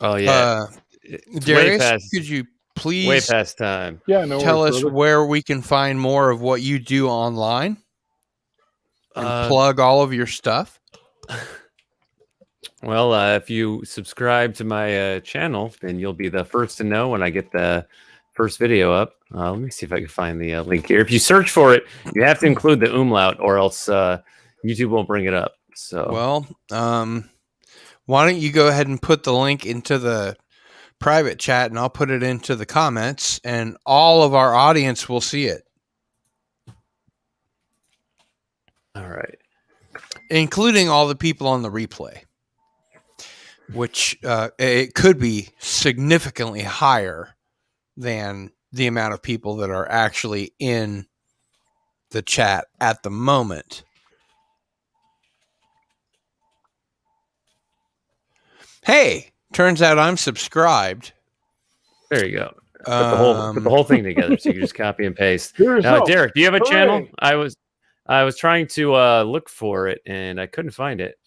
Oh yeah. It's Darius, way past, could you way please past time. Yeah, no. tell worries, us brother. where we can find more of what you do online and plug all of your stuff? Well, if you subscribe to my channel, then you'll be the first to know when I get the first video up. Let me see if I can find the link here. If you search for it, you have to include the umlaut, or else YouTube won't bring it up. So, Well, why don't you go ahead and put the link into the private chat, and I'll put it into the comments, and all of our audience will see it, all right. including all the people on the replay, which it could be significantly higher than the amount of people that are actually in the chat at the moment. Hey, turns out I'm subscribed. There you go. Put the whole thing together, so you can just copy and paste. Now, Derek, do you have a channel? I was trying to look for it and I couldn't find it.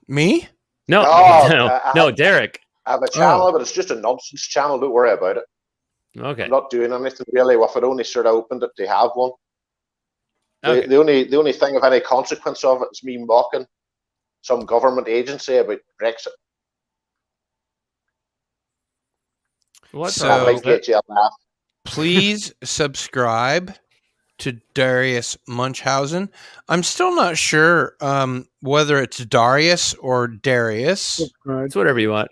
Me? No, Oh, no, Derek. I have a channel, but it's just a nonsense channel. Don't worry about it. Okay. I'm not doing anything really with it. Only sort of opened it to have one. Okay. The only thing of any consequence of it is me mocking some government agency about Brexit. What? So- That might get you a laugh. Please subscribe to Darius Munchausen. I'm still not sure whether it's Darius or Darius. It's whatever you want.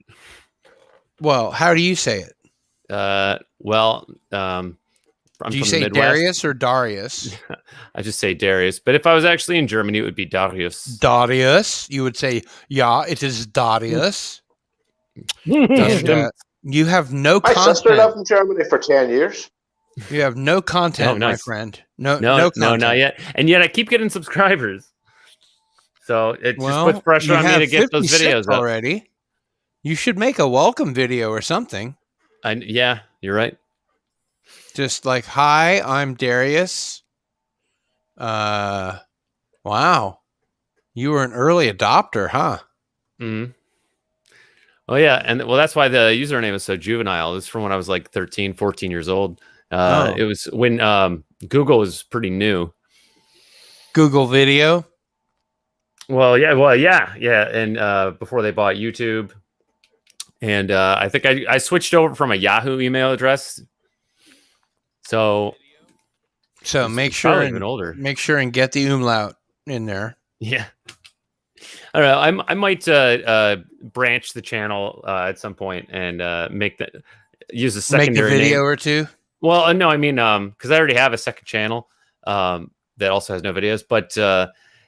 Well, how do you say it? Well, I'm Do you from say the Midwest. Darius or Darius? I just say Darius. But if I was actually in Germany, it would be Darius. Darius. You would say, yeah, it is Darius. Dustin. You have no My sister content. lived in Germany for 10 years. You have no content, Oh, nice. my friend. No, No, content. not yet. And yet I keep getting subscribers. So it Well, just puts pressure you on me have to get those 56 videos up. already. You should make a welcome video or something. Yeah, you're right. Just like, hi, I'm Darius. Wow. You were an early adopter, huh? Mm-hmm. Oh, yeah. And well, that's why the username is so juvenile. It's from when I was like 13, 14 years old. It was when Google was pretty new. Google Video. Well, yeah. And before they bought YouTube. And I think I switched over from a Yahoo email address. So make it's sure probably and even older. make sure and get the umlaut in there. Yeah. I don't know. I might branch the channel at some point and use a secondary Make a video name. or two. Well, no, I mean, because I already have a second channel that also has no videos, but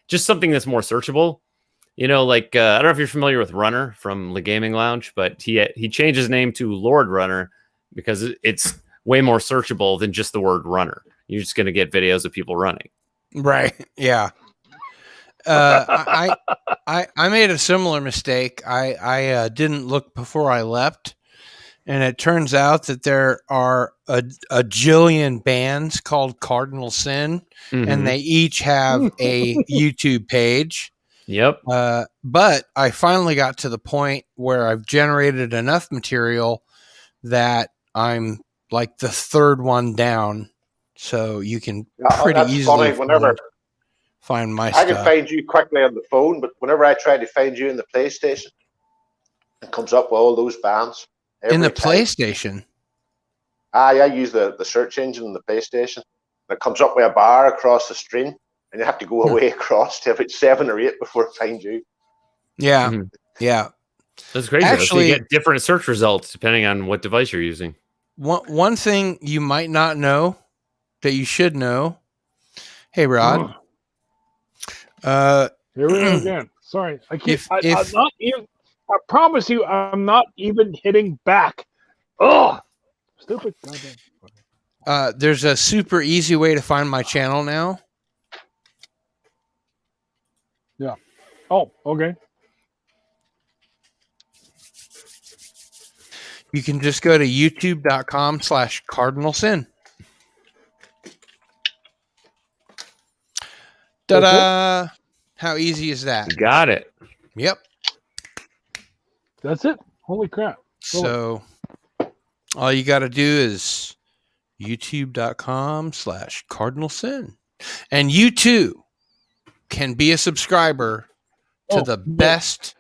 just something that's more searchable. You know, like I don't know if you're familiar with Runner from the Gaming Lounge, but he changed his name to Lord Runner because it's way more searchable than just the word runner. You're just going to get videos of people running. Right. Yeah. I made a similar mistake. I didn't look before I left, and it turns out that there are a jillion bands called Cardinal Sin, and they each have a YouTube page. Yep. But I finally got to the point where I've generated enough material that I'm like the third one down, so you can pretty easily find my stuff. I can find you quickly on the phone, but whenever I try to find you in the PlayStation, it comes up with all those bands. In the PlayStation? I use the search engine in the PlayStation. And it comes up with a bar across the screen, and you have to go away across to about 7 or 8 before it finds you. Yeah, yeah. That's crazy. Actually, you get different search results depending on what device you're using. One thing you might not know that you should know. Hey, Rod. Here we go again. Sorry, I can't. I'm not even. I promise you, I'm not even hitting back. Oh, stupid! Goddamn. There's a super easy way to find my channel now. Yeah. Oh, okay. You can just go to youtube.com/cardinalsin. Ta-da! How easy is that? Got it. Yep. That's it. Holy crap. So all you got to do is youtube.com/cardinalsin. And you too can be a subscriber to the best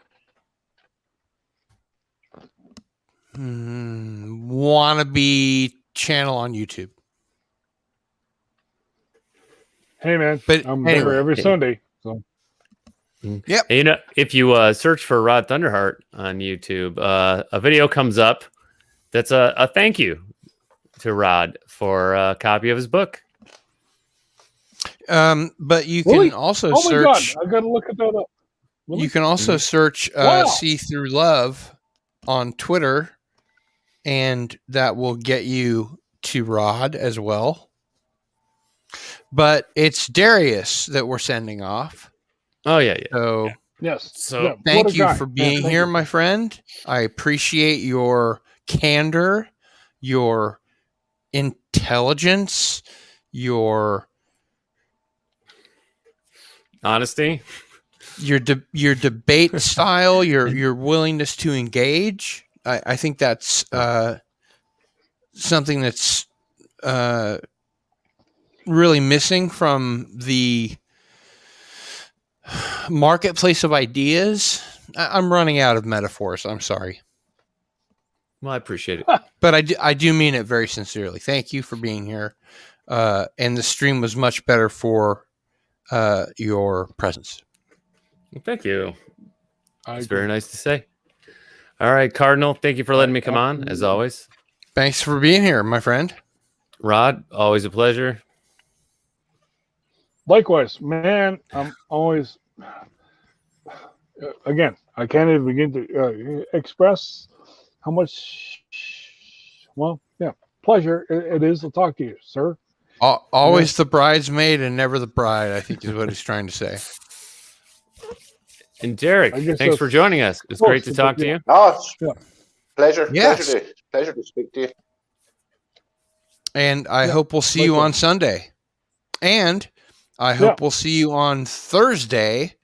wannabe channel on YouTube. Hey, man. But I'm anyway, there every Sunday. So. Yep. And, you know, if you search for Rod Thunderheart on YouTube, a video comes up that's a thank you to Rod for a copy of his book. But you can also search. My God, I got to look at that up. You can also search See Through Love on Twitter, and that will get you to Rod as well. But it's Darius that we're sending off. Oh, yeah. So Yes. So yeah, what Thank a you guy. for Man, being thank here, you. my friend. I appreciate your candor, your intelligence, your honesty. your debate style, your willingness to engage. I think that's something that's really missing from the marketplace of ideas. I'm running out of metaphors. I'm sorry, Well, I appreciate it. but I do mean it very sincerely. Thank you for being here. And the stream was much better for your presence. Well, thank you. I It's agree. very nice to say. All right, Cardinal, thank you for letting me come on, as Absolutely. always. Thanks for being here, my friend. Rod, always a pleasure. Likewise, man, I'm always, again, I can't even begin to express how much, well, yeah, pleasure it is to talk to you, sir. Always the bridesmaid and never the bride, I think is what he's trying to say. And Derek, I guess thanks for that's joining us. It's close great to to talk the- to you. Oh, it's Yeah. pleasure. Yes. Pleasure to speak to you. And I Yeah, hope we'll see you on likewise. Sunday. And I hope we'll see you on Thursday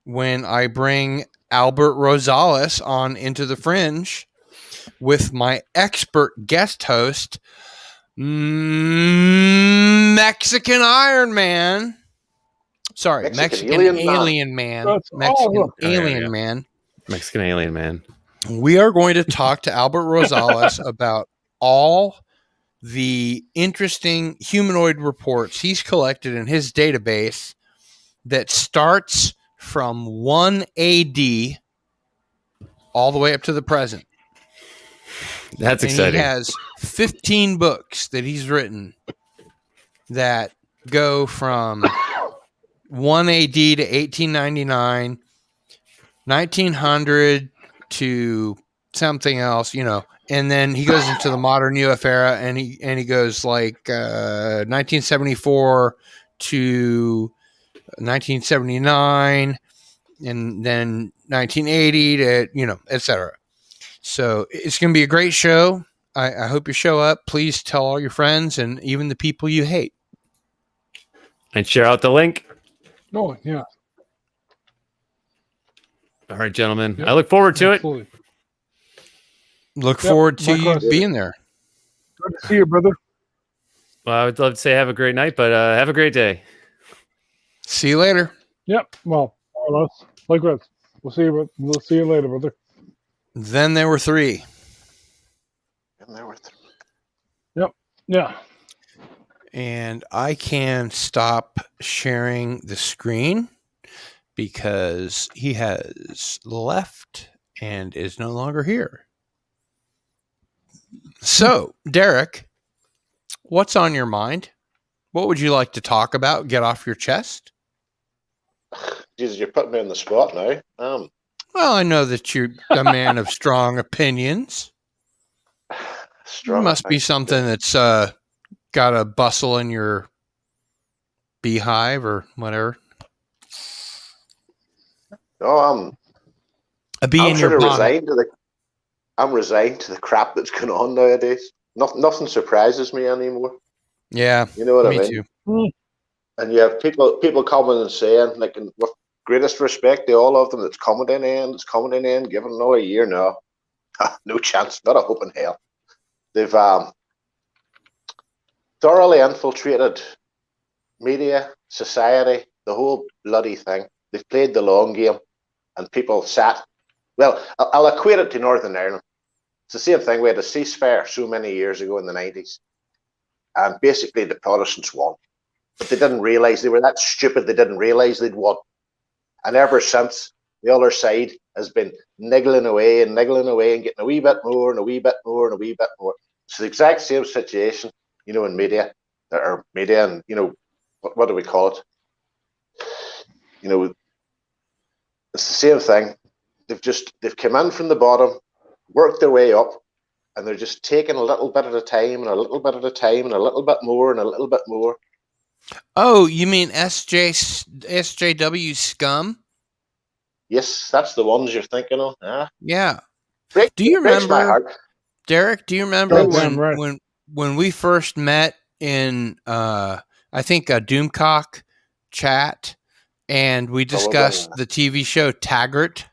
when I bring Albert Rosales on Into the Fringe with my expert guest host, Mexican Iron Man. Sorry, Mexican Mexican Alien Alien Man. That's Mexican awesome. Alien yeah. Man. Mexican alien man. We are going to talk to Albert Rosales about all the interesting humanoid reports he's collected in his database that starts from 1 AD all the way up to the present. That's And exciting. he has 15 books that he's written that go from 1 AD to 1899, 1900 to something else, and then he goes into the modern UF era, and he goes like 1974 to 1979, and then 1980 to etc. So it's going to be a great show. I hope you show up. Please tell all your friends and even the people you hate. And share out the link. Oh, yeah. All right, gentlemen. Yep, I look forward to it. absolutely. Look forward to you likewise. being there. Good to see you, brother. Well, I would love to say have a great night, but have a great day. See you later. Yep. Well, more or less. Likewise. We'll see you. We'll see you later, brother. Then there were 3. And there were three. Yeah. And I can stop sharing the screen because he has left and is no longer here. So, Derek, what's on your mind? What would you like to talk about? Get off your chest? Jesus, you're putting me on the spot now. Well, I know that you're a man of strong opinions. Strong. Must be something that's got a bustle in your beehive or whatever. No, A bee I'm in sort your of bonnet. I'm resigned to the crap that's going on nowadays. Nothing surprises me anymore. Yeah, You know what me I mean? too. And you have people coming and saying, like, and with greatest respect to all of them, it's coming in, give it another year now. No chance, not a hope in hell. They've thoroughly infiltrated media, society, the whole bloody thing. They've played the long game, and people sat. Well, I'll equate it to Northern Ireland. It's the same thing. We had a ceasefire so many years ago in the 90s, and basically the Protestants won. But they didn't realise they were that stupid. They didn't realise they'd won. And ever since, the other side has been niggling away and getting a wee bit more and a wee bit more and a wee bit more. It's the exact same situation, in media, and, what do we call it? It's the same thing. They've come in from the bottom, worked their way up, and they're just taking a little bit at a time and a little bit at a time and a little bit more and a little bit more. Oh, you mean SJW scum? Yes, that's the ones you're thinking of. Ah, Yeah. breaks Do you breaks my remember, heart. Derek? Do you remember Goddamn right. when we first met in I think a Doomcock chat, and we Probably. discussed the TV show Taggart?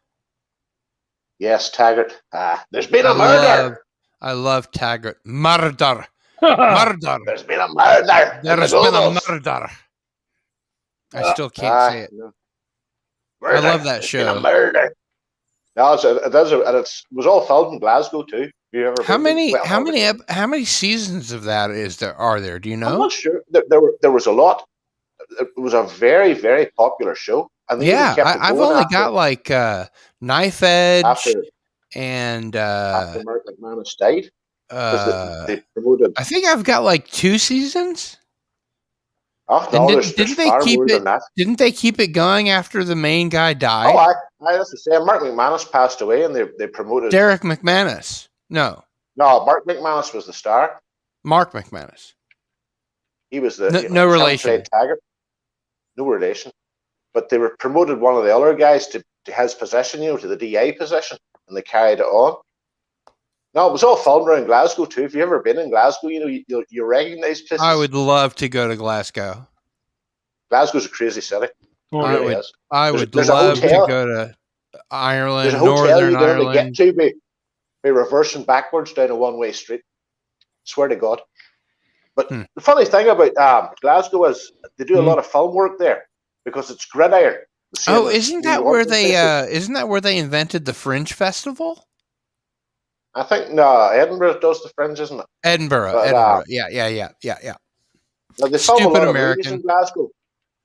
Yes, Taggart. Ah, there's been a murder. I love Taggart. Murder. There's been a murder. in the There's been a Googles. murder. I still can't Aye, say it. no. I love that There's been a show. murder. No, it was all filmed in Glasgow too. Have you ever How been? many Well, how many seasons of that are there? Do you I'm know? not sure. There was a lot. It was a very, very popular show, and they even Yeah, kept it I've going only after, got like Knife Edge after and after Mark McManus died, because they promoted. I think I've got like 2 seasons. Oh And no, there's far more than that. Didn't they keep it going after the main guy died? Oh, that's the same. Mark McManus passed away, and they promoted. Derek McManus. No, Mark McManus was the star. Mark McManus. He was the No him relation. played Taggart. No relation. But they were promoted one of the other guys to his position, to the DA position, and they carried it on. No, it was all filmed around Glasgow too. If you've ever been in Glasgow, you recognise places. I would love to go to Glasgow. Glasgow's a crazy city. Oh, I It really would. is. I would There's a love to hotel. go to Ireland, There's a hotel Northern you can only Ireland. get to by reversing backwards down a one-way street. Swear to God. But the funny thing about Glasgow is they do a lot of film work there because it's gridiron. the same Oh, as isn't New that York where and they places. isn't that where they invented the Fringe Festival? I think no, Edinburgh does the Fringe, isn't it? Edinburgh. But, Yeah. Now they film a Stupid lot of American. movies in Glasgow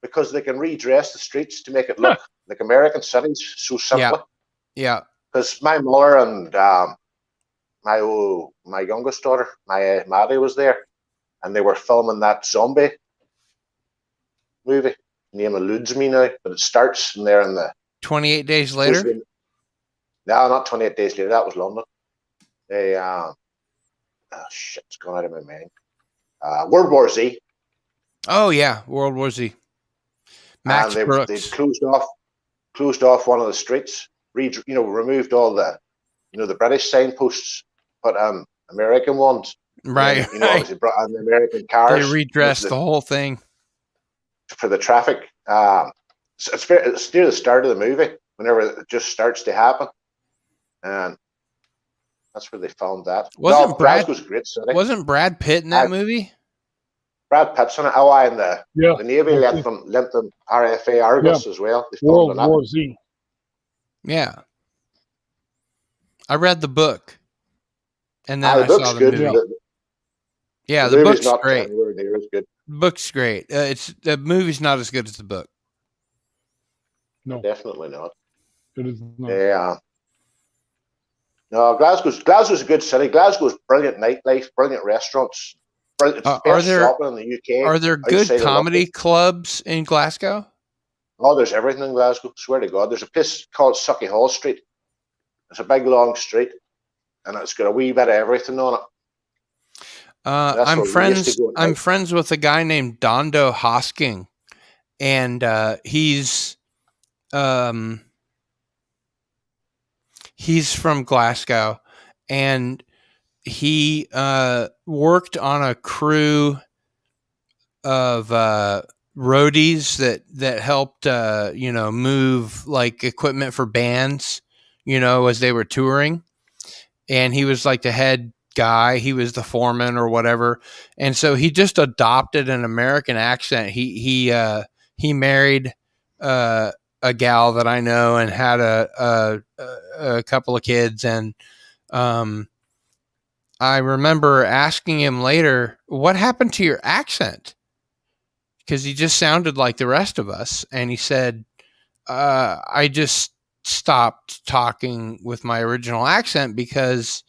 because they can redress the streets to make it look like American cities so simply. Yeah. Because my mother and my youngest daughter, Maddie, was there, and they were filming that zombie movie. The name eludes me now, but it starts in there in the 28 days later. No, not 28 days later. That was London. They shit, it's gone out of my mind. World War Z. Oh yeah, World War Z. Max and Brooks. they closed off one of the streets. Removed all the the British signposts, put American ones. Right. And, obviously brought on the American cars. They redressed the whole thing for the traffic. It's near the start of the movie, whenever it just starts to happen, and that's where they filmed that. Glasgow's a great city. Wasn't Brad Pitt in that movie? Brad Pitt's in it. And the Navy lent them RFA Argus as well. They World War Z. Yeah, I read the book, and then I saw the movie. Yeah, the book's great. It's good. The book's great. The movie's not as good as the book. No, definitely not. It is not. Yeah. No, Glasgow's a good city. Glasgow's brilliant nightlife, brilliant restaurants. Brilliant, Are there shopping in the UK? Are there good comedy clubs in Glasgow? Oh, there's everything in Glasgow. Swear to God, there's a place called Sucky Hall Street. It's a big long street, and it's got a wee bit of everything on it. I'm friends with a guy named Dondo Hosking, and he's from Glasgow, and he worked on a crew of roadies that helped move like equipment for bands, as they were touring, and he was like the head guy. He was the foreman or whatever, and so he just adopted an American accent. He married a gal that I know and had a couple of kids, and I remember asking him later, what happened to your accent? Because he just sounded like the rest of us. And he said, I just stopped talking with my original accent because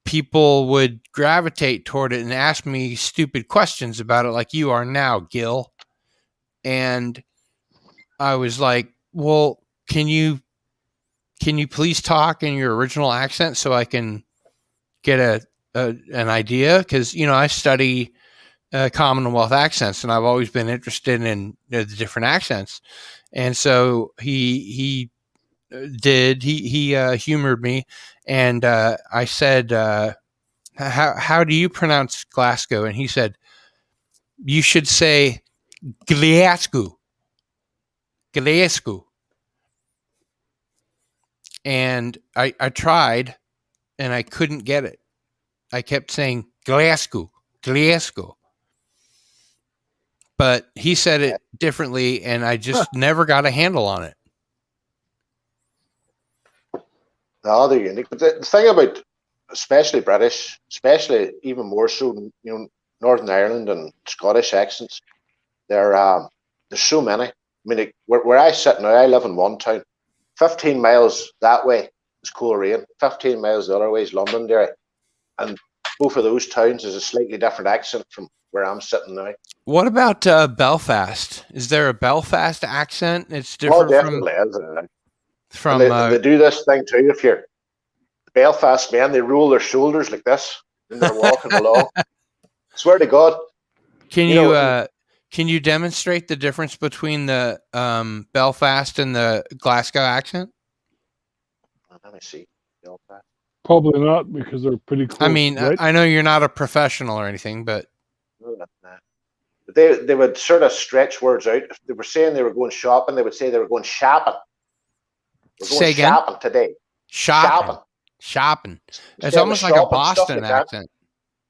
people would gravitate toward it and ask me stupid questions about it, like you are now, Gil. And I was like, well, can you please talk in your original accent so I can get an idea? Because I study Commonwealth accents, and I've always been interested in the different accents. And so he humored me, and I said, how do you pronounce Glasgow? And he said, you should say Glasgow. Glasgow. And I tried, and I couldn't get it. I kept saying Glasgow, Glasgow. But he said it differently, and I just never got a handle on it. No, they're unique. But the thing about, especially British, especially even more so, Northern Ireland and Scottish accents, there's so many. I mean, where I sit now, I live in one town. 15 miles that way is Coleraine. 15 miles the other way is Londonderry. And both of those towns is a slightly different accent from where I'm sitting now. What about Belfast? Is there a Belfast accent? It's different from they do this thing too. If you're Belfast men, they roll their shoulders like this when they're walking along. Swear to God. Can you demonstrate the difference between the Belfast and the Glasgow accent? Let me see. Belfast. Probably not, because they're pretty close. I mean, right? I know you're not a professional or anything, but they would sort of stretch words out. If they were saying they were going shopping, they would say they were going shopping. We're going say again? shopping today. Shopping. It's almost like a Boston accent.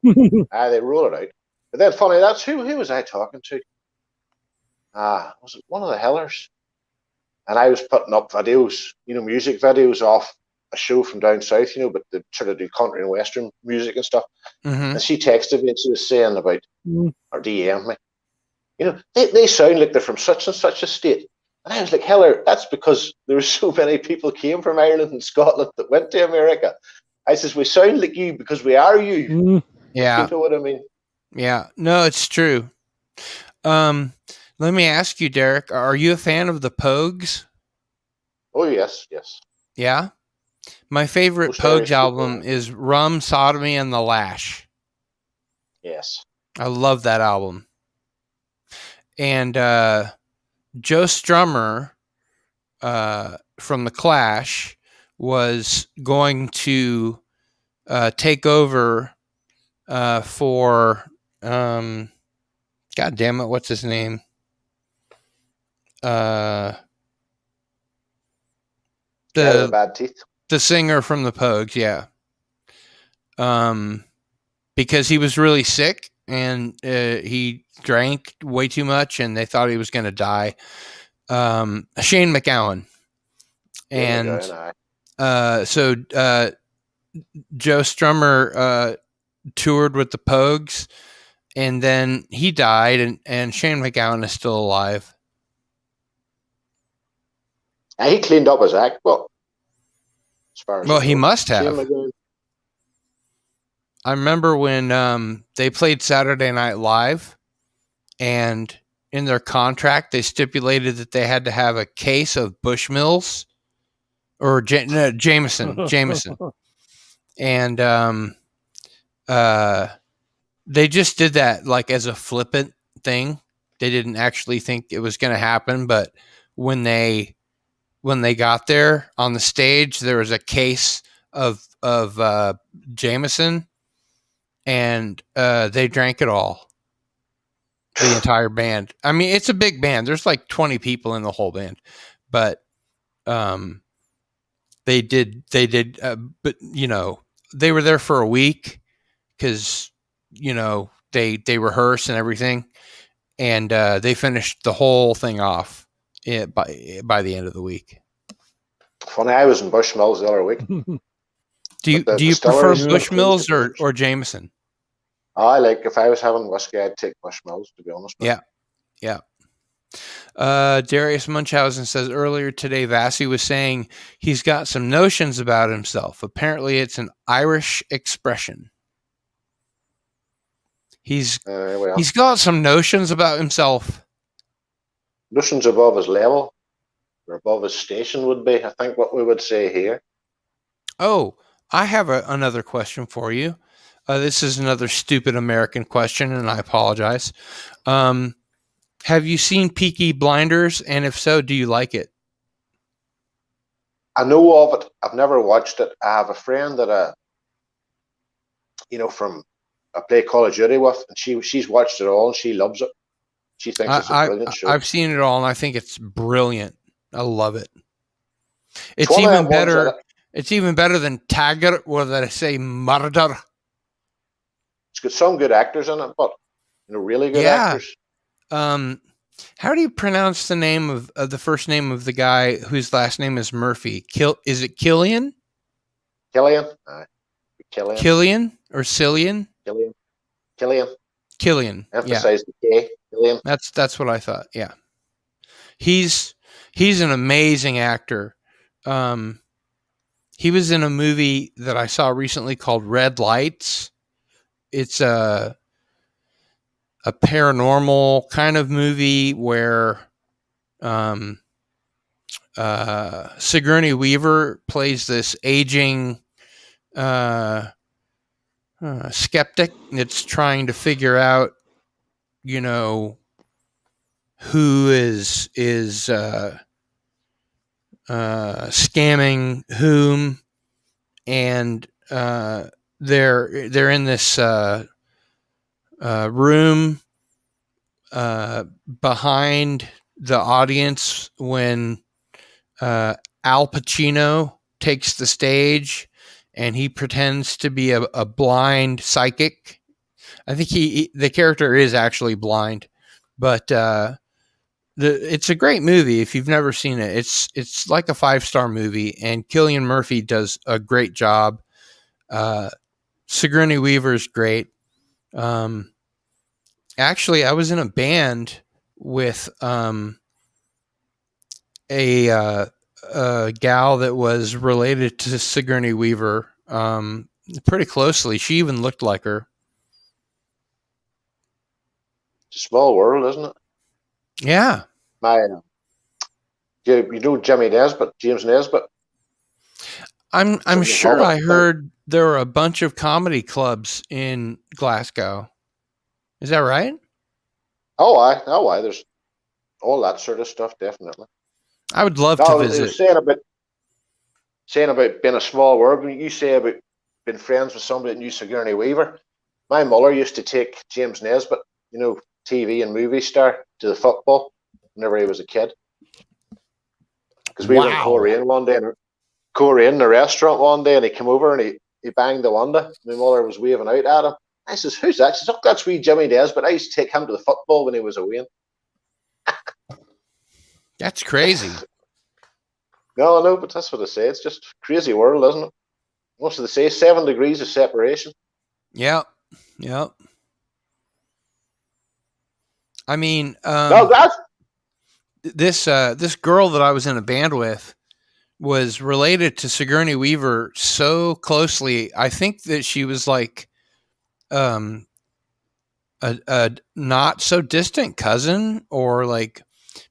They roll it out. But then funny, that's who was I talking to? Was it one of the Hillers? And I was putting up videos, music videos off a show from down south, but they sort of do country and western music and stuff. Mm-hmm. And she texted me and she was saying about, or DM'd me, they sound like they're from such and such a state. And I was like, Hiller, that's because there were so many people came from Ireland and Scotland that went to America. I says, we sound like you because we are you. Yeah. You know what I mean? Yeah. No, it's true. Let me ask you, Derek, are you a fan of the Pogues? Oh, yes. Yeah? My favorite Pogues album is Rum, Sodomy, and the Lash. Yes. I love that album. And Joe Strummer from The Clash was going to take over for, God damn it, what's his name? The Bad Teeth. The singer from the Pogues, yeah. Because he was really sick and he drank way too much and they thought he was going to die. Shane MacGowan. And so Joe Strummer toured with the Pogues, and then he died, and Shane MacGowan is still alive. And he cleaned up his act, well, as far as he must have. I remember when they played Saturday Night Live, and in their contract they stipulated that they had to have a case of Bushmills or Jameson, and they just did that like as a flippant thing. They didn't actually think it was going to happen, but when they got there on the stage, there was a case of Jameson, and they drank it all. The entire band. I mean, it's a big band. There's like 20 people in the whole band, but they did. But they were there for a week because they rehearse and everything, and they finished the whole thing off by the end of the week. Funny, I was in Bushmills the other week. Do you prefer Bushmills or Jameson? If I was having whiskey, I'd take Bushmills, to be honest. Yeah. Darius Munchausen says earlier today, Vassy was saying he's got some notions about himself. Apparently, it's an Irish expression. He's got some notions about himself. Notions above his level, or above his station would be, I think, what we would say here. Oh, I have another question for you. This is another stupid American question, and I apologize. Have you seen Peaky Blinders? And if so, do you like it? I know of it. I've never watched it. I have a friend that from I play Call of Duty with, and she's watched it all and she loves it. She thinks it's a brilliant show. I've seen it all, and I think it's brilliant. I love it. It's one of even them ones better. that It's even better than Taggart, or that I say murder. it's got some good actors in it, but really good Yeah. actors. How do you pronounce the name of the first name of the guy whose last name is Murphy? Is it Killian? Killian Or Cillian? Killian. Emphasize the K. Killian. That's what I thought. Yeah. He's an amazing actor. He was in a movie that I saw recently called Red Lights. It's a paranormal kind of movie where Sigourney Weaver plays this aging skeptic that's trying to figure out, who is scamming whom, and they're in this room behind the audience when Al Pacino takes the stage, and he pretends to be a blind psychic. I think the character is actually blind, but it's a great movie if you've never seen it. It's like a 5-star movie, and Cillian Murphy does a great job. Sigourney Weaver is great. Actually, I was in a band with a gal that was related to Sigourney Weaver pretty closely. She even looked like her. It's a small world, isn't it? Yeah. You know James Nesbitt. I'm sure I heard there were a bunch of comedy clubs in Glasgow. Is that right? Oh, aye. There's all that sort of stuff, definitely. I would love to visit. Was saying about being a small world. When you say about being friends with somebody that knew Sigourney Weaver, my mother used to take James Nesbitt, TV and movie star, to the football whenever he was a kid. Because we were in Korean one day, in the restaurant one day, and he came over and he banged the window. My mother was waving out at him. I says, "Who's that?" She says, "Oh, that's wee Jimmy Nesbitt. I used to take him to the football when he was away." That's crazy. No, but that's what I say. It's just a crazy world, isn't it? What do they say? 7 degrees of separation. Yep. I mean, this girl that I was in a band with was related to Sigourney Weaver so closely. I think that she was like a not so distant cousin, or like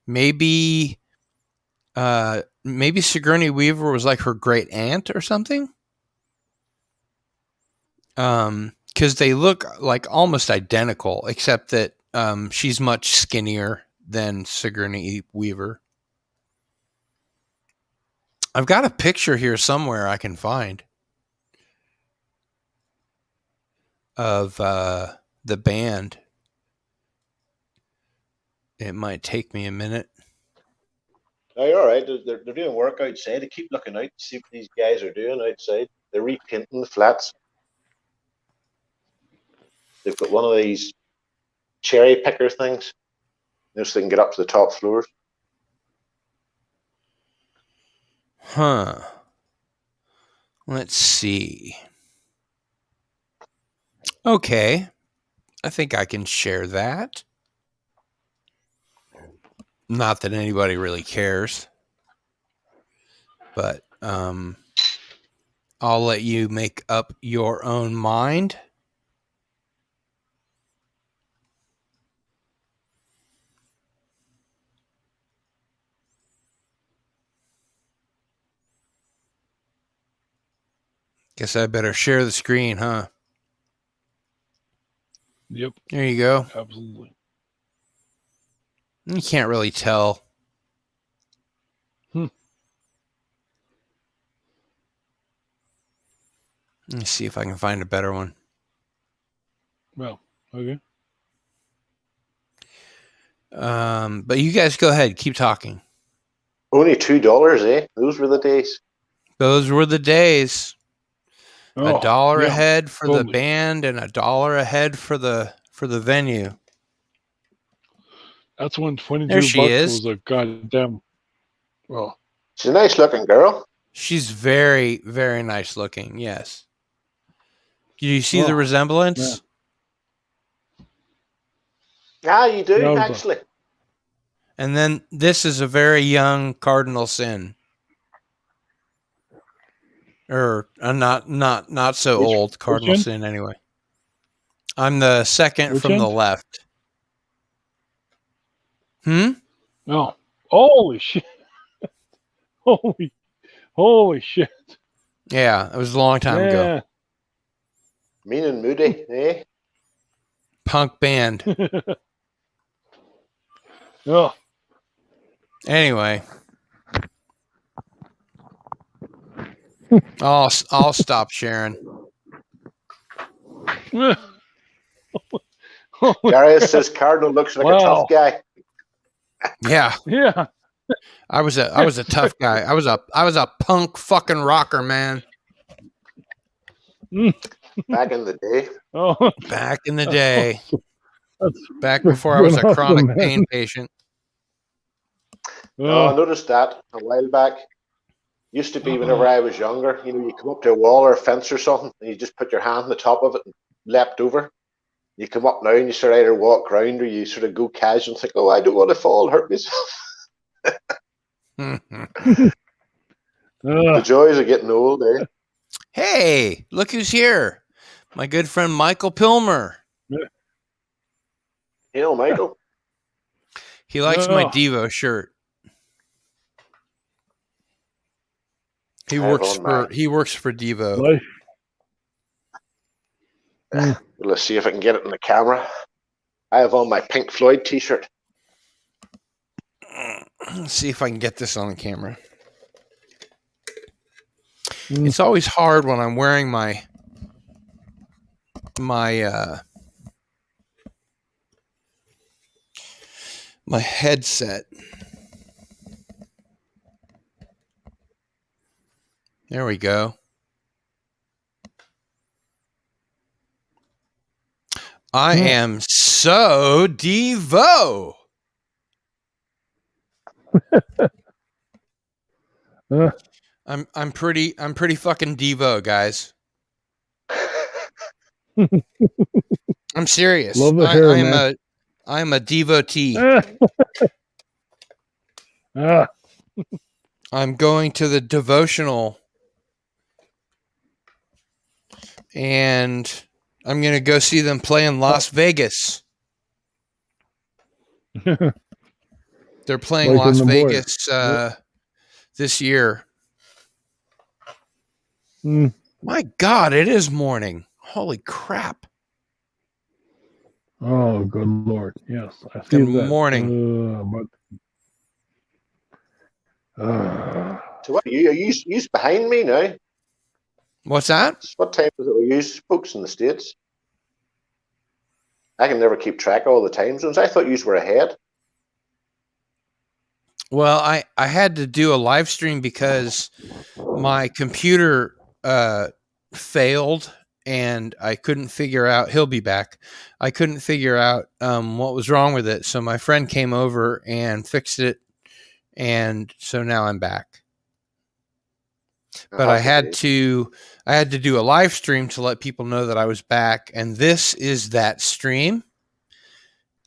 maybe Sigourney Weaver was like her great aunt or something. Because they look like almost identical, except that she's much skinnier than Sigourney Weaver. I've got a picture here somewhere I can find of the band. It might take me a minute. No, you're all right. They're doing work outside. They keep looking out to see what these guys are doing outside. They're repainting the flats. They've got one of these cherry picker things, so they can get up to the top floors. Huh. Let's see. Okay. I think I can share that. Not that anybody really cares, but I'll let you make up your own mind. Guess I better share the screen, huh? Yep, There you go. absolutely. You can't really tell. Let me see if I can find a better one. Well, okay. But you guys go ahead. Keep talking. Only $2, eh? Those were the days. Those were the days. Oh, $1 yeah, ahead for the totally. band and $1 ahead for the venue. That's when There 22 she bucks is. was a goddamn. Well, She's a nice looking girl. She's very, very nice looking. Yes. Do you see the Oh, resemblance? Yeah, you do, Yeah, actually. And then this is a very young Cardinal Sin. Or not so Which- old Cardinal one? Sin anyway. I'm the second Which from the end? left. no. Holy shit. Holy shit. Yeah, it was a long time ago. Yeah. Mean and moody, eh? Punk band. Oh. Anyway. I'll stop sharing. Darius says Cardinal looks like a Wow. tough guy. Yeah. Yeah. I was a tough guy. I was a punk fucking rocker, man. Back in the day. Oh. Back in the day. That's Back before I was a awesome, chronic man. pain patient. No, I Oh. noticed that a while back. Used to be whenever I was younger, you come up to a wall or a fence or something, and you just put your hand on the top of it and leapt over. You come up now and you sort of either walk around or you sort of go casual and think, oh, I don't want to fall, hurt myself. The joys of getting old, eh? Hey, look who's here. My good friend Michael Pilmer. You know, Michael. He likes my Devo shirt. He works for Devo. Life. Let's see if I can get it in the camera. I have on my Pink Floyd t-shirt. Let's see if I can get this on the camera. It's always hard when I'm wearing my headset. There we go. I am so Devo. I'm pretty fucking Devo, guys. I'm serious. Love the hair, man. I'm a devotee. I'm going to the devotional and I'm going to go see them play in Las Vegas. They're playing Like Las in the Vegas this year. My God, it is morning. Holy crap. Oh, good Lord. Yes. I see Good that. morning. So what are you behind me now? What's that? What time is it we use folks in the States? I can never keep track of all the time zones. I thought you were ahead. Well, I had to do a live stream because my computer failed and I couldn't figure out. He'll be back. I couldn't figure out what was wrong with it. So my friend came over and fixed it. And so now I'm back. But I had to do a live stream to let people know that I was back. And this is that stream.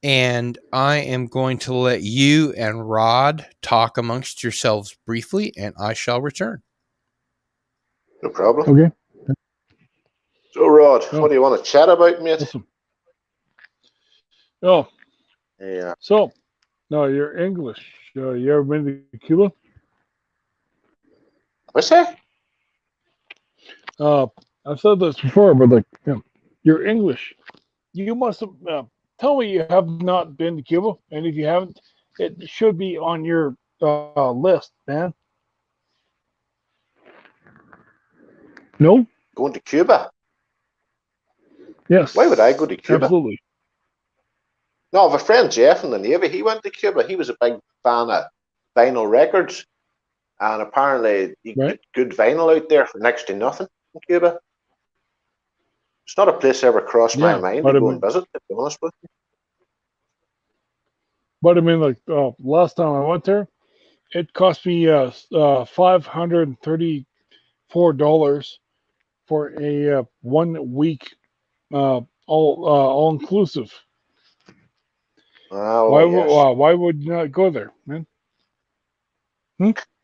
And I am going to let you and Rod talk amongst yourselves briefly, and I shall return. No problem. Okay. So, Rod, what do you want to chat about, mate? Awesome. Oh. Yeah. So, no, you're English. You ever been to Cuba? What's that? I've said this before, but you're English. you must have. Tell me you have not been to Cuba, and if you haven't, it should be on your list, man. No? Going to Cuba? Yes. Why would I go to Cuba? Absolutely. No, I have a friend Jeff in the Navy. He went to Cuba. He was a big fan of vinyl records, and apparently you Right. get good vinyl out there for next to nothing in Cuba. It's not a place ever crossed my Yeah, mind but to I go mean, and visit, to be honest with you. like last time I went there, it cost me $534 for a 1 week all inclusive. Oh, yes. Why would you not go there, man?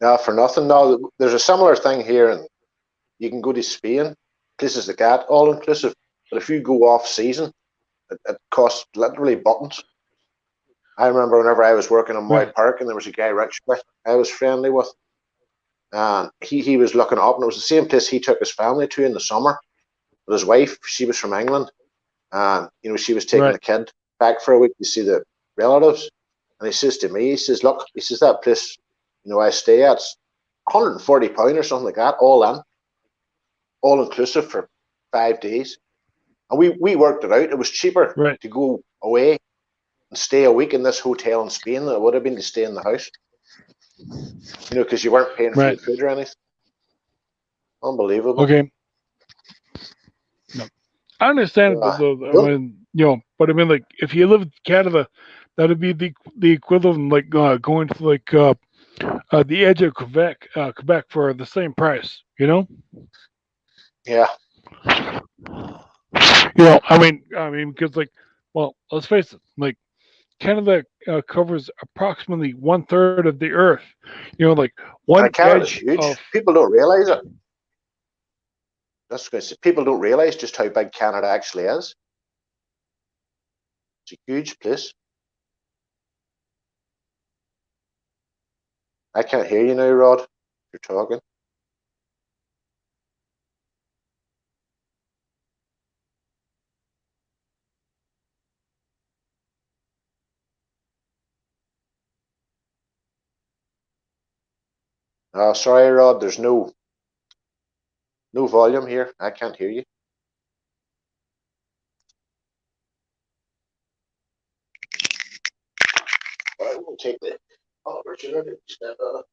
No, for nothing. No, there's a similar thing here, and you can go to Spain, places like that, all inclusive. But if you go off season, it costs literally buttons. I remember whenever I was working in Moy Right. Park, and there was a guy Rich I was friendly with, and he was looking up, and it was the same place he took his family to in the summer. But his wife, she was from England, and she was taking Right. the kid back for a week to see the relatives. And he says to me, he says, "Look, he says that place, I stay at, it's £140 or something like that, all inclusive for 5 days." And we worked it out. It was cheaper Right. to go away and stay a week in this hotel in Spain than it would have been to stay in the house. Because you weren't paying for Right. the food or anything. Unbelievable. Okay. No. I understand Uh, but I mean, like, if you live in Canada, that'd be the equivalent, like, going to the edge of Quebec for the same price. Yeah. I mean, because, like, well, let's face it, like, Canada covers approximately 1/3 of the Earth. Like one Canada's edge huge. of People don't realize it. That's going to say, people don't realize just how big Canada actually is. It's a huge place. I can't hear you now, Rod. You're talking. Oh, sorry, Rod. There's no volume here. I can't hear you. I will take the opportunity to step up.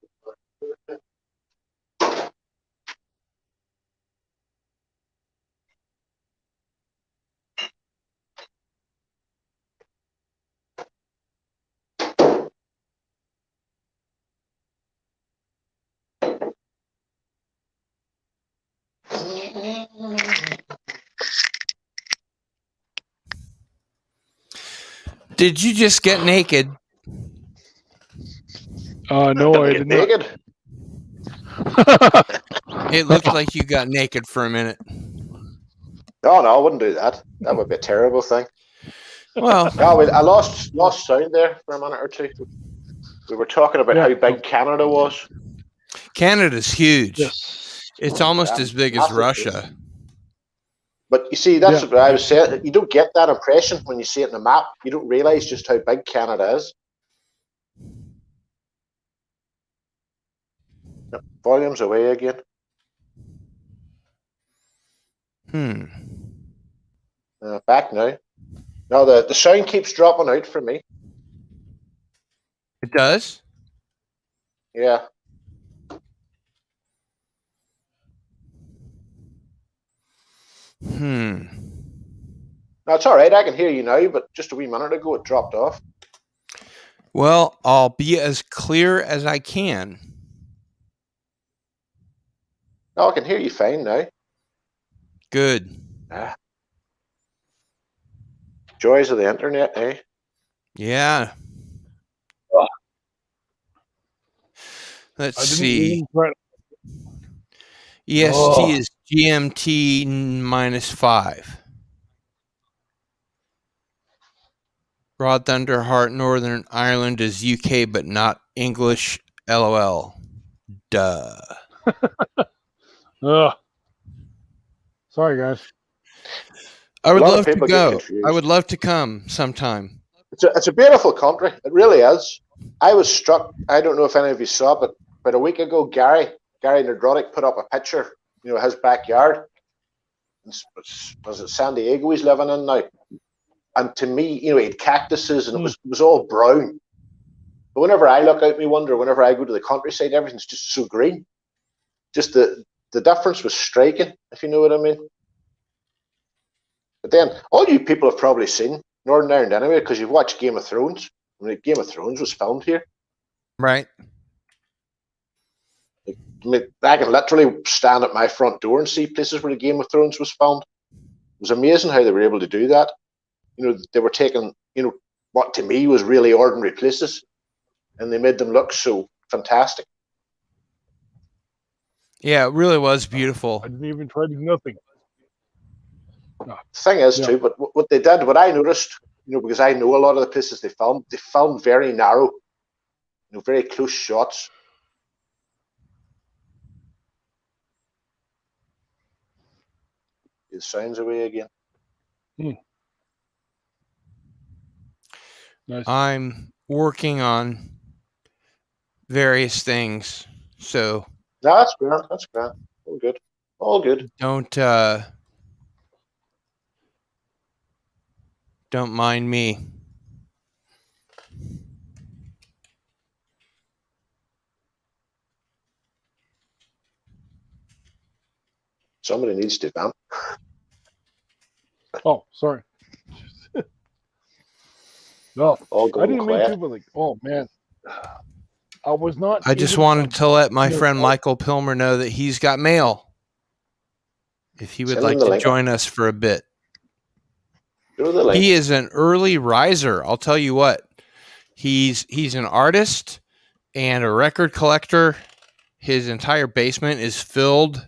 Did you just get naked? no, I did not. Naked. It looked like you got naked for a minute. No, I wouldn't do that. That would be a terrible thing. Well, No, I lost sound there for a minute or two. We were talking about how big Canada was. Canada's huge. Yes. It's almost as big as massive Russia. place. But you see, that's what I was saying. You don't get that impression when you see it in the map. You don't realize just how big Canada is. Volume's away again. Back now. No, the sound keeps dropping out for me. It does? Yeah. No, it's all right. I can hear you now, but just a wee minute ago it dropped off. Well, I'll be as clear as I can. No, I can hear you fine now. Good. Joys of the internet, eh? Yeah. Let's see. EST is GMT -5. Broad Thunder Heart Northern Ireland is UK but not English. LOL. Duh. Sorry, guys. I would lot of love to people get go. confused. I would love to come sometime. It's a beautiful country. It really is. I was struck. I don't know if any of you saw, but about a week ago, Gary Nerdrotic put up a picture. His backyard. Was it San Diego he's living in now? And to me, he had cactuses and it was all brown. But whenever I look out my window, whenever I go to the countryside, everything's just so green. Just the difference was striking, if you know what I mean. But then, all you people have probably seen Northern Ireland anyway, because you've watched Game of Thrones. I mean, Game of Thrones was filmed here. Right. I mean, I can literally stand at my front door and see places where the Game of Thrones was filmed. It was amazing how they were able to do that. They were taking, what to me was really ordinary places, and they made them look so fantastic. Yeah, it really was beautiful. I didn't even try to do nothing. The thing is, too, but what they did, what I noticed, because I know a lot of the places they filmed very narrow, very close shots. It sounds away again. Nice. I'm working on various things, so No, that's great. That's great. All good. All good. Don't mind me. Somebody needs to vamp. Oh, sorry. No, All I going didn't mean quiet. to, but oh man, I was not. I just even- wanted to let my No, friend I- Michael Pilmer know that he's got mail. If he would Send him like the to link. join us for a bit. Go to the link. He is an early riser. I'll tell you what. He's an artist and a record collector. His entire basement is filled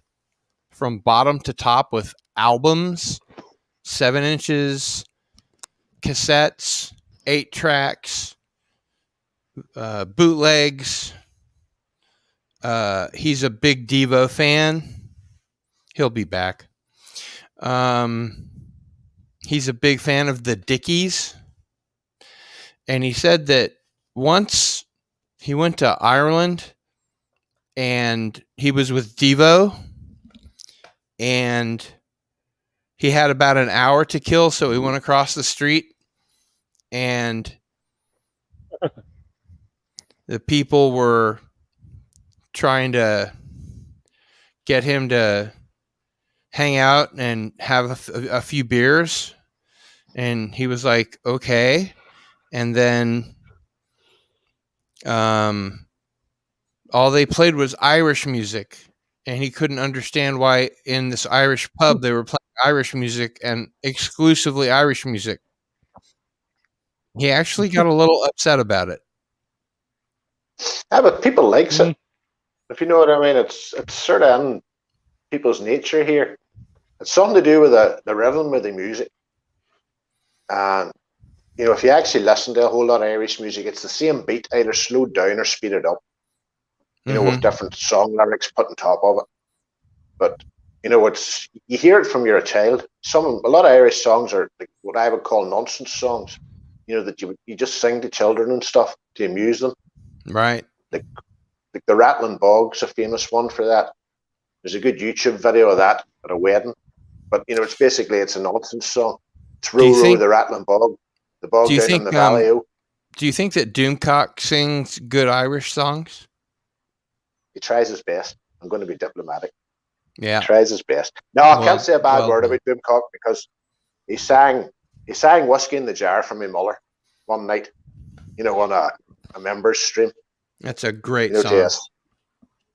from bottom to top with albums, 7 inches, cassettes, 8 tracks, bootlegs. He's a big Devo fan. He'll be back. He's a big fan of the Dickies. And he said that once he went to Ireland and he was with Devo and he had about an hour to kill, so he went across the street and the people were trying to get him to hang out and have a few beers. And he was like, okay. And then all they played was Irish music. And he couldn't understand why in this Irish pub they were playing Irish music and exclusively Irish music. He actually got a little upset about it. Yeah, but people likes it. If you know what I mean, it's sort of in people's nature here. It's something to do with the rhythm of the music. And if you actually listen to a whole lot of Irish music, it's the same beat, either slowed down or speeded up. With different song lyrics put on top of it. But you hear it from you're a child. A lot of Irish songs are like what I would call nonsense songs. That you just sing to children and stuff to amuse them. Right. Like the Rattling Bog's a famous one for that. There's a good YouTube video of that at a wedding. But it's a nonsense song. It's Row the Rattling Bog. The bog down in the valley. Do you think that Doomcock sings good Irish songs? He tries his best. I'm going to be diplomatic. Yeah. He tries his best. No, I can't say a bad word about Doomcock because he sang Whiskey in the Jar for me Muller one night, on a members stream. That's a great song.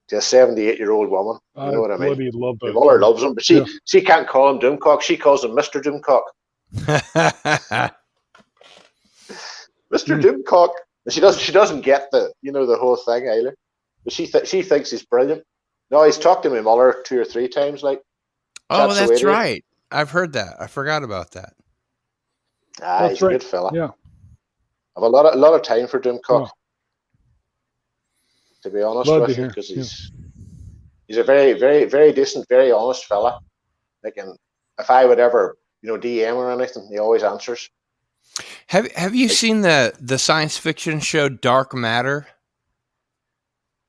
To a 78-year-old woman. You know what I mean? Love that Muller song. loves him, but she can't call him Doomcock. She calls him Mr. Doomcock. Mr. Doomcock. She doesn't get the whole thing either. But she thinks he's brilliant. No, he's talked to me Muller 2 or 3 times. Oh, that's right. I've heard that. I forgot about that. He's a good fella. Yeah. I have a lot of time for Doomcock. To be honest with you, because he's a very, very, very decent, very honest fella. And if I would ever DM or anything. He always answers. Have you seen the science fiction show Dark Matter?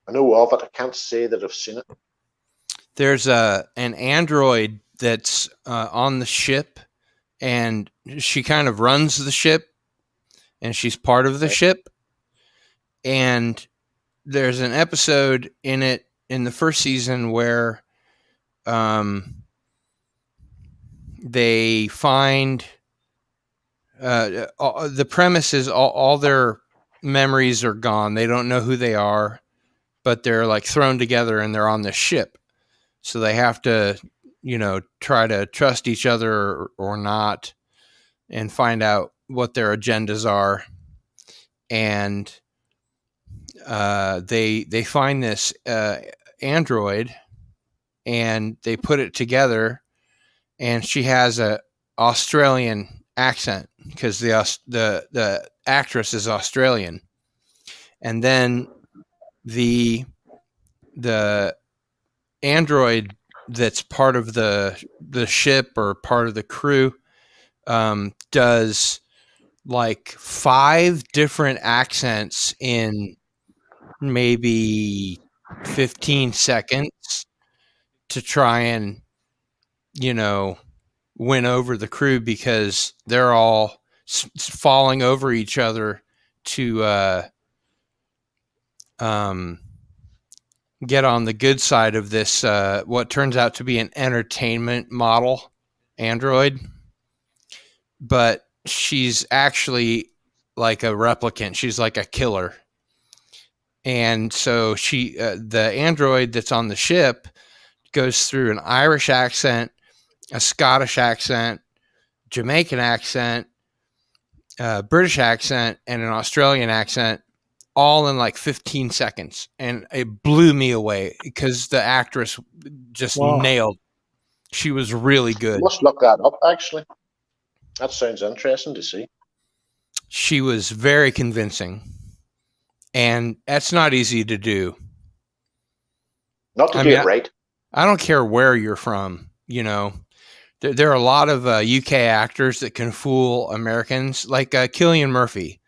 I know of it. I can't say that I've seen it. There's an android that's on the ship, and she kind of runs the ship, and she's part of the ship. And there's an episode in it in the first season where they find the premise is all their memories are gone. They don't know who they are, but they're like thrown together and they're on the ship. So they have to, try to trust each other or not and find out what their agendas are. And they find this android and they put it together, and she has a Australian accent because the actress is Australian. And then the android that's part of the ship or part of the crew does like 5 different accents in maybe 15 seconds to try and win over the crew, because they're all falling over each other to get on the good side of this what turns out to be an entertainment model android, but she's actually like a replicant. She's like a killer. And so she the android that's on the ship goes through an Irish accent, a Scottish accent, Jamaican accent, British accent, and an Australian accent, all in like 15 seconds. And it blew me away because the actress just nailed. She was really good. I must look that up, actually. That sounds interesting to see. She was very convincing. And that's not easy to do. Not to do it right. I don't care where you're from. There are a lot of UK actors that can fool Americans, like Cillian Murphy.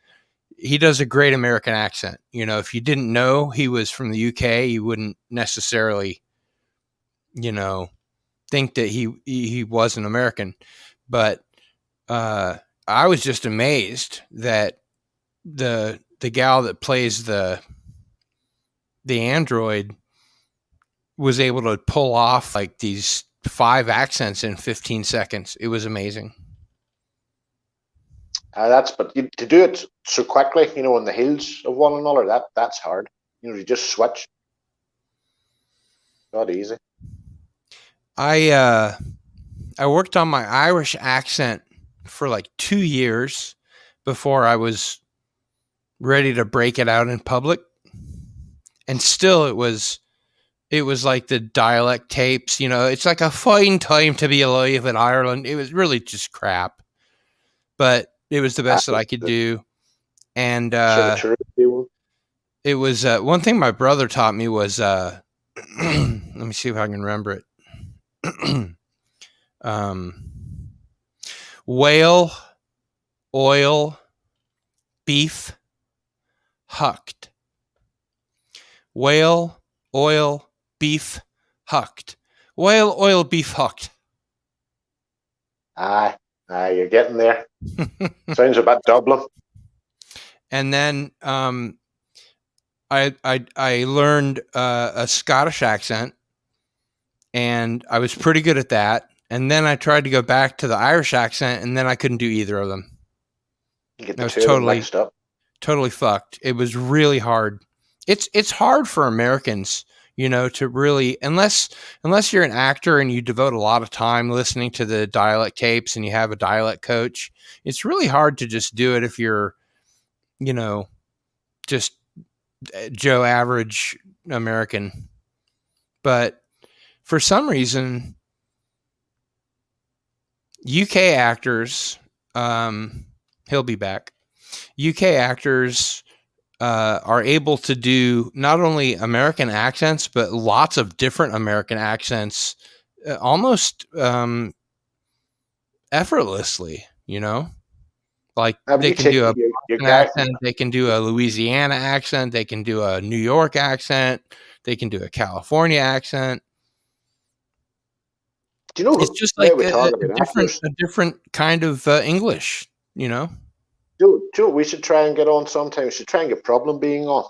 He does a great American accent. If you didn't know he was from the UK, you wouldn't necessarily, think that he wasn't American. But I was just amazed that the gal that plays the android was able to pull off like these 5 accents in 15 seconds. It was amazing. But to do it so quickly, on the heels of one another, that's hard. You just switch. Not easy. I worked on my Irish accent for like 2 years before I was ready to break it out in public. And still it was like the dialect tapes, it's like a fine time to be alive in Ireland. It was really just crap, but it was the best that I could do. And it was one thing my brother taught me was let me see if I can remember it. Whale, oil, beef, hucked. Whale, oil, beef, hucked. Whale, oil, beef, hucked. You're getting there. Sounds about Dublin. And then I learned a Scottish accent, and I was pretty good at that. And then I tried to go back to the Irish accent, and then I couldn't do either of them. You get the two mixed up. Totally fucked. It was really hard. It's hard for Americans, to really, unless you're an actor and you devote a lot of time listening to the dialect tapes and you have a dialect coach. It's really hard to just do it if you're, just Joe average American. But for some reason, UK actors, he'll be back. UK actors are able to do not only American accents, but lots of different American accents, almost effortlessly, you know? Like But they you can take do a your Boston guy. accent, they can do a Louisiana accent, they can do a New York accent, they can do a California accent. Do you know It's just now like we talk about actors? a different kind of English, you know? Do you know what we should try and get on sometime? We should try and get Problem Being on.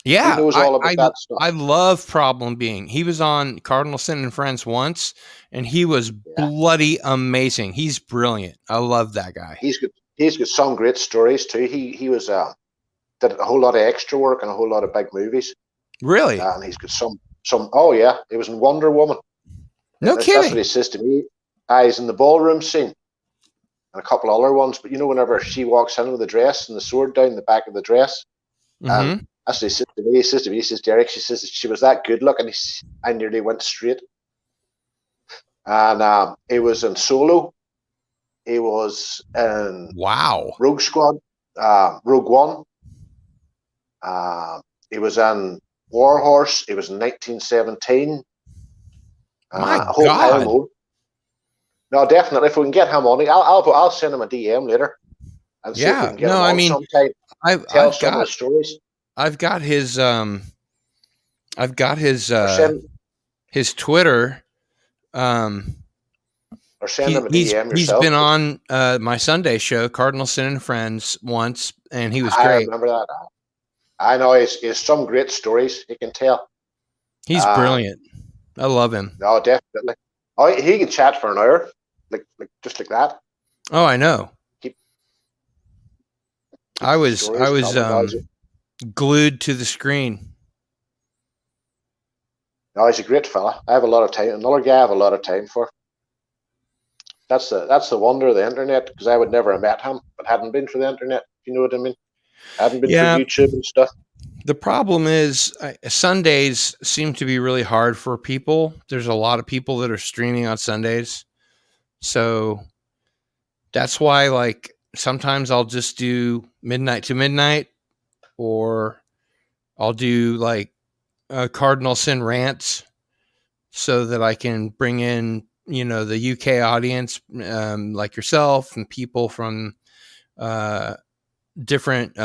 He Yeah, knows all about that stuff. I love Problem Being. He was on Cardinal Sin and Friends once, and he was Yeah. bloody amazing. He's brilliant. I love that guy. He's got some great stories too. He was did a whole lot of extra work and a whole lot of big movies. Really? And he's got some. Oh yeah, he was in Wonder Woman. No That's what kidding. he says to me. He's in the ballroom scene and a couple other ones. But you know, whenever she walks in with the dress and the sword down the back of the dress, Mhm. that's what he says to me. He says to me, he says, Derek, she says she was that good looking. I nearly went straight. And he was in Solo. He was in Wow. Rogue Squad, Rogue One. He was in War Horse. He was in 1917. My A whole pile God. more. No, definitely. If we can get him on, I'll send him a DM later and see if we Yeah. can get No, him I on mean, sometime. Tell some of the stories. I've got his Or send his Twitter. Um or send him a DM he's yourself. been on my Sunday show, Cardinal Sin and Friends, once, and he was I great. remember that. I know he's some great stories. You can tell. He's brilliant. I love him. No, definitely. Oh, he can chat for an hour, like just like that. Oh, I know. I was Stories, glued to the screen. No, he's a great fella. I have a lot of time. Another guy I have a lot of time for. That's the wonder of the internet, because I would never have met him if it hadn't been for the internet. If you know what I mean? Hadn't been Yeah. for YouTube and stuff. The problem is Sundays seem to be really hard for people. There's a lot of people that are streaming on Sundays. So that's why, like, sometimes I'll just do midnight to midnight, or I'll do like Cardinal Sin rants, so that I can bring in, you know, the UK audience, like yourself, and people from different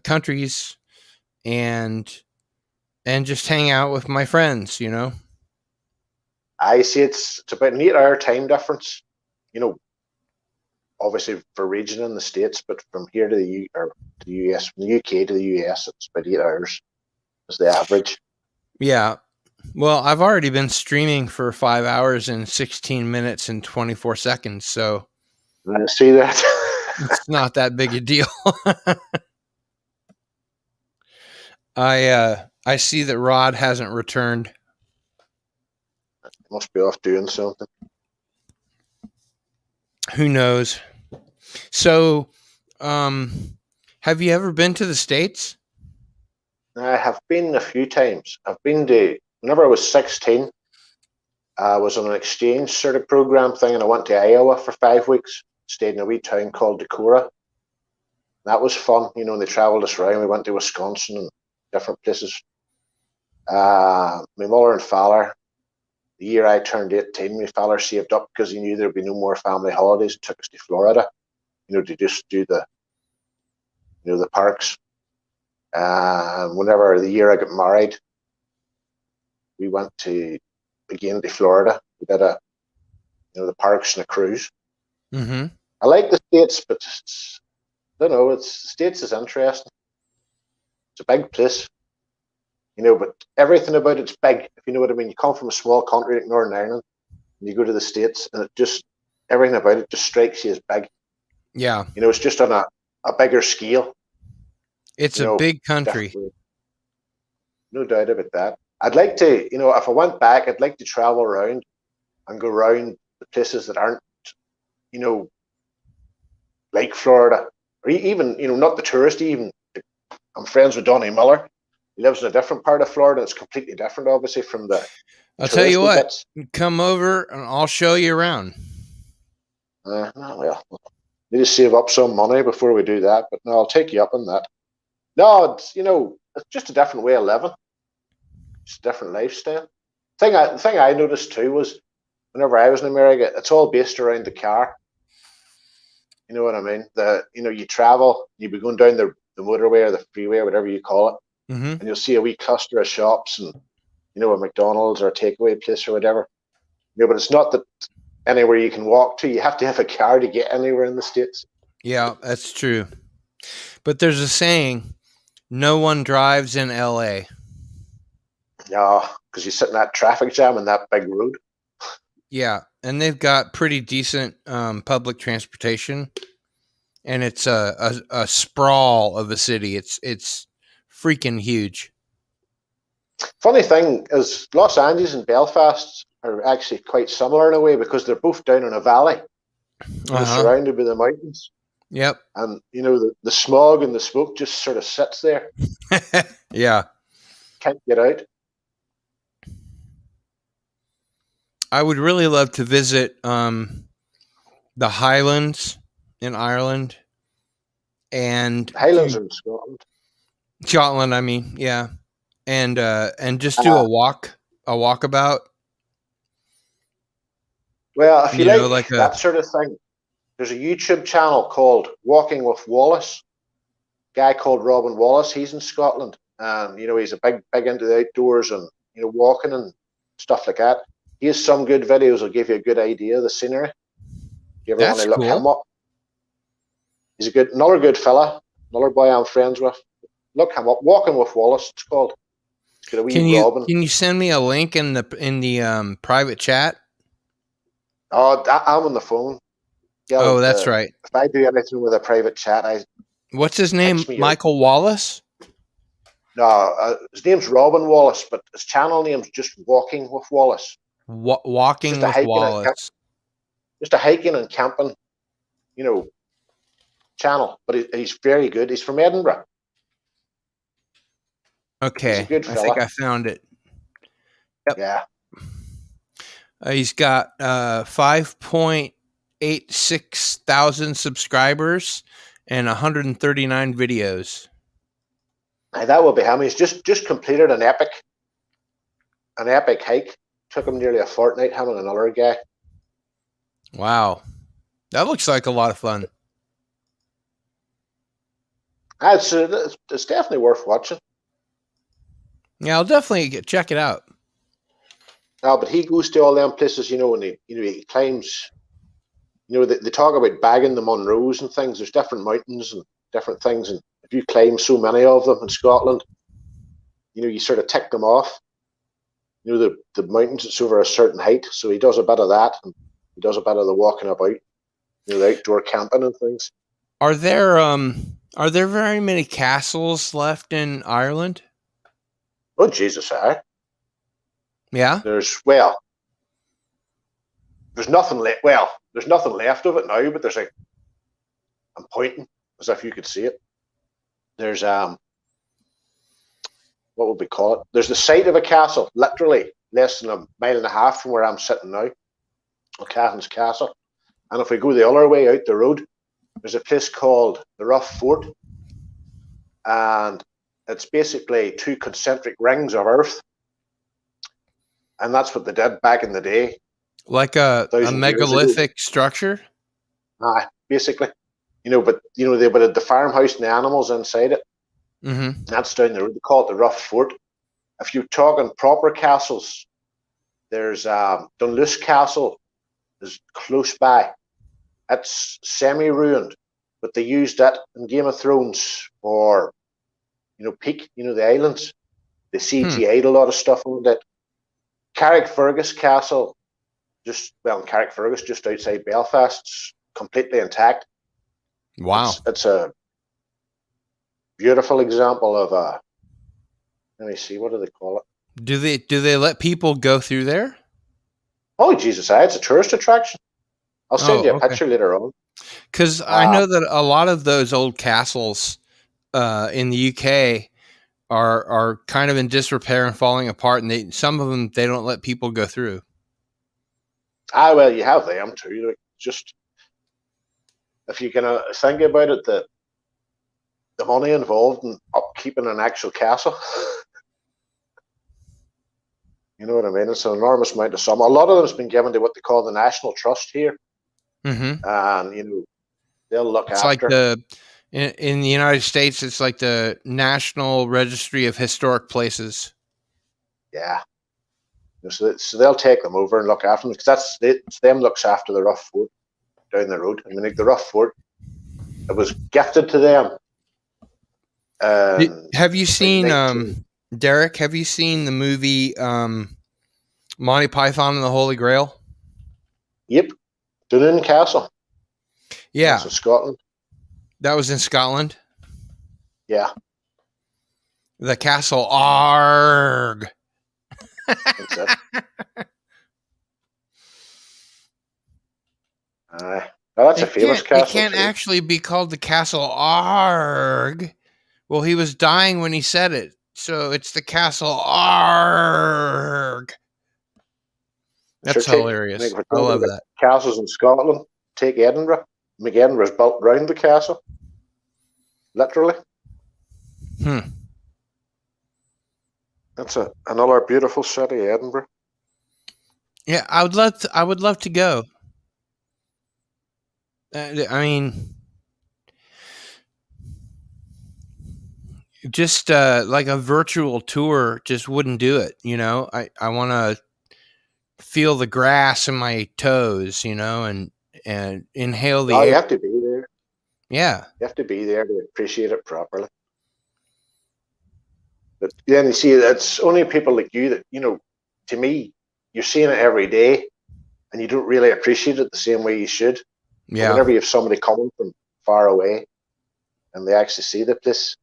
countries, and just hang out with my friends, you know. I see it's about an 8-hour time difference. You know, obviously for region in the States, but from here to the US, from the UK to the US, it's about 8 hours is the average. Yeah. Well, I've already been streaming for 5 hours and 16 minutes and 24 seconds, so I see that. it's not that big a deal. I see that Rod hasn't returned. Must be off doing something. Who knows? So, have you ever been to the States? I have been a few times. I've been to, whenever I was 16, I was on an exchange sort of program thing, and I went to Iowa for 5 weeks, stayed in a wee town called Decorah. That was fun, you know, and they traveled us around. We went to Wisconsin and different places. My mother and father, the year I turned 18, my father saved up because he knew there'd be no more family holidays, and took us to Florida, you know, to just do the, you know, the parks. Whenever the year I got married, we went again to Florida. We did the parks and a cruise. Mm-hmm. I like the States, but I don't know, the States is interesting. It's a big place, you know, but everything about it's big, if you know what I mean. You come from a small country like Northern Ireland, and you go to the States, and everything about it just strikes you as big. Yeah. You know, it's just on a bigger scale. It's a big country. Definitely. No doubt about that. I'd like to, you know, if I went back, I'd like to travel around and go around the places that aren't, you know, like Florida, or even, you know, not the touristy. Even I'm friends with Donnie Miller. He lives in a different part of Florida. It's completely different, obviously, from the. I'll tell you what. Bits. Come over and I'll show you around. Well, need to save up some money before we do that. But no, I'll take you up on that. No, it's, you know, it's just a different way of living. It's a different lifestyle. The thing I noticed too was whenever I was in America, it's all based around the car. You know what I mean? You travel, you be going down the motorway or the freeway or whatever you call it, Mm-hmm. and you'll see a wee cluster of shops and a McDonald's or a takeaway place or whatever. But it's not that anywhere you can walk to. You have to have a car to get anywhere in the States. Yeah, that's true. But there's a saying, no one drives in LA. No, because you sit in that traffic jam in that big road. Yeah, and they've got pretty decent public transportation, and it's a sprawl of a city. It's freaking huge. Funny thing is, Los Angeles and Belfast are actually quite similar in a way because they're both down in a valley, surrounded by the mountains. Yep. And the smog and the smoke just sort of sits there. Yeah. Can't get out. I would really love to visit the Highlands in Ireland and Highlands are in Scotland. Scotland, I mean, yeah. And just do a walkabout. Well, if you like that sort of thing, there's a YouTube channel called Walking with Wallace. A guy called Robin Wallace. He's in Scotland, and he's a big into the outdoors and walking and stuff like that. He has some good videos. Will give you a good idea of the scenery. If you ever want to look him up, he's another good fella, another boy I'm friends with. Look him up. Walking with Wallace, it's called. Can you send me a link in the private chat? Oh, I'm on the phone. Yeah, that's right. If I do anything with a private chat, what's his name? Michael Wallace? No, his name's Robin Wallace, but his channel name's just Walking with Wallace. Walking with Wallace. Just a hiking and camping, channel. But he's very good. He's from Edinburgh. Okay, he's a good fella. I think I found it. Yep. Yeah. He's got 5.86 thousand subscribers and 139 videos. Now, that will be him. He's just completed an epic hike. Took him nearly a fortnight, him and another guy. Wow. That looks like a lot of fun. It's definitely worth watching. Yeah, I'll definitely check it out. No, but he goes to all them places, when he climbs. They talk about bagging the Munros and things. There's different mountains and different things, and if you climb so many of them in Scotland, you sort of tick them off. The mountains, it's over a certain height, so he does a bit of that, and he does a bit of the walking about, the outdoor camping and things. Are there very many castles left in Ireland? Oh Jesus, Yeah. There's nothing left. Well, there's nothing left of it now, but there's I'm pointing as if you could see it. There's what would we call it? There's the site of a castle, literally less than a mile and a half from where I'm sitting now, O'Cahon's Castle. And if we go the other way out the road, there's a place called the Rough Fort, and it's basically two concentric rings of earth, and that's what they did back in the day. Like a megalithic structure? Basically. But they would have the farmhouse and the animals inside it. Mm-hmm. That's down the road. They call it the Rough Fort. If you're talking proper castles, there's Dunluce Castle is close by. It's semi-ruined, but they used it in Game of Thrones for, Peak, the islands. They CGI'd a lot of stuff on it. Carrickfergus Castle, just outside Belfast, it's completely intact. Wow. It's a beautiful example of let me see, what do they call it? Do they let people go through there? Oh Jesus, it's a tourist attraction. I'll send you a picture later on. Because I know that a lot of those old castles in the UK are kind of in disrepair and falling apart, and some of them they don't let people go through. Well, you have them too. Just if you can think about it, the money involved in upkeeping an actual castle. You know what I mean? It's an enormous amount of sum. A lot of them has been given to what they call the National Trust here, Mm-hmm. and you know they'll look It's like after. in the United States, it's like the National Registry of Historic Places. Yeah. So they'll take them over and look after them because it's them looks after the rough fort down the road. I mean, like the rough fort, it was gifted to them. Have you seen 19 Derek? Have you seen the movie Monty Python and the Holy Grail? Yep, Dunoon Castle. Yeah, That's in Scotland. that was in Scotland. Yeah, The castle Arg. that's it. Aye. Now that's a famous castle. It can't too. actually be called the castle Arg. Well, he was dying when he said it, so it's the castle Arg. That's Sure, hilarious. I love that. Castles in Scotland. Take Edinburgh. Edinburgh's built round the castle. Literally. That's another beautiful city, Edinburgh. Yeah, I would love to go. I mean, just like a virtual tour just wouldn't do it. You know, I want to feel the grass in my toes, you know, and inhale the air. You have to be there. Yeah. You have to be there to appreciate it properly. But then you see, it's only people like you that, you know, to me, you're seeing it every day and you don't really appreciate it the same way you should. Yeah. Whenever you have somebody coming from far away and they actually see the place.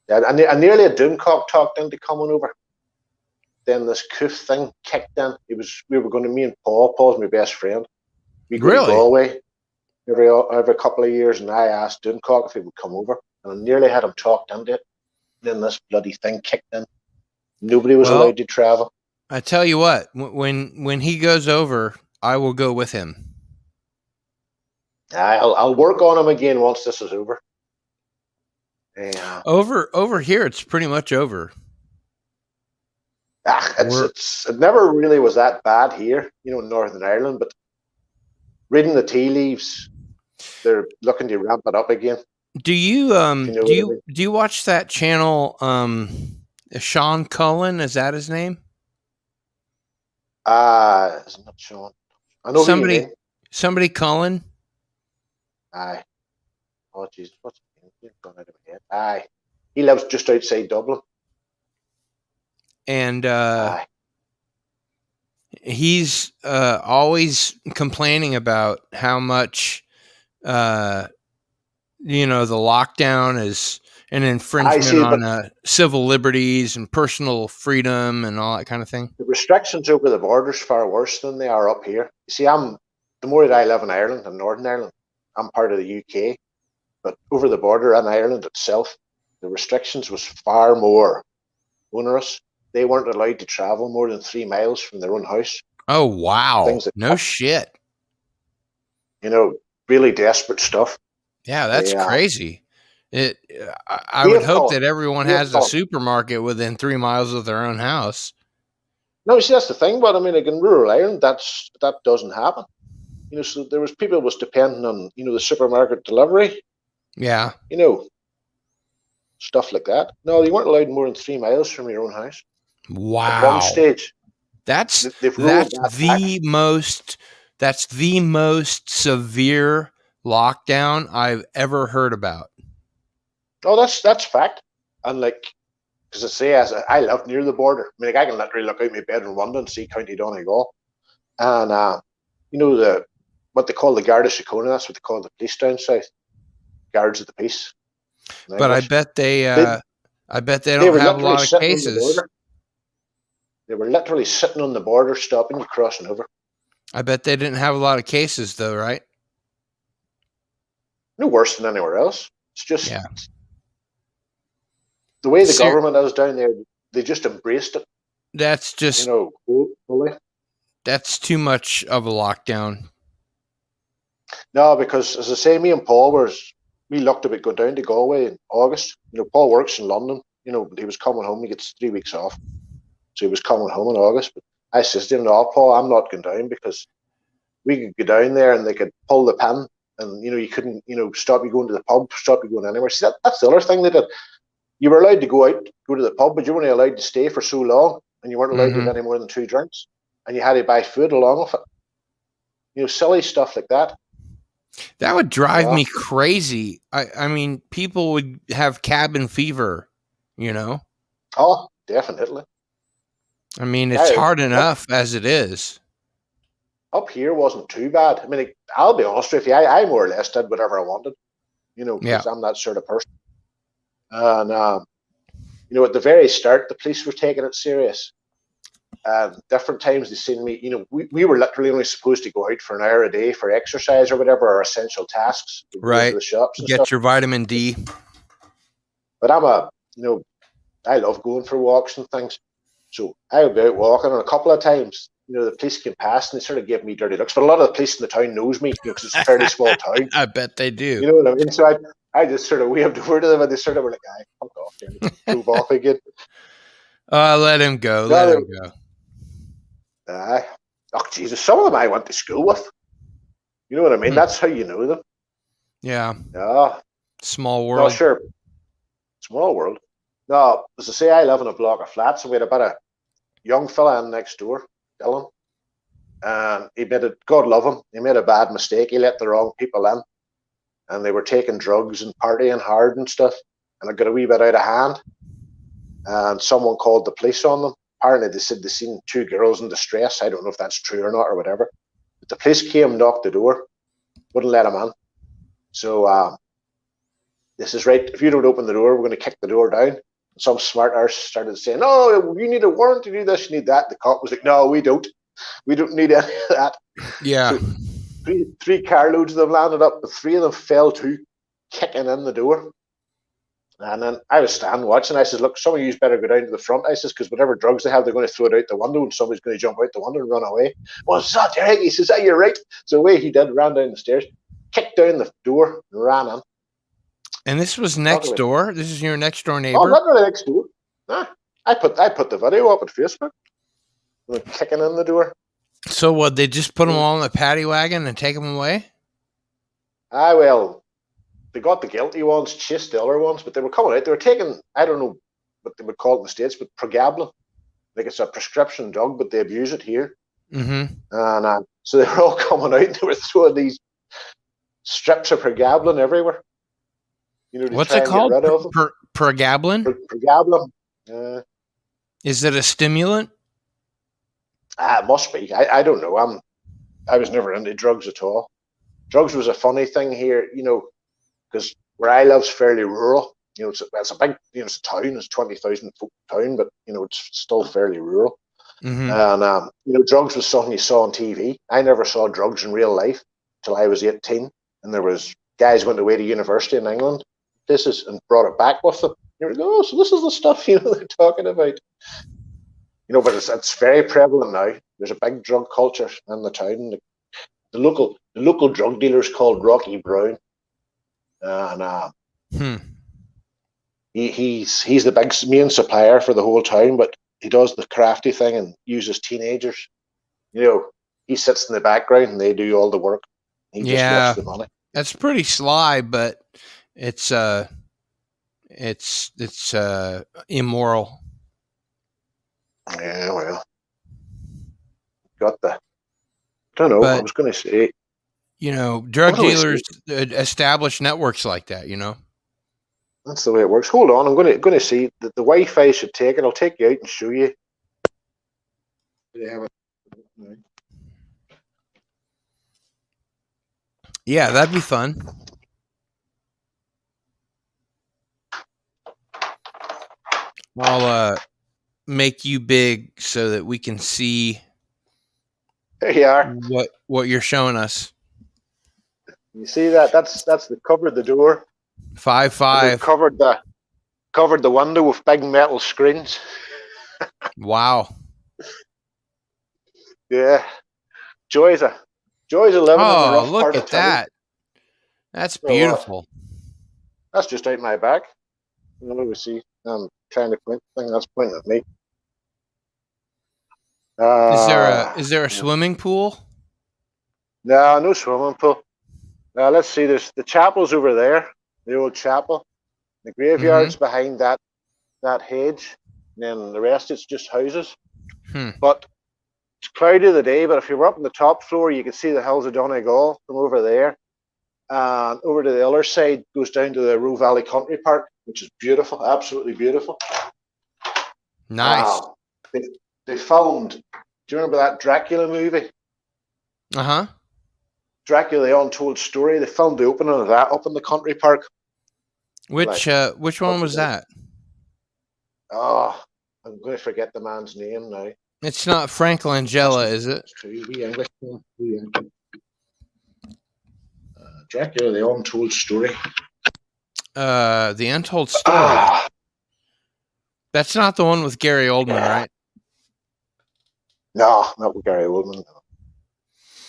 Yeah, I nearly a Doomcock talked into coming over. Then this coof thing kicked in. We were going to, me and Paul's my best friend. We go to Galway every couple of years, and I asked Doomcock if he would come over, and I nearly had him talked into it. Then this bloody thing kicked in. Nobody was allowed to travel. I tell you what, when he goes over, I will go with him. I'll work on him again once this is over. Yeah. Over here, it's pretty much over. It never really was that bad here, you know, in Northern Ireland. But reading the tea leaves, they're looking to ramp it up again. Do you do you watch that channel? Sean Cullen, is that his name? Isn't it Sean? I know somebody Cullen. Aye. Oh Jesus, what's his name? Gone out of my head. Aye. He lives just outside Dublin. And he's always complaining about how much you know, the lockdown is an infringement on civil liberties and personal freedom and all that kind of thing. The restrictions over the border is far worse than they are up here. You see, the more that I live in Ireland and Northern Ireland, I'm part of the UK, but over the border in Ireland itself, the restrictions was far more onerous. They weren't allowed to travel more than 3 miles from their own house. Oh, wow. No shit. You know, really desperate stuff. Yeah, that's crazy. I would hope that everyone has a supermarket within 3 miles of their own house. No, see, that's the thing. But I mean, like in rural Ireland, that doesn't happen. You know, so there was people was depending on, you know, the supermarket delivery. Yeah. You know, stuff like that. No, you weren't allowed more than 3 miles from your own house. Wow. At one stage. That's the most severe lockdown I've ever heard about. Oh, that's fact. And like, because I live near the border. I mean, like, I can literally look out my bed in London and see County Donegal, and you know what they call the Garda Síochána. That's what they call the police down south. Guards of the peace. But I bet they don't have a lot of cases. They were literally sitting on the border, stopping you crossing over. I bet they didn't have a lot of cases, though, right? No worse than anywhere else. It's just the way the government is down there. They just embraced it. That's just, you know, fully. That's too much of a lockdown. No, because as I say, me and Paul we looked about going down to Galway in August. You know, Paul works in London. You know, he was coming home. He gets 3 weeks off. So he was coming home in August. But I says to him, "No, Paul, I'm not going down because we could go down there and they could pull the pin, and you couldn't, stop you going to the pub, stop you going anywhere." See, that's the other thing they did. You were allowed to go out, go to the pub, but you were only allowed to stay for so long, and you weren't allowed to get any more than 2 drinks, and you had to buy food along with it. Silly stuff like that. That would drive me crazy. I mean, people would have cabin fever, Oh, definitely. I mean, it's hard enough as it is. Up here wasn't too bad. I mean, I'll be honest with you, I more or less did whatever I wanted, because I'm that sort of person. And, at the very start, the police were taking it serious. Different times they seen me, we were literally only supposed to go out for an hour a day for exercise or whatever, or essential tasks. Right. To the shops and get stuff. Your vitamin D. But I love going for walks and things. So I would be out walking, and a couple of times, the police came past and they sort of gave me dirty looks. But a lot of the police in the town knows me, because it's a fairly small town. I bet they do. You know what I mean? So I just sort of waved over to them, and they sort of were like, "I fuck off," and move off again. Let him go. Let him go. Oh Jesus! Some of them I went to school with. You know what I mean? That's how you know them. Yeah. Yeah. Small world. No, sure. Small world. No, as I say, I live in a block of flats, and we had about a young fella in next door, Dylan. And he God love him, he made a bad mistake. He let the wrong people in, and they were taking drugs and partying hard and stuff. And it got a wee bit out of hand. And someone called the police on them. Apparently, they said they seen 2 girls in distress. I don't know if that's true or not or whatever. But the police came, knocked the door, wouldn't let him in. So this is right. If you don't open the door, we're going to kick the door down. Some smart arse started saying, "Oh, you need a warrant to do this, you need that." The cop was like, "No, we don't. We don't need any of that." Yeah. So three carloads of them landed up, but 3 of them fell to, kicking in the door. And then I was standing watching. I says, "Look, some of you better go down to the front." I says, "Because whatever drugs they have, they're going to throw it out the window, and somebody's going to jump out the window and run away." "Well, it's not Derek." He says, "Ah, you're right." So away he did, ran down the stairs, kicked down the door, and ran in. And this was next door? This is your next door neighbor? Oh, not really next door. Nah, I put the video up on Facebook. They're kicking in the door. So what? They just put them all in the paddy wagon and take them away? Well, they got the guilty ones, chased the other ones, but they were coming out. They were taking, I don't know what they would call it in the States, but pregabalin. Like, it's a prescription drug, but they abuse it here. Mm-hmm. And so they were all coming out. They were throwing these strips of pregabalin everywhere. What's it called? Pregabalin? Pregabalin. Is it a stimulant? It must be. I don't know. I was never into drugs at all. Drugs was a funny thing here, because where I live's fairly rural. It's a big, it's a town. It's 20,000 folk town, but it's still fairly rural. Mm-hmm. And drugs was something you saw on TV. I never saw drugs in real life till I was 18, and there was guys went away to university in England, places, and brought it back with them. You're like, "Oh, so this is the stuff they're talking about." But it's very prevalent now. There's a big drug culture in the town. The local drug dealer is called Rocky Brown, and he's the big main supplier for the whole town. But he does the crafty thing and uses teenagers. He sits in the background and they do all the work. He just lifts the money. That's pretty sly, but it's immoral. Yeah, well, got the. I don't know. I was going to say. Drug dealers establish networks like that. That's the way it works. Hold on, I'm going to see the Wi-Fi should take it. I'll take you out and show you. Yeah, that'd be fun. I'll make you big so that we can see. There you are. What you're showing us. You see that? That's the covered the door. 5'5". Covered the window with big metal screens. Wow. Yeah. Joys of living in the rough look part at of town. that. That's beautiful. That's just out my back. Let me see. I'm trying to point. That's pointing at me. Is there a swimming pool? No swimming pool. Let's see. There's the chapel's over there, the old chapel. The graveyard's behind that hedge, and then the rest it's just houses. But it's cloudy of the day. But if you were up on the top floor, you could see the hills of Donegal from over there. And over to the other side goes down to the Roe Valley Country Park, which is beautiful, absolutely beautiful. Nice. Wow. They filmed. Do you remember that Dracula movie? Dracula: The Untold Story. They filmed the opening of that up in the country park. Which one was that? Oh, I'm going to forget the man's name now. It's not Frank Langella, is it? Dracula: The Untold Story. The Untold Story. That's not the one with Gary Oldman, right? No, not with Gary Oldman. No.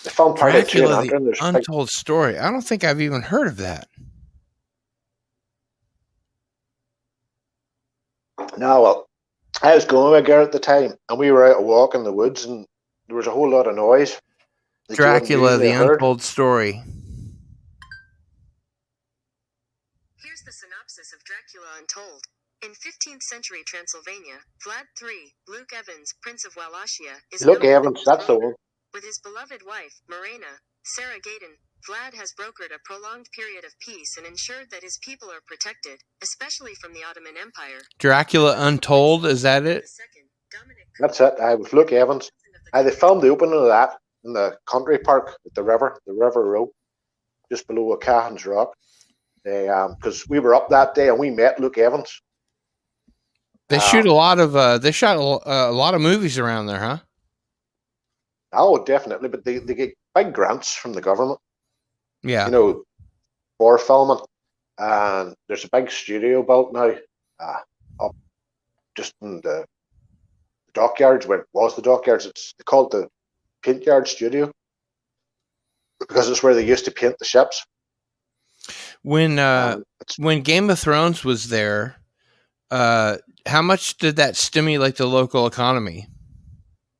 They found part of Dracula: The Untold Story. I don't think I've even heard of that. No, well, I was going with a girl at the time, and we were out a walk in the woods, and there was a whole lot of noise. Dracula: The Untold Story. Here's the synopsis of Dracula Untold. In 15th century Transylvania, Vlad III, Luke Evans, Prince of Wallachia, is Luke Evans, that's the one. With his beloved wife, Morena, Sarah Gaydon, Vlad has brokered a prolonged period of peace and ensured that his people are protected, especially from the Ottoman Empire. Dracula Untold, is that it? That's it. I was Luke Evans. They filmed the opening of that in the country park at the river Row, just below Cahan's Rock. Because we were up that day and we met Luke Evans. They shoot a lot of. They shot a lot of movies around there, huh? Oh, definitely. But they get big grants from the government. Yeah. You know, for filming. And there's a big studio built now, up just in the dockyards. Where it was the dockyards, they call it the Paint Yard Studio because it's where they used to paint the ships. When Game of Thrones was there, how much did that stimulate the local economy?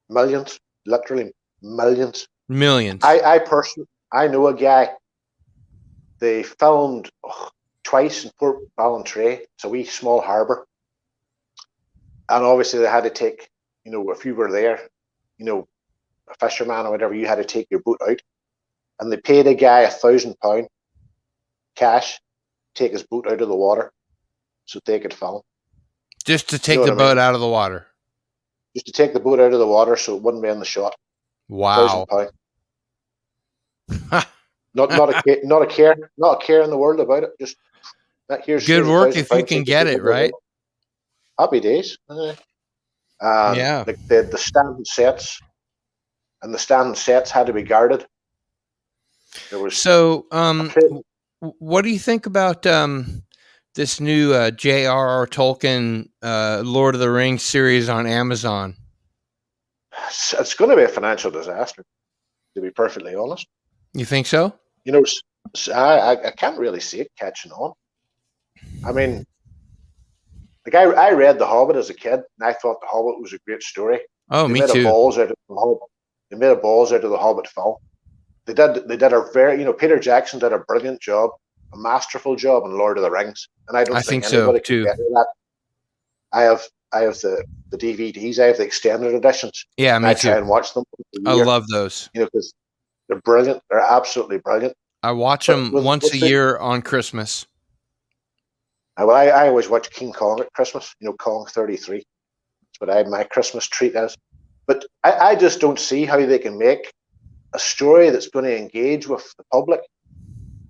Millions, literally millions. Millions. I personally, I know a guy. They filmed twice in Port Ballantrae. It's a wee small harbour, and obviously they had to take, if you were there, a fisherman or whatever, you had to take your boat out, and they paid a guy £1,000 cash to take his boat out of the water so they could film. Just to take the boat out of the water. Just to take the boat out of the water so it wouldn't be in the shot. Wow. £1,000. not a care in the world about it. Just here's good work if you £1,000, can get it right. Happy days. Yeah. The standing sets and the standing sets had to be guarded. There was what do you think about this new J.R.R. Tolkien Lord of the Rings series on Amazon? It's going to be a financial disaster, to be perfectly honest. You think so? I can't really see it catching on. I mean, I read The Hobbit as a kid, and I thought The Hobbit was a great story. Oh, me too. They made a balls out of the Hobbit film. They did a very, Peter Jackson did a brilliant job, a masterful job in Lord of the Rings, and I don't think anybody can get that. I have the DVDs, I have the extended editions. Yeah, me too. I try and watch them. I love those. Because they're brilliant. They're absolutely brilliant. I watch them once a year on Christmas. I always watch King Kong at Christmas. Kong 33. That's what my Christmas treat is. But I just don't see how they can make a story that's going to engage with the public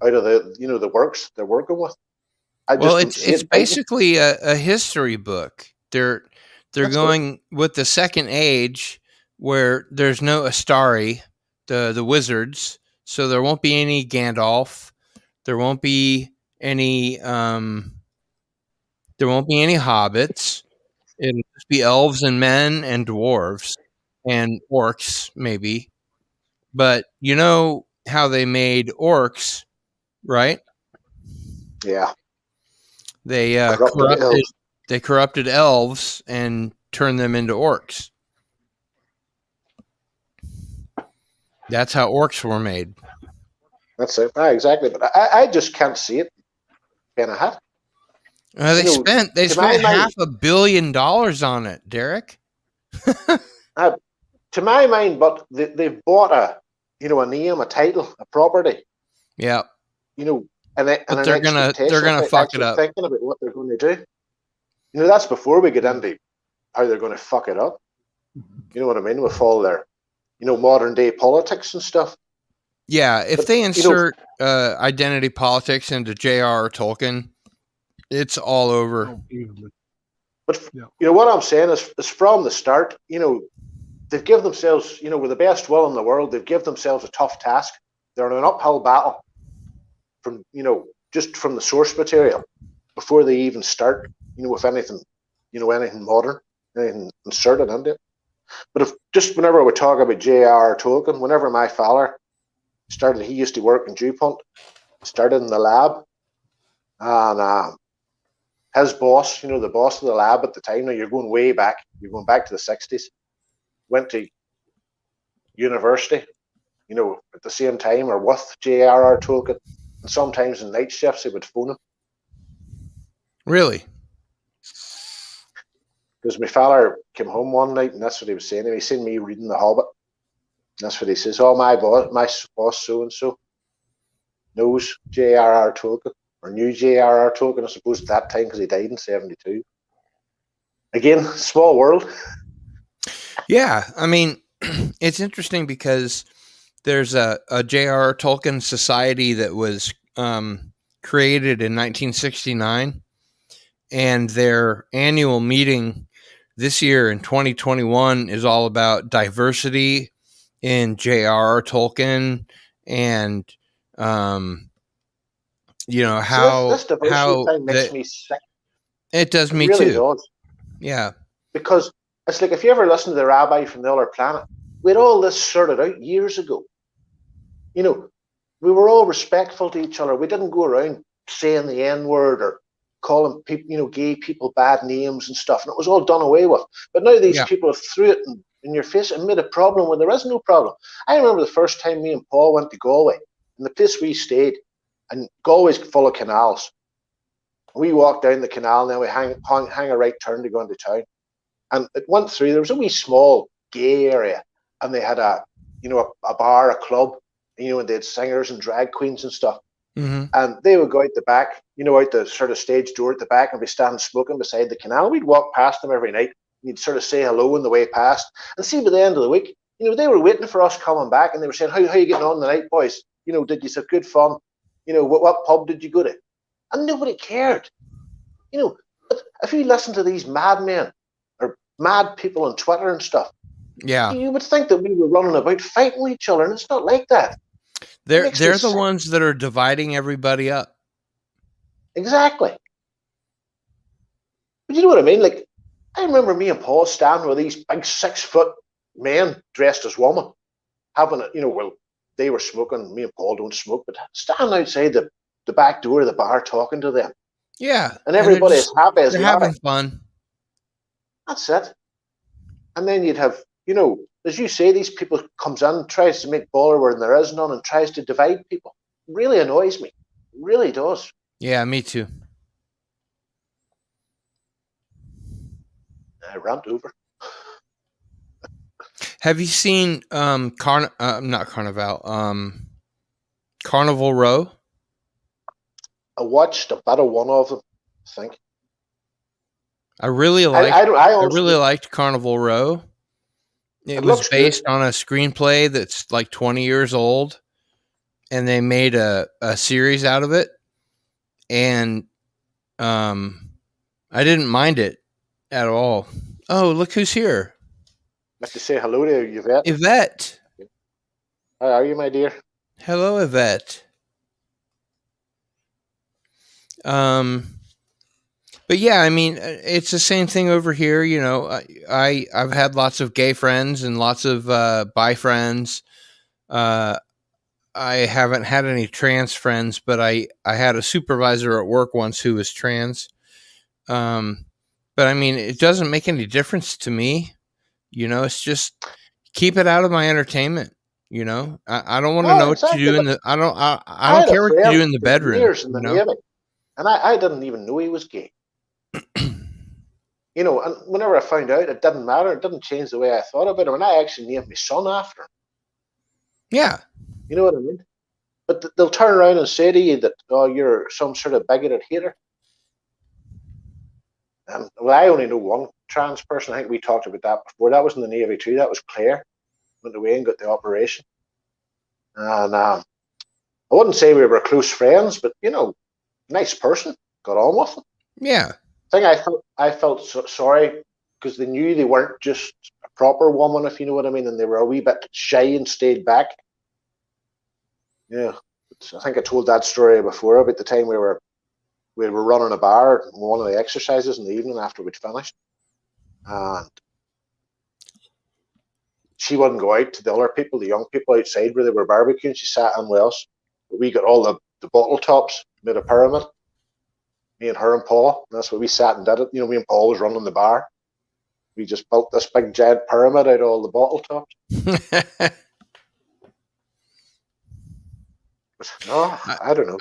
out of the works they're working with. It's basically a history book. They're going with the Second Age, where there's no Astari, the wizards, so there won't be any Gandalf, there won't be any hobbits. It'll just be elves and men and dwarves and orcs, maybe. But you know how they made orcs, right? Yeah. They corrupted elves and turned them into orcs. That's how orcs were made. That's it. Exactly. But I just can't see it being a hit. They You know, spent to my mind, $500 million on it, Derek. to my mind, but they've bought a name, a title, a property. Yeah. And But an they're gonna fuck it up. thinking about what they're going to do. That's before we get into how they're going to fuck it up. You know what I mean? With all their, modern day politics and stuff. Yeah, if they insert identity politics into J.R.R. Tolkien, it's all over. But what I'm saying is from the start, they've given themselves, with the best will in the world, they've given themselves a tough task. They're in an uphill battle from, just from the source material before they even start, with anything, anything modern, anything inserted into it. But whenever we talk about J.R.R. Tolkien, whenever my father started, he used to work in DuPont, started in the lab, and his boss, the boss of the lab at the time, now you're going way back, you're going back to the 60s, went to university, at the same time or with J.R.R. Tolkien, and sometimes in night shifts they would phone him. Really? Because my father came home one night, and that's what he was saying. He seen me reading The Hobbit. That's what he says. Oh, my boss so and so knows J.R.R. Tolkien, or knew J.R.R. Tolkien, I suppose, at that time, because he died in 1972. Again, small world. Yeah, I mean, it's interesting because there's a J.R.R. Tolkien Society that was created in 1969, and their annual meeting this year in 2021 is all about diversity in J.R.R. Tolkien, and how this diversity thing makes me sick. It does me really too. Does. Yeah, because it's like if you ever listen to the rabbi from the other planet, we had all this sorted out years ago. We were all respectful to each other. We didn't go around saying the N-word or calling people, gay people bad names and stuff, and it was all done away with. But now these people have threw it in your face and made a problem when there is no problem. I remember the first time me and Paul went to Galway, and the place we stayed, and Galway's full of canals. We walked down the canal, and then we hang a right turn to go into town. And it went through, there was a wee small gay area, and they had a bar, a club, and they had singers and drag queens and stuff. Mm-hmm. And they would go out the back, out the sort of stage door at the back, and be standing smoking beside the canal. We'd walk past them every night. You'd sort of say hello on the way past. And see, by the end of the week, they were waiting for us coming back, and they were saying, how are you getting on tonight, boys? Did you have good fun? What pub did you go to? And nobody cared. But if you listen to these madmen or mad people on Twitter and stuff, you would think that we were running about fighting with each other, and it's not like that. They're the ones that are dividing everybody up. Exactly. But you know what I mean? Like, I remember me and Paul standing with these big 6-foot men dressed as women, having they were smoking. Me and Paul don't smoke, but standing outside the back door of the bar talking to them. Yeah. And everybody is happy as they're having fun. That's it. And then you'd have, as you say, these people comes in, tries to make baller where there is none, and tries to divide people. It really annoys me. It really does. Yeah, me too. I rant over. Have you seen Carnival Row? I watched a bit of one of them, I think. I really liked Carnival Row. It was based on a screenplay that's like 20 years old, and they made a series out of it. And I didn't mind it at all. Oh, look who's here. I'd like to say hello to Yvette. Yvette. How are you, my dear? Hello, Yvette. But yeah, I mean, it's the same thing over here. I've had lots of gay friends and lots of bi friends. I haven't had any trans friends, but I had a supervisor at work once who was trans. But I mean, it doesn't make any difference to me. It's just keep it out of my entertainment. You know, I don't want to No, know what you exactly. do in But the. I I don't had a care what you friend do in the for bedroom. years in the You know. Navy, and I didn't even know he was gay. You know, and whenever I found out, it didn't matter. It didn't change the way I thought about him. And I actually named my son after him. Yeah. You know what I mean? But they'll turn around and say to you that, oh, you're some sort of bigoted hater. Well, I only know one trans person. I think we talked about that before. That was in the Navy too. That was Claire. Went away and got the operation. And I wouldn't say we were close friends, but, you know, nice person. Got on with him. Yeah. I felt sorry because they knew they weren't just a proper woman, if you know what I mean, and they were a wee bit shy and stayed back. Yeah, I think I told that story before about the time we were running a bar, one of the exercises in the evening after we'd finished, and she wouldn't go out to the other people, the young people outside where they were barbecuing. She sat in with us. But we got all the bottle tops, made a pyramid. Me and her and Paul, and that's what we sat and did it. You know, me and Paul was running the bar. We just built this big giant pyramid out of all the bottle tops. No, I don't know.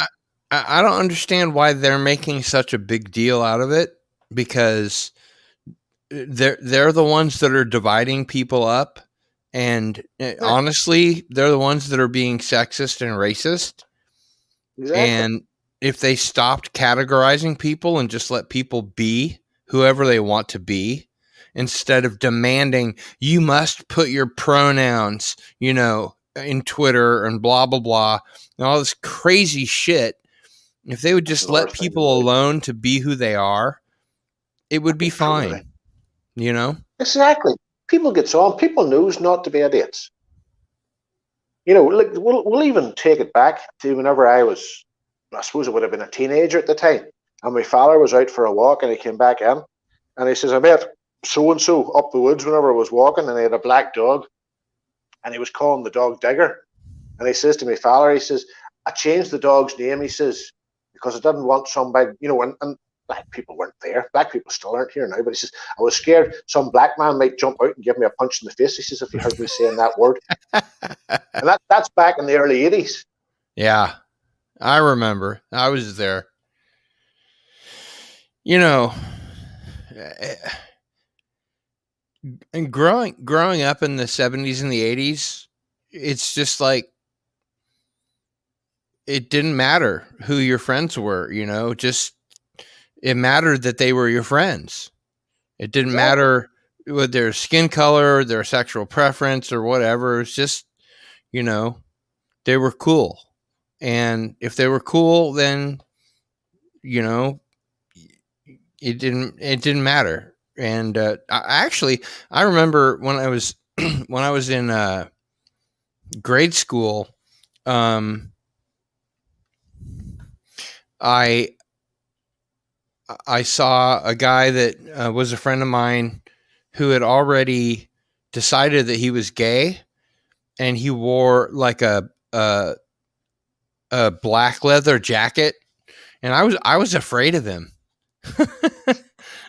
I don't understand why they're making such a big deal out of it, because they're the ones that are dividing people up, and honestly, they're the ones that are being sexist and racist. Exactly. And if they stopped categorizing people and just let people be whoever they want to be, instead of demanding you must put your pronouns, you know, in Twitter and blah, blah, blah, and all this crazy shit, if they would just let people alone to be who they are, it would be fine. You know? Exactly. People gets on. People knows not to be idiots. You know, like we'll even take it back to whenever I suppose I would have been a teenager at the time, and my father was out for a walk, and he came back in, and he says, I met so and so up the woods whenever I was walking, and he had a black dog, and he was calling the dog Digger, and he says to my father, he says, I changed the dog's name, he says, because I didn't want some big, you know, and black people weren't there. Black people still aren't here now, but he says, I was scared some black man might jump out and give me a punch in the face, he says, if he heard me saying that word. And that's back in the early 80s. Yeah, I remember. I was there. You know, and growing up in the 70s and the 80s, it's just like it didn't matter who your friends were, you know, just it mattered that they were your friends. It didn't matter what their skin color, their sexual preference, or whatever. It's just, you know, they were cool. And if they were cool, then, you know, it didn't matter. And I remember when I was when I was in grade school, I saw a guy that was a friend of mine who had already decided that he was gay, and he wore like a black leather jacket, and I was afraid of him.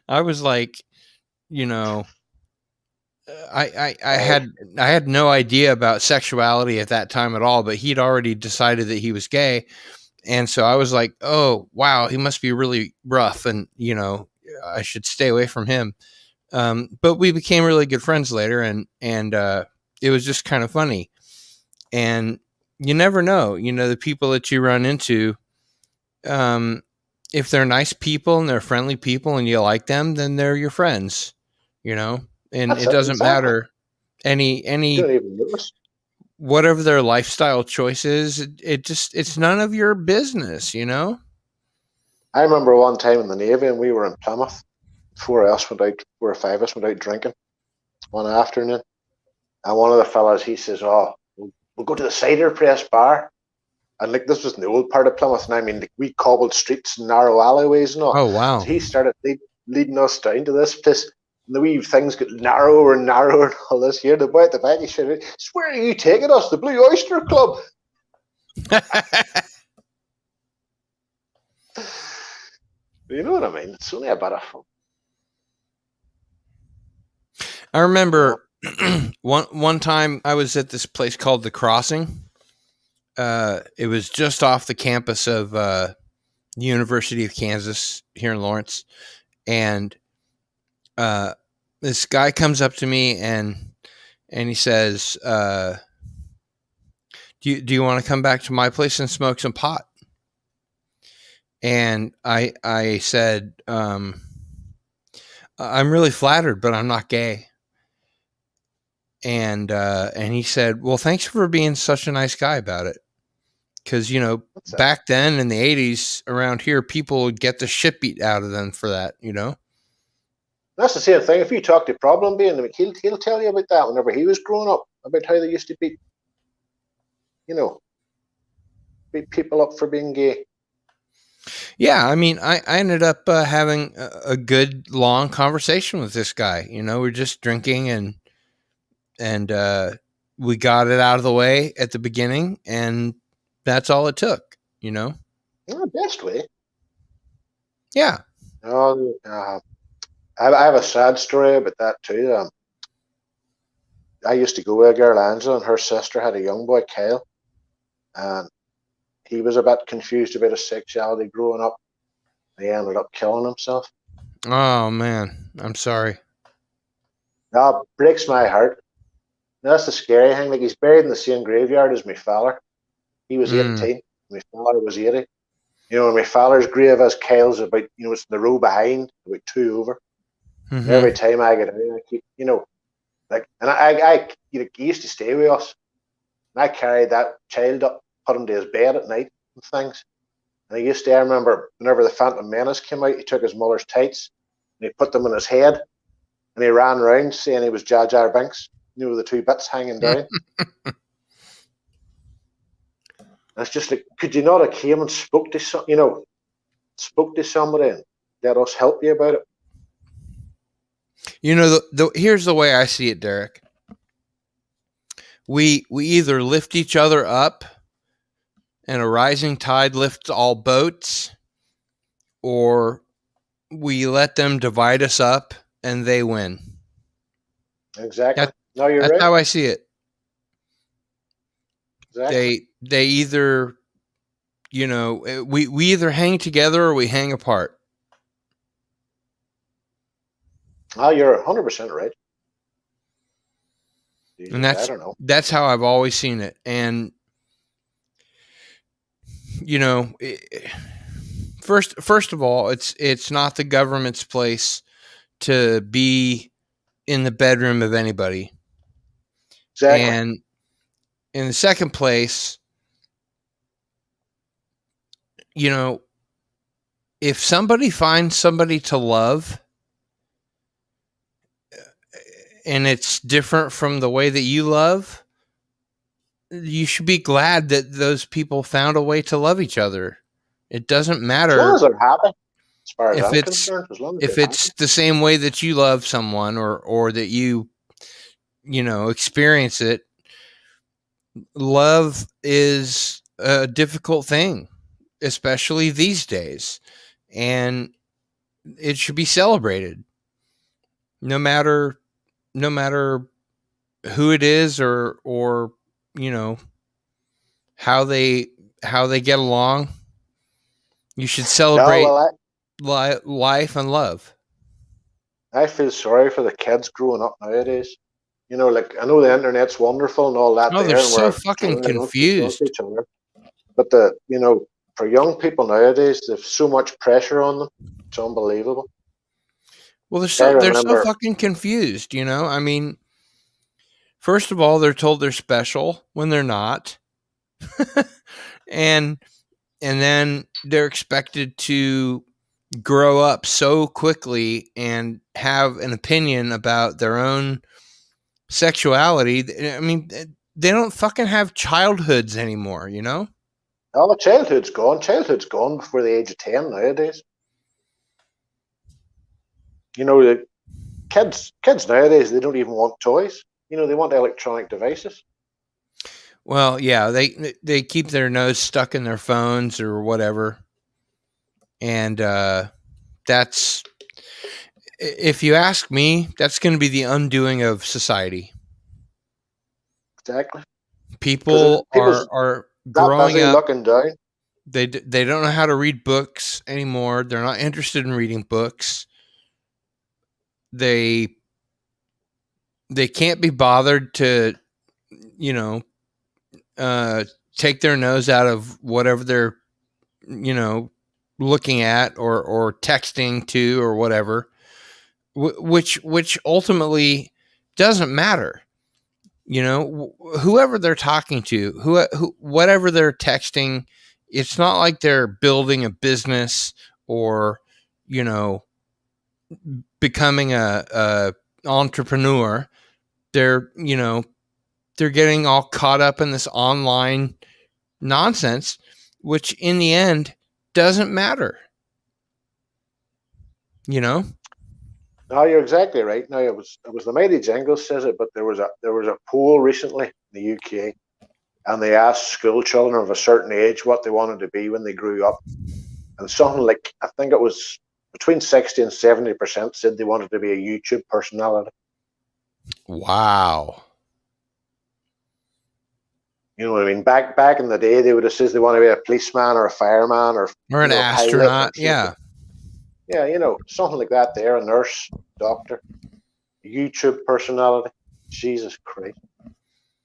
I was like, you know, I had no idea about sexuality at that time at all, but he'd already decided that he was gay. And so I was like, oh, wow, he must be really rough, and, you know, I should stay away from him. But we became really good friends later, and it was just kind of funny. And you never know, you know, the people that you run into, if they're nice people and they're friendly people and you like them, then they're your friends, you know, and it doesn't matter any Don't even notice. whatever their lifestyle choices. It's none of your business, you know? I remember one time in the Navy, and we were in Plymouth. Four or five of us went out drinking one afternoon. And one of the fellas, he says, oh, we'll go to the cider press bar. And like, this was in the old part of Plymouth. And I mean, like, we cobbled streets and narrow alleyways and all. Oh, wow. So he started leading us down to this place. And the wee things get narrower and narrower and all this here. The boy at the back, he said, where are you taking us? The Blue Oyster Club. You know what I mean? It's only a bit of fun. I remember one time I was at this place called The Crossing. It was just off the campus of University of Kansas here in Lawrence, and this guy comes up to me and he says, "Do you want to come back to my place and smoke some pot?" And I said, "I'm really flattered, but I'm not gay." And he said, "Well, thanks for being such a nice guy about it." Because, What's that? back then in the 80s around here, people would get the shit beat out of them for that, That's the same thing. If you talk to Problem Being, he'll tell you about that whenever he was growing up, about how they used to beat people up for being gay. Yeah, I mean, I ended up having a good long conversation with this guy. We're just drinking and we got it out of the way at the beginning, and that's all it took, Yeah, best way. Yeah. I have a sad story about that too. I used to go with a girl, Angela, and her sister had a young boy, Kyle, and he was a bit confused about his sexuality growing up. He ended up killing himself. Oh man, I'm sorry. That breaks my heart. That's the scary thing. Like, he's buried in the same graveyard as my father. He was 18. My father was 80. My father's grave as Kyle's about, it's the row behind, about 2 over. Mhm. Every time I get out, I keep, and he used to stay with us. And I carried that child up, put him to his bed at night and things. And I remember whenever the Phantom Menace came out, he took his mother's tights and he put them in his head and he ran around saying he was Jar Jar Binks, the 2 bits hanging down. And it's just like, could you not have came and spoke to somebody and let us help you about it? Here's the way I see it, Derek. We either lift each other up and a rising tide lifts all boats, or we let them divide us up and they win. Exactly. No, you're That's right. how I see it. Exactly. They either, we either hang together or we hang apart. Oh, you're 100% right. Jesus, And I don't know. that's how I've always seen it. And first of all, it's not the government's place to be in the bedroom of anybody. Exactly. And in the second place, if somebody finds somebody to love and it's different from the way that you love, you should be glad that those people found a way to love each other. It doesn't matter. As long as they're happy, as far as if I'm it's concerned, as long as if they're it's happy. the same way that you love someone or that you experience it. Love is a difficult thing, especially these days, and it should be celebrated no matter who it is or how they get along. You should celebrate life and love. I feel sorry for the kids growing up nowadays. I know the internet's wonderful and all that. Oh, they're and so we're fucking children, we talk to confused. each other. But for young people nowadays, there's so much pressure on them. It's unbelievable. Well, they're so fucking confused. I mean, first of all, they're told they're special when they're not, and then they're expected to grow up so quickly and have an opinion about their own sexuality. I mean, they don't fucking have childhoods anymore, Oh, childhood's gone. Childhood's gone before the age of 10 nowadays. The kids nowadays, they don't even want toys. They want electronic devices. Well, yeah, they keep their nose stuck in their phones or whatever, and that's if you ask me, that's going to be the undoing of society. Exactly. People People's are that growing busy up. looking down. They don't know how to read books anymore. They're not interested in reading books. They can't be bothered to, you know, take their nose out of whatever they're, you know, looking at or texting to or whatever, which ultimately doesn't matter. You know, whoever they're talking to, whatever they're texting, it's not like they're building a business or, you know, becoming a entrepreneur. They're, you know, they're getting all caught up in this online nonsense, which in the end doesn't matter. You know? No, you're exactly right. Now it was the Mighty Jingles says it, but there was a poll recently in the UK, and they asked school children of a certain age what they wanted to be when they grew up, and something like, I think it was between 60 and 70% said they wanted to be a YouTube personality. Wow. You know what I mean? Back in the day, they would have said they want to be a policeman or a fireman or An astronaut. Yeah. Yeah, you know, something like that there, a nurse, doctor, YouTube personality. Jesus Christ.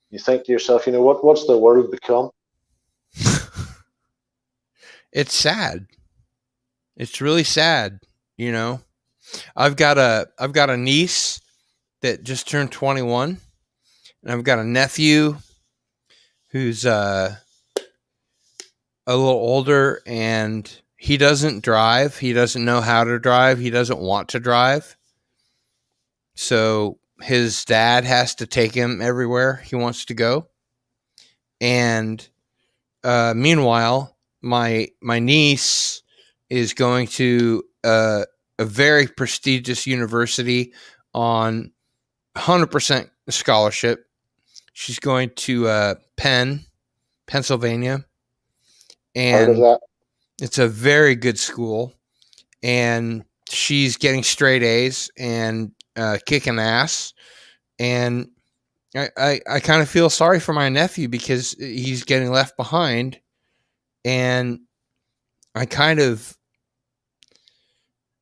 You think to yourself, you know, what's the world become? It's sad. It's really sad, you know. I've got a niece that just turned 21, and I've got a nephew who's a little older, and he doesn't drive. He doesn't know how to drive. He doesn't want to drive. So his dad has to take him everywhere he wants to go. And meanwhile, my niece is going to a very prestigious university on 100% scholarship. She's going to Penn, Pennsylvania, Heard of and that? it's a very good school. And she's getting straight A's and kicking ass. And I kind of feel sorry for my nephew because he's getting left behind. And I kind of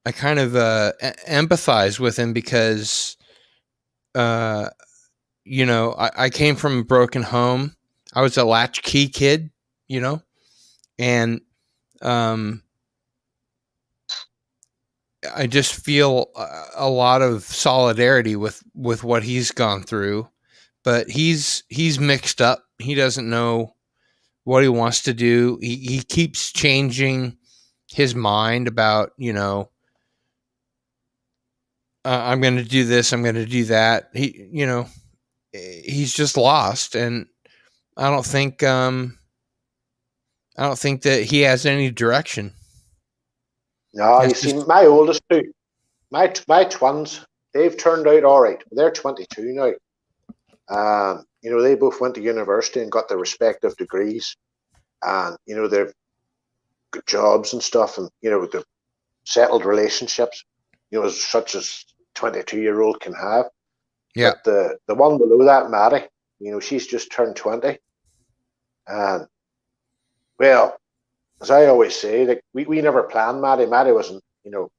empathize with him because, you know, I came from a broken home. I was a latchkey kid, you know, and I just feel a lot of solidarity with what he's gone through. But he's mixed up. He doesn't know what he wants to do. He keeps changing his mind about, you know, I'm going to do this, I'm going to do that. He, you know, he's just lost, and I don't think that he has any direction. No, you It's see, just, my oldest two, my twins, they've turned out all right. They're 22 now. You know, they both went to university and got their respective degrees, and you know, they've got jobs and stuff, and you know, they've settled relationships, you know, such as 22-year-old can have. yeah. But the one below that, Maddie, you know, she's just turned 20, and well, as I always say, like we never planned Maddie. Maddie wasn't, you know,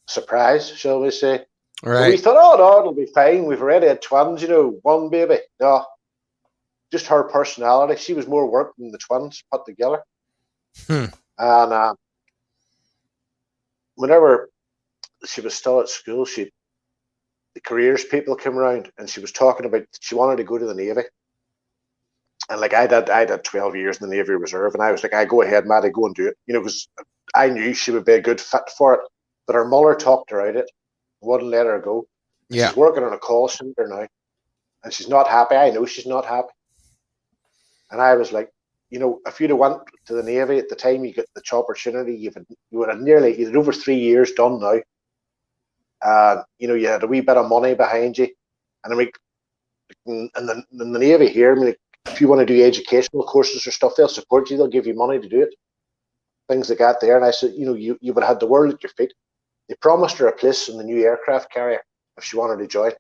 surprised, shall we say. So we Right. thought, oh no, it'll be fine. We've already had twins, you know, one baby. No, just her personality. She was more work than the twins put together. Hmm. And whenever she was still at school, the careers people came around, and she was talking about she wanted to go to the Navy. And like I did 12 years in the Navy Reserve, and I was like, I go ahead, Maddie, go and do it. You know, because I knew she would be a good fit for it. But her mother talked her out of it, wouldn't let her go. Yeah. She's working on a call center now, and she's not happy. I know she's not happy. And I was like, you know, if you'd have went to the Navy at the time you got the opportunity, you would have you had over 3 years done now. You know, you had a wee bit of money behind you. And I mean, in the Navy here, I mean, if you want to do educational courses or stuff, they'll support you. They'll give you money to do it. Things like that there. And I said, you know, you would have had the world at your feet. They promised her a place in the new aircraft carrier if she wanted to join.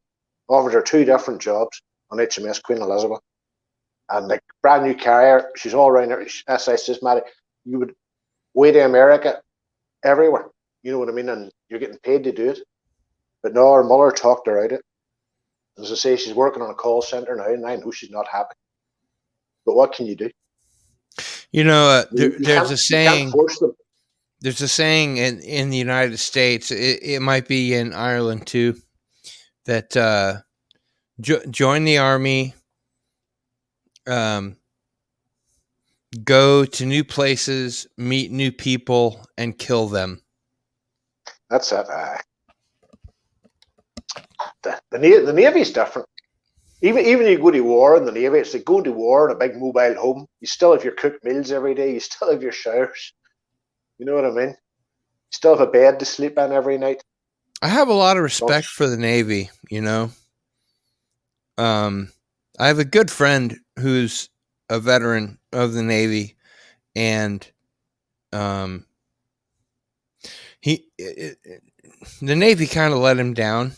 Offered her 2 different jobs on HMS Queen Elizabeth. And like brand new carrier, she's all around her. As I says, Matty, you would way to America everywhere. You know what I mean? And you're getting paid to do it. But no, her mother talked her out of it. As I say, she's working on a call center now, and I know she's not happy. But what can you do? You know, You there's a can't saying. force them. There's a saying in the United States. It might be in Ireland too. That join the army. Go to new places, meet new people, and kill them. That's it. The Navy's different. Even you go to war in the Navy, it's like going to war in a big mobile home. You still have your cooked meals every day. You still have your showers. You know what I mean? You still have a bed to sleep in every night. I have a lot of respect for the Navy, you know. I have a good friend who's a veteran of the Navy, and the Navy kind of let him down.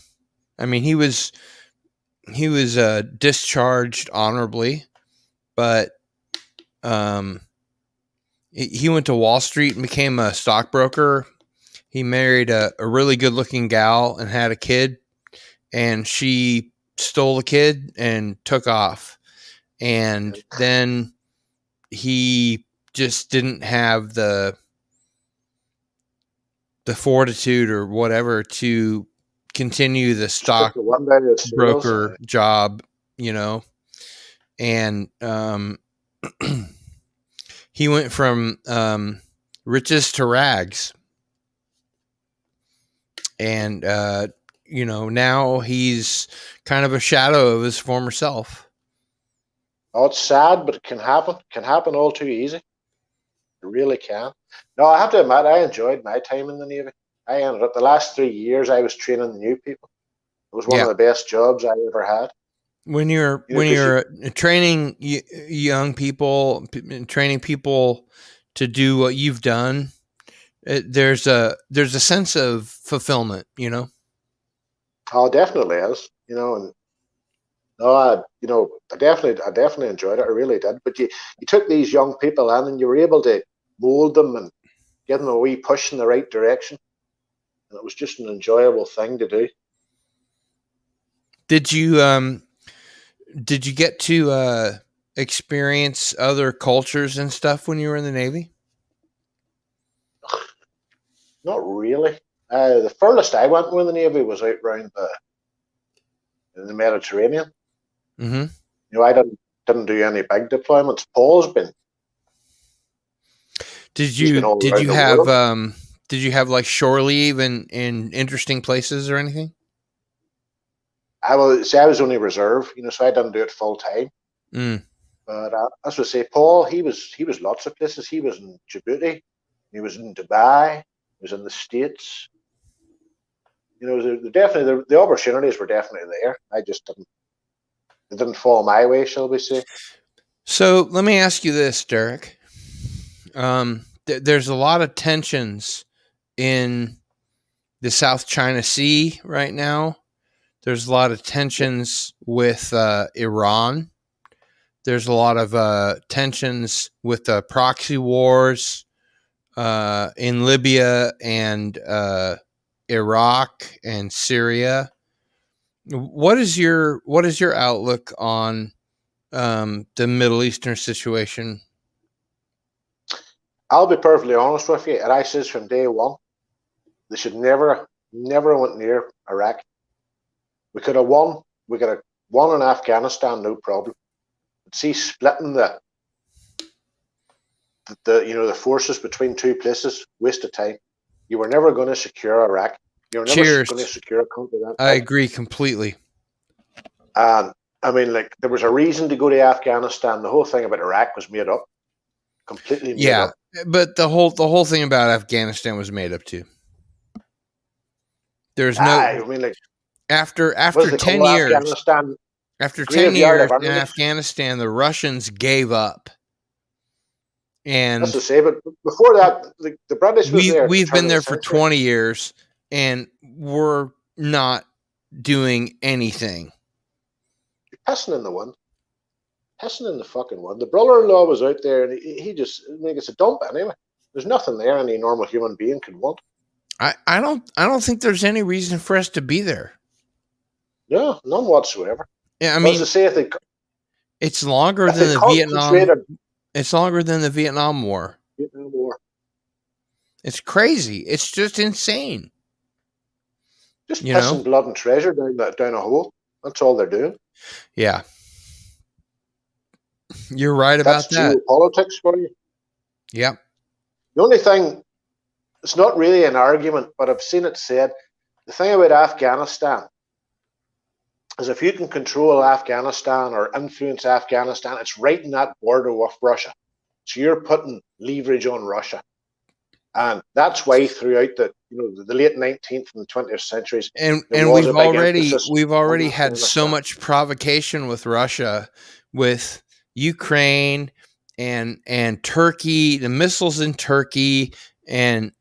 I mean, he was discharged honorably, but he went to Wall Street and became a stockbroker. He married a really good looking gal and had a kid, and she stole the kid and took off. And then he just didn't have the fortitude or whatever to continue the stockbroker job, you know. And he went from riches to rags. And you know, now he's kind of a shadow of his former self. Oh, it's sad, but it can happen. It can happen all too easy. It really can. No, I have to admit, I enjoyed my time in the Navy. I ended up the last 3 years I was training the new people. It was one of the best jobs I ever had. When you're training young people, training people to do what you've done, there's a sense of fulfillment, you know. Oh, definitely is, you know, and I definitely enjoyed it. I really did. But you took these young people in, and you were able to mold them and give them a wee push in the right direction, and it was just an enjoyable thing to do. Did you get to experience other cultures and stuff when you were in the Navy? Not really. The furthest I went with the Navy was out round in the Mediterranean. Mm-hmm. You know, I didn't do any big deployments. Paul's been. Did you have like shore leave in interesting places or anything? I was only reserve, you know, so I didn't do it full time. But as I say, Paul, he was lots of places. He was in Djibouti, he was in Dubai, he was in the States. You know, the opportunities were definitely there. I just didn't fall my way, shall we say. So let me ask you this, Derek. There's a lot of tensions in the South China Sea right now. There's a lot of tensions with Iran. There's a lot of tensions with proxy wars in Libya and Iraq and Syria. What is your outlook on the Middle Eastern situation? I'll be perfectly honest with you, and I says from day one, they should never went near Iraq. We could have won. We could have won in Afghanistan, no problem. But see, splitting the forces between two places, waste of time. You were never going to secure Iraq. You were never going to secure a country. I agree completely. And I mean, like, there was a reason to go to Afghanistan. The whole thing about Iraq was made up, completely made up. But the whole thing about Afghanistan was made up too. There's no. I mean, like, after 10 years. After 10 years in Afghanistan, the Russians gave up. And that's to say, but before that, the British was there. We've been there for 20 years, and we're not doing anything. You're pissing in the wind. Pissing in the fucking wind. The brother-in-law was out there, and he just, I mean, it's a dump anyway. There's nothing there any normal human being could want. I don't think there's any reason for us to be there. No, none whatsoever. Yeah, I But mean, as I say, if they it's longer if than they the concentrated It's longer than the Vietnam War. more, It's crazy. It's just insane. just You pissing know? blood and treasure down a hole. That's all they're doing. Yeah. You're right That's about that. geopolitics for you. Yep. The only thing, it's not really an argument, but I've seen it said, the thing about Afghanistan is if you can control Afghanistan or influence Afghanistan, it's right in that border with Russia. So you're putting leverage on Russia. And that's why throughout the late 19th and the 20th centuries, And there was a we've big already emphasis on had so Afghanistan. much provocation with Russia, with Ukraine and Turkey, the missiles in Turkey, and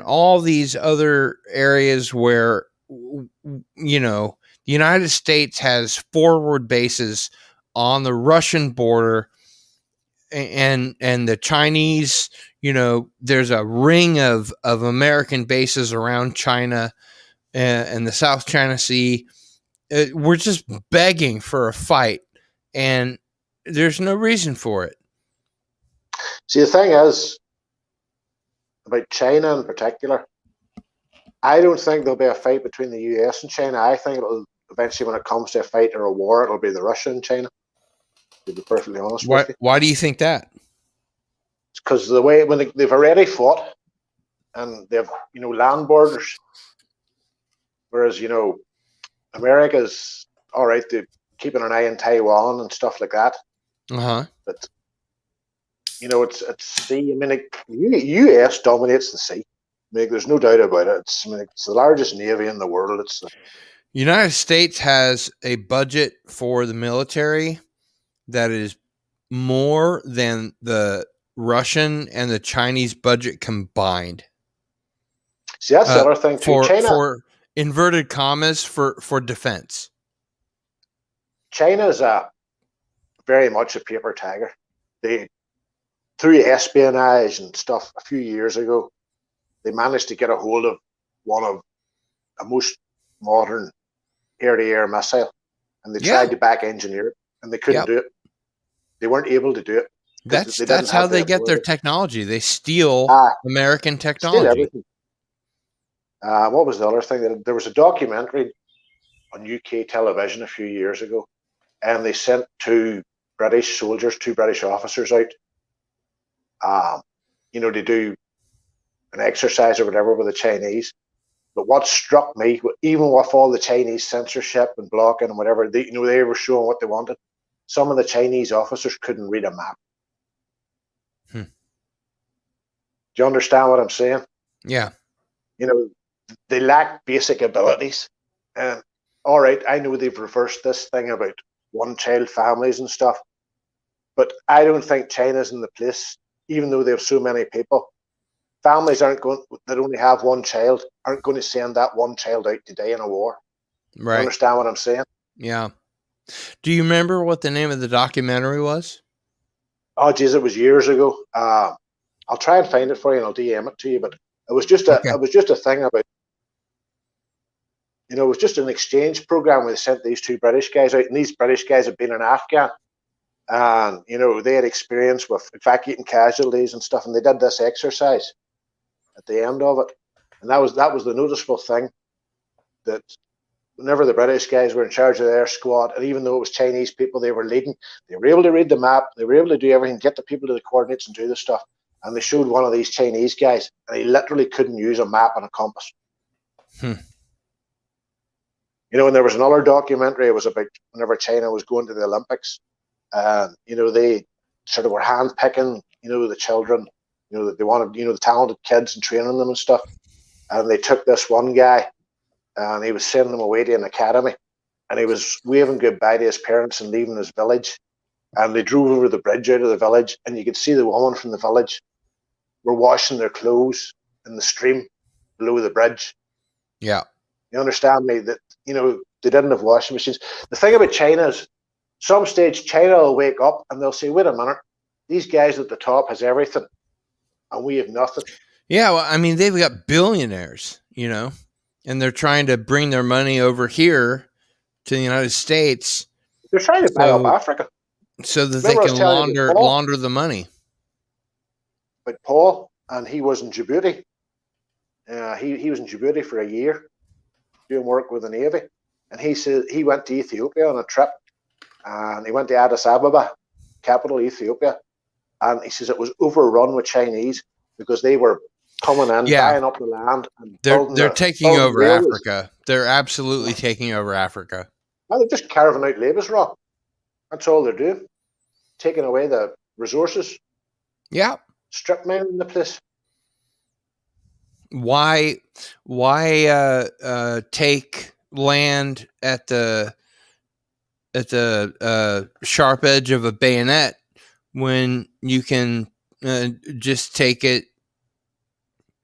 all these other areas where the United States has forward bases on the Russian border, and the Chinese, there's a ring of American bases around China and the South China Sea. We're just begging for a fight, and there's no reason for it. See, the thing is, about China in particular, I don't think there'll be a fight between the US and China. I think it'll eventually, when it comes to a fight or a war, it'll be the Russia and China, to be perfectly honest with you. Why do you think that? It's because the way when they've already fought and they've land borders, whereas America's all right, they're keeping an eye on Taiwan and stuff like that. But it's sea. I mean, the US dominates the sea. I mean, there's no doubt about it. It's the largest navy in the world. It's the United States has a budget for the military that is more than the Russian and the Chinese budget combined. See, that's the other thing too. China, for inverted commas, for defense. China's very much a paper tiger. They, through espionage and stuff a few years ago, they managed to get a hold of one of the most modern air-to-air missile, and they tried to back engineer it, and they couldn't do it. They weren't able to do it. That's how they get their technology. They steal American technology. Steal everything. What was the other thing? There was a documentary on UK television a few years ago, and they sent two British officers out, to do an exercise or whatever with the Chinese. But what struck me, even with all the Chinese censorship and blocking and whatever, they were showing what they wanted. Some of the Chinese officers couldn't read a map. Do you understand what I'm saying? Yeah. They lack basic abilities. And all right, I know they've reversed this thing about one-child families and stuff, but I don't think China's in the place, even though they have so many people. Families that only have one child aren't going to send that one child out today in a war. Right. You understand what I'm saying? Yeah. Do you remember what the name of the documentary was? Oh, geez, it was years ago. I'll try and find it for you, and I'll DM it to you. But it was just a thing about, it was just an exchange program where they sent these two British guys out, and these British guys had been in Afghan, and they had experience with evacuating casualties and stuff, and they did this exercise at the end of it, and that was the noticeable thing, that whenever the British guys were in charge of their squad, and even though it was Chinese people they were leading, they were able to read the map, they were able to do everything, get the people to the coordinates and do the stuff. And they showed one of these Chinese guys, and he literally couldn't use a map and a compass. And there was another documentary, it was about whenever China was going to the Olympics, and they sort of were handpicking, the children, that they wanted, the talented kids, and training them and stuff. And they took this one guy, and he was sending him away to an academy, and he was waving goodbye to his parents and leaving his village. And they drove over the bridge out of the village, and you could see the women from the village were washing their clothes in the stream below the bridge. Yeah. You understand me? That, they didn't have washing machines. The thing about China is, some stage China will wake up and they'll say, wait a minute, these guys at the top has everything and we have nothing. Yeah, well, I mean, they've got billionaires, and they're trying to bring their money over here to the United States They're trying to buy up Africa. so that Remember they I was can telling you about Paul? launder the money. But Paul, and he was in Djibouti. He was in Djibouti for a year doing work with the Navy. And he said he went to Ethiopia on a trip. And he went to Addis Ababa, capital Ethiopia. And he says it was overrun with Chinese because they were coming in, buying up the land. And they're taking over railways. Africa. They're absolutely taking over Africa. Well, they're just carving out labour's rock. That's all they're doing. Taking away the resources. Yeah. Strip mining the place. Why take land at the sharp edge of a bayonet when you can just take it,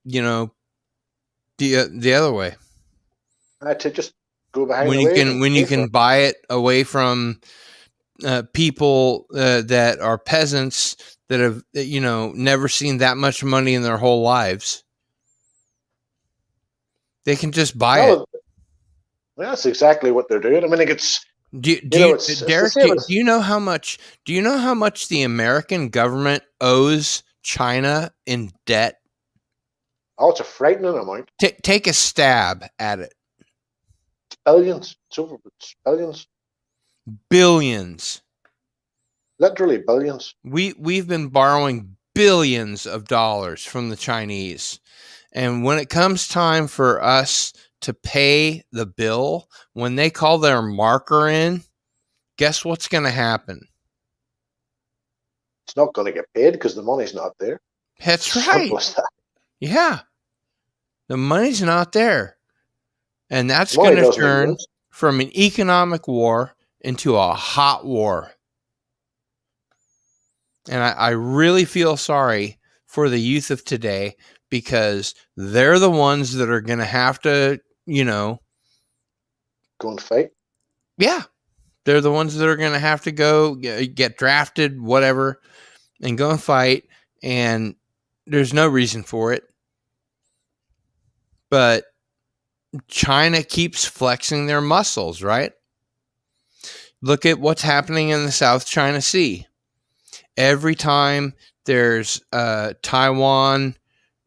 the other way? To just go behind when you can buy it away from people that are peasants that have never seen that much money in their whole lives. They can just buy it. That's exactly what they're doing. I mean, Derek, do you know how much? Do you know how much the American government owes China in debt? Oh, it's a frightening amount. Take a stab at it. Billions. It's billions. Billions. Literally billions. We've been borrowing billions of dollars from the Chinese. And when it comes time for us to pay the bill, when they call their marker in, guess what's going to happen? It's not going to get paid because the money's not there. That's right. Simple as that. Yeah. The money's not there. And that's going to turn from an economic war into a hot war. And I really feel sorry for the youth of today, because they're the ones that are going to have to, go and fight. Yeah. They're the ones that are going to have to go get drafted, whatever, and go and fight. And there's no reason for it. But China keeps flexing their muscles, right? Look at what's happening in the South China Sea. Every time there's Taiwan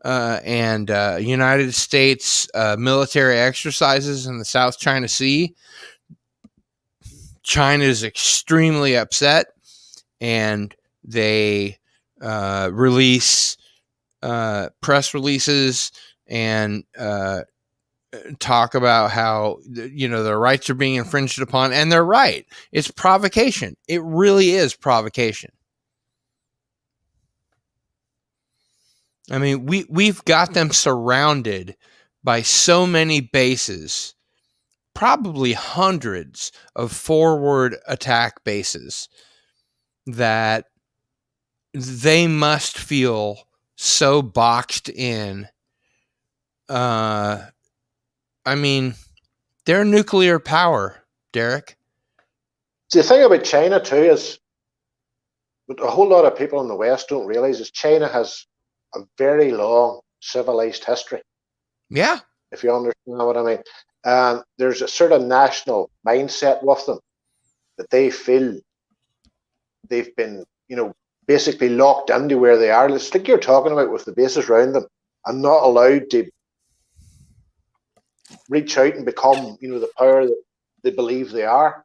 and United States military exercises in the South China Sea, China is extremely upset, and they release press releases and talk about how their rights are being infringed upon, and they're right. It's provocation. It really is provocation. I mean, we've got them surrounded by so many bases, probably hundreds of forward attack bases, that they must feel so boxed in. I mean, they're nuclear power, Derek. The thing about China too is, what a whole lot of people in the West don't realize, is China has a very long civilized history. Yeah. If you understand what I mean. And there's a sort of national mindset with them that they feel they've been, basically locked into where they are. It's like you're talking about, with the bases around them, and not allowed to reach out and become, the power that they believe they are.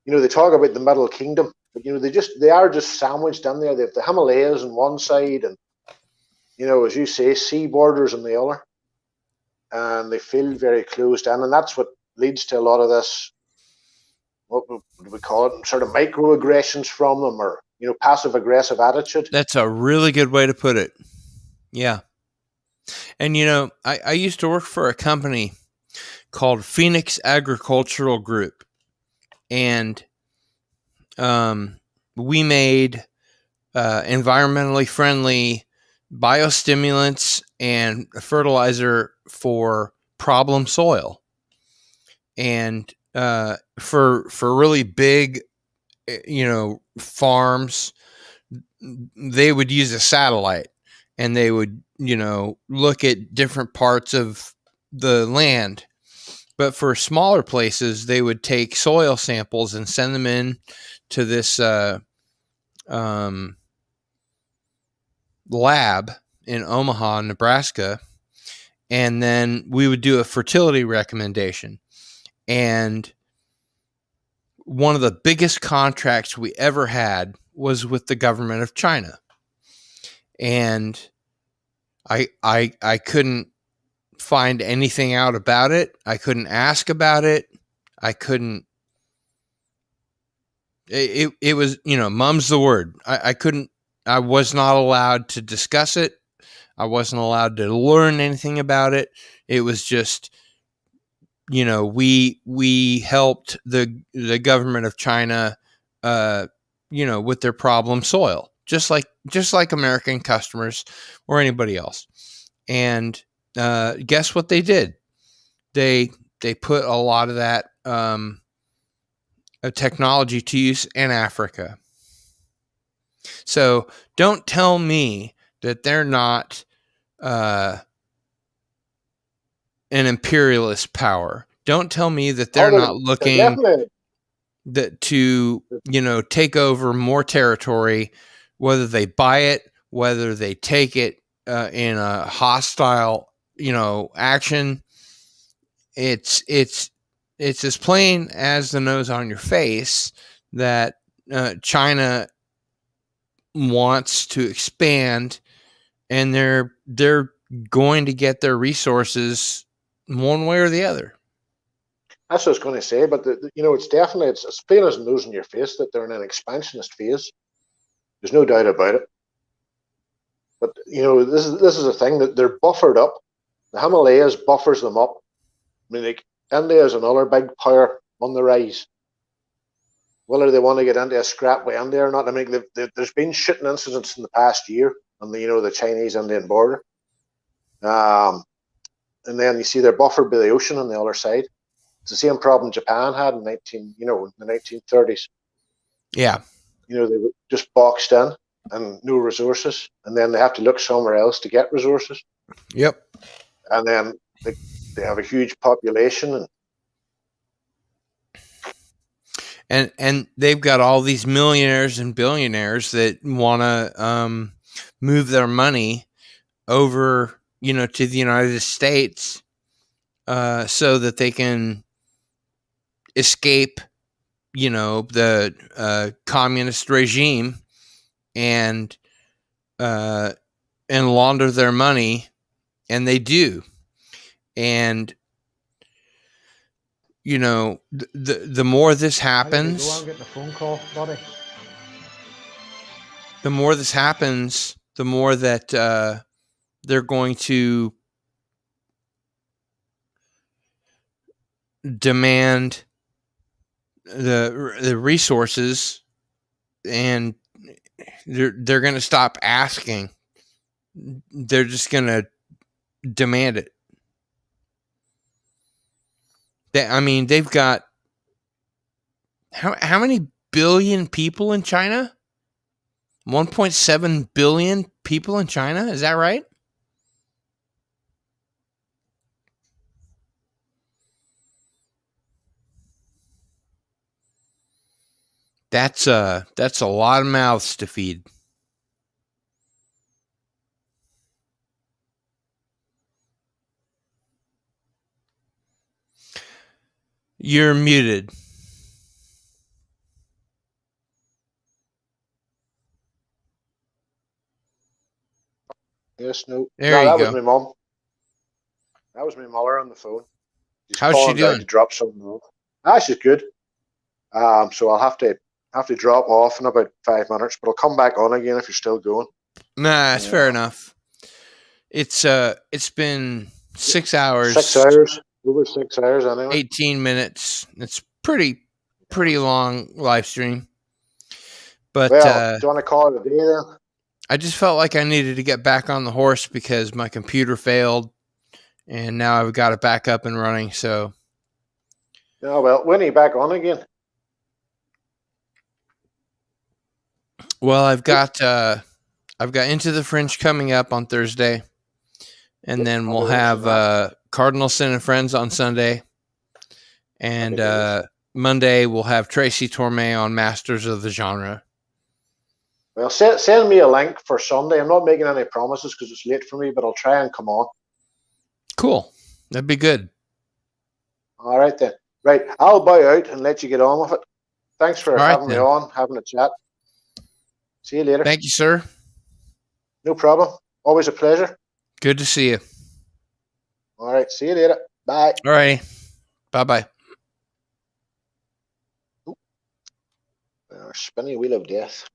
They talk about the Middle Kingdom, but they are just sandwiched in there. They have the Himalayas on one side, and as you say, sea borders on the other, and they feel very closed in, and that's what leads to a lot of this. What would we call it? Sort of microaggressions from them, or passive aggressive attitude. That's a really good way to put it. Yeah. And I used to work for a company called Phoenix Agricultural Group, and we made environmentally friendly biostimulants and a fertilizer for problem soil. And for really big, farms, they would use a satellite, and they would, look at different parts of the land. But for smaller places, they would take soil samples and send them in to this lab in Omaha, Nebraska, and then we would do a fertility recommendation. And one of the biggest contracts we ever had was with the government of China. And I couldn't find anything out about it. I couldn't ask about it. I couldn't. It was, mum's the word. I was not allowed to discuss it. I wasn't allowed to learn anything about it. It was just, we helped the government of China, with their problem soil, just like American customers or anybody else. And guess what they did? They put a lot of that technology to use in Africa. So don't tell me that they're not an imperialist power. Don't tell me that they're not looking to take over more territory, whether they buy it, whether they take it in a hostile action. It's as plain as the nose on your face that China wants to expand, and they're going to get their resources one way or the other. That's what I was going to say, but it's definitely it's plain as the nose in your face that they're in an expansionist phase. There's no doubt about it. But this is a thing that they're buffered up. The Himalayas buffers them up. I mean, India is another big power on the rise. Whether they want to get into a scrap with India or not, I mean, there's been shooting incidents in the past year on the Chinese-Indian border. And then you see they're buffered by the ocean on the other side. It's the same problem Japan had in the 1930s. Yeah. They were just boxed in and no resources, and then they have to look somewhere else to get resources. Yep. And then they have a huge population, and they've got all these millionaires and billionaires that want to move their money over, to the United States, so that they can escape, the communist regime and launder their money, and they do. And the more this happens, go and get the phone call, buddy. The more this happens, the more that they're going to demand the resources, and they're going to stop asking. They're just going to demand it. They've got how many billion people in China? 1.7 billion people in China. Is that right? That's a lot of mouths to feed. You're muted. Yes, no. There No, you that go. was my mum. That was my mother on the phone. She's How's she calling down doing? to drop something off. She's good. So I'll have to drop off in about 5 minutes, but I'll come back on again if you're still going. Nah, it's fair enough. It's been 6 hours. 6 hours. Over 6 hours anyway. 18 minutes. It's pretty long live stream. But well, do you want to call it a day then? I just felt like I needed to get back on the horse because my computer failed, and now I've got it back up and running. So, Oh, well, when are you back on again? well, I've got Into the Fringe coming up on Thursday, and then we'll have Cardinal Sin and Friends on Sunday, and Monday we'll have Tracy Torme on Masters of the Genre. Well, send me a link for Sunday. I'm not making any promises because it's late for me, but I'll try and come on. Cool. That'd be good. All right, then. Right. I'll bow out and let you get on with it. Thanks for having me on, having a chat. See you later. Thank you, sir. No problem. Always a pleasure. Good to see you. All right. See you later. Bye. All right. Bye-bye. Spinning wheel of death.